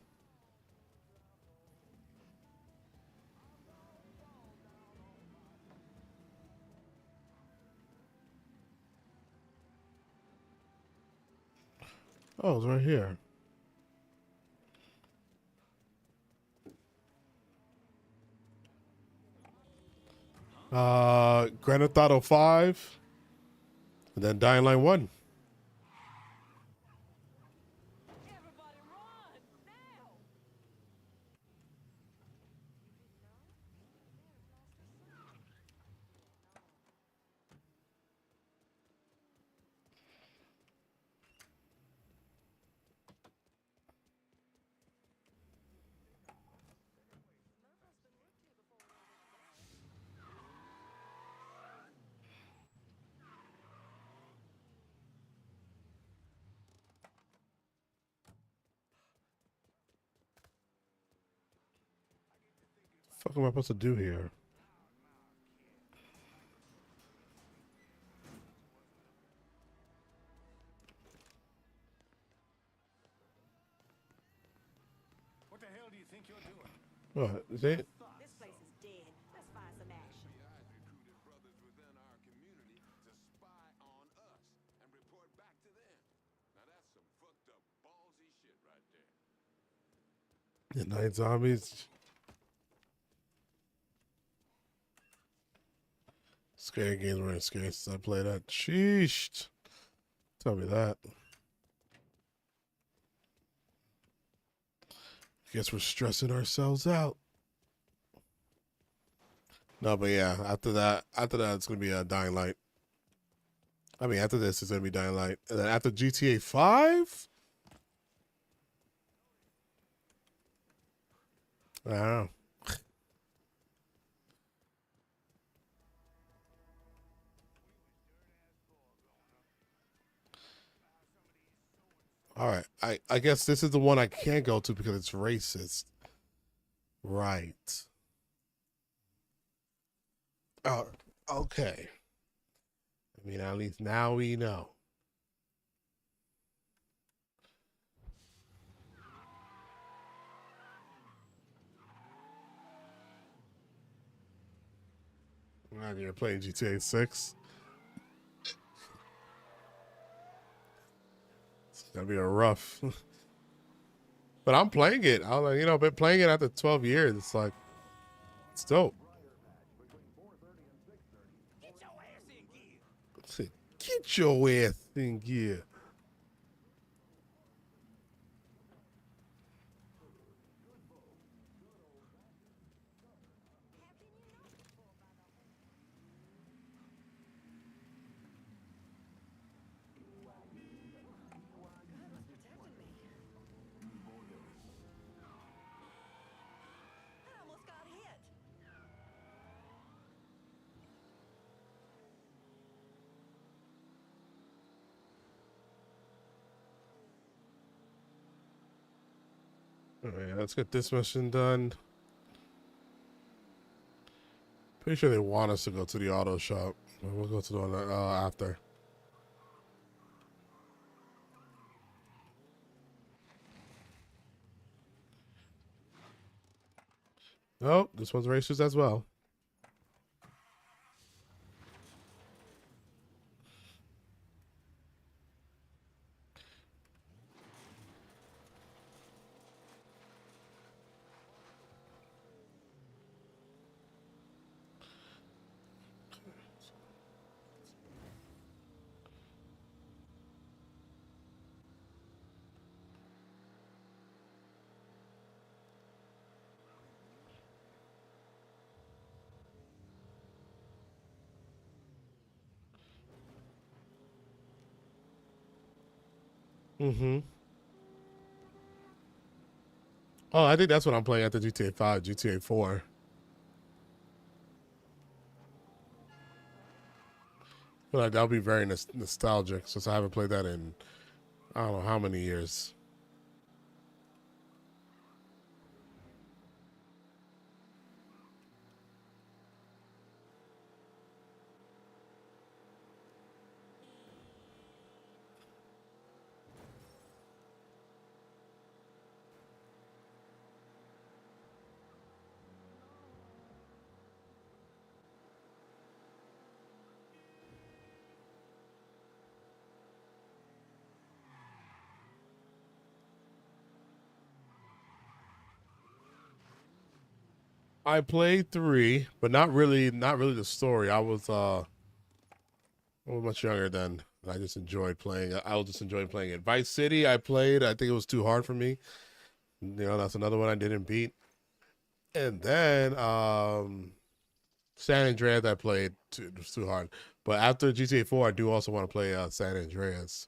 Oh, it's right here. Grand Theft Auto 5. And then Dying Light 1. What the fuck am I supposed to do here? What the hell do you think you're doing? What? Is it? This place is dead. Let's find some action. Night Zombies. Scary games weren't scary since I played that. Sheesh. Tell me that. Guess we're stressing ourselves out. No, but yeah, after that it's gonna be a Dying Light. I mean, after this it's gonna be Dying Light, and then after GTA 5. I don't know. All right, I guess this is the one I can't go to because it's racist. Right. Oh, okay. I mean, at least now we know. Man, you're playing GTA 6. It's gonna be a rough. But I'm playing it. I've been playing it after 12 years. It's like, it's dope. Get your ass in gear. All right, let's get this mission done. Pretty sure they want us to go to the auto shop. We'll go to the one after. Oh, this one's racist as well. Mm-hmm. Oh, I think that's what I'm playing after GTA 5, GTA 4. feel like that'll be very nostalgic since I haven't played that in I don't know how many years. I played 3, but not really the story. I was much younger then. I just enjoyed playing. I was just enjoying playing it. Vice City, I played. I think it was too hard for me. You know, that's another one I didn't beat. And then San Andreas, I played. It was too hard. But after GTA 4, I do also want to play San Andreas.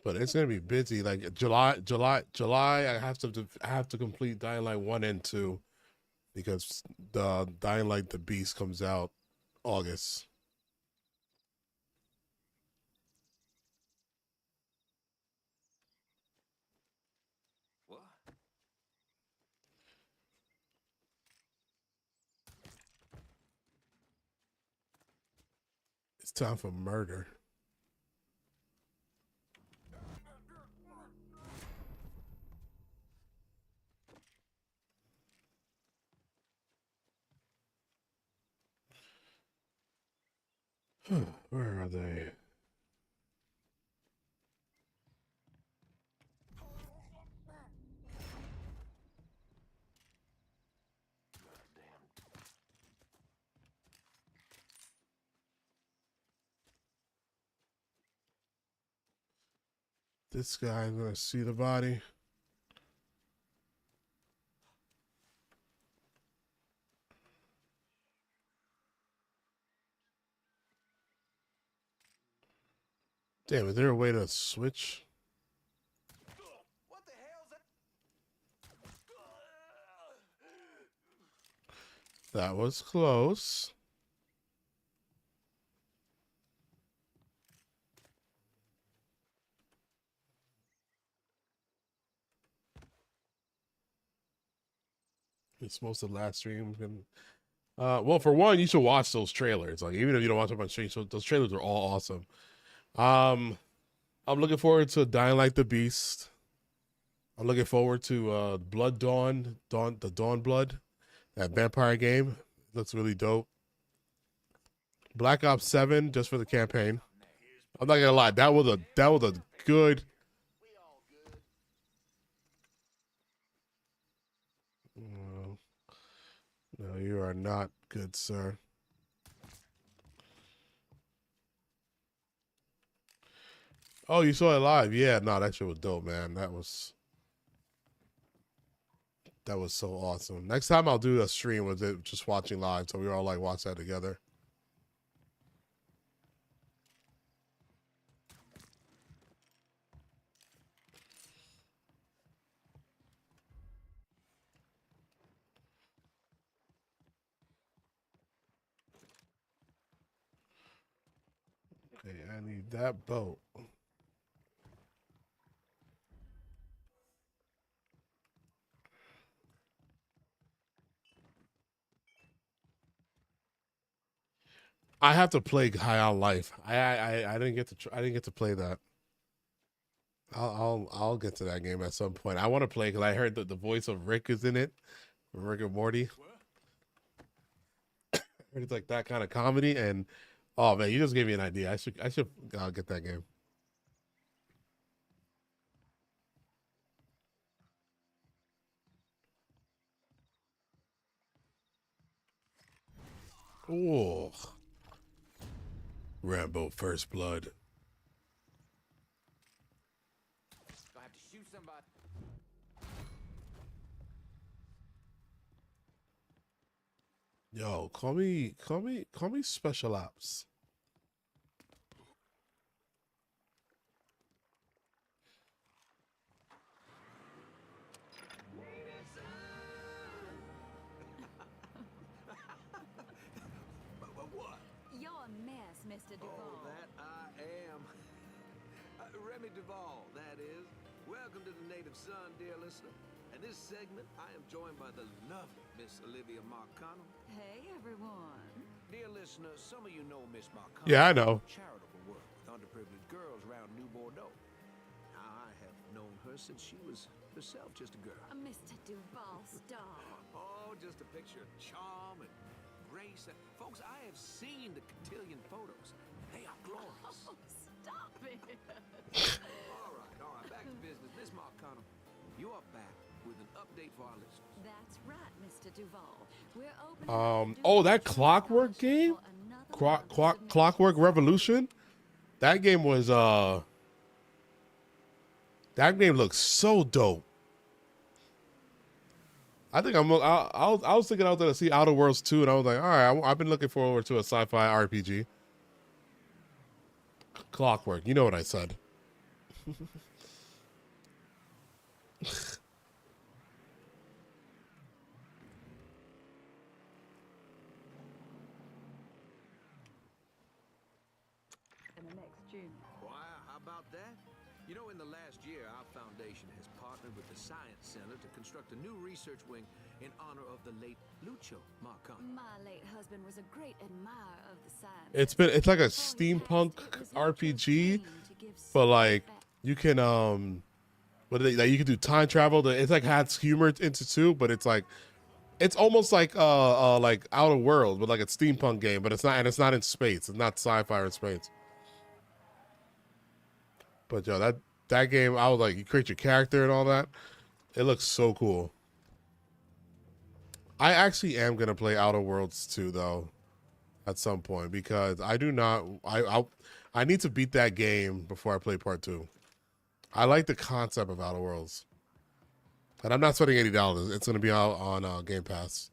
But it's gonna be busy. Like July. I have to complete Dying Light 1 and 2 because the Dying Light the Beast comes out August. What? It's time for murder. Where are they? This guy's gonna see the body. Damn, is there a way to switch? That was close. It's most of the last stream. Well, for one, you should watch those trailers. Like, even if you don't watch them on stream, so those trailers are all awesome. I'm looking forward to Dying Light the Beast. I'm looking forward to Blood Dawn, the Dawn Blood, that vampire game. Looks really dope. Black Ops 7 just for the campaign. I'm not gonna lie, that was a good. No, you are not good, sir. Oh, you saw it live? Yeah, no, that shit was dope, man. That was so awesome. Next time I'll do a stream with it, just watching live, so we all like watch that together. Okay, I need that boat. I have to play High on Life. I didn't get to play that. I'll get to that game at some point. I want to play because I heard that the voice of Rick is in it, Rick and Morty. I heard it's like that kind of comedy, and oh man, you just gave me an idea. I should get that game. Oh, Rambo First Blood. Gonna have to shoot somebody. Yo, call me Special Ops. What? You're a mess, Mr. Duvall. Oh, that I am. Remy Duvall, that is. Welcome to the Native Son, dear listener. In this segment, I am joined by the lovely Miss Olivia Marcano. Hey, everyone. Dear listener, some of you know Miss Marcano. Yeah, I know. Charitable work with underprivileged girls around New Bordeaux. Now, I have known her since she was herself just a girl. Mr. Duvall, stop. Oh, just a picture of charm and grace. Folks, I have seen the cotillion photos. They are glorious. Oh, stop it. All right. Back to business. Miss Marcano, you are back with an update for our listeners. That's right, Mr. Duvall. We're opening Oh, that Clockwork game? Clockwork Revolution? That game was that game looks so dope. I think I was thinking out there to see Outer Worlds 2, and I was like, all right, I've been looking forward to a sci-fi RPG. Clockwork, you know what I said. in the next June. Wow, how about that? You know, in the last year, our foundation has partnered with the Science Center to construct a new research wing in honor of the late Lucio Marcano. My late husband was a great admirer of the science. It's like a steampunk RPG, but like you can like you can do time travel. It's like has humor into too, but it's like it's almost like Outer World, but like a steampunk game, but it's not, and it's not in space. It's not sci-fi or in space. But yo, that game, I was like, you create your character and all that. It looks so cool. I actually am gonna play Outer Worlds 2 though, at some point, because I do not. I need to beat that game before I play part 2. I like the concept of Outer Worlds, and I'm not spending $80. It's gonna be out on Game Pass.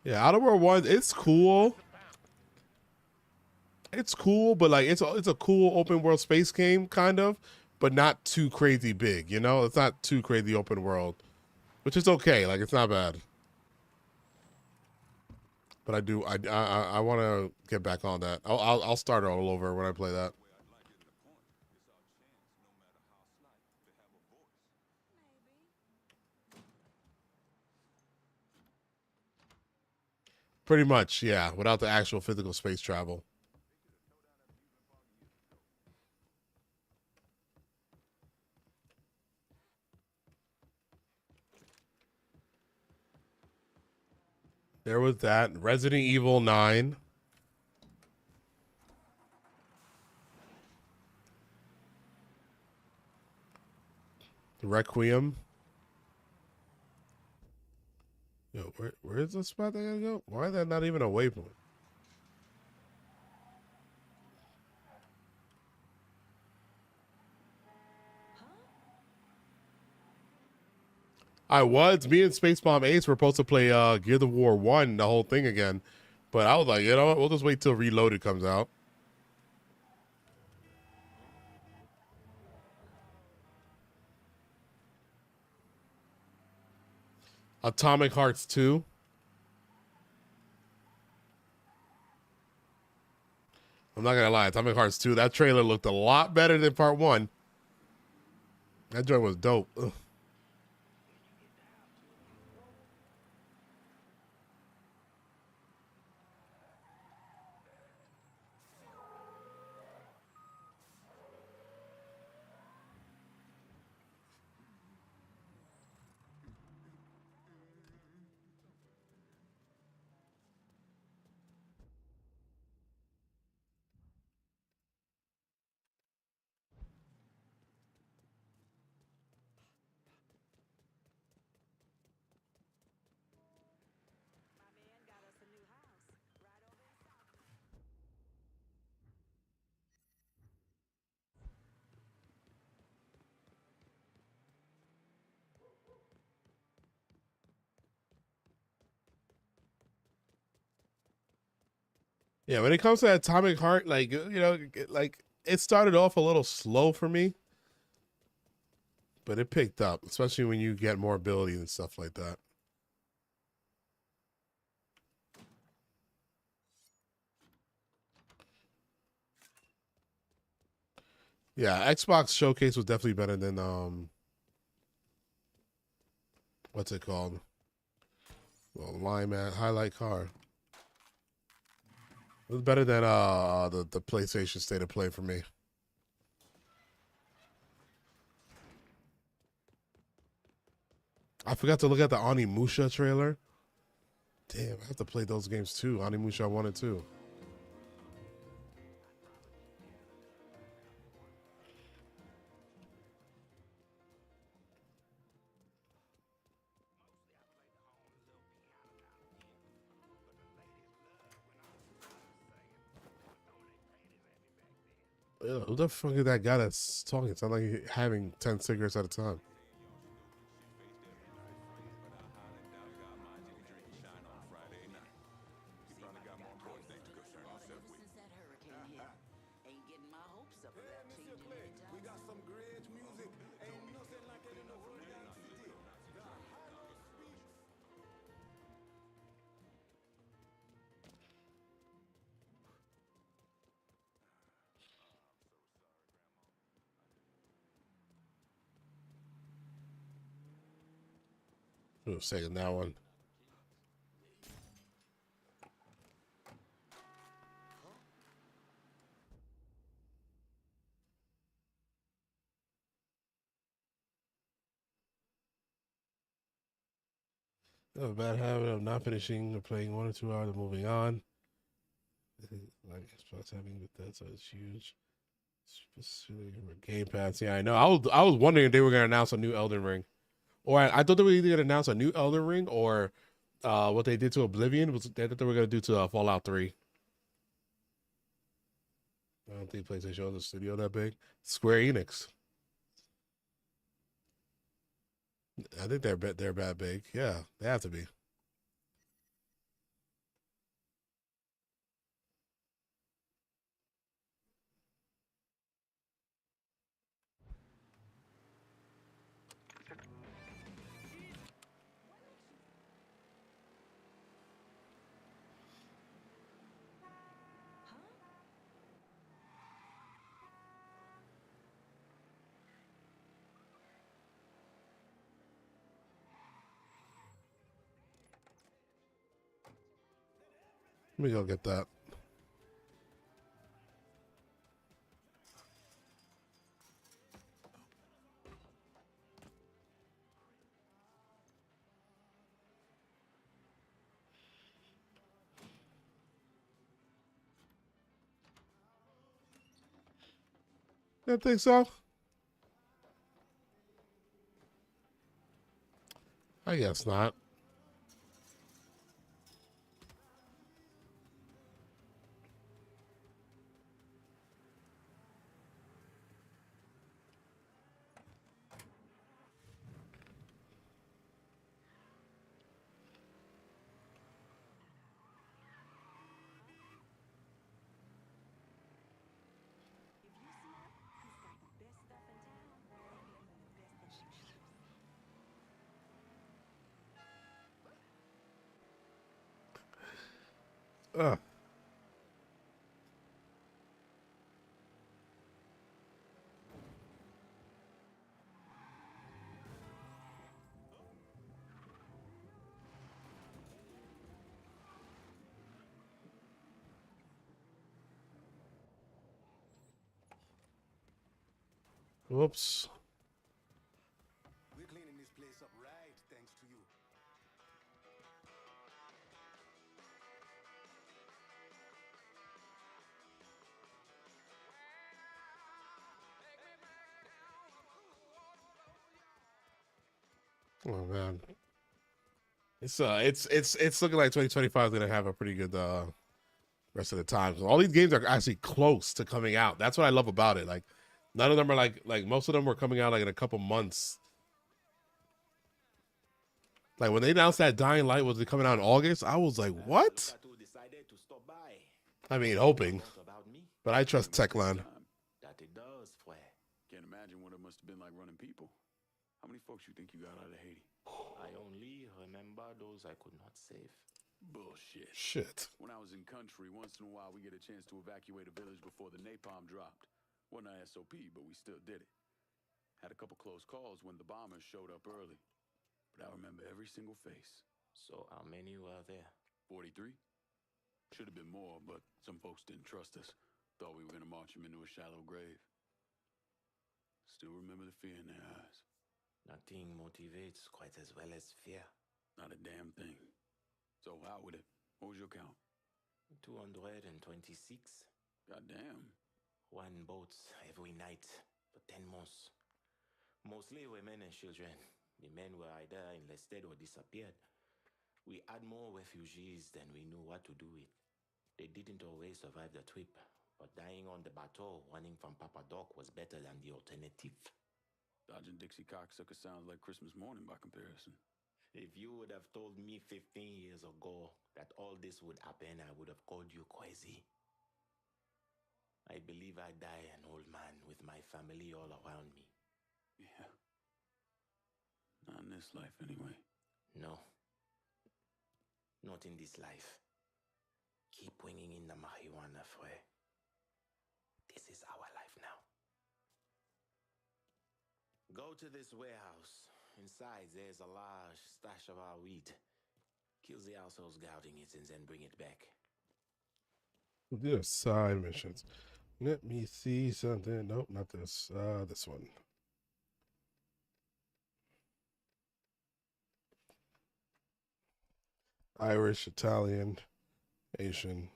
Yeah, Outer World 1, it's cool. It's cool, but like it's a cool open world space game kind of, but not too crazy big, you know? It's not too crazy open world, which is okay. Like it's not bad. But I want to get back on that. I'll start it all over when I play that. Pretty much, yeah, without the actual physical space travel. There was that. Resident Evil 9. Requiem. Yo, where is the spot that I gotta go? Why is that not even a waypoint? Me and Space Bomb Ace were supposed to play Gear of War 1, the whole thing again. But I was like, you know what? We'll just wait till Reloaded comes out. Atomic Hearts 2. I'm not gonna lie, Atomic Hearts 2, that trailer looked a lot better than part 1. That joint was dope. Ugh. Yeah, when it comes to Atomic Heart, like like it started off a little slow for me, but it picked up, especially when you get more ability and stuff like that. Yeah, Xbox Showcase was definitely better than what's it called? Well, line man, highlight car. It was better than the PlayStation State of Play for me. I forgot to look at the Onimusha trailer. Damn, I have to play those games too. Onimusha 1 and 2. Ew, who the fuck is that guy that's talking? It sounds like he's having 10 cigarettes at a time. Who was saying that one? I have a bad habit of not finishing or playing 1 or 2 hours and moving on. Like Xbox having with that, so it's huge. Specifically for Game Pass. Yeah, I know. I was wondering if they were gonna announce a new Elden Ring, or I thought they were either gonna announce a new Elden Ring or what they did to Oblivion was they thought they were gonna do to Fallout 3. I don't think PlayStation owns a studio that big. Square Enix. I think they're bad big. Yeah, they have to be. Let me go get that. You don't think so? I guess not. Ugh. Whoops. We're cleaning this place up right, thanks to you. Oh man. It's looking like 2025 is gonna have a pretty good rest of the time. All these games are actually close to coming out. That's what I love about it. Like none of them are like most of them were coming out like in a couple months. Like when they announced that Dying Light was coming out in August, I was like, what? I mean, hoping. About me? But I trust Techland. That it does, fue. Can't imagine what it must have been like running people. How many folks you think you got out of Haiti? I only remember those I could not save. Bullshit. Shit. When I was in country, once in a while we get a chance to evacuate a village before the napalm dropped. Wasn't our SOP, but we still did it. Had a couple close calls when the bombers showed up early. But I remember every single face. So how many were there? 43? Should have been more, but some folks didn't trust us. Thought we were gonna march them into a shallow grave. Still remember the fear in their eyes. Nothing motivates quite as well as fear. Not a damn thing. So how with it? What was your count? 226. Goddamn. One boat every night for 10 months. Mostly women and children. The men were either enlisted or disappeared. We had more refugees than we knew what to do with. They didn't always survive the trip, but dying on the bateau running from Papa Doc was better than the alternative. Dodging Dixie cocksucker sounds like Christmas morning by comparison. If you would have told me 15 years ago that all this would happen, I would have called you crazy. I believe I die an old man with my family all around me. Yeah. Not in this life, anyway. No. Not in this life. Keep bringing in the marijuana, Fue. This is our life now. Go to this warehouse. Inside, there's a large stash of our weed. Kill the assholes guarding it and then bring it back. We'll do side missions. Let me see something. Nope, not this. This one. Irish, Italian, Asian.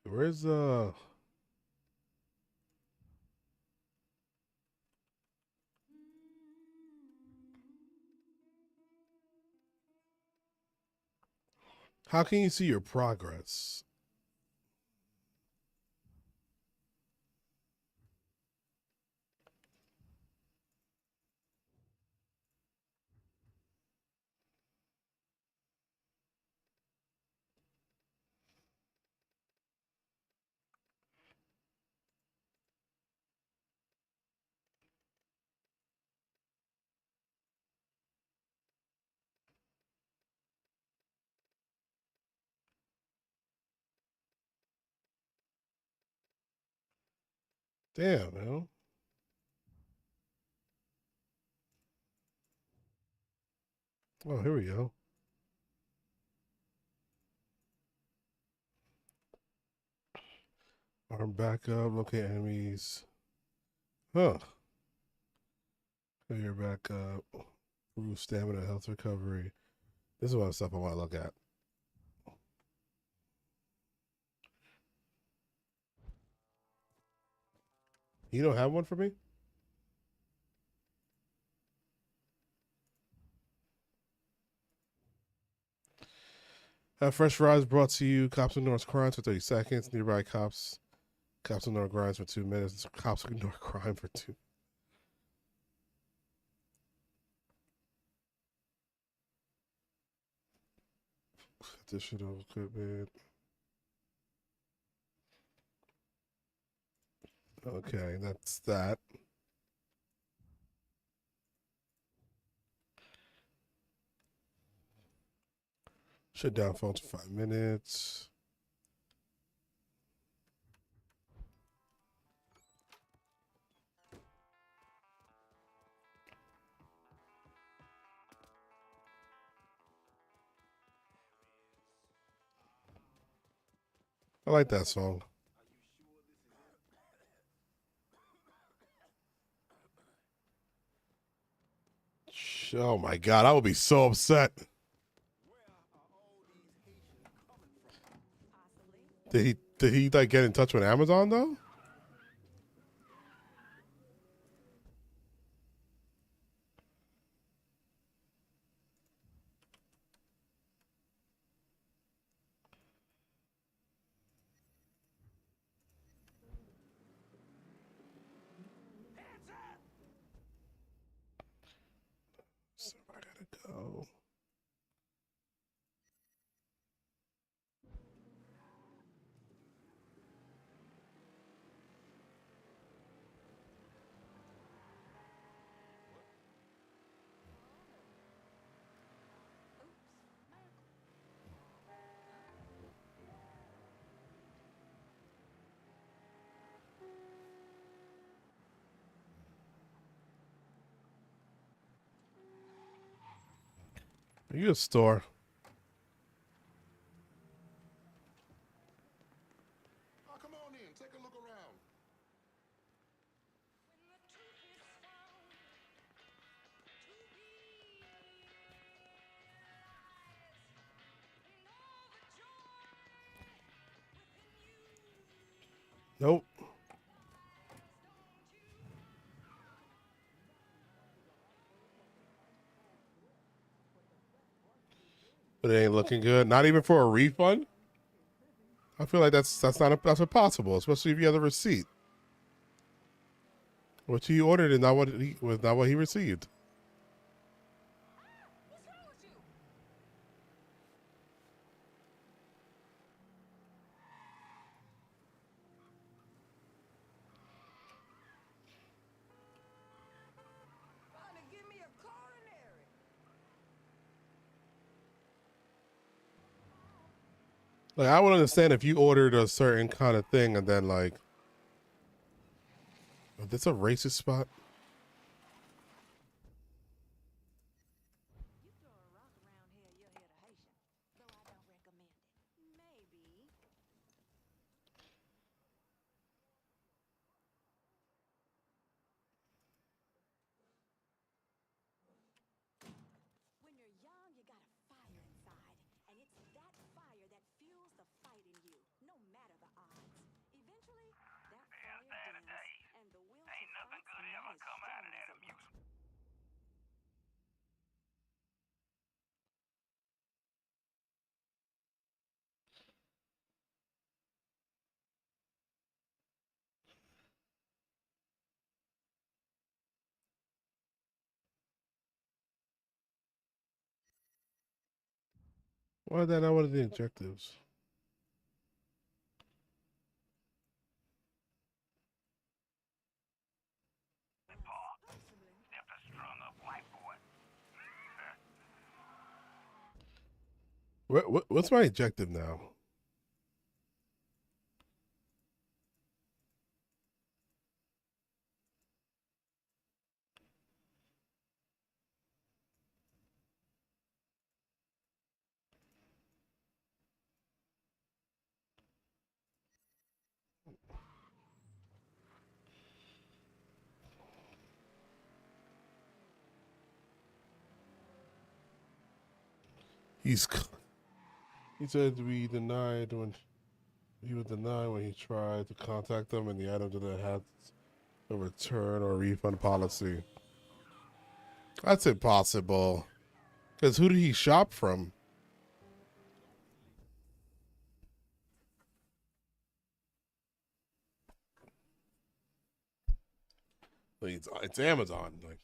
Where's how can you see your progress? Damn, man. Oh, here we go. Arm backup, locate enemies. Huh. Clear backup. Improve stamina, health recovery. This is one of the stuff I want to look at. You don't have one for me? Fresh fries brought to you. Cops ignore crimes for 30 seconds. Nearby cops. Cops ignore crimes for 2 minutes. Cops ignore crime for 2. Additional equipment. Okay, that's that. Shut down phone for 5 minutes. I like that song. Oh my God, I would be so upset. Did he like get in touch with Amazon though? Are you a store? Oh, come on in. Take a look around. Nope. But it ain't looking good. Not even for a refund. I feel like that's that's impossible, especially if you have the receipt. What he ordered is not what he was not what he received. Like I would understand if you ordered a certain kind of thing and then like, oh, this a racist spot. When you're young, you got a fire inside, and it's that fire that fuels the fight in you, no matter the odds. Eventually, that fire dims, and the will to fight's not as strong as it was. Why is that not one of the objectives? What's my objective now? He said we denied when he was denied when he tried to contact them, and the item didn't have a return or refund policy. That's impossible. Because who did he shop from? Like, it's Amazon. Like,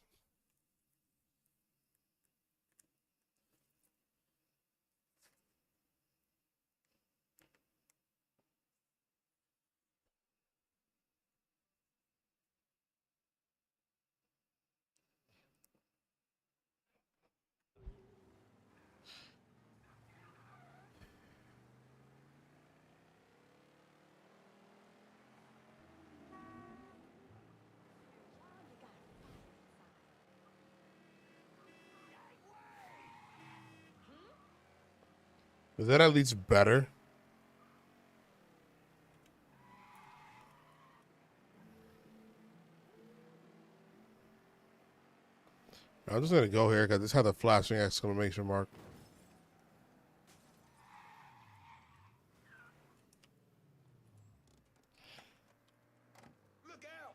is that at least better? I'm just gonna go here because this had a flashing exclamation mark. Look out!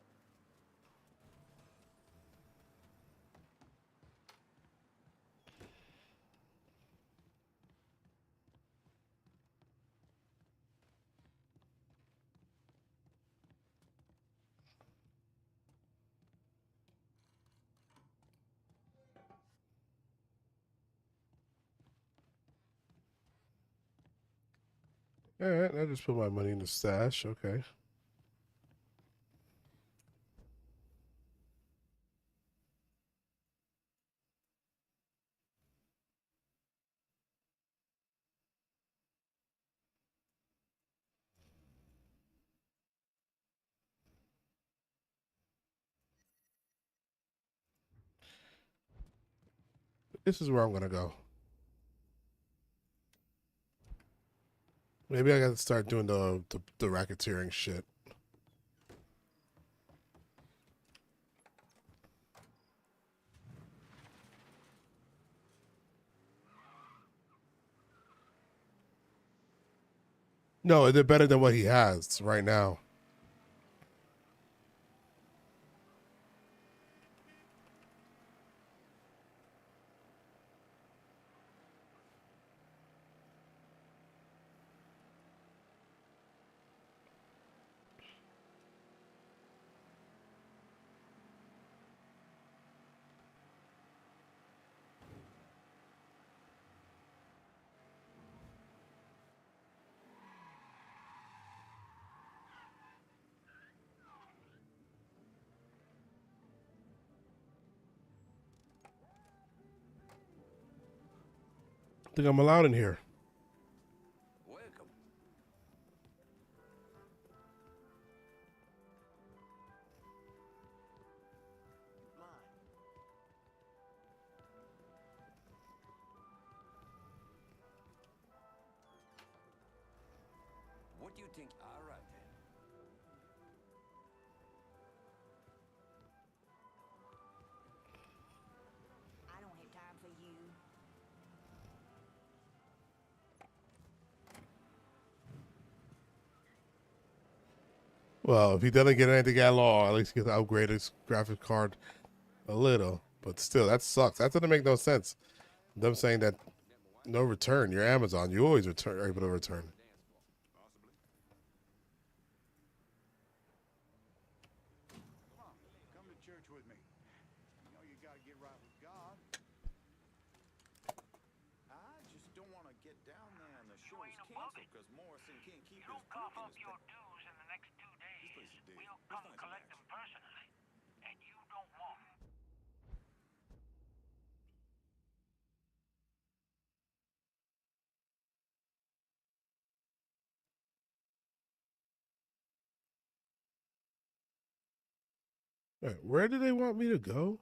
All right, I just put my money in the stash. Okay. This is where I'm gonna go. Maybe I got to start doing the racketeering shit. No, they're better than what he has right now. I think I'm allowed in here. Welcome. What do you think? All right then. I don't have time for you. Well, if he doesn't get anything at all, at least he gets to upgrade his graphics card a little. But still, that sucks. That doesn't make no sense. Them saying that no return. You're Amazon. You always are able to return. Come to church with me. You know you gotta get right with God. I just don't want to get down there and the show is canceled because Morrison can't keep his Cough drink in up his your pants. dues in the next 2 days. We'll come collect them personally. And you don't want 'em. All right, where do they want me to go?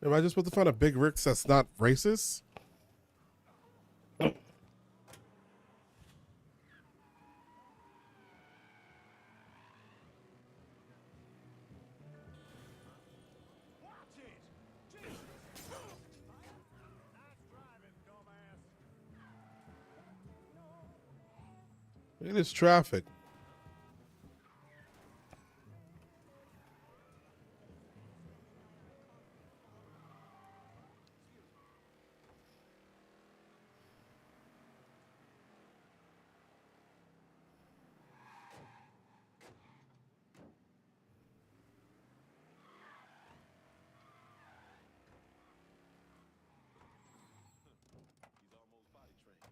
Am I just supposed to find a big Rick that's not racist? Look at this traffic. He's almost body trained.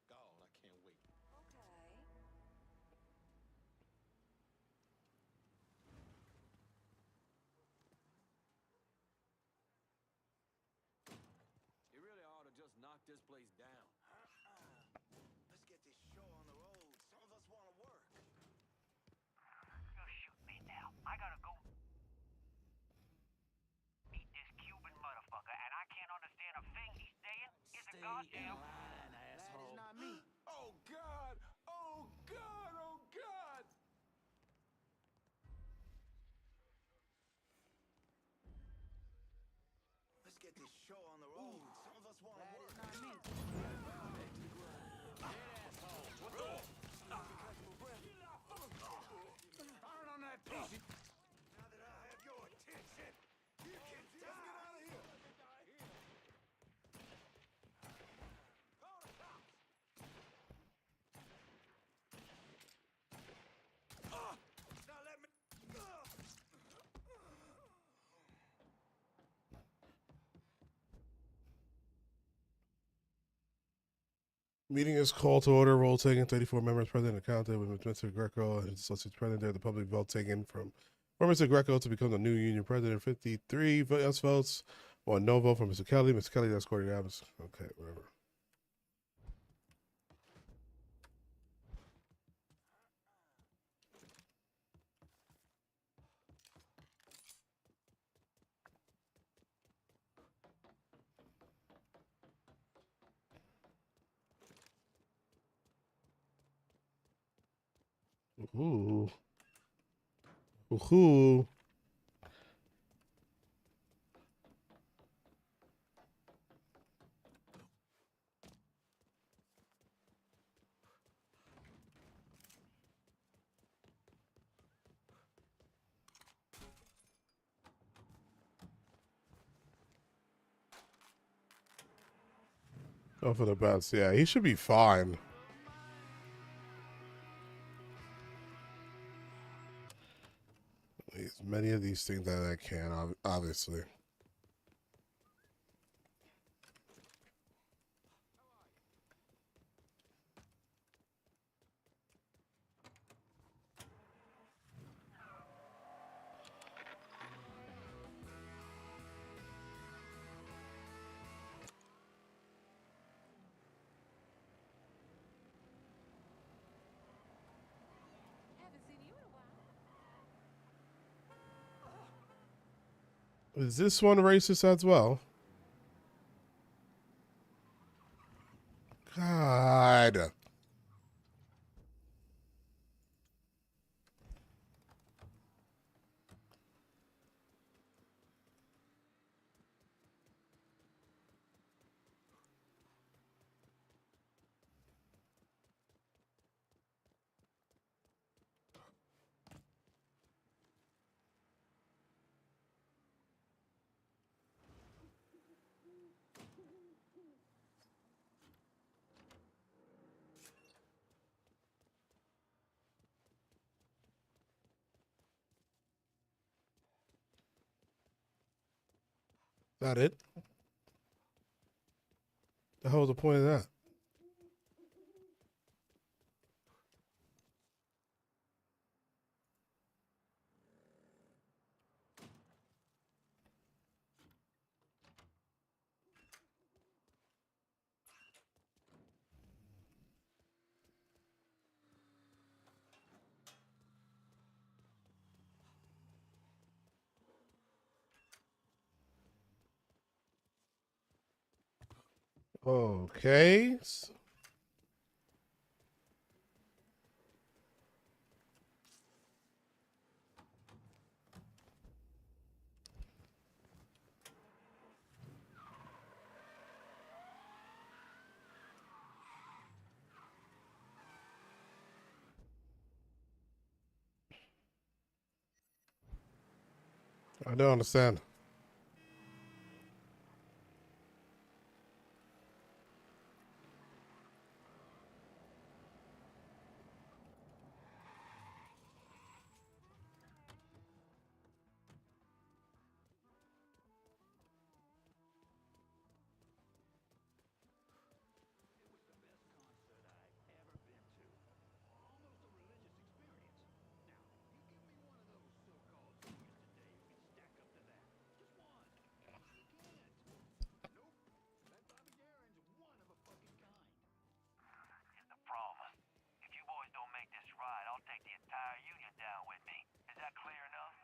God, I can't wait. You really ought to just knock this place down. Let's get this show on the road. Some of us want to work. You shoot me now. I gotta go meet this Cuban motherfucker, and I can't understand a thing he's saying. It's a goddamn line, asshole. That is not me. Oh, God! Oh, God! Oh, God! Let's get this show on the road. Some of us want to work. Not me. Hard on that piece. Now that I have your attention, you can die. Let's get out of here. Call the cops. Now let me. Meeting is called to order. Roll taken. 34 members present and counted with Mr. Greco and his associate president. There, the public vote taken for Mr. Greco to become the new union president. 53 yes votes. 1 no vote for Mr. Kelly. Mr. Kelly, that's Corey Adams. Okay, whatever. Ooh. Ooh. Oh, for the best. Yeah, he should be fine. As many of these things that I can, obviously. Is this one racist as well? God. That it? The hell was the point of that? Okay. I don't understand. Here's the problem. If you boys don't make this right, I'll take the entire union down with me. Is that clear enough?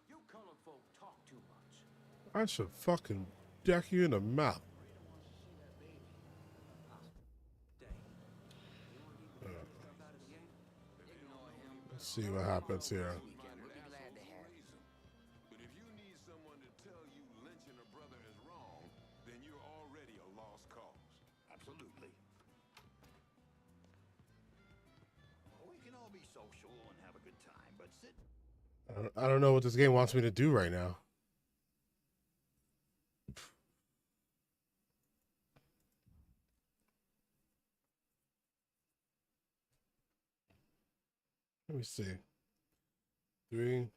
You colored folk talk too much. I should fucking deck you in the mouth. Let's see what happens here. But if you need someone to tell you lynching a brother is wrong, then you're already a lost cause. Absolutely. We can all be social and have a good time, but sit. I don't know what this game wants me to do right now. Let me see. 3.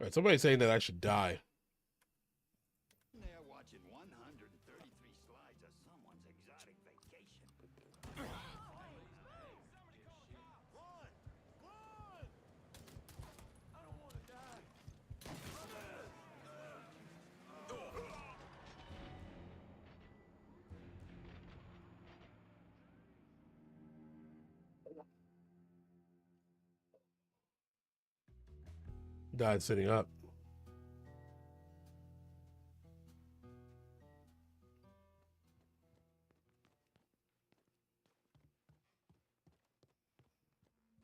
Right, somebody's saying that I should die. They're watching 133 slides of someone's exotic vacation. I don't want to die. Died sitting up.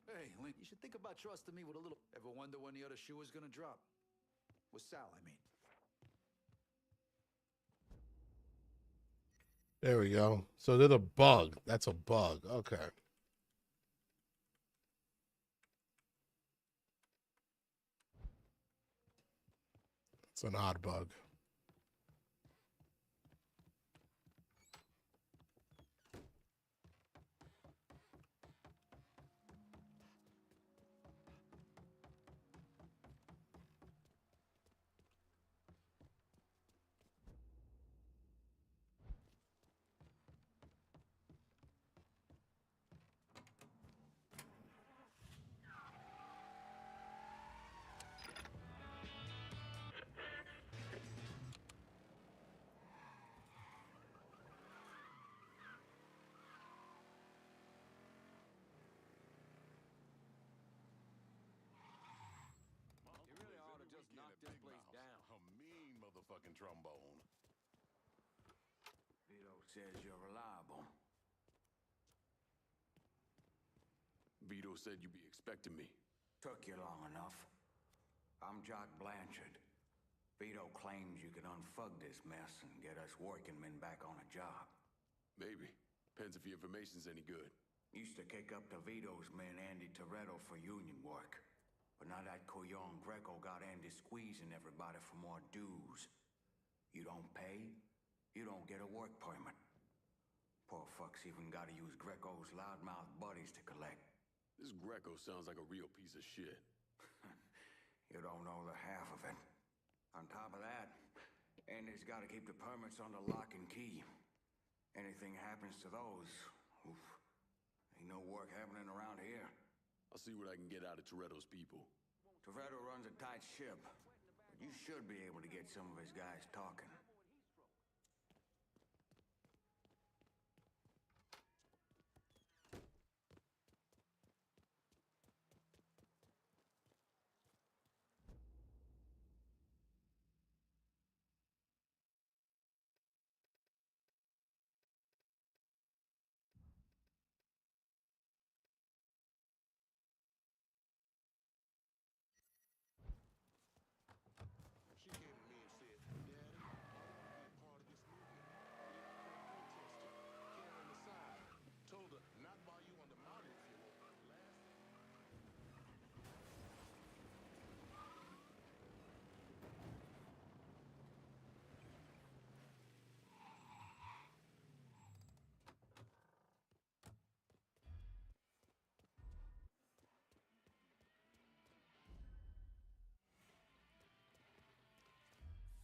Hey, Link, you should think about trusting me with a little. Ever wonder when the other shoe is gonna drop? With Sal, I mean. There we go. So there's a bug. That's a bug. Okay. It's an odd bug. You really ought to just knock this place down. A mean motherfucking trombone. Vito says you're reliable. Vito said you'd be expecting me. Took you long enough. I'm Jock Blanchard. Vito claims you can unfug this mess and get us working men back on a job. Maybe. Depends if your information's any good. Used to kick up to Vito's man Andy Toretto for union work. But now that Couillon Greco got Andy squeezing everybody for more dues. You don't pay, you don't get a work permit. Poor fuck's even gotta use Greco's loudmouth buddies to collect. This Greco sounds like a real piece of shit. You don't know the half of it. On top of that, Andy's gotta keep the permits under lock and key. Anything happens to those, oof, ain't no work happening around here. I'll see what I can get out of Toretto's people. Toretto runs a tight ship, but you should be able to get some of his guys talking. She came to me and said, Daddy, I want to be a part of this movement. Protested. Can't on the side. Told her, not while you under my roof, you know.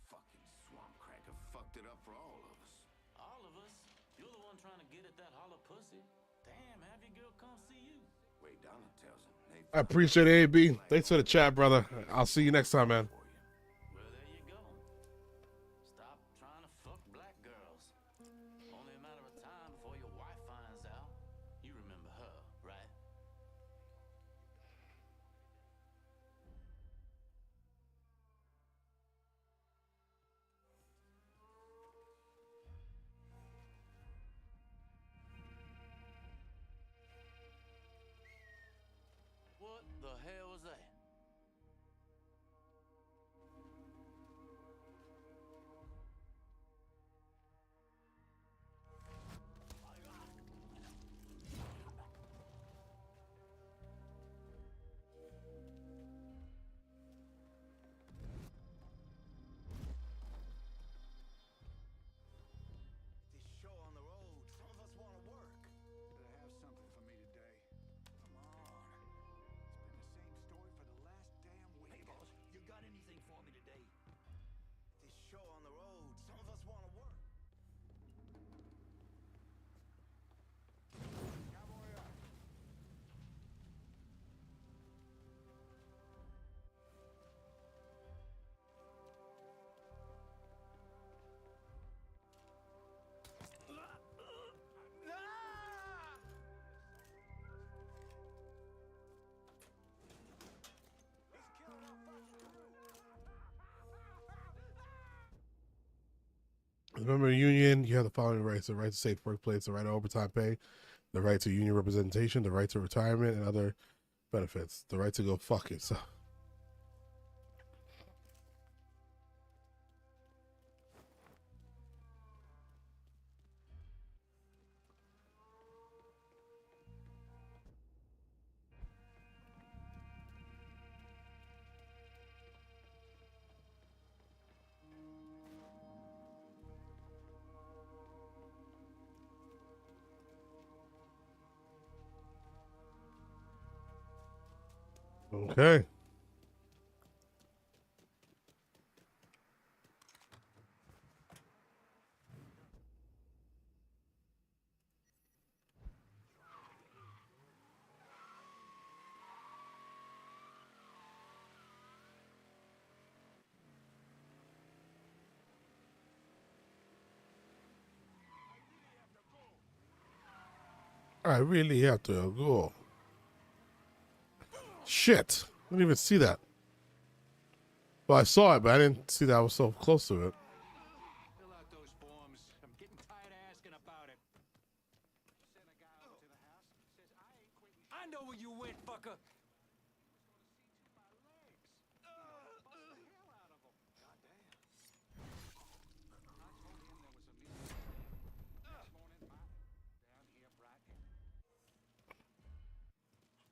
Fucking swamp cracker fucked it up for all of us. All of us? You're the one trying to get at that hollow pussy. Damn, have your girl come see you. Way Donna tells him. I appreciate it, AB. Thanks for the chat, brother. I'll see you next time, man. Well, there you go. Stop trying to fuck black girls. Only a matter of time before your wife finds out. You remember her, right? What the hell was that? Remember, union, you have the following rights: the right to safe workplace, the right to overtime pay, the right to union representation, the right to retirement and other benefits, the right to go fuck yourself. Okay. I really have to go. Shit. I didn't even see that. Well, I saw it, but I didn't see that I was so close to it. Fill out those forms. I'm getting tired of asking about it. Send a guy over to the house. Says I ain't quitting. I know where you went, fucker.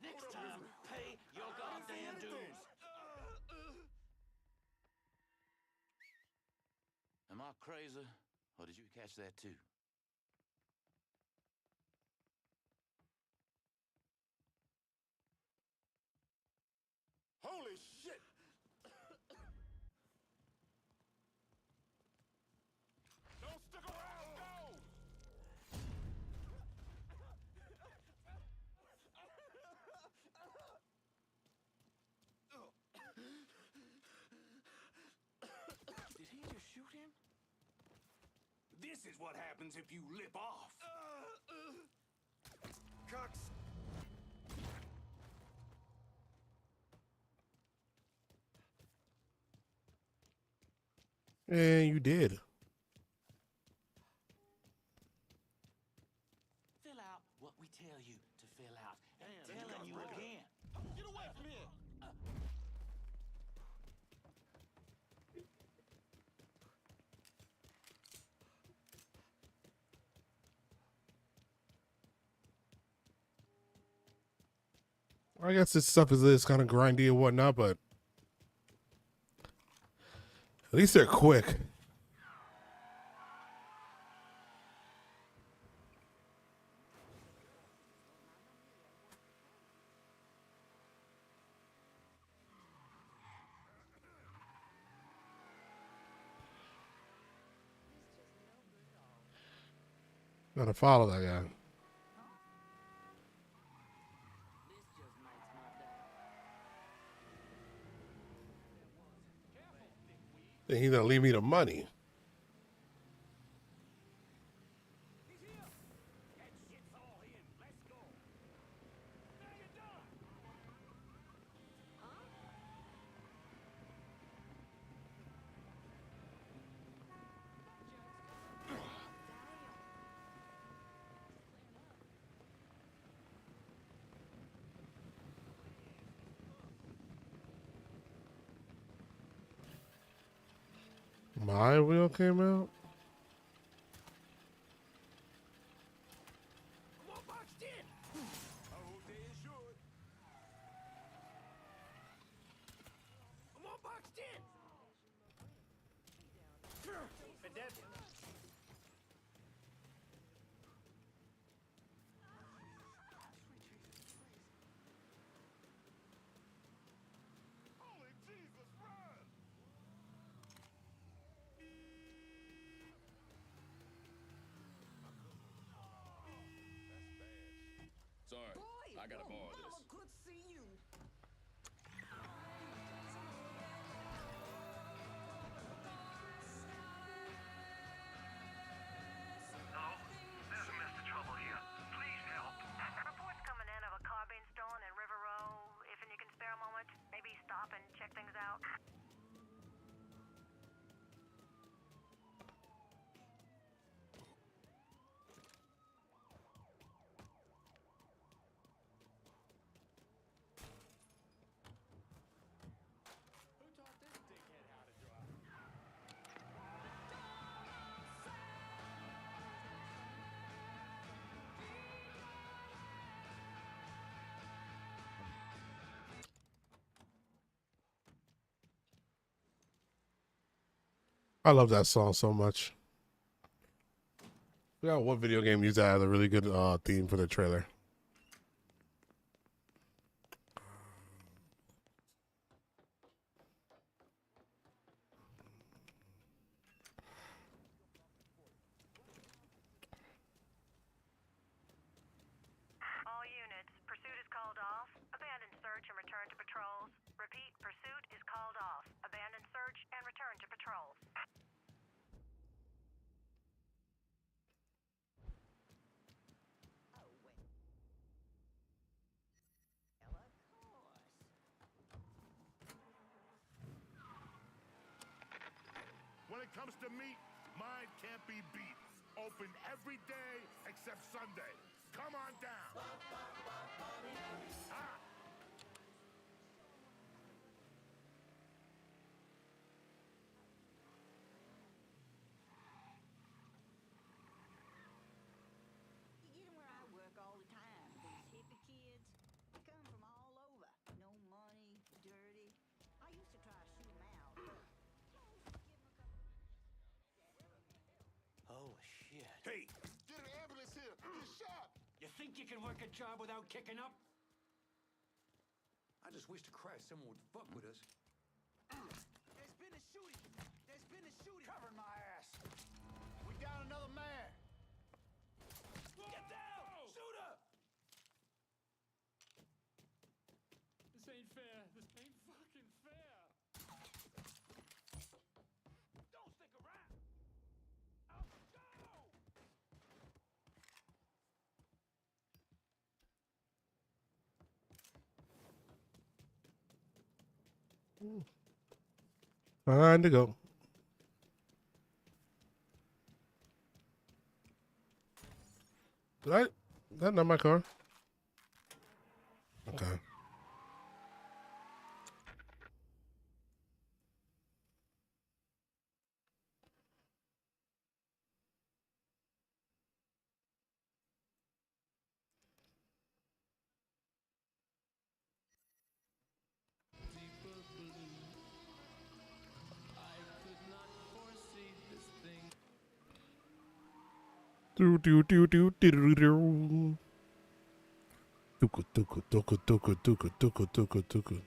Next time, pay your goddamn dues. Am I crazy, or did you catch that too? Holy shit! Don't stick around, go! Did he just shoot him? This is what happens if you lip off. Cucks. And you did. Fill out what we tell you to fill out. And telling you again. Get away from here! I guess this stuff is kind of grindy and whatnot, but at least they're quick. Gotta follow that guy. Then he's gonna leave me the money. My wheel came out. Sorry, I gotta borrow this. Good see you. Hello? There's a Mr. Trouble here. Please help. Reports coming in of a car being stolen in River Row. If you can spare a moment, maybe stop and check things out. I love that song so much. Yeah, what video game used that as a really good theme for the trailer? All units, pursuit is called off. Abandon search and return to patrols. Repeat, pursuit is called off. Abandon search and return to patrols. When it comes to meat, mine can't be beat. Open every day except Sunday. Come on down. Ah! You get 'em where I work all the time. These hippie kids, they come from all over. No money, dirty. I used to try to shoot 'em out, but Oh, shit. Hey, get an ambulance here. He's shot. You think you can work a job without kicking up? I just wish to Christ someone would fuck with us. There's been a shooting. There's been a shooting. Covering my ass. We down another man. Get down! Shoot her! This ain't fair. This ain't fucking fair. Don't stick around. Out, go! Time to go. That not my car? Okay. Do do do do do do do. Tuku tuku tuku tuku tuku tuku tuku tuku.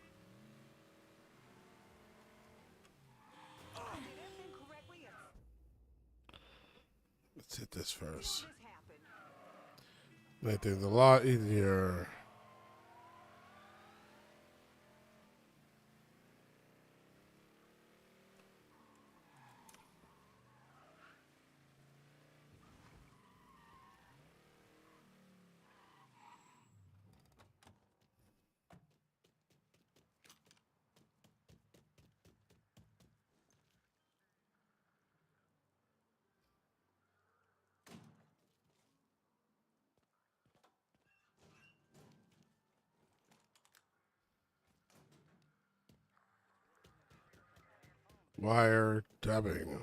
Let's hit this first. Make things a lot easier. Wire tapping.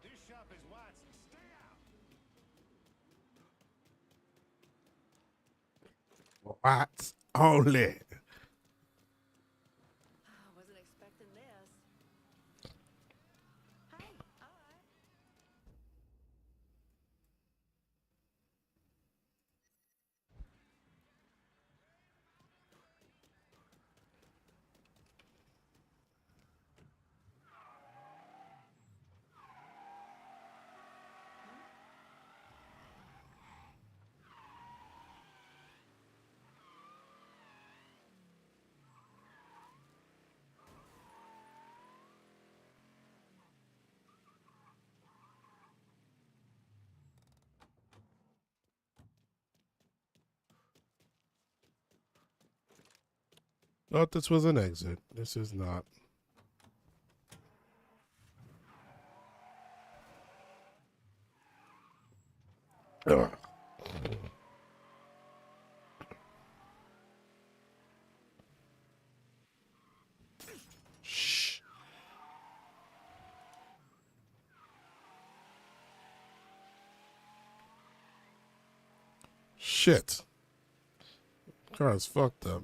This shop is Watson. Stay out. What? Only. I wasn't expecting this. Hey, all right. Thought this was an exit. This is not. Ugh. Shit. Car is fucked up.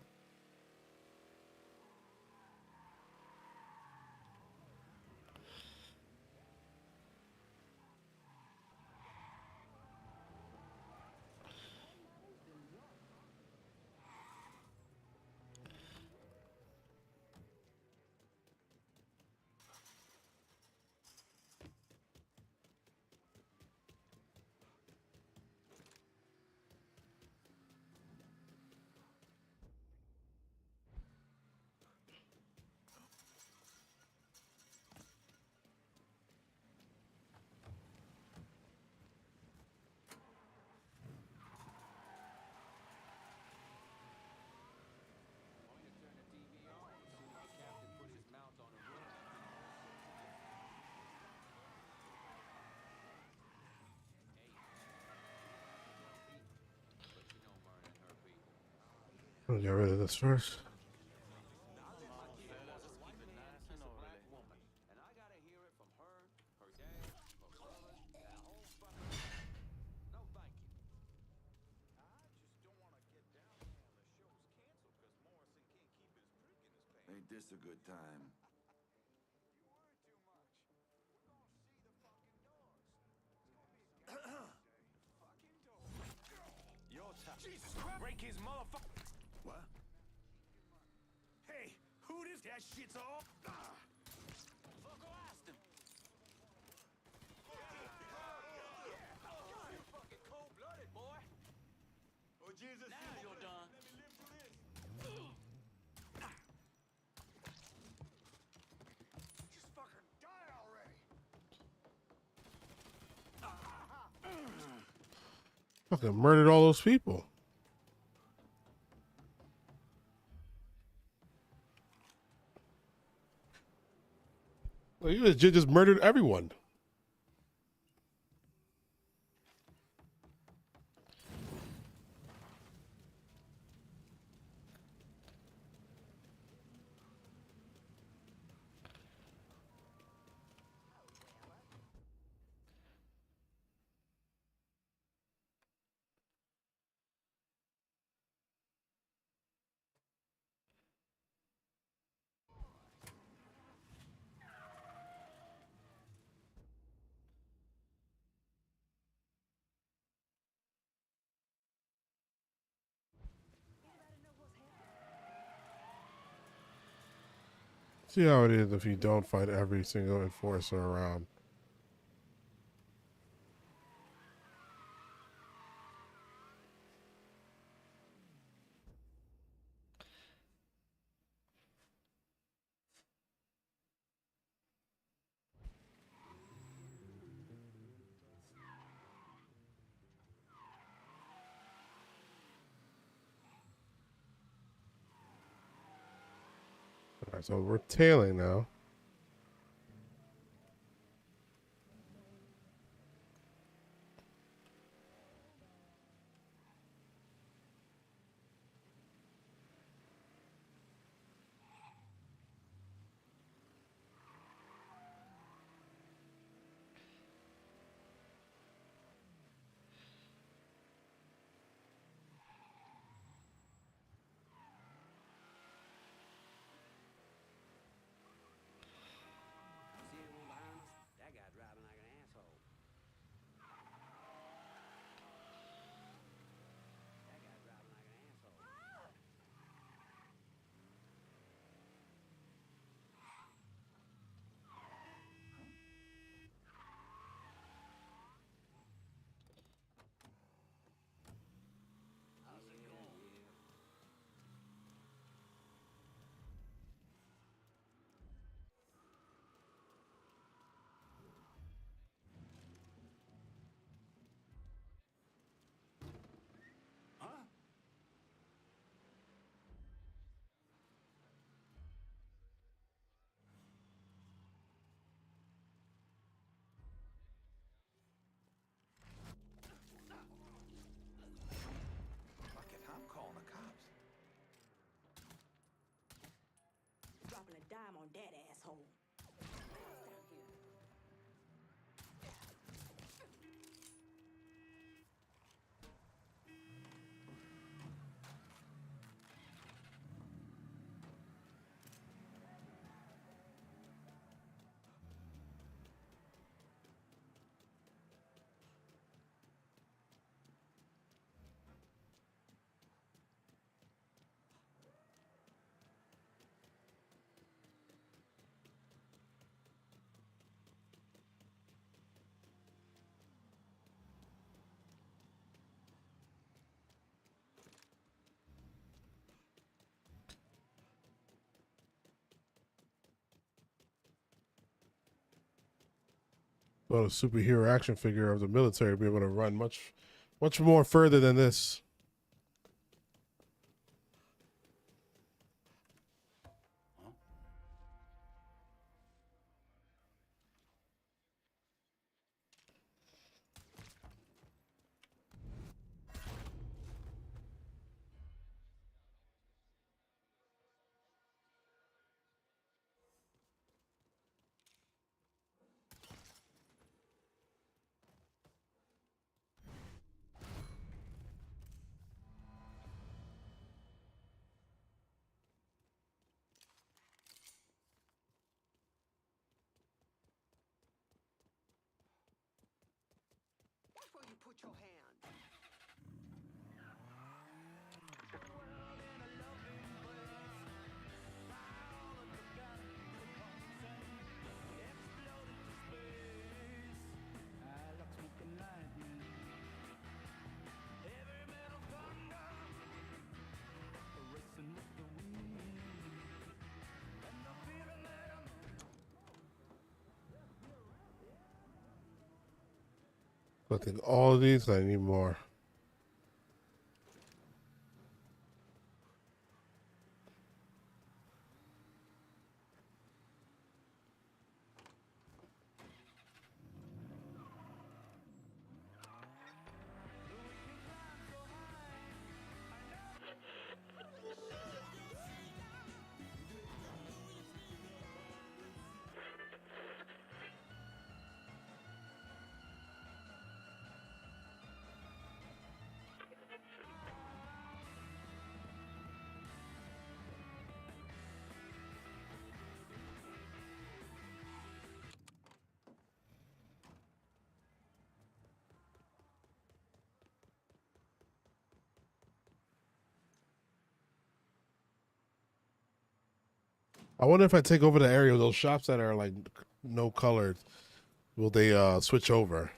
I'll get rid of this first. Ain't this a good time? Your time. Jesus Christ! Break his motherfucker. What? Hey, who this? That shit's all. Fucker asked him. You're fucking cold-blooded, boy. Oh Jesus! Now you're done. Let me live through this. Just fucking die already. Fucking murdered all those people. Like, you just murdered everyone. See how it is if you don't find every single enforcer around. Alright, so we're tailing now. See anyone behind us? That guy driving like an asshole. That guy driving like an asshole. How's it going? Huh? Fuck it, I'm calling the cops. Dropping a dime on that asshole. Down here. Well, a superhero action figure of the military will be able to run much more further than this. Watch where you put your hand. Collecting all of these, I need more. I wonder if I take over the area, those shops that are like no colored, will they switch over?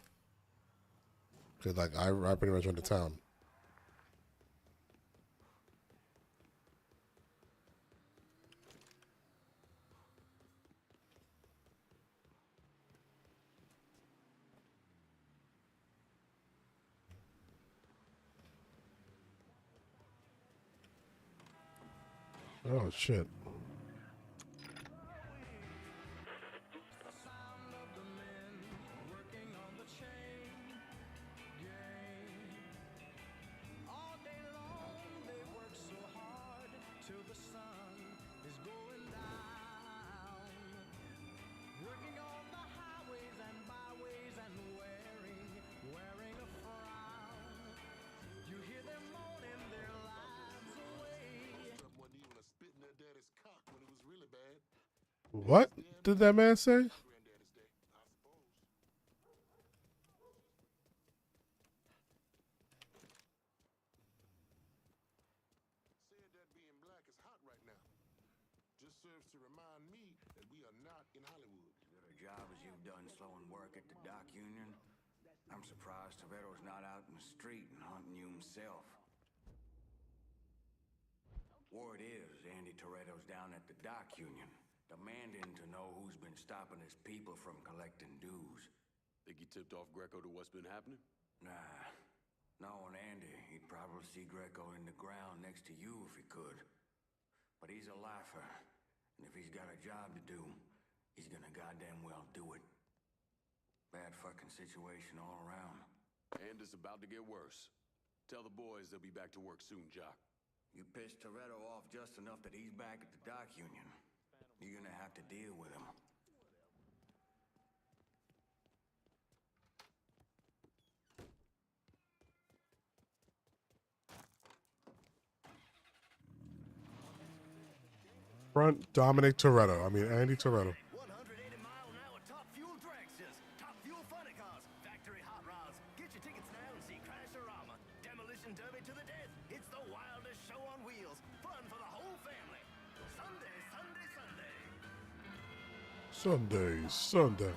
Because like I pretty much run the town. Oh shit. What did that man say? Just serves to remind me that we are not in Hollywood. Good a job as you've done slowing work at the dock union. I'm surprised Toretto's not out in the street and hunting you himself. Word is, Andy Toretto's down at the dock union, demanding to know who's been stopping his people from collecting dues. Think he tipped off Greco to what's been happening? Nah. Knowing Andy, he'd probably see Greco in the ground next to you if he could. But he's a lifer, and if he's got a job to do, he's gonna goddamn well do it. Bad fucking situation all around. And it's about to get worse. Tell the boys they'll be back to work soon, Jock. You pissed Toretto off just enough that he's back at the dock union. You're gonna have to deal with him. Front Dominic Toretto. I mean Andy Toretto. 180-mile-an-hour top fuel dragsters, top fuel funny cars, factory hot rods. Get your tickets now and see Crasherama. Demolition Derby to the death. It's the wildest show on wheels. Fun for the whole family. Sunday, Sunday, Sunday. Sunday.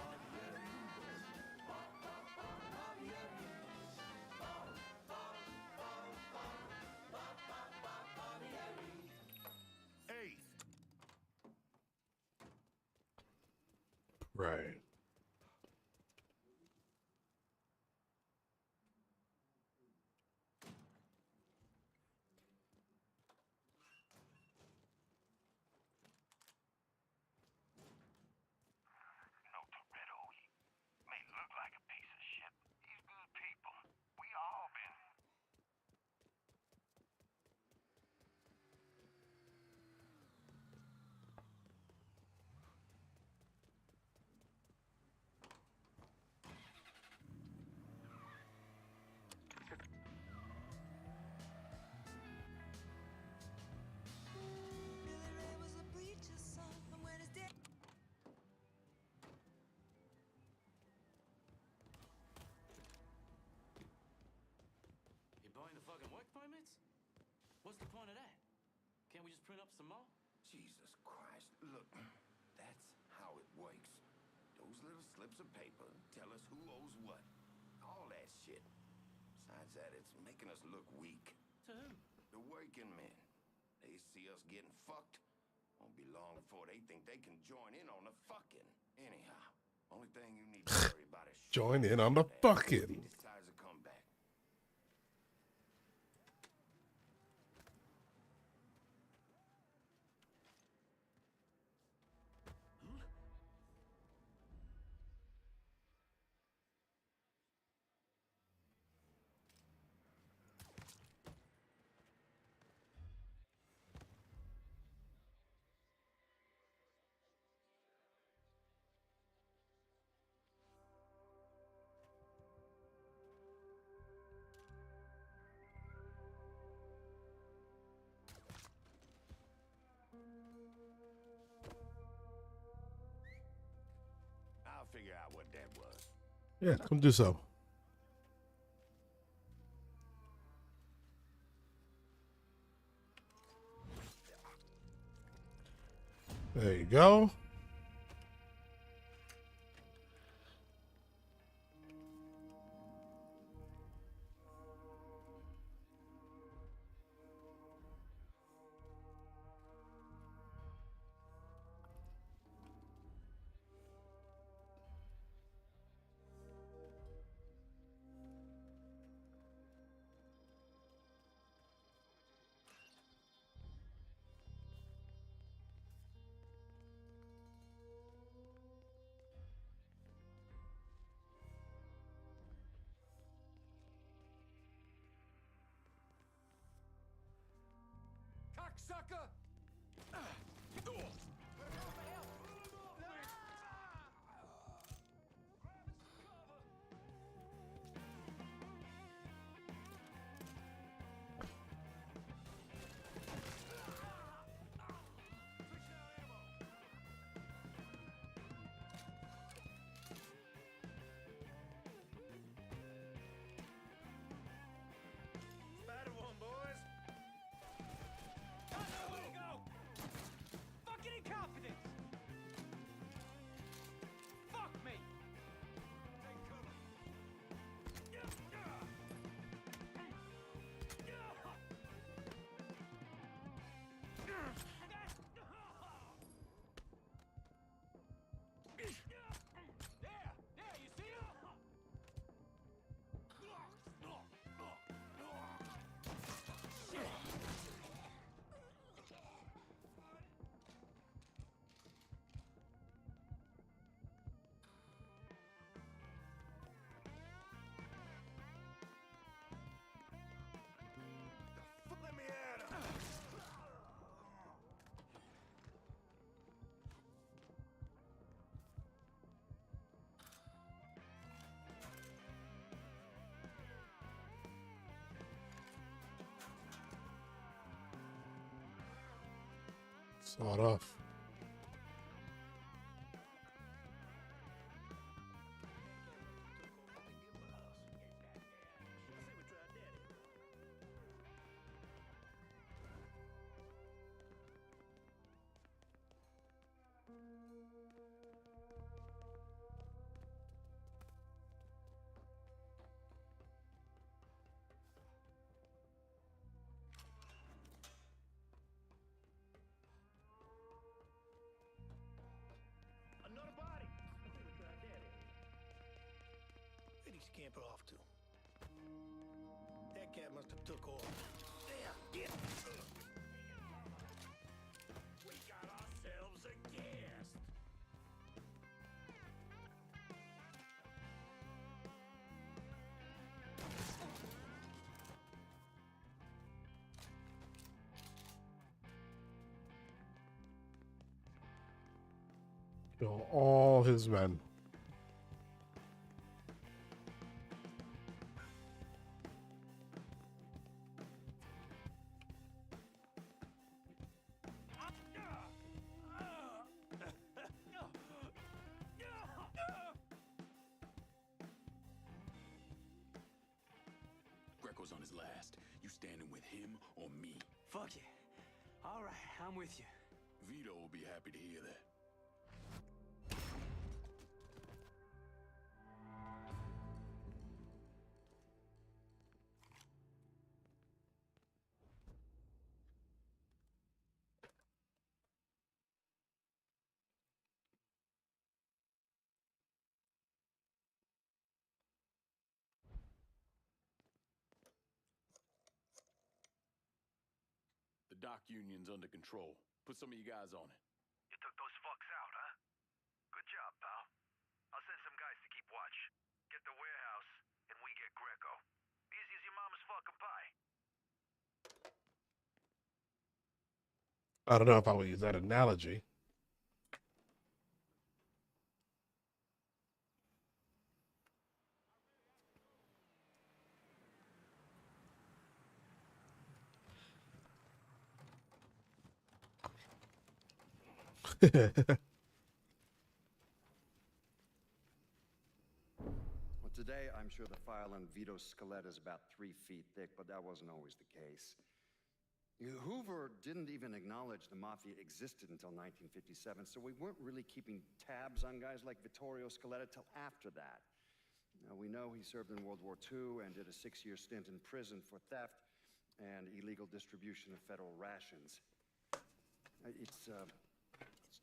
Right. What's the point of that? Can't we just print up some more? Jesus Christ. Look, that's how it works. Those little slips of paper tell us who owes what. All that shit. Besides that, it's making us look weak. To who? The working men. They see us getting fucked. Won't be long before they think they can join in on the fucking. Anyhow, only thing you need to worry about is Join in on the fucking. he decides to come back. I'll figure out what that was. Yeah, come do so. There you go. Cocksucker! Spider one, boys. Where to go? Fucking incompetence! Fuck me! Take cover. Yeah, you see him? Let me at him. Sawed off. Another body. I think we tried that. Where'd he scamper off to? That cat must have took off. Damn, get. We got ourselves a guest. Kill all his men. Greco's on his last. You standing with him or me? Fuck yeah. All right, I'm with you. Vito will be happy to hear that. The dock union's under control. Put some of you guys on it. You took those fucks out, huh? Good job, pal. I'll send some guys to keep watch. Get the warehouse, and we get Greco. Easy as your mama's fucking pie. I don't know if I would use that analogy. Well, today, I'm sure the file on Vito's skelett is about 3 feet thick, but that wasn't always the case. Hoover didn't even acknowledge the Mafia existed until 1957, so we weren't really keeping tabs on guys like Vittorio Scaletta till after that. Now, we know he served in World War II and did a 6-year stint in prison for theft and illegal distribution of federal rations. It's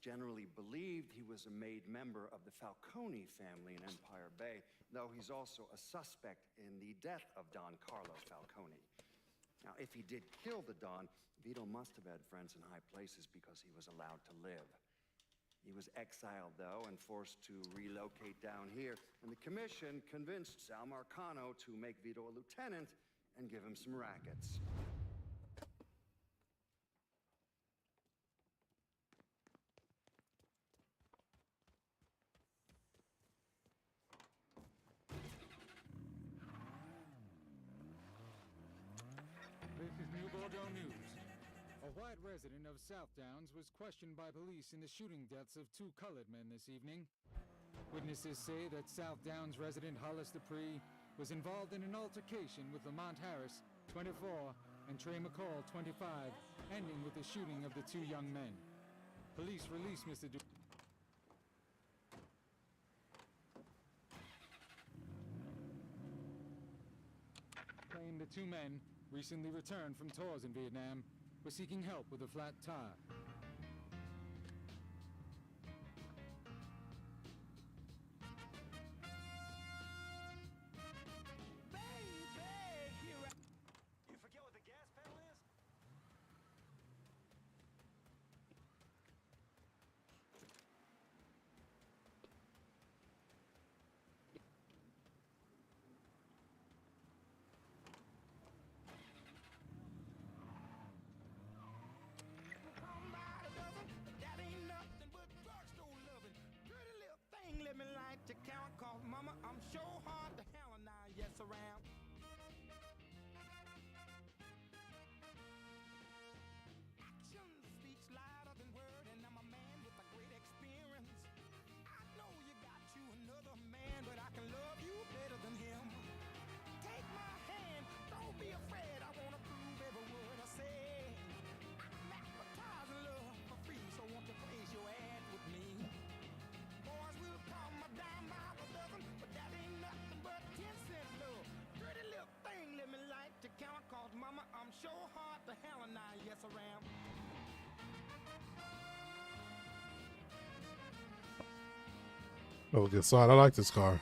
generally believed he was a made member of the Falcone family in Empire Bay, though he's also a suspect in the death of Don Carlos Falcone. Now, if he did kill the Don, Vito must have had friends in high places because he was allowed to live. He was exiled, though, and forced to relocate down here, and the commission convinced Sal Marcano to make Vito a lieutenant and give him some rackets. This is New Bordeaux News. A white resident of South Downs was questioned by police in the shooting deaths of 2 colored men this evening. Witnesses say that South Downs resident Hollis Dupree was involved in an altercation with Lamont Harris, 24, and Trey McCall, 25, ending with the shooting of the 2 young men. Police released Mr. Dupree. Claimed the 2 men, recently returned from tours in Vietnam, were seeking help with a flat tire. You forget what the gas pedal is? That ain't nothing but drugstore loving. Pretty little thing, let me like to count. Cause mama, I'm sure hard to handle now, yes around. Action speaks louder than word, and I'm a man with a great experience. I know you got you another man, but I can love you better than him. Take my hand, don't be afraid. I wanna prove every word I say. I'm advertising love for free, so won't you place your ad with me? Boys will call my dime by the dozen, but that ain't nothing but 10-cent love. Pretty little thing, let me like to count. Cause mama, I'm sure hard to handle now, yes I am. Oh, good side. I like this car.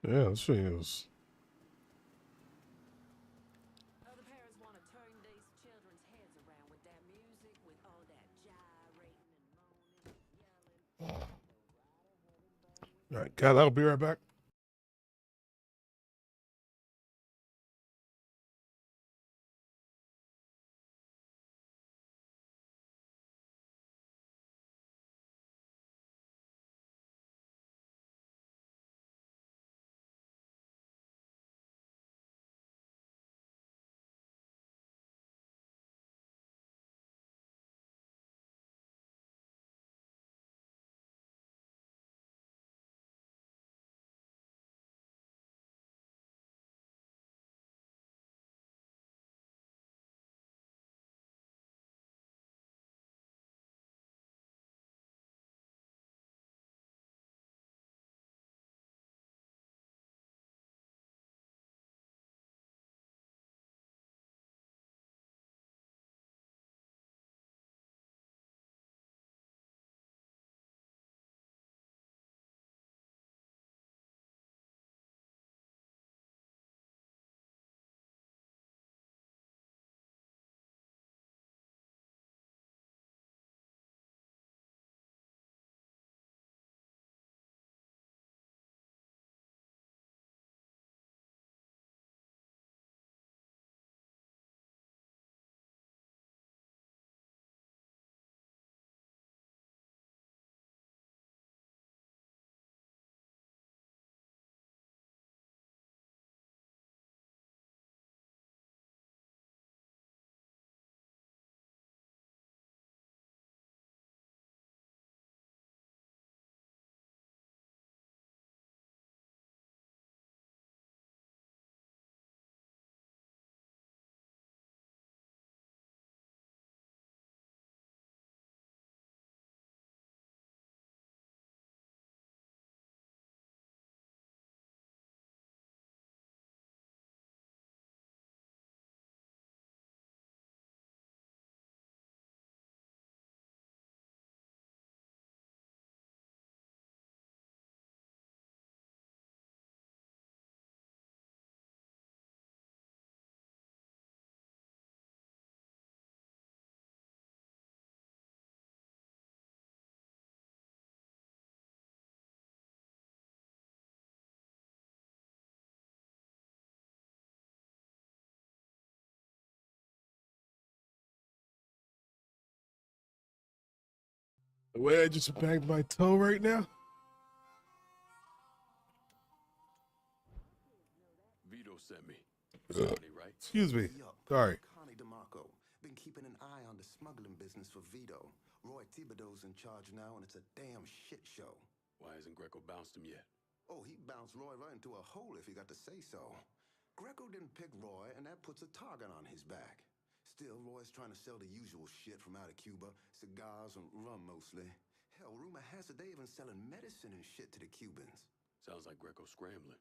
Yeah, this thing is. Other parents want to turn these children's heads around with that music, with all that gyrating and moaning and yelling. All right, guys, I'll be right back. The way I just banged my toe right now. Vito sent me. Connie, right? Excuse me. Yup. Sorry. Connie DeMarco. Been keeping an eye on the smuggling business for Vito. Roy Thibodeau's in charge now, and it's a damn shit show. Why hasn't Greco bounced him yet? Oh, he bounced Roy right into a hole if he got to say so. Greco didn't pick Roy, and that puts a target on his back. Still, Roy's trying to sell the usual shit from out of Cuba. Cigars and rum, mostly. Hell, rumor has it they even selling medicine and shit to the Cubans. Sounds like Greco scrambling.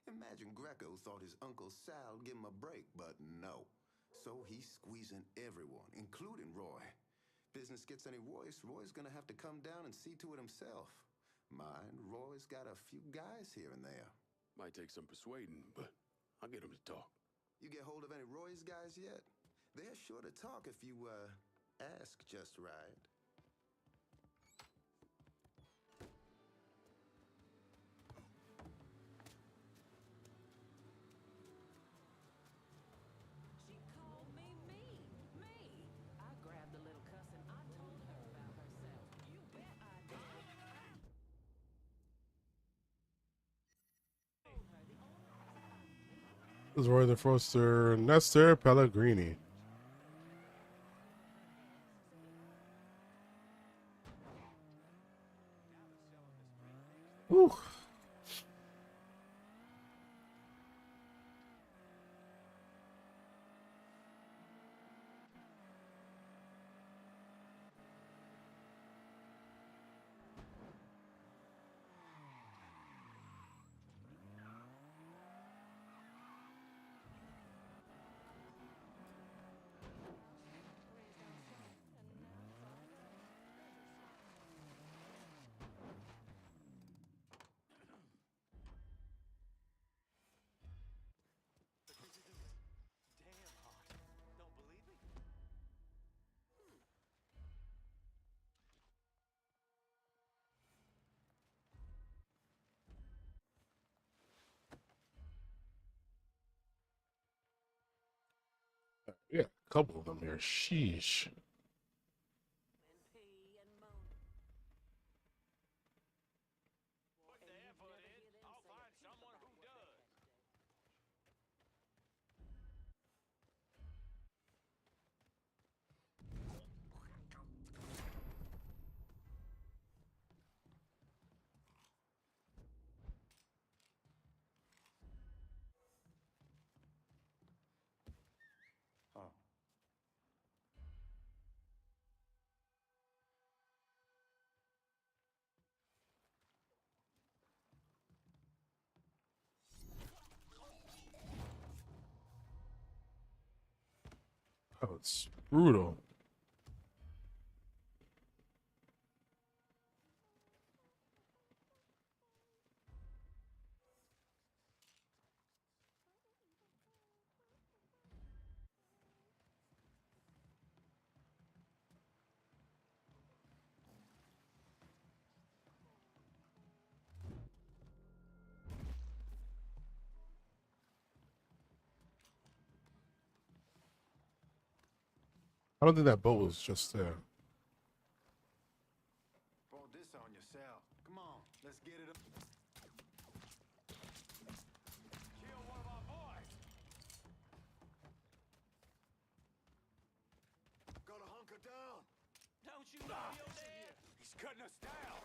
Imagine Greco thought his Uncle Sal would give him a break, but no. So he's squeezing everyone, including Roy. Business gets any worse, Roy's gonna have to come down and see to it himself. Mind, Roy's got a few guys here and there. Might take some persuading, but I'll get him to talk. You get hold of any Roy's guys yet? They're sure to talk if you, ask just right. She called me mean. Me. I grabbed the little cuss and I told her about herself. You bet I did. This is Roy the Froster Nestor Pellegrini. Whew. Yeah, a couple of them here. Sheesh. Huh. Oh, it's brutal. I don't think that boat was just there. Brought this on yourself. Come on, let's get it up. Kill one of our boys. Gotta hunker down. Don't you know you're dead? He's cutting us down.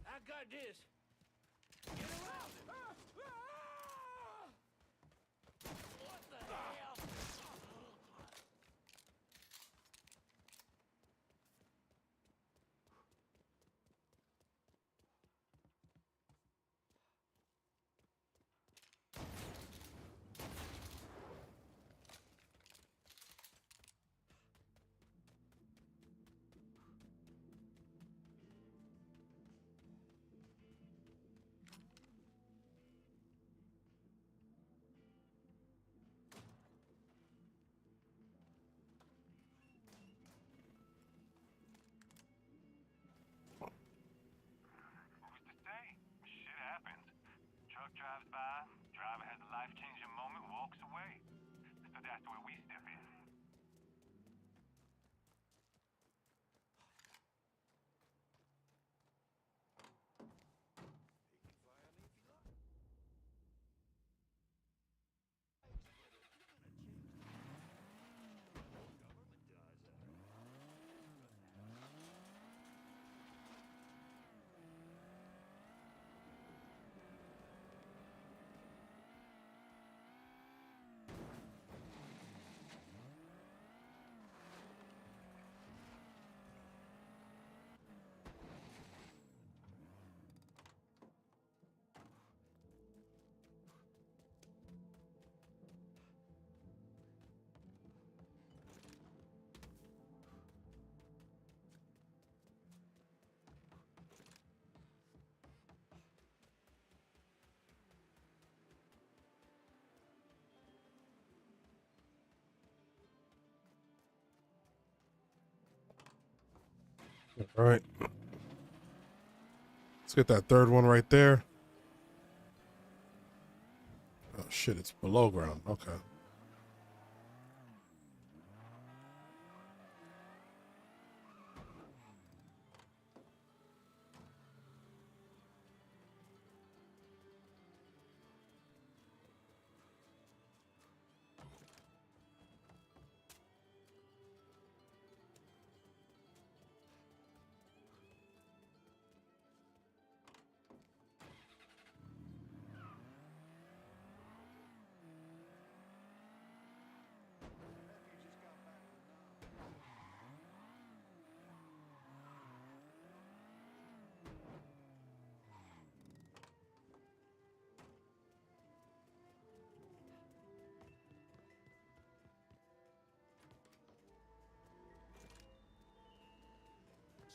I got this. Get around it. What the hell? Who's to say? Shit happens. Truck drives by, driver has a life-changing moment, walks away. but that's where we step in. All right. Let's get that third one right there. Oh shit, it's below ground. Okay.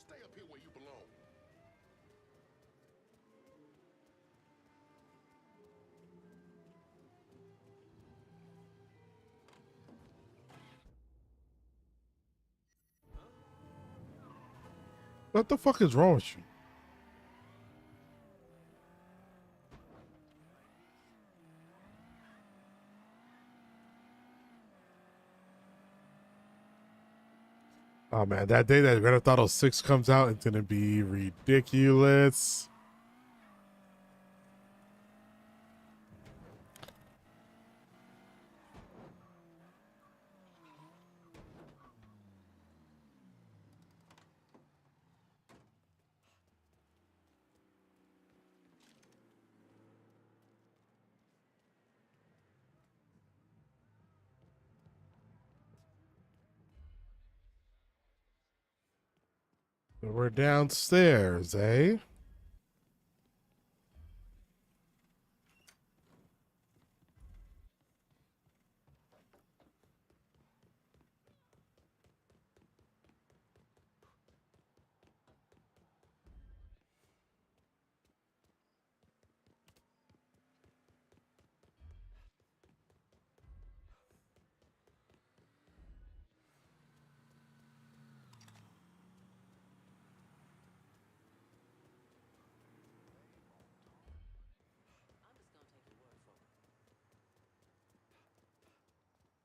Stay up here where you belong. What the fuck is wrong with you? Oh man, that day that Grand Theft Auto 6 comes out, it's gonna be ridiculous. We're downstairs, eh?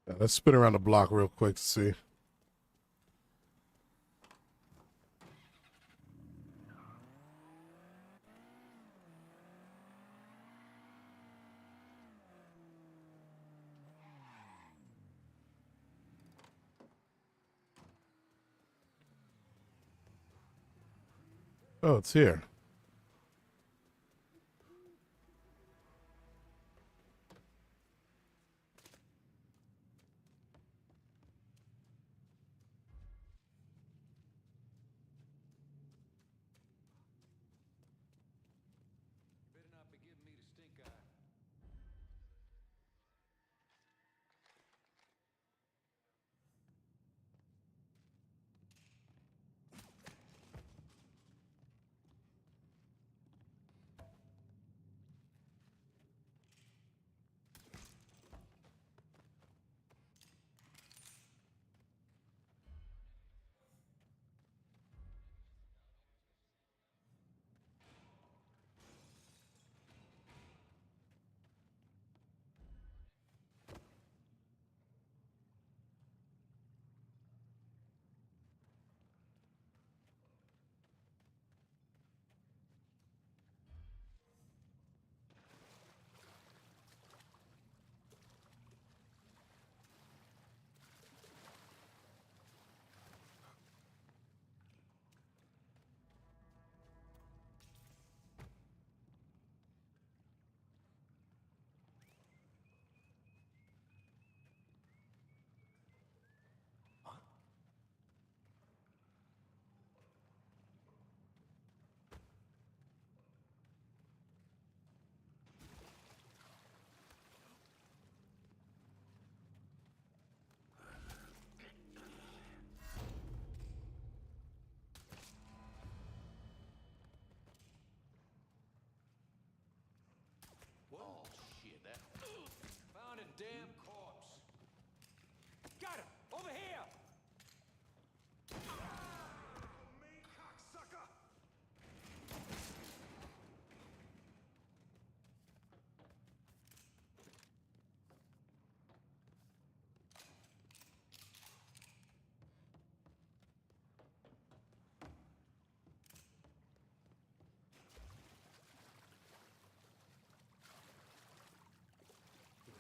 Yeah, let's spin around the block real quick to see. Oh, it's here. Better not be giving me the stink eye.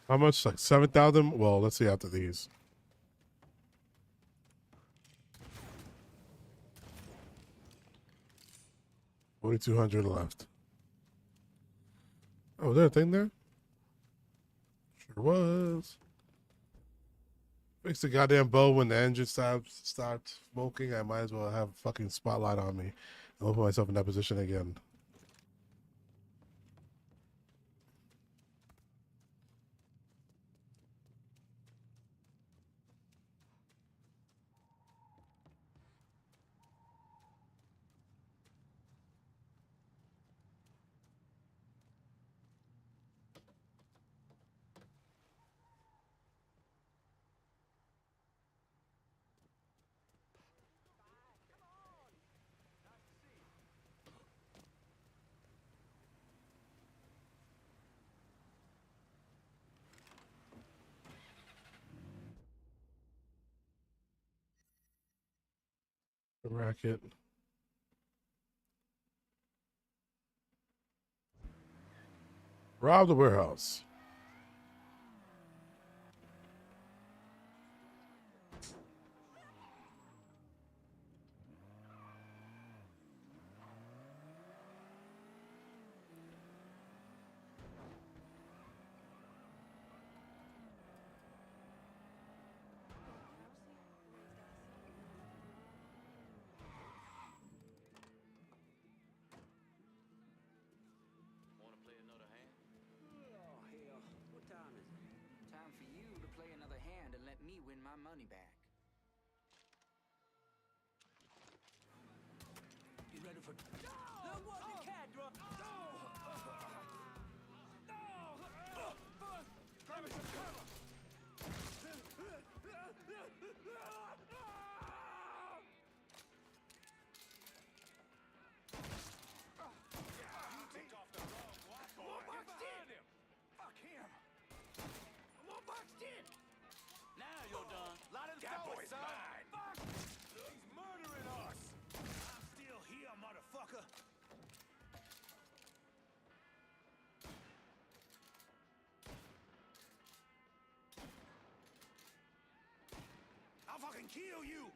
How much? Like 7,000? Well, let's see after these. $4,200 left. Oh, was there a thing there? Sure was. Fix the goddamn bow when the engine stopped smoking. I might as well have a fucking spotlight on me. I'll put myself in that position again. The racket. Rob the warehouse. Want to play another hand? Oh, hell. What time is it? Time for you to play another hand and let me win my money back. You ready for... No! That wasn't Cadra! No! No! Grab me some cover! You take off the wrong watch, boy. Get behind him. Fuck him. I'm all boxed in! Now you're done. Let him go, boy's mine. Fuck! He's murdering us. I'm still here, motherfucker! I'll fucking kill you.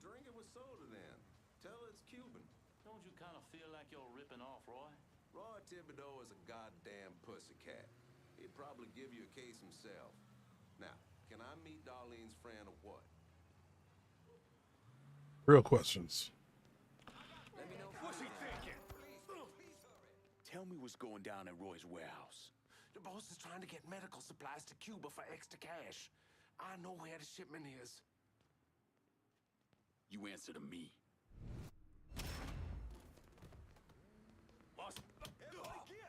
Drink it with soda then. Tell her it's Cuban. Don't you kind of feel like you're ripping off, Roy? Roy Thibodeau is a goddamn pussycat. He'd probably give you a case himself. Now, can I meet Darlene's friend or what? Real questions. Let me know What's he thinking? Tell me what's going down at Roy's warehouse. The boss is trying to get medical supplies to Cuba for extra cash. I know where the shipment is. You answer to me. Boss. Everybody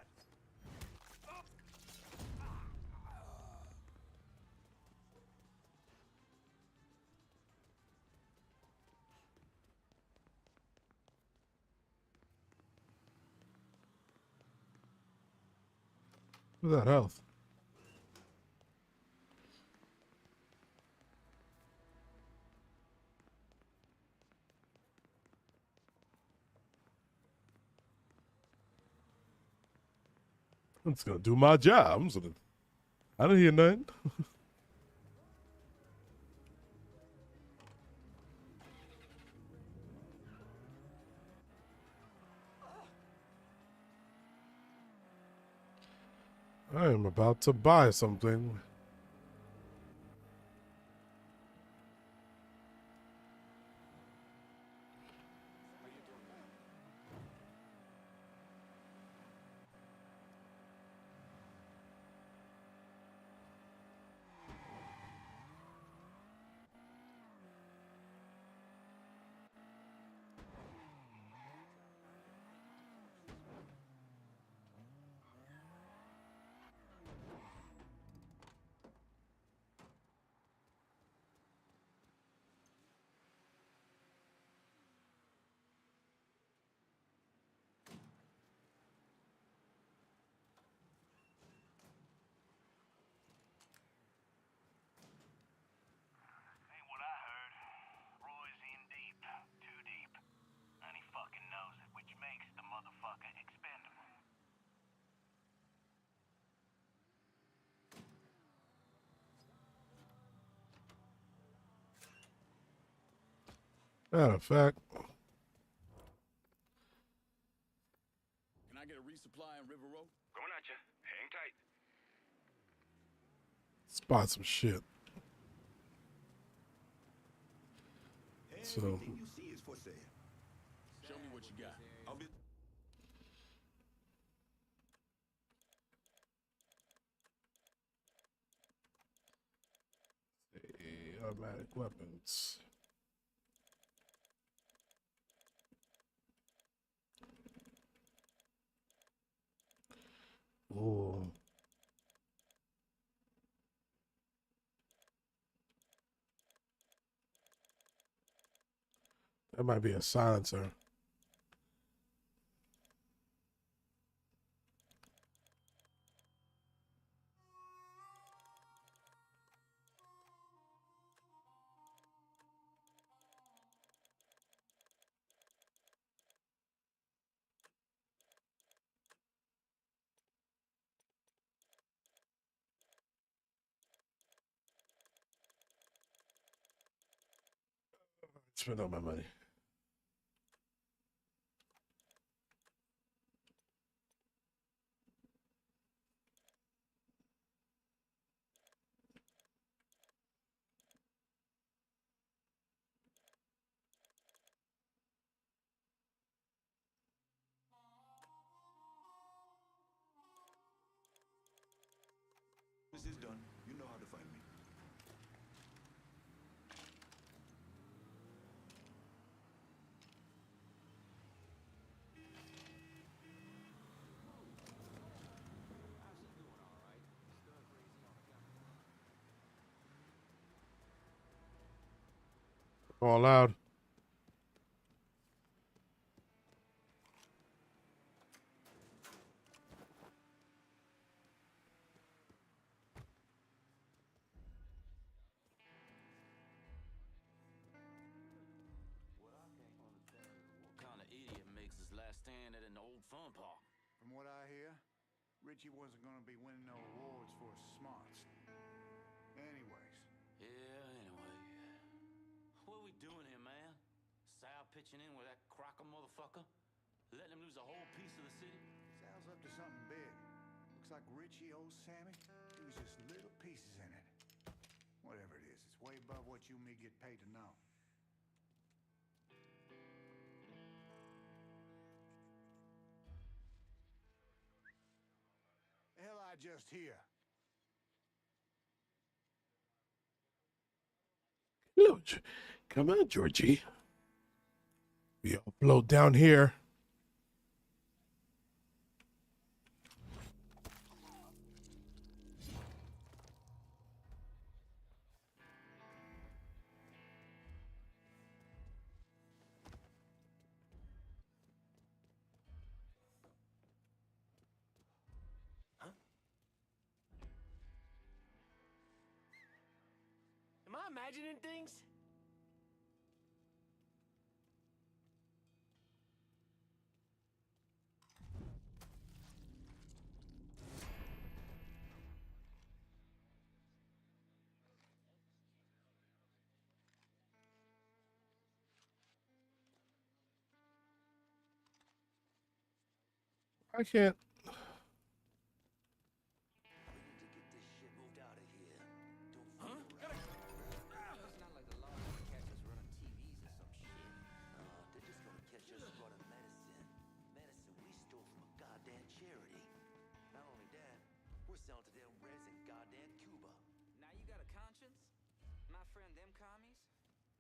What's that health? I'm just gonna do my job. I didn't hear nothing. I am about to buy something. Ain't what I heard. Roy's in deep. Too deep. And he fucking knows it, which makes the motherfucker expendable. Matter of fact, Can I get a resupply in River Road? Going at you. Hang tight. spot some shit. So, Everything you see is for sale. Show me what you got. I'll be. automatic weapons. Oh. That might be a silencer. Spend all my money. This is done. You know how to find me. All loud. What kind of idiot makes his last stand at an old fun park? From what I hear, Richie wasn't gonna be winning no awards for his smarts. Anyways. Yeah, anyway. What are we doing here, man? Sal pitching in with that Crocker motherfucker? Letting him lose a whole piece of the city? Sal's up to something big. Looks like Richie owes Sammy. It was just little pieces in it. Whatever it is, it's way above what you and me get paid to know. The hell I just hear? Hello, come on, Georgie. We upload down here. imagining things? I can't. Huh? It's not like the law is gonna catch us running TVs or some shit. They're just gonna catch us running medicine. Medicine we stole from a goddamn charity. Not only that, we're selling to them Reds in goddamn Cuba. Now you got a conscience? My friend, them commies,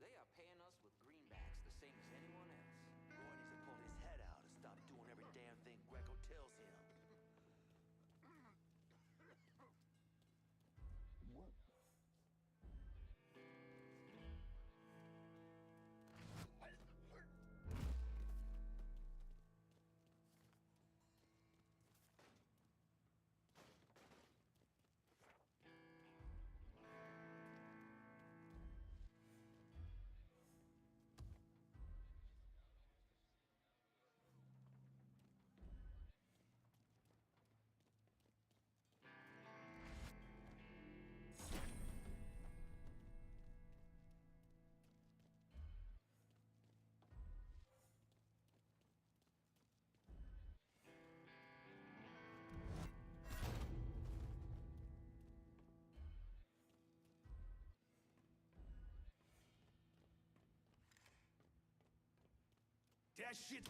they are paying us with greenbacks, the same as anyone else. Roy needs to pull his head out and stop doing every damn thing Greco tells him. That shit.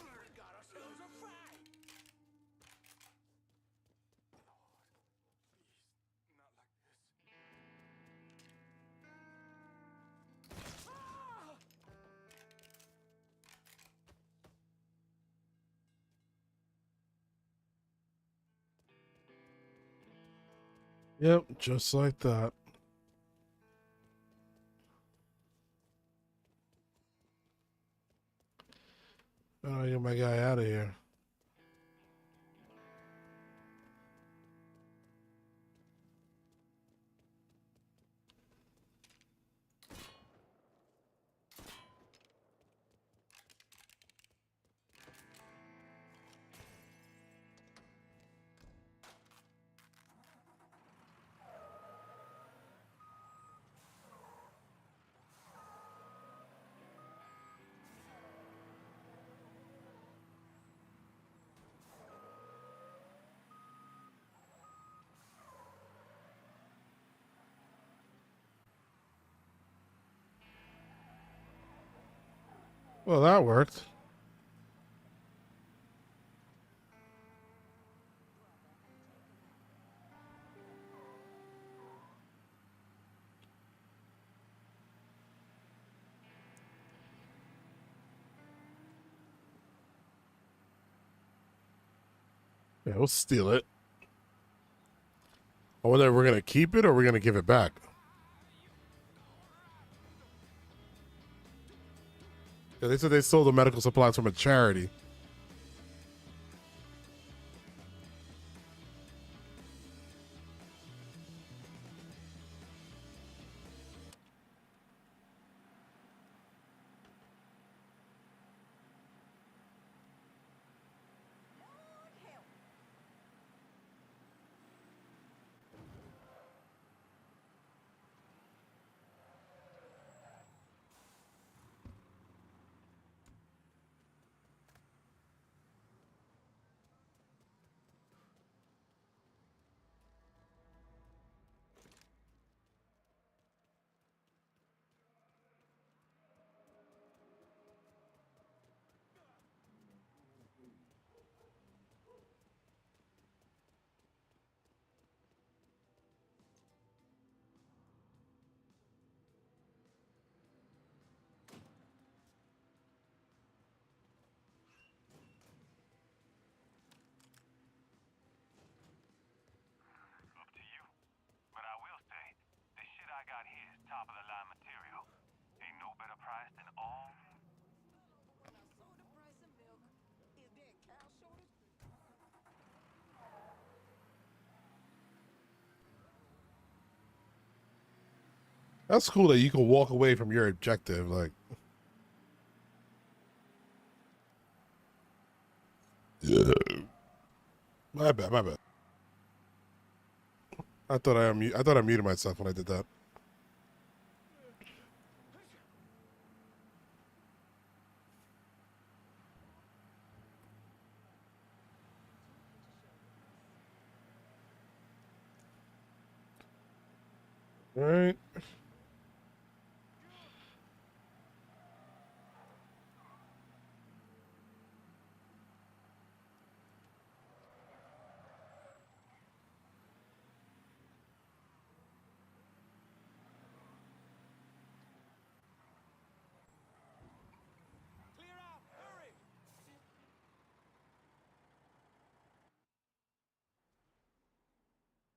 We got ourselves a fight. Not like this. Yep, just like that. Oh, get my guy out of here. Well, that worked. Yeah, we'll steal it. I wonder if we're going to keep it or we're going to give it back. Yeah, they said they sold the medical supplies from a charity. That's cool that you can walk away from your objective. Like, yeah. My bad, my bad. I thought I muted myself when I did that. All right.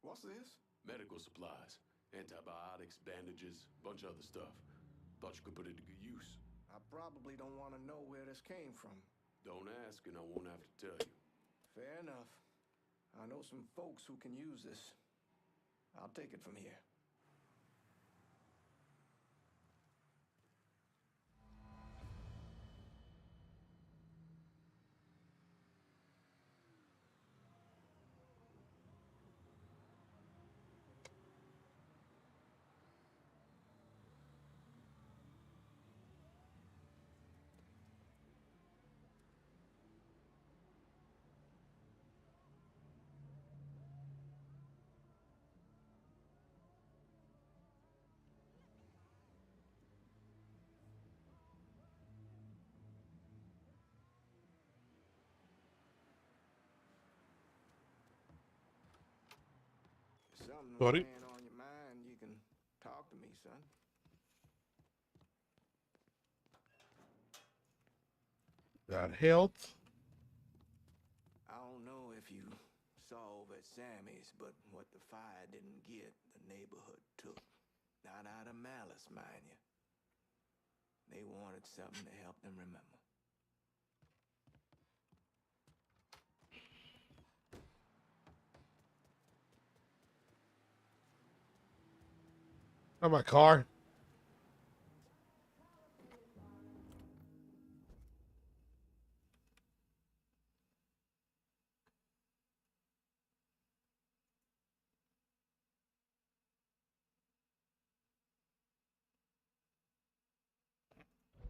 What's this? Medical supplies. Antibiotics, bandages, bunch of other stuff. Thought you could put it to good use. I probably don't want to know where this came from. Don't ask and I won't have to tell you. Fair enough. I know some folks who can use this. I'll take it from here. Something Sorry. laying on your mind, you can talk to me, son. Got health. I don't know if you saw over at Sammy's, but what the fire didn't get, the neighborhood took. Not out of malice, mind you. They wanted something to help them remember. On my car.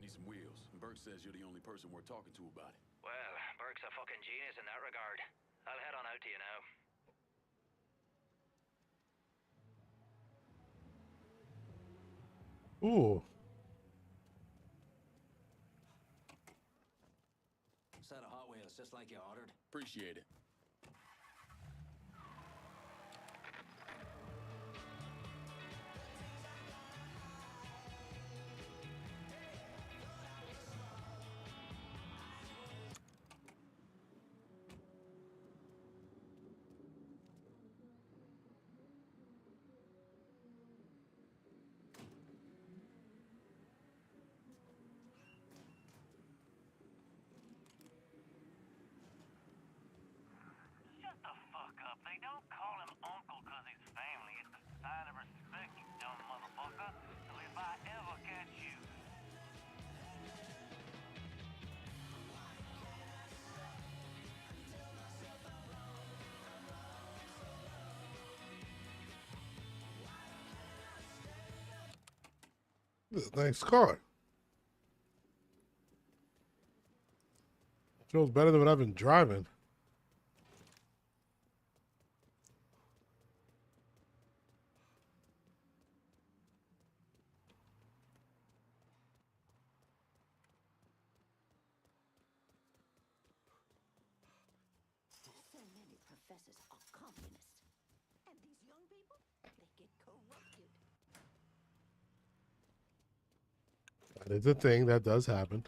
Need some wheels. And Burke says you're the only person we're talking to about it. Well, Burke's a fucking genius in that regard. I'll head on out to you now. Ooh. Set of Hot Wheels, just like you ordered. Appreciate it. Shut the fuck up. They don't call him uncle because he's family. It's a sign of respect, you dumb motherfucker. So if I ever catch you... This is a nice car. Feels better than what I've been driving. So many professors are communists. And these young people, they get corrupted. That is a thing that does happen.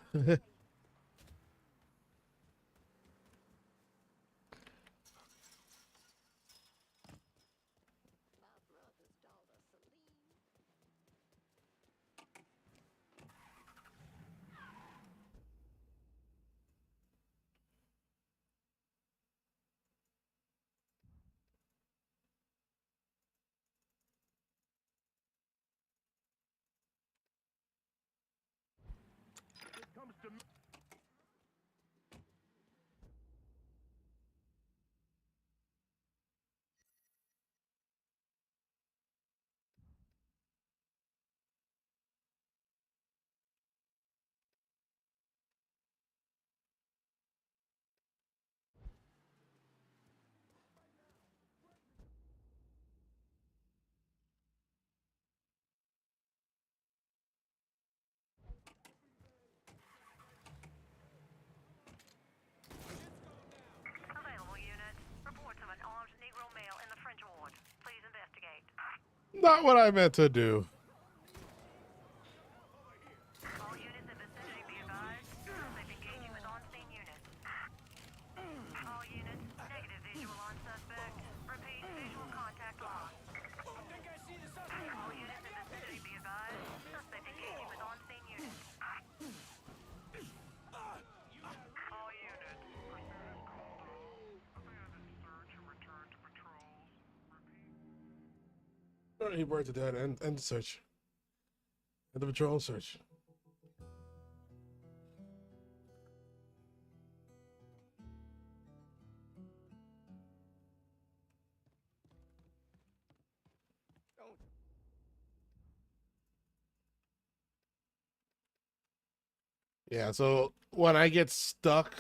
Available units. Reports of an armed Negro male in the French ward. Please investigate. Not what I meant to do. All units in vicinity be advised. Suspect engaging with on-scene units. All units, negative visual on suspect. Repeat, visual contact lost. I think I see the suspect. All units in vicinity be advised. Suspect engaging with on-scene units. All units, pursuit is called off. Abandon search and return to patrols. He worked at that and the search. And the patrol search. Yeah, so when I get stuck,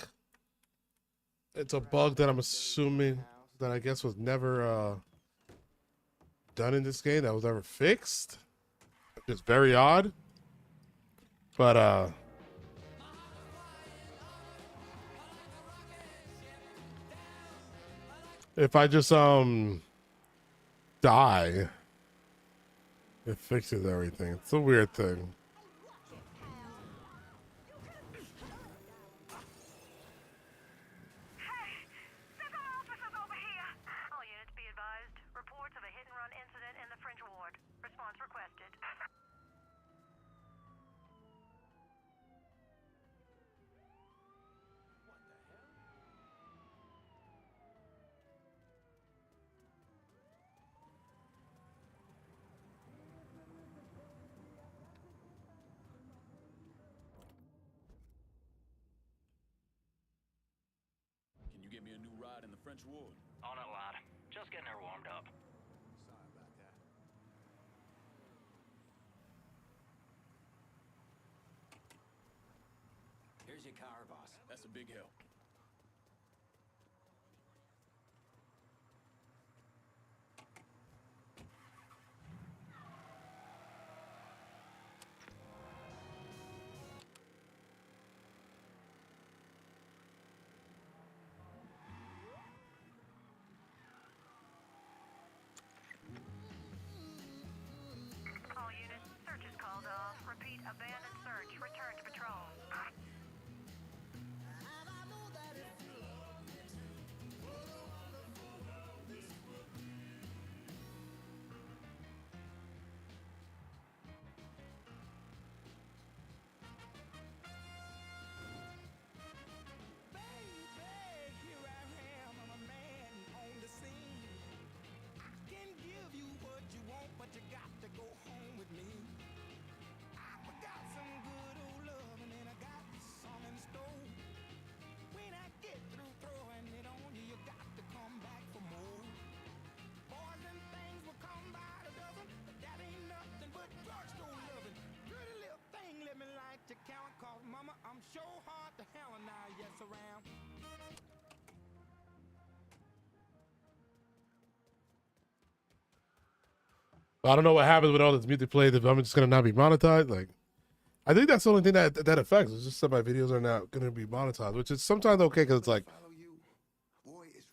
it's a bug that I'm assuming that I guess was never done in this game, that was never fixed. It's very odd. But if I just die, it fixes everything. It's a weird thing. All units be advised. Reports of a hit-and-run incident in the French ward. Response requested. Can you get me a new ride in the French ward? On it, lad. Just getting her warmed up. Sorry about that. Here's your car, boss. That's a big help. All units, search is called off. Repeat, abandoned search. Return to patrol. Here I am, I'm a man on the scene. I can give you what you want, but you got to go home with me. I got some good old loving and I got some in store. When I get through throwing it on you, you got to come back for more. Boys and things will come by the dozen, but that ain't nothing but drugstore loving. Pretty little thing, let me like to count, cause mama, I'm sure hard to hell and I yes around. I don't know what happens when all this music plays if I'm just gonna not be monetized. Like, I think that's the only thing that affects. It's just that my videos are not gonna be monetized, which is sometimes okay because it's like,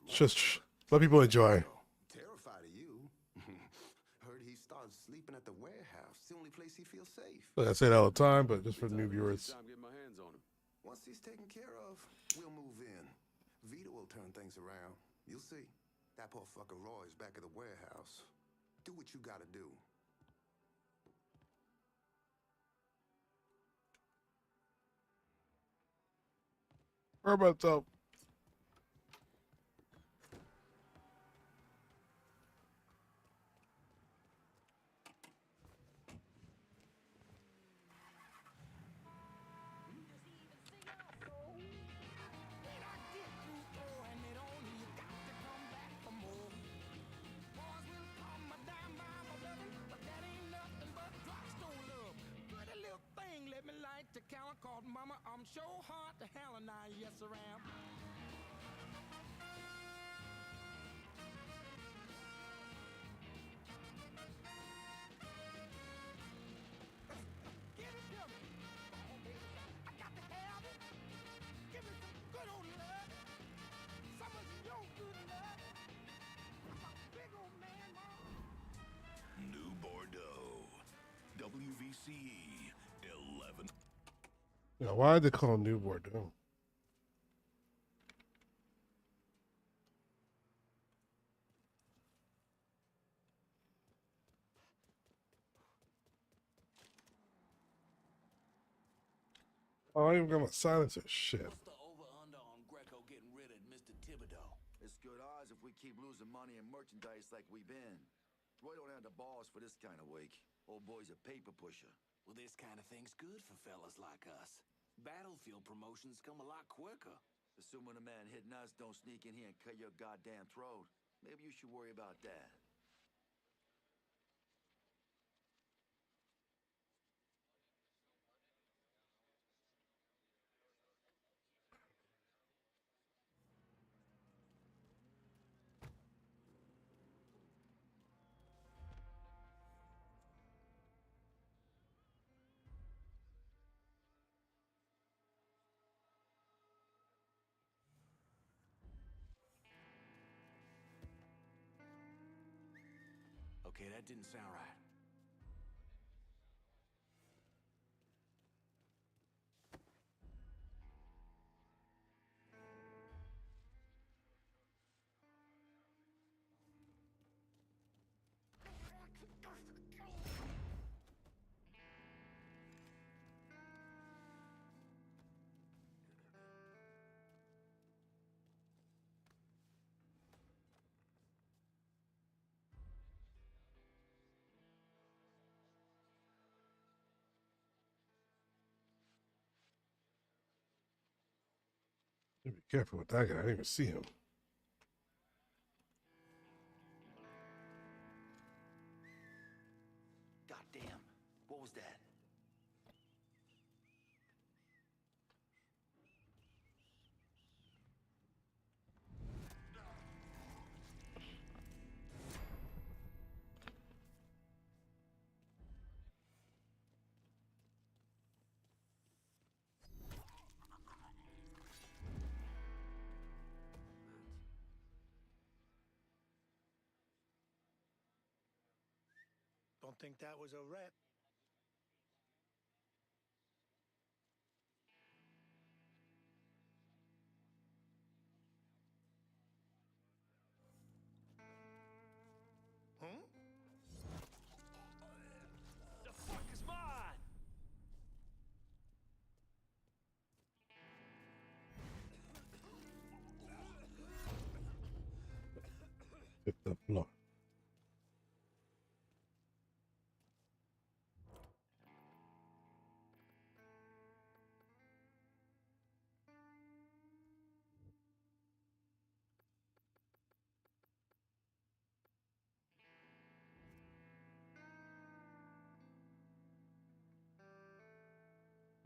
just let people enjoy. Terrified of you. Heard he started sleeping at the warehouse. It's the only place he feels safe. Like I say that all the time, but just for new viewers. Time to get my hands on him. Once he's taken care of, we'll move in. Vito will turn things around. You'll see. That poor fucker Roy's back at the warehouse. Do what you gotta do. Where about so? cow called Mama. I'm so hard to hell and I, yes, I am. Give it to me. Oh, baby, I got to have it. Give me some good old love. Some of your good love. I'm a big old man, Mom. New Bordeaux. WVCE 11. Now, why did they call him New Bordeaux? Oh, I even got my silencer. Shit. What's the over-under on Greco getting rid of Mr. Thibodeau? It's good odds if we keep losing money and merchandise like we've been. Roy don't have the balls for this kind of week. Old boy's a paper pusher. Well, this kind of thing's good for fellas like us. Battlefield promotions come a lot quicker. Assuming a man hitting us don't sneak in here and cut your goddamn throat. Maybe you should worry about that. Okay, that didn't sound right. Be careful with that guy. I didn't even see him. Goddamn. What was that? Don't think that was a rep. Huh? The fuck is mine? Hit the floor.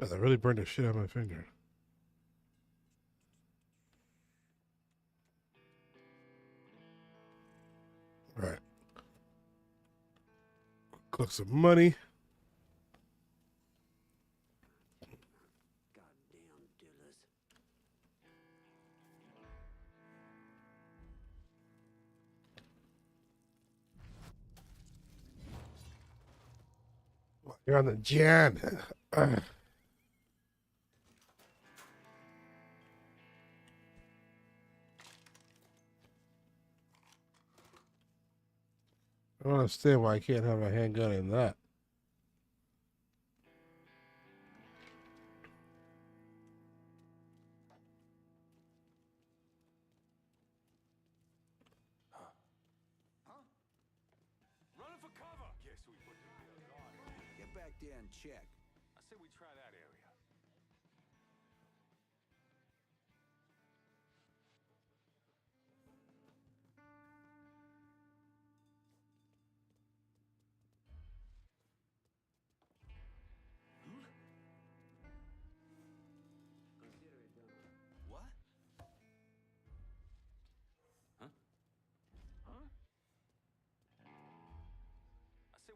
Oh, that really burned the shit out of my finger. All right. Collect some money. Goddamn dealers. You're on the jam. I don't understand why I can't have a handgun in that. Running for cover. Guess we put the bill on. Get back there and check. I say we try that area.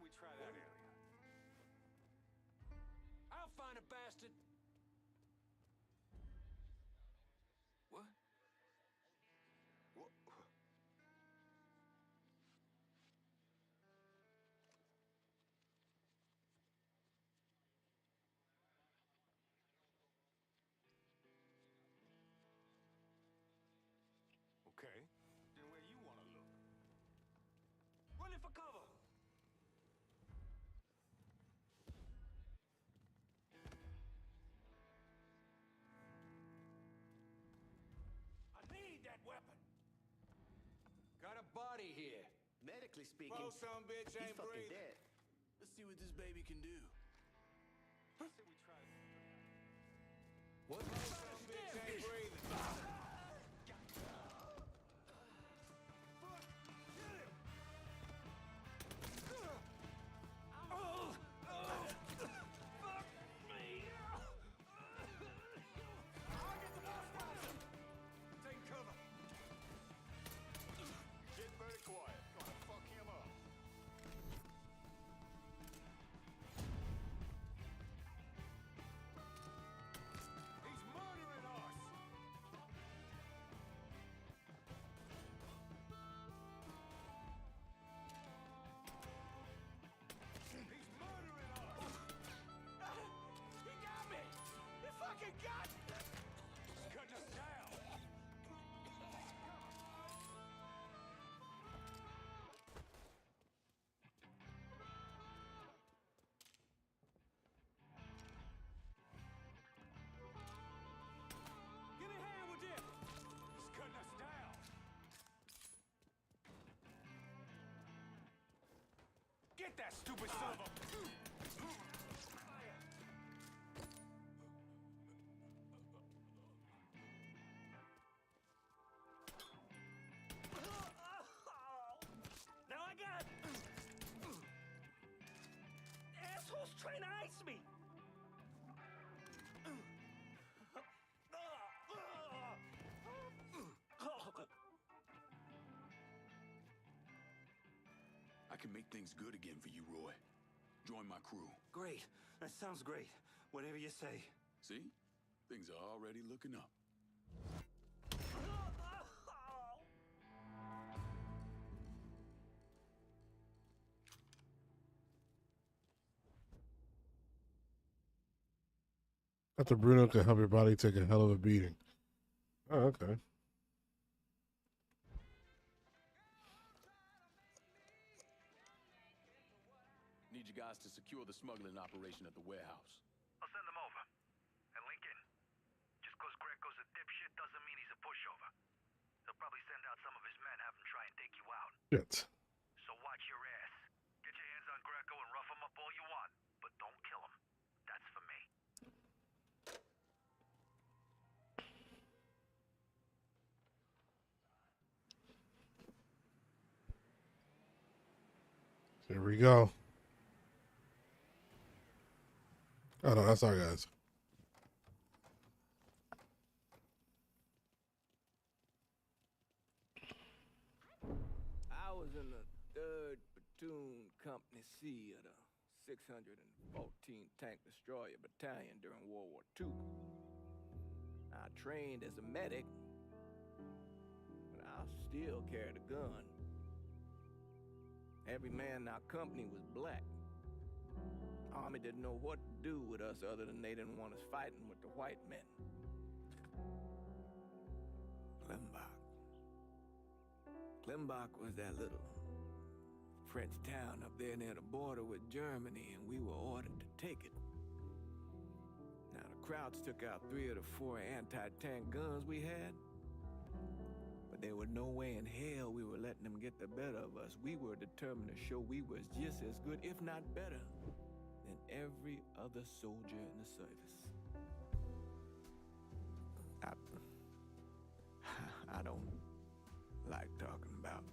we try that area. I'll find a bastard. What? What? Okay. Then where you want to look? Running for cover! I need that weapon! Got a body here. Medically speaking, Well, some bitch he's ain't fucking breathing. dead. Let's see what this baby can do. Let's see we try it. What? Some bitch ain't breathing. Take cover. Get very quiet. Gonna fuck him up. He's murdering us! He's murdering us! He got me! He fucking got me! He's cutting us down! Give me a hand with this! He's cutting us down! Get that stupid son of a... Now I got... Asshole's trying to ice me! I can make things good again for you, Roy. Join my crew. Great. That sounds great. Whatever you say. See? Things are already looking up. Dr. Bruno can help your body take a hell of a beating. Oh, okay. Need you guys to secure the smuggling operation at the warehouse. I'll send them over. And Lincoln, just cause Greco's a dipshit doesn't mean he's a pushover. He'll probably send out some of his men, have him try and take you out. Shit. So watch your ass. Get your hands on Greco and rough him up all you want, but don't kill him. That's for me. Here we go. Oh no, that's our guys. I was in the 3rd Platoon Company C of the 614 Tank Destroyer Battalion during World War II. I trained as a medic, but I still carried a gun. Every man in our company was black. Army didn't know what to do with us other than they didn't want us fighting with the white men. Klimbach was that little French town up there near the border with Germany, and we were ordered to take it. Now, the Krauts took out 3 of the 4 anti-tank guns we had, but there was no way in hell we were letting them get the better of us. We were determined to show we was just as good, if not better, than every other soldier in the service. I don't like talking about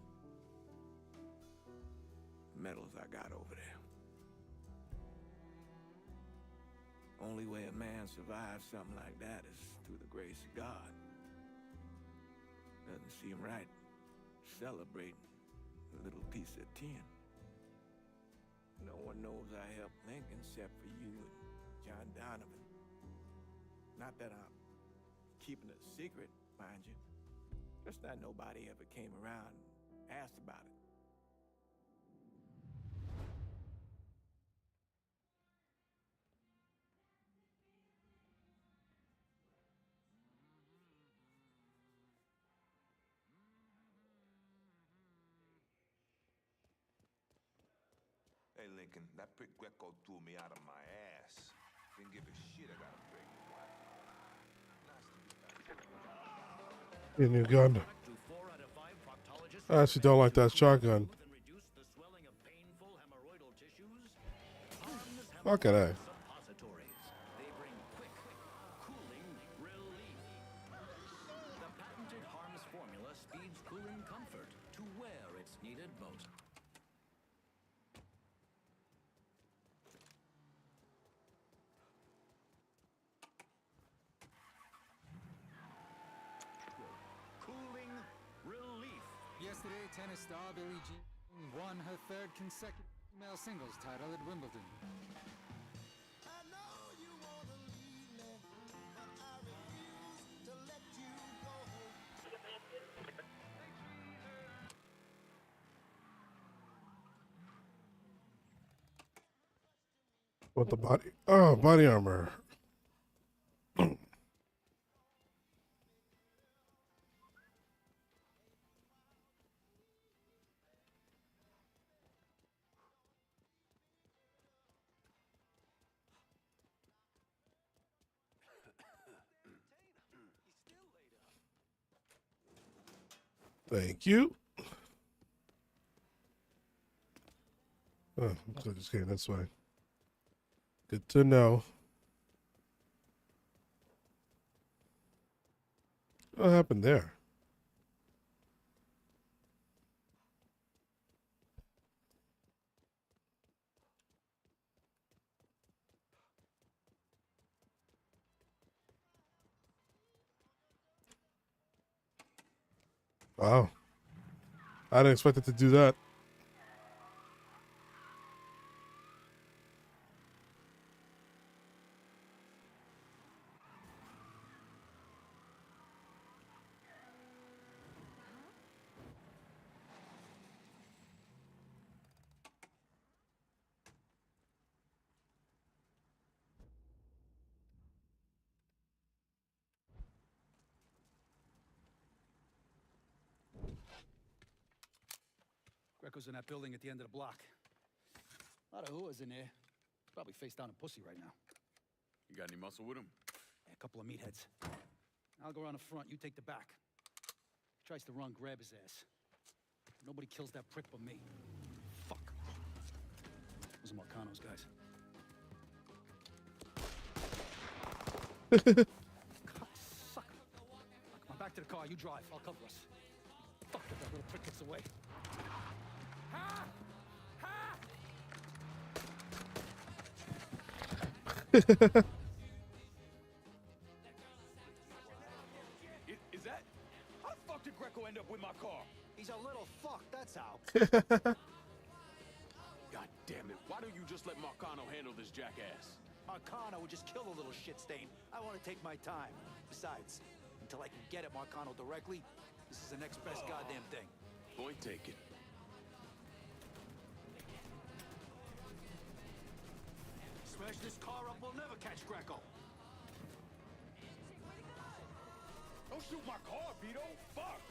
medals I got over there. Only way a man survives something like that is through the grace of God. Doesn't seem right celebrating a little piece of tin. No one knows I helped Lincoln except for you and John Donovan. Not that I'm keeping it a secret, mind you. Just that nobody ever came around and asked about it. Hey, Lincoln, that prick Greco threw me out of my ass. Didn't give a shit I got a pregnant wife. A new gun. I actually don't like that shotgun. Fuck it, eh? They bring quick, cooling relief. The patented Harms formula speeds cooling comfort to where it's needed most. Cooling relief. Yesterday, tennis star Billie Jean won her third consecutive female singles title at Wimbledon. What the body? Oh, body armor. Thank you. Oh, so just getting this way. Good to know. What happened there? Wow. I didn't expect it to do that. Greco's in that building at the end of the block. A lot of whores in there. Probably face down in pussy right now. You got any muscle with him? Yeah, a couple of meatheads. I'll go around the front, you take the back. He tries to run, grab his ass. Nobody kills that prick but me. Fuck. Those are Marcano's guys. Sucker. Come on, back to the car, you drive. I'll cover us. Fuck if that little prick gets away. Ha! Ha! Is that? How the fuck did Greco end up with my car? He's a little fuck, that's how. God damn it. Why don't you just let Marcano handle this jackass? Marcano would just kill a little shit stain. I want to take my time. Besides, until I can get at Marcano directly, this is the next best goddamn thing. Point taken. Smash this car up, we'll never catch Greco. Don't shoot my car, Vito. Fuck!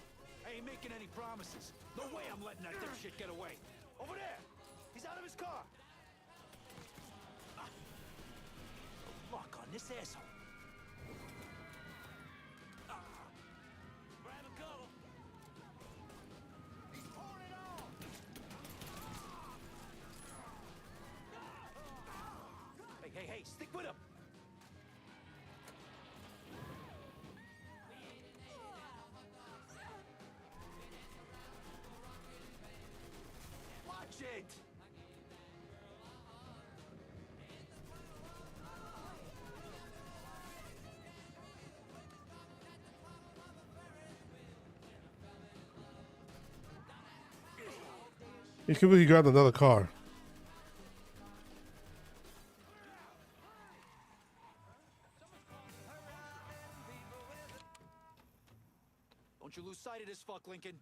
I ain't making any promises. No way I'm letting that dipshit get away. Over there! He's out of his car! Lock on this asshole. Grab a cover. He's pouring it on! Hey, stick with him! Watch it! You can really grab another car. sighted as fuck, Lincoln.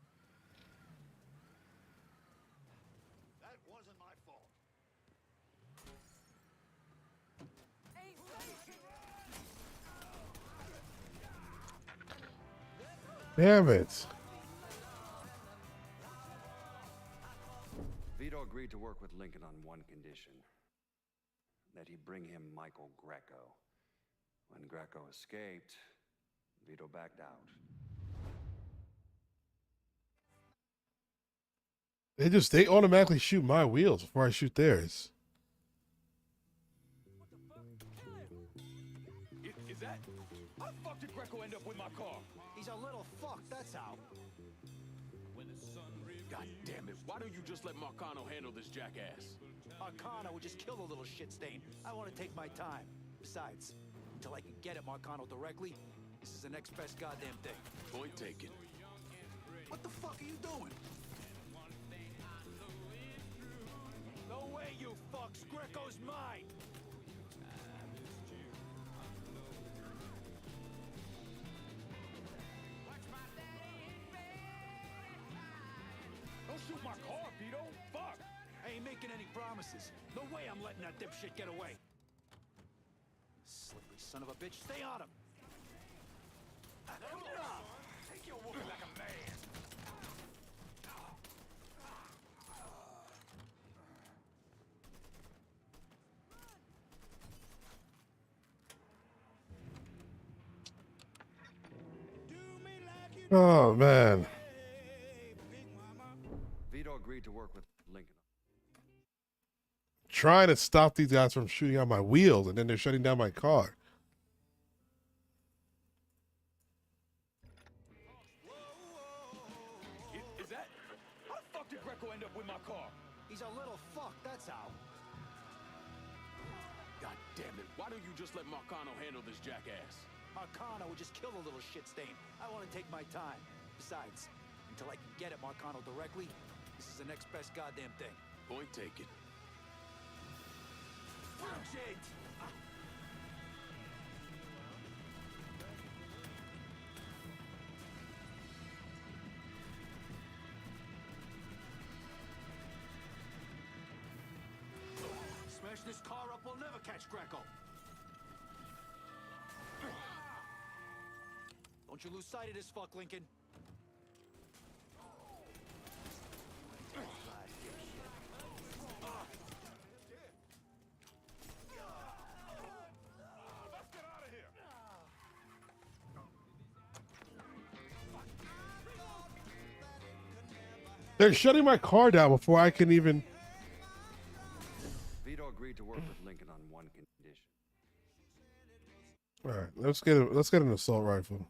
That wasn't my fault. Damn it. Vito agreed to work with Lincoln on one condition. That he bring him Michael Greco. When Greco escaped, Vito backed out. They automatically shoot my wheels before I shoot theirs. Is that? How the fuck did Greco end up with my car? He's a little fuck, that's how. God damn it, why don't you just let Marcano handle this jackass? Marcano would just kill the little shit stain. I want to take my time. Besides, until I can get at Marcano directly, this is the next best goddamn thing. Point taken. What the fuck are you doing? No way, you fucks! Greco's mine! Don't shoot my car, Vito! Fuck! I ain't making any promises. No way I'm letting that dipshit get away. Slippery son of a bitch, stay on him! Take your whooping like a man! Oh man. Vito agreed to work with Lincoln. Trying to stop these guys from shooting out my wheels, and then they're shutting down my car. Is that? How the fuck did Greco end up with my car? He's a little fuck, that's how. God damn it, why don't you just let Marcano handle this jackass? Marcano would just kill the little shit stain. I want to take my time. Besides, until I can get at Marcano directly, this is the next best goddamn thing. Point taken. Shit! Smash this car up, we'll never catch Greco. Don't you lose sight of this fuck, Lincoln. They're shutting my car down before I can even. Vito agreed to work with Lincoln on one condition. All right, let's get an assault rifle.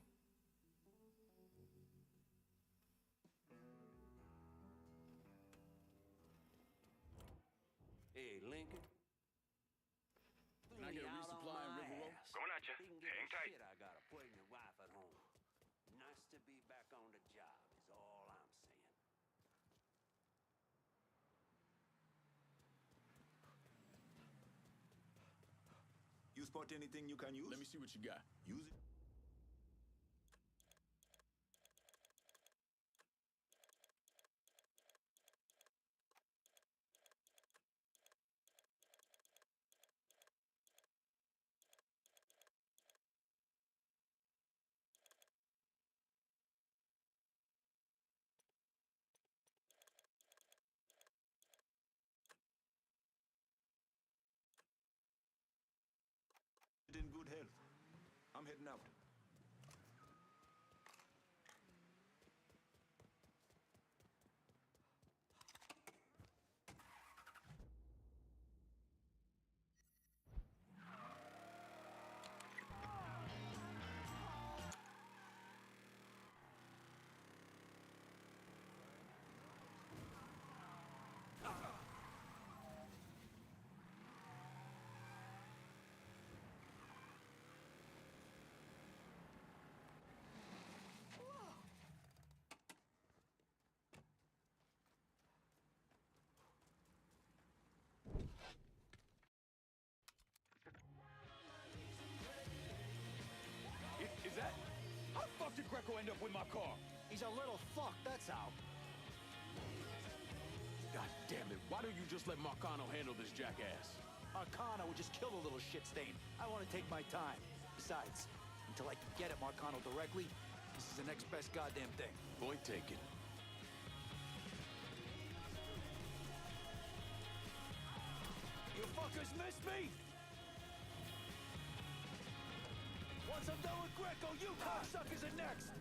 Hey, Lincoln. Can I get a resupply in River Road? Going at you. Hang tight. I got a pregnant wife at home. Nice to be back on the job is all I'm saying. You spot anything you can use? Let me see what you got. Use it. In good health. I'm heading out. Is that? How the fuck did Greco end up with my car? He's He's a little fuck, that's how. God damn it, why don't you just let Marcano handle this jackass? Marcano would just kill the little shit stain. I want to take my time. Besides, until I can get at Marcano directly, this is the next best goddamn thing. Point taken. You fuckers missed me! Once I'm done with Greco, you cocksuckers are next!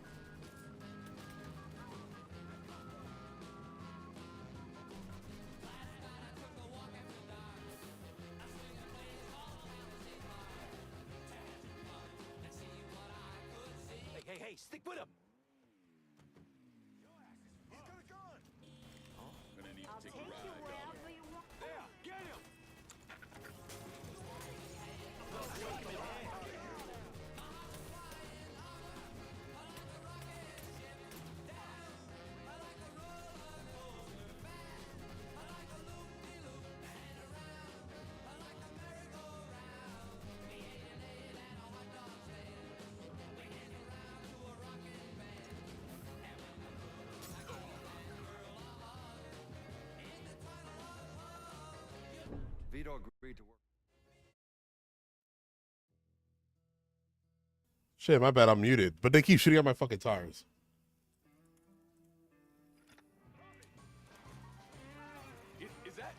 Hey, stick with him! He's got a gun! Oh, gonna need I'll to take take a ride. you wherever you want. There, get him! Vito agreed to work. Shit, my bad. I'm muted, but they keep shooting at my fucking tires. Is that...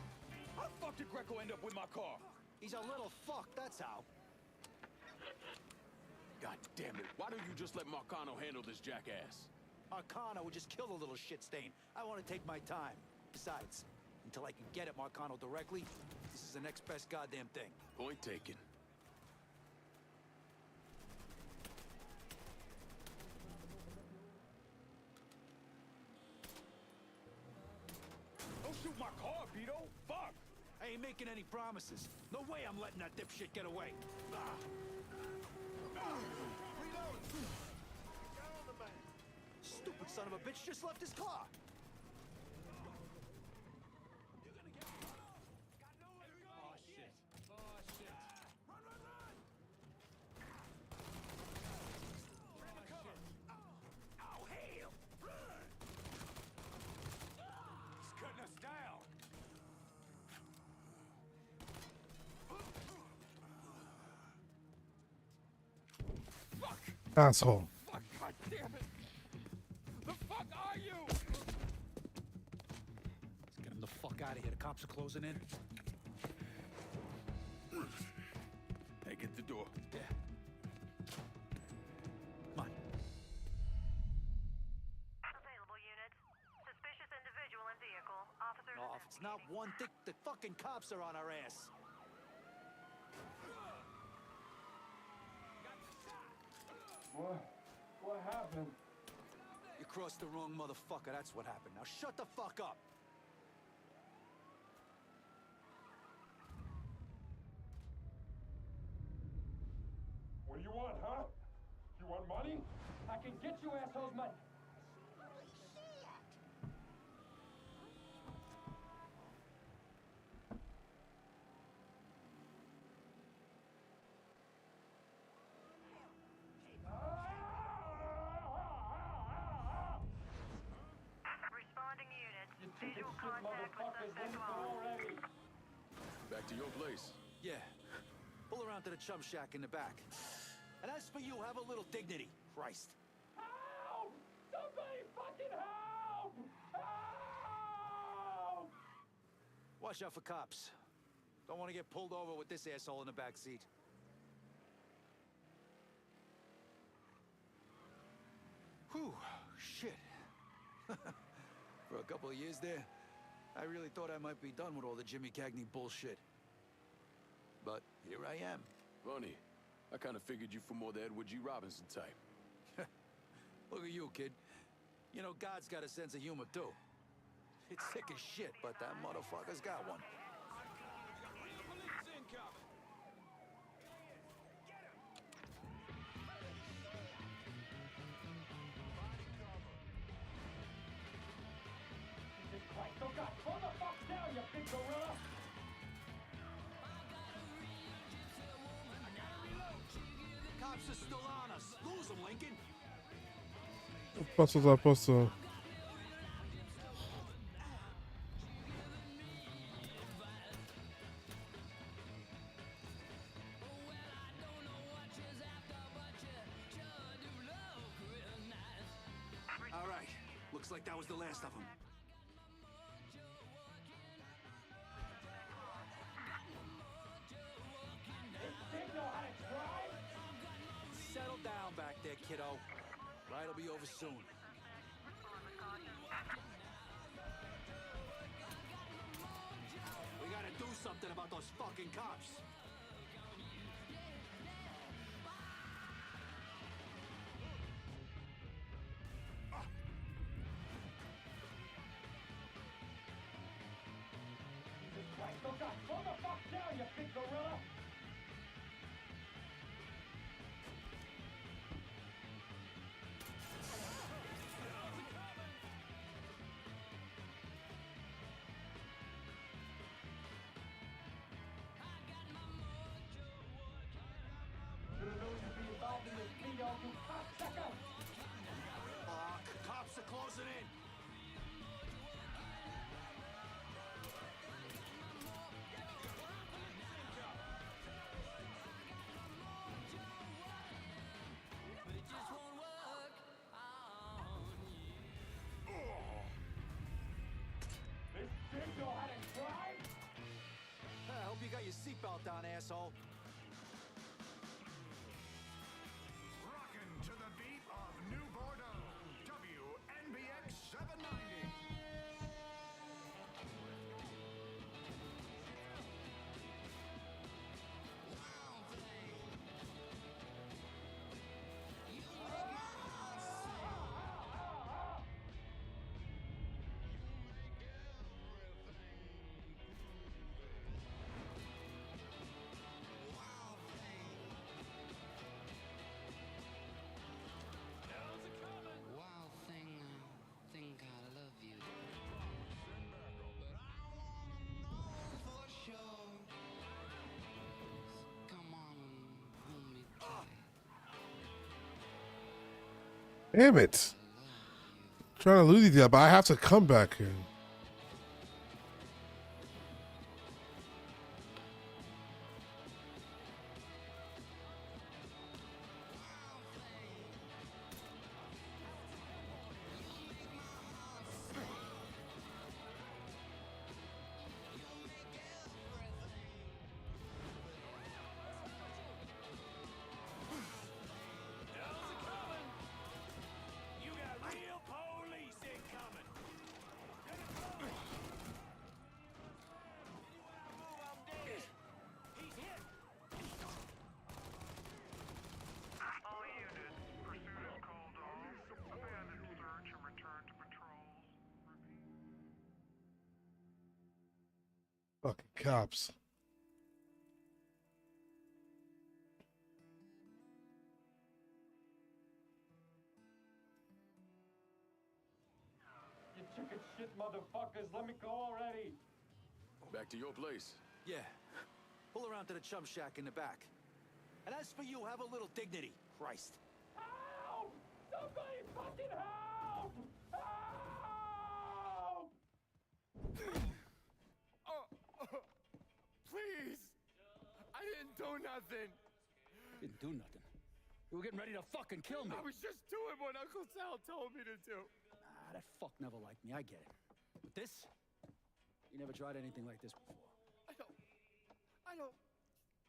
How the fuck did Greco end up with my car? He's a little fuck, that's how. God damn it, why don't you just let Marcano handle this jackass? Marcano would just kill the little shit stain. I want to take my time. Besides, until I can get at Marcano directly, this is the next best goddamn thing. Point taken. Don't shoot my car, Vito! Fuck! I ain't making any promises. No way I'm letting that dipshit get away. Stupid son of a bitch just left his car. Asshole. Fuck, God damn it! The fuck are you? Let's get him the fuck out of here. The cops are closing in. Hey, get the door. Yeah. Come on. Available units. Suspicious individual in vehicle. Officers. Oh, if it's not one thing, the fucking cops are on our ass. What happened? You crossed the wrong motherfucker, that's what happened. Now shut the fuck up. What do you want, huh? You want money? I can get you assholes money. Responding units. Visual contact with suspect already. Back to your place. Yeah. Pull around to the chum shack in the back. And as for you, have a little dignity. Christ. Help! Somebody fucking help! Help! Watch out for cops. Don't want to get pulled over with this asshole in the back seat. Whew, shit. For a couple of years there, I really thought I might be done with all the Jimmy Cagney bullshit. But here I am. Funny. I kind of figured you for more the Edward G. Robinson type. Look at you, kid. You know, God's got a sense of humor, too. It's sick as shit, but that motherfucker's got one. Jesus Christ, oh God, hold the fuck down, you big gorilla! Cops are still on us. Lose them, Lincoln. Puzzles are puzzle. All right. Looks like that was the last of them. Settle down back there, kiddo. Ride'll be over soon. We gotta do something about those fucking cops. Slow the fuck down, you big gorilla! Should've known you'd be involved in this video, you cocksucker! Cops are closing in. This kid know how to drive? I hope you got your seatbelt on, asshole. Rockin' to the beat of New Bordeaux, WNBX 790. Wild thing, think I love you. For sure. Come on and hold me tight. Damn it. Trying to lose you, but I have to come back here. You got real police incoming. He's hit. All units, pursuit is called off. Abandon search and return to patrols. Fucking cops. You chicken shit motherfuckers, let me go already! Back to your place. Yeah. Pull around to the chum shack in the back. And as for you, have a little dignity. Christ. Help! Somebody fucking help! Help! Please! I didn't do nothing! Didn't do nothing. You were getting ready to fucking kill me. I was just doing what Uncle Sal told me to do. Ah, that fuck never liked me. I get it. But this? You never tried anything like this before. I don't...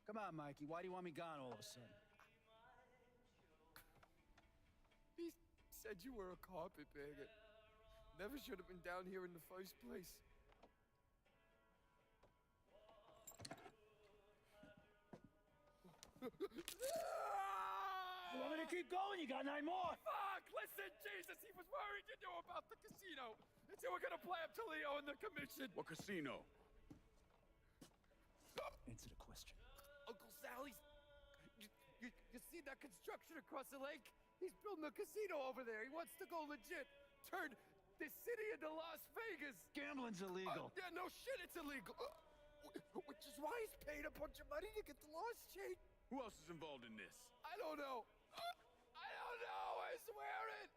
Come on, Mikey. Why do you want me gone all of a sudden? He said you were a carpetbagger. Never should have been down here in the first place. You want me to keep going? You got 9 more. Fuck! Listen, Jesus, he was worried you knew about the casino. And so we're gonna play up to Leo in the commission. What casino? Answer the question. Uncle Sally's... You see that construction across the lake? He's building a casino over there. He wants to go legit. Turn this city into Las Vegas. Gambling's illegal. Yeah, no shit, it's illegal. Which is why he's paid a bunch of money to get the lost chain. Who else is involved in this? I don't know. I don't know, I swear it.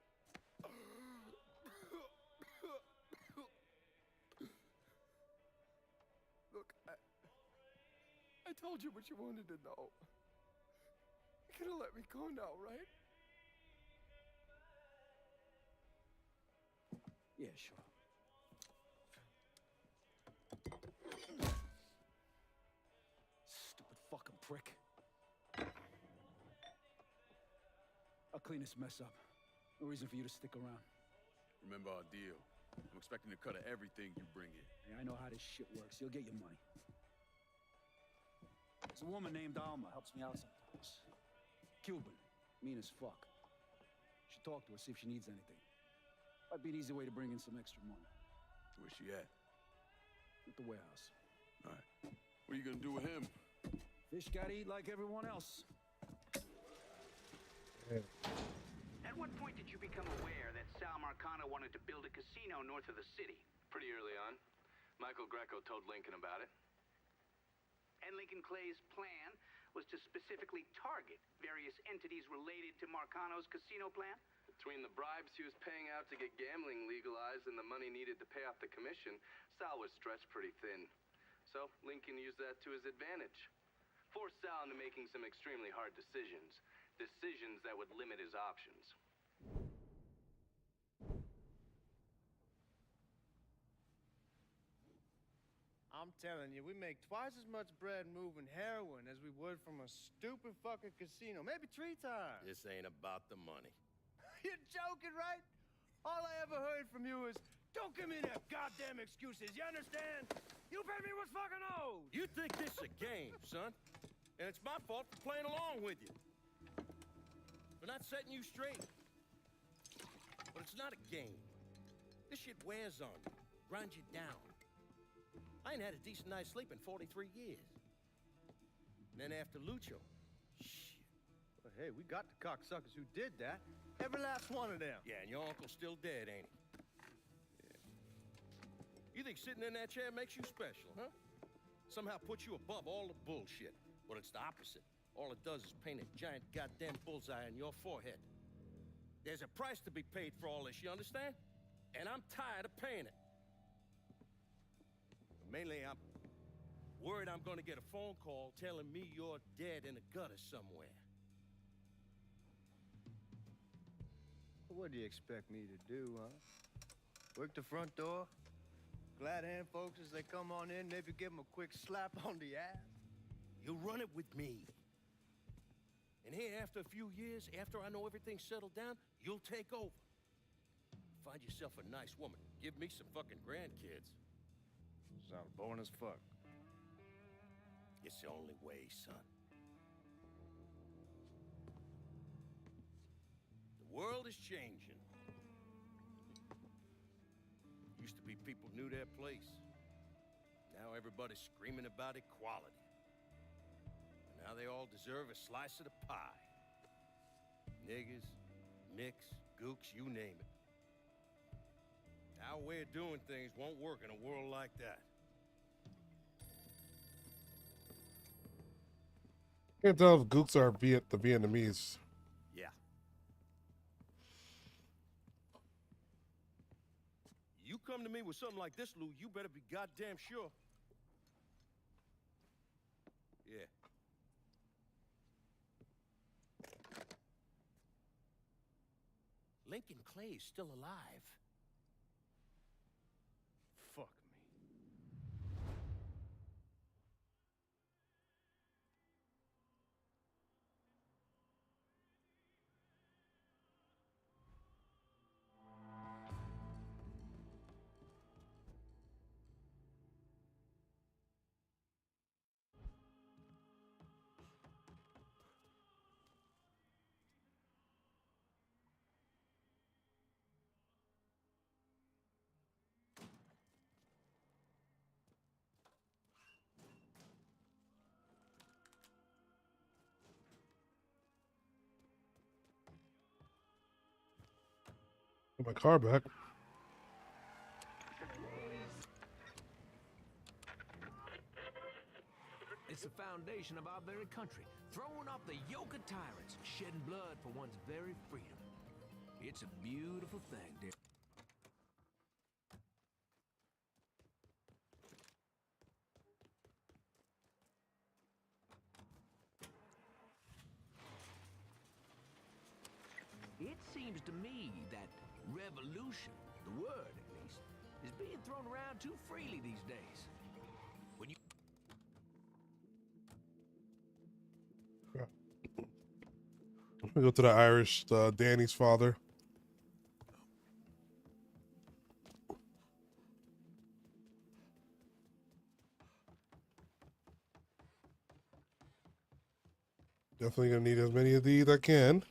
I told you what you wanted to know. You could have let me go now, right? Yeah, sure. Stupid fucking prick. I'll clean this mess up. No reason for you to stick around. Remember our deal. I'm expecting a cut of everything you bring in. Yeah, I know how this shit works. You'll get your money. There's a woman named Alma, helps me out sometimes. Cuban, mean as fuck. Should talk to her, see if she needs anything. Might be an easy way to bring in some extra money. Where's she at? At the warehouse. All right. What are you gonna do with him? Fish gotta eat like everyone else. At what point did you become aware that Sal Marcano wanted to build a casino north of the city? Pretty early on. Michael Greco told Lincoln about it. And Lincoln Clay's plan was to specifically target various entities related to Marcano's casino plan? Between the bribes he was paying out to get gambling legalized and the money needed to pay off the commission, Sal was stretched pretty thin. So Lincoln used that to his advantage. Forced Sal into making some extremely hard decisions. Decisions that would limit his options. I'm telling you, we make twice as much bread moving heroin as we would from a stupid fucking casino. Maybe 3 times. This ain't about the money. You're joking, right? All I ever heard from you is, don't give me that goddamn excuses, you understand? You pay me what's fucking owed! You think this is a game, son? And it's my fault for playing along with you. For not setting you straight. But it's not a game. This shit wears on you, grinds you down. I ain't had a decent night's sleep in 43 years. And then after Lucho, shit. Well, hey, we got the cocksuckers who did that. Every last one of them. Yeah, and your uncle's still dead, ain't he? Yeah. You think sitting in that chair makes you special, huh? Somehow puts you above all the bullshit. But it's the opposite. All it does is paint a giant goddamn bullseye on your forehead. There's a price to be paid for all this, you understand? And I'm tired of paying it. Mainly, I'm worried I'm gonna get a phone call telling me you're dead in a gutter somewhere. What do you expect me to do, huh? Work the front door? Glad hand folks as they come on in, maybe give them a quick slap on the ass? You run it with me. And here, after a few years, after I know everything's settled down, you'll take over. Find yourself a nice woman. Give me some fucking grandkids. Sounds boring as fuck. It's the only way, son. The world is changing. Used to be people knew their place. Now everybody's screaming about equality. And now they all deserve a slice of the pie. Niggers, nicks, gooks, you name it. Our way of doing things won't work in a world like that. Can't tell if gooks are the Vietnamese. Yeah. You come to me with something like this, Lou, you better be goddamn sure. Yeah. Lincoln Clay is still alive. Fuck me. Get my car back. It's the foundation of our very country, throwing off the yoke of tyrants, shedding blood for one's very freedom. It's a beautiful thing, dear. seems to me that revolution, the word at least, is being thrown around too freely these days. When you We go to the Irish, Danny's father. Definitely gonna need as many of these I can.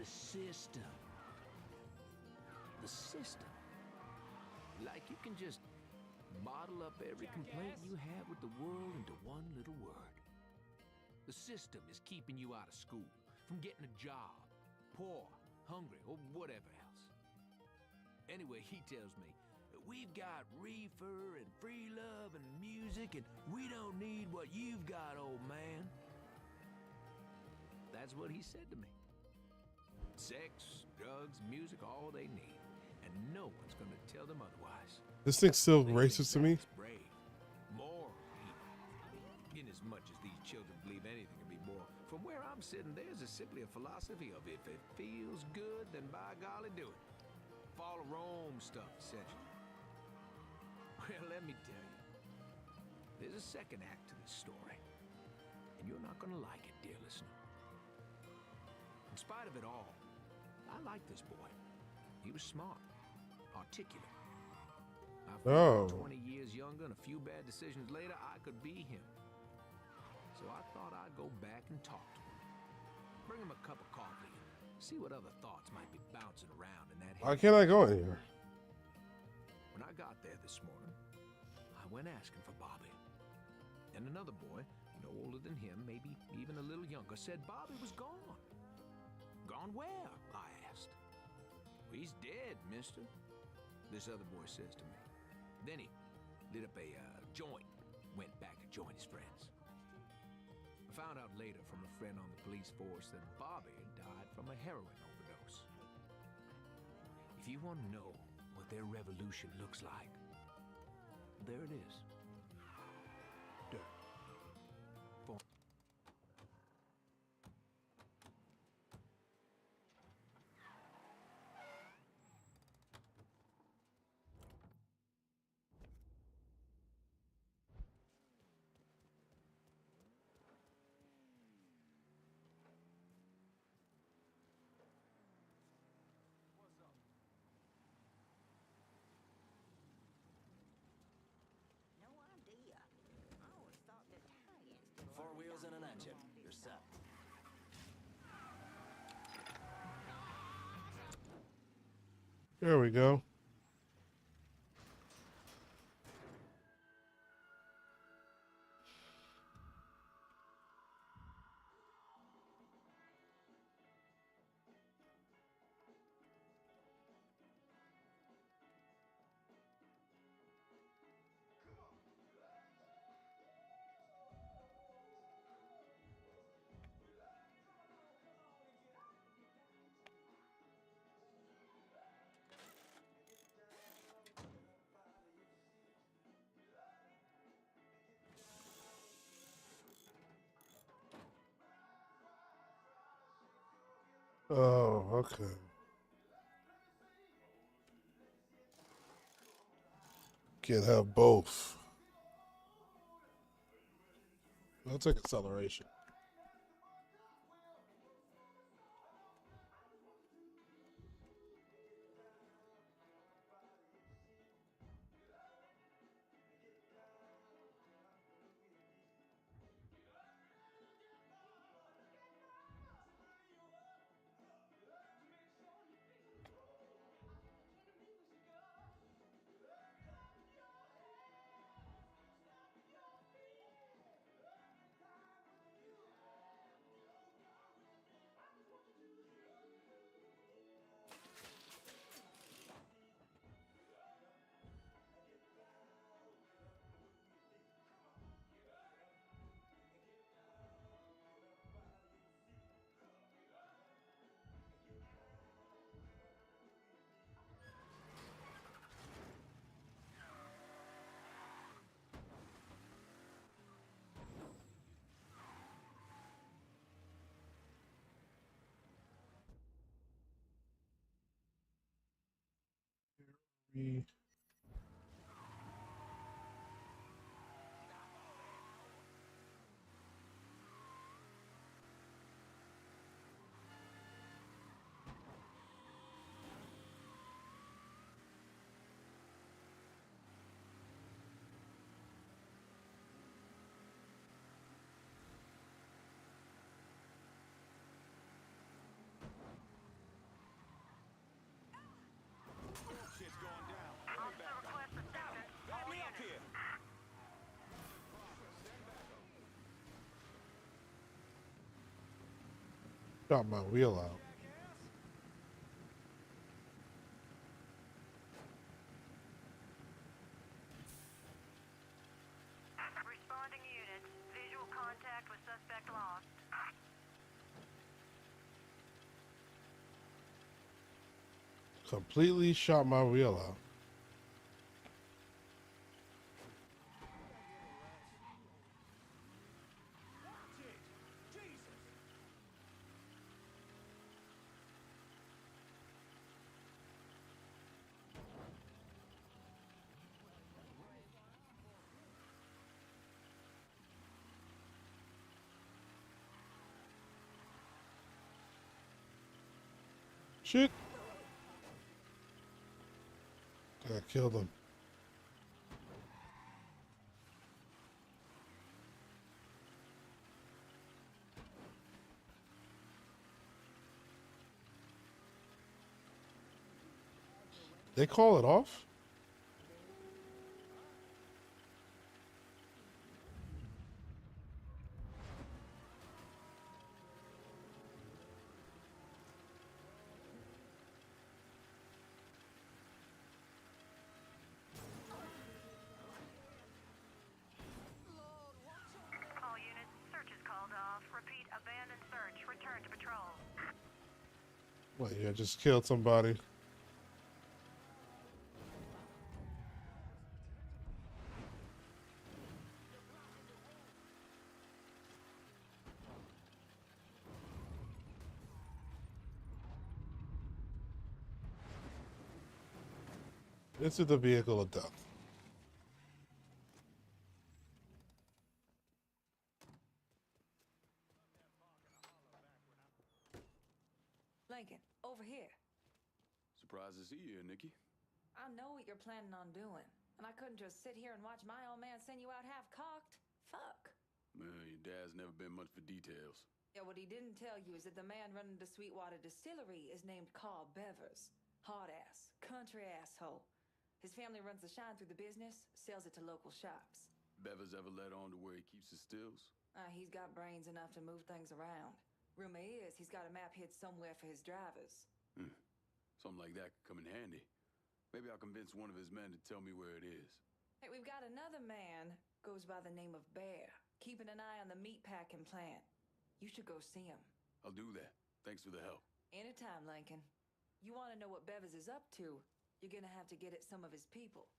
the system. The system. Like you can just bottle up every complaint you have with the world into one little word. The system is keeping you out of school, from getting a job, poor, hungry, or whatever else. Anyway, he tells me, we've got reefer and free love and music, and we don't need what you've got, old man. That's what he said to me. Sex, drugs, music, all they need. And no one's gonna tell them otherwise. This thing's still racist to me. Brave. Moral, even. In as much as these children believe anything can be moral, from where I'm sitting, theirs is simply a philosophy of if it feels good, then by golly, do it. Fall of Rome stuff, essentially. Well, let me tell you, there's a second act to this story, and you're not gonna like it, dear listener. In spite of it all, I like this boy. He was smart, articulate. Oh. 20 years younger and a few bad decisions later, I could be him. So I thought I'd go back and talk to him. Bring him a cup of coffee and see what other thoughts might be bouncing around in that head. Why can't I go in here? When I got there this morning, I went asking for Bobby. And another boy, no older than him, maybe even a little younger, said Bobby was gone. Gone where? I asked. He's dead, mister, this other boy says to me. Then he lit up a joint, went back to join his friends. I found out later from a friend on the police force that Bobby died from a heroin overdose. If you want to know what their revolution looks like, there it is. Dirt. Four wheels and an engine. You're set. There we go. Oh, okay. Can't have both. I'll take acceleration. Maybe. Shit's going down. Bring me back up. Back me up here. Got my wheel out. Responding units. Visual contact with suspect lost. Completely shot my wheel out. Shit. I killed him. They call it off? All units, search is called off. Repeat, abandoned search. Return to patrol. Well, yeah, just killed somebody. This is the vehicle of death. Lincoln, over here. Surprised to see you here, Nikki. I know what you're planning on doing, and I couldn't just sit here and watch my old man send you out half-cocked. Fuck. Well, your dad's never been much for details. Yeah, what he didn't tell you is that the man running the Sweetwater Distillery is named Carl Bevers. Hard-ass, country asshole. His family runs the shine through the business, sells it to local shops. Bevers ever let on to where he keeps his stills? He's got brains enough to move things around. Rumor is he's got a map hid somewhere for his drivers. Something like that could come in handy. Maybe I'll convince one of his men to tell me where it is. Hey, we've got another man, goes by the name of Bear, keeping an eye on the meatpacking plant. You should go see him. I'll do that. Thanks for the help. Anytime, Lincoln. You want to know what Bevers is up to, you're gonna have to get at some of his people.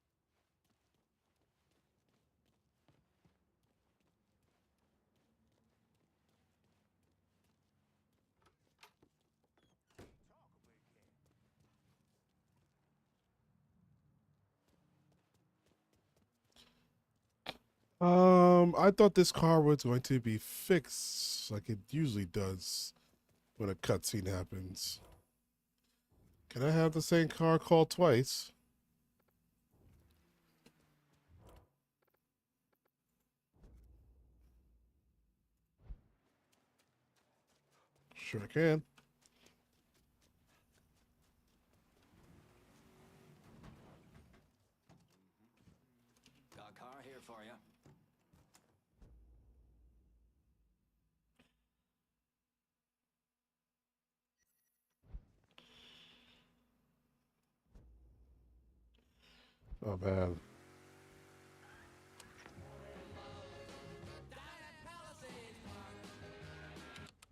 I thought this car was going to be fixed like it usually does when a cutscene happens. Can I have the same car called twice? Sure can. Got a car here for you. Oh man.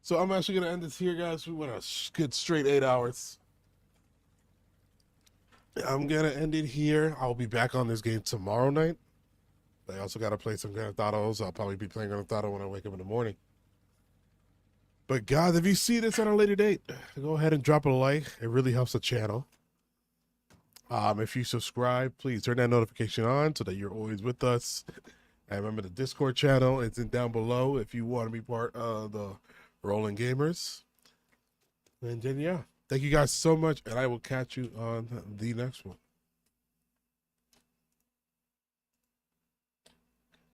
So I'm actually gonna end this here, guys. We went a good straight 8 hours. I'm gonna end it here. I'll be back on this game tomorrow night. I also gotta play some Grand Theft Autos. I'll probably be playing Grand Theft Auto when I wake up in the morning. But guys, if you see this at a later date, go ahead and drop a like. It really helps the channel. If you subscribe, please turn that notification on so that you're always with us. And remember the Discord channel, it's in down below if you want to be part of the Rolling Gamers. And then, yeah, thank you guys so much, and I will catch you on the next one.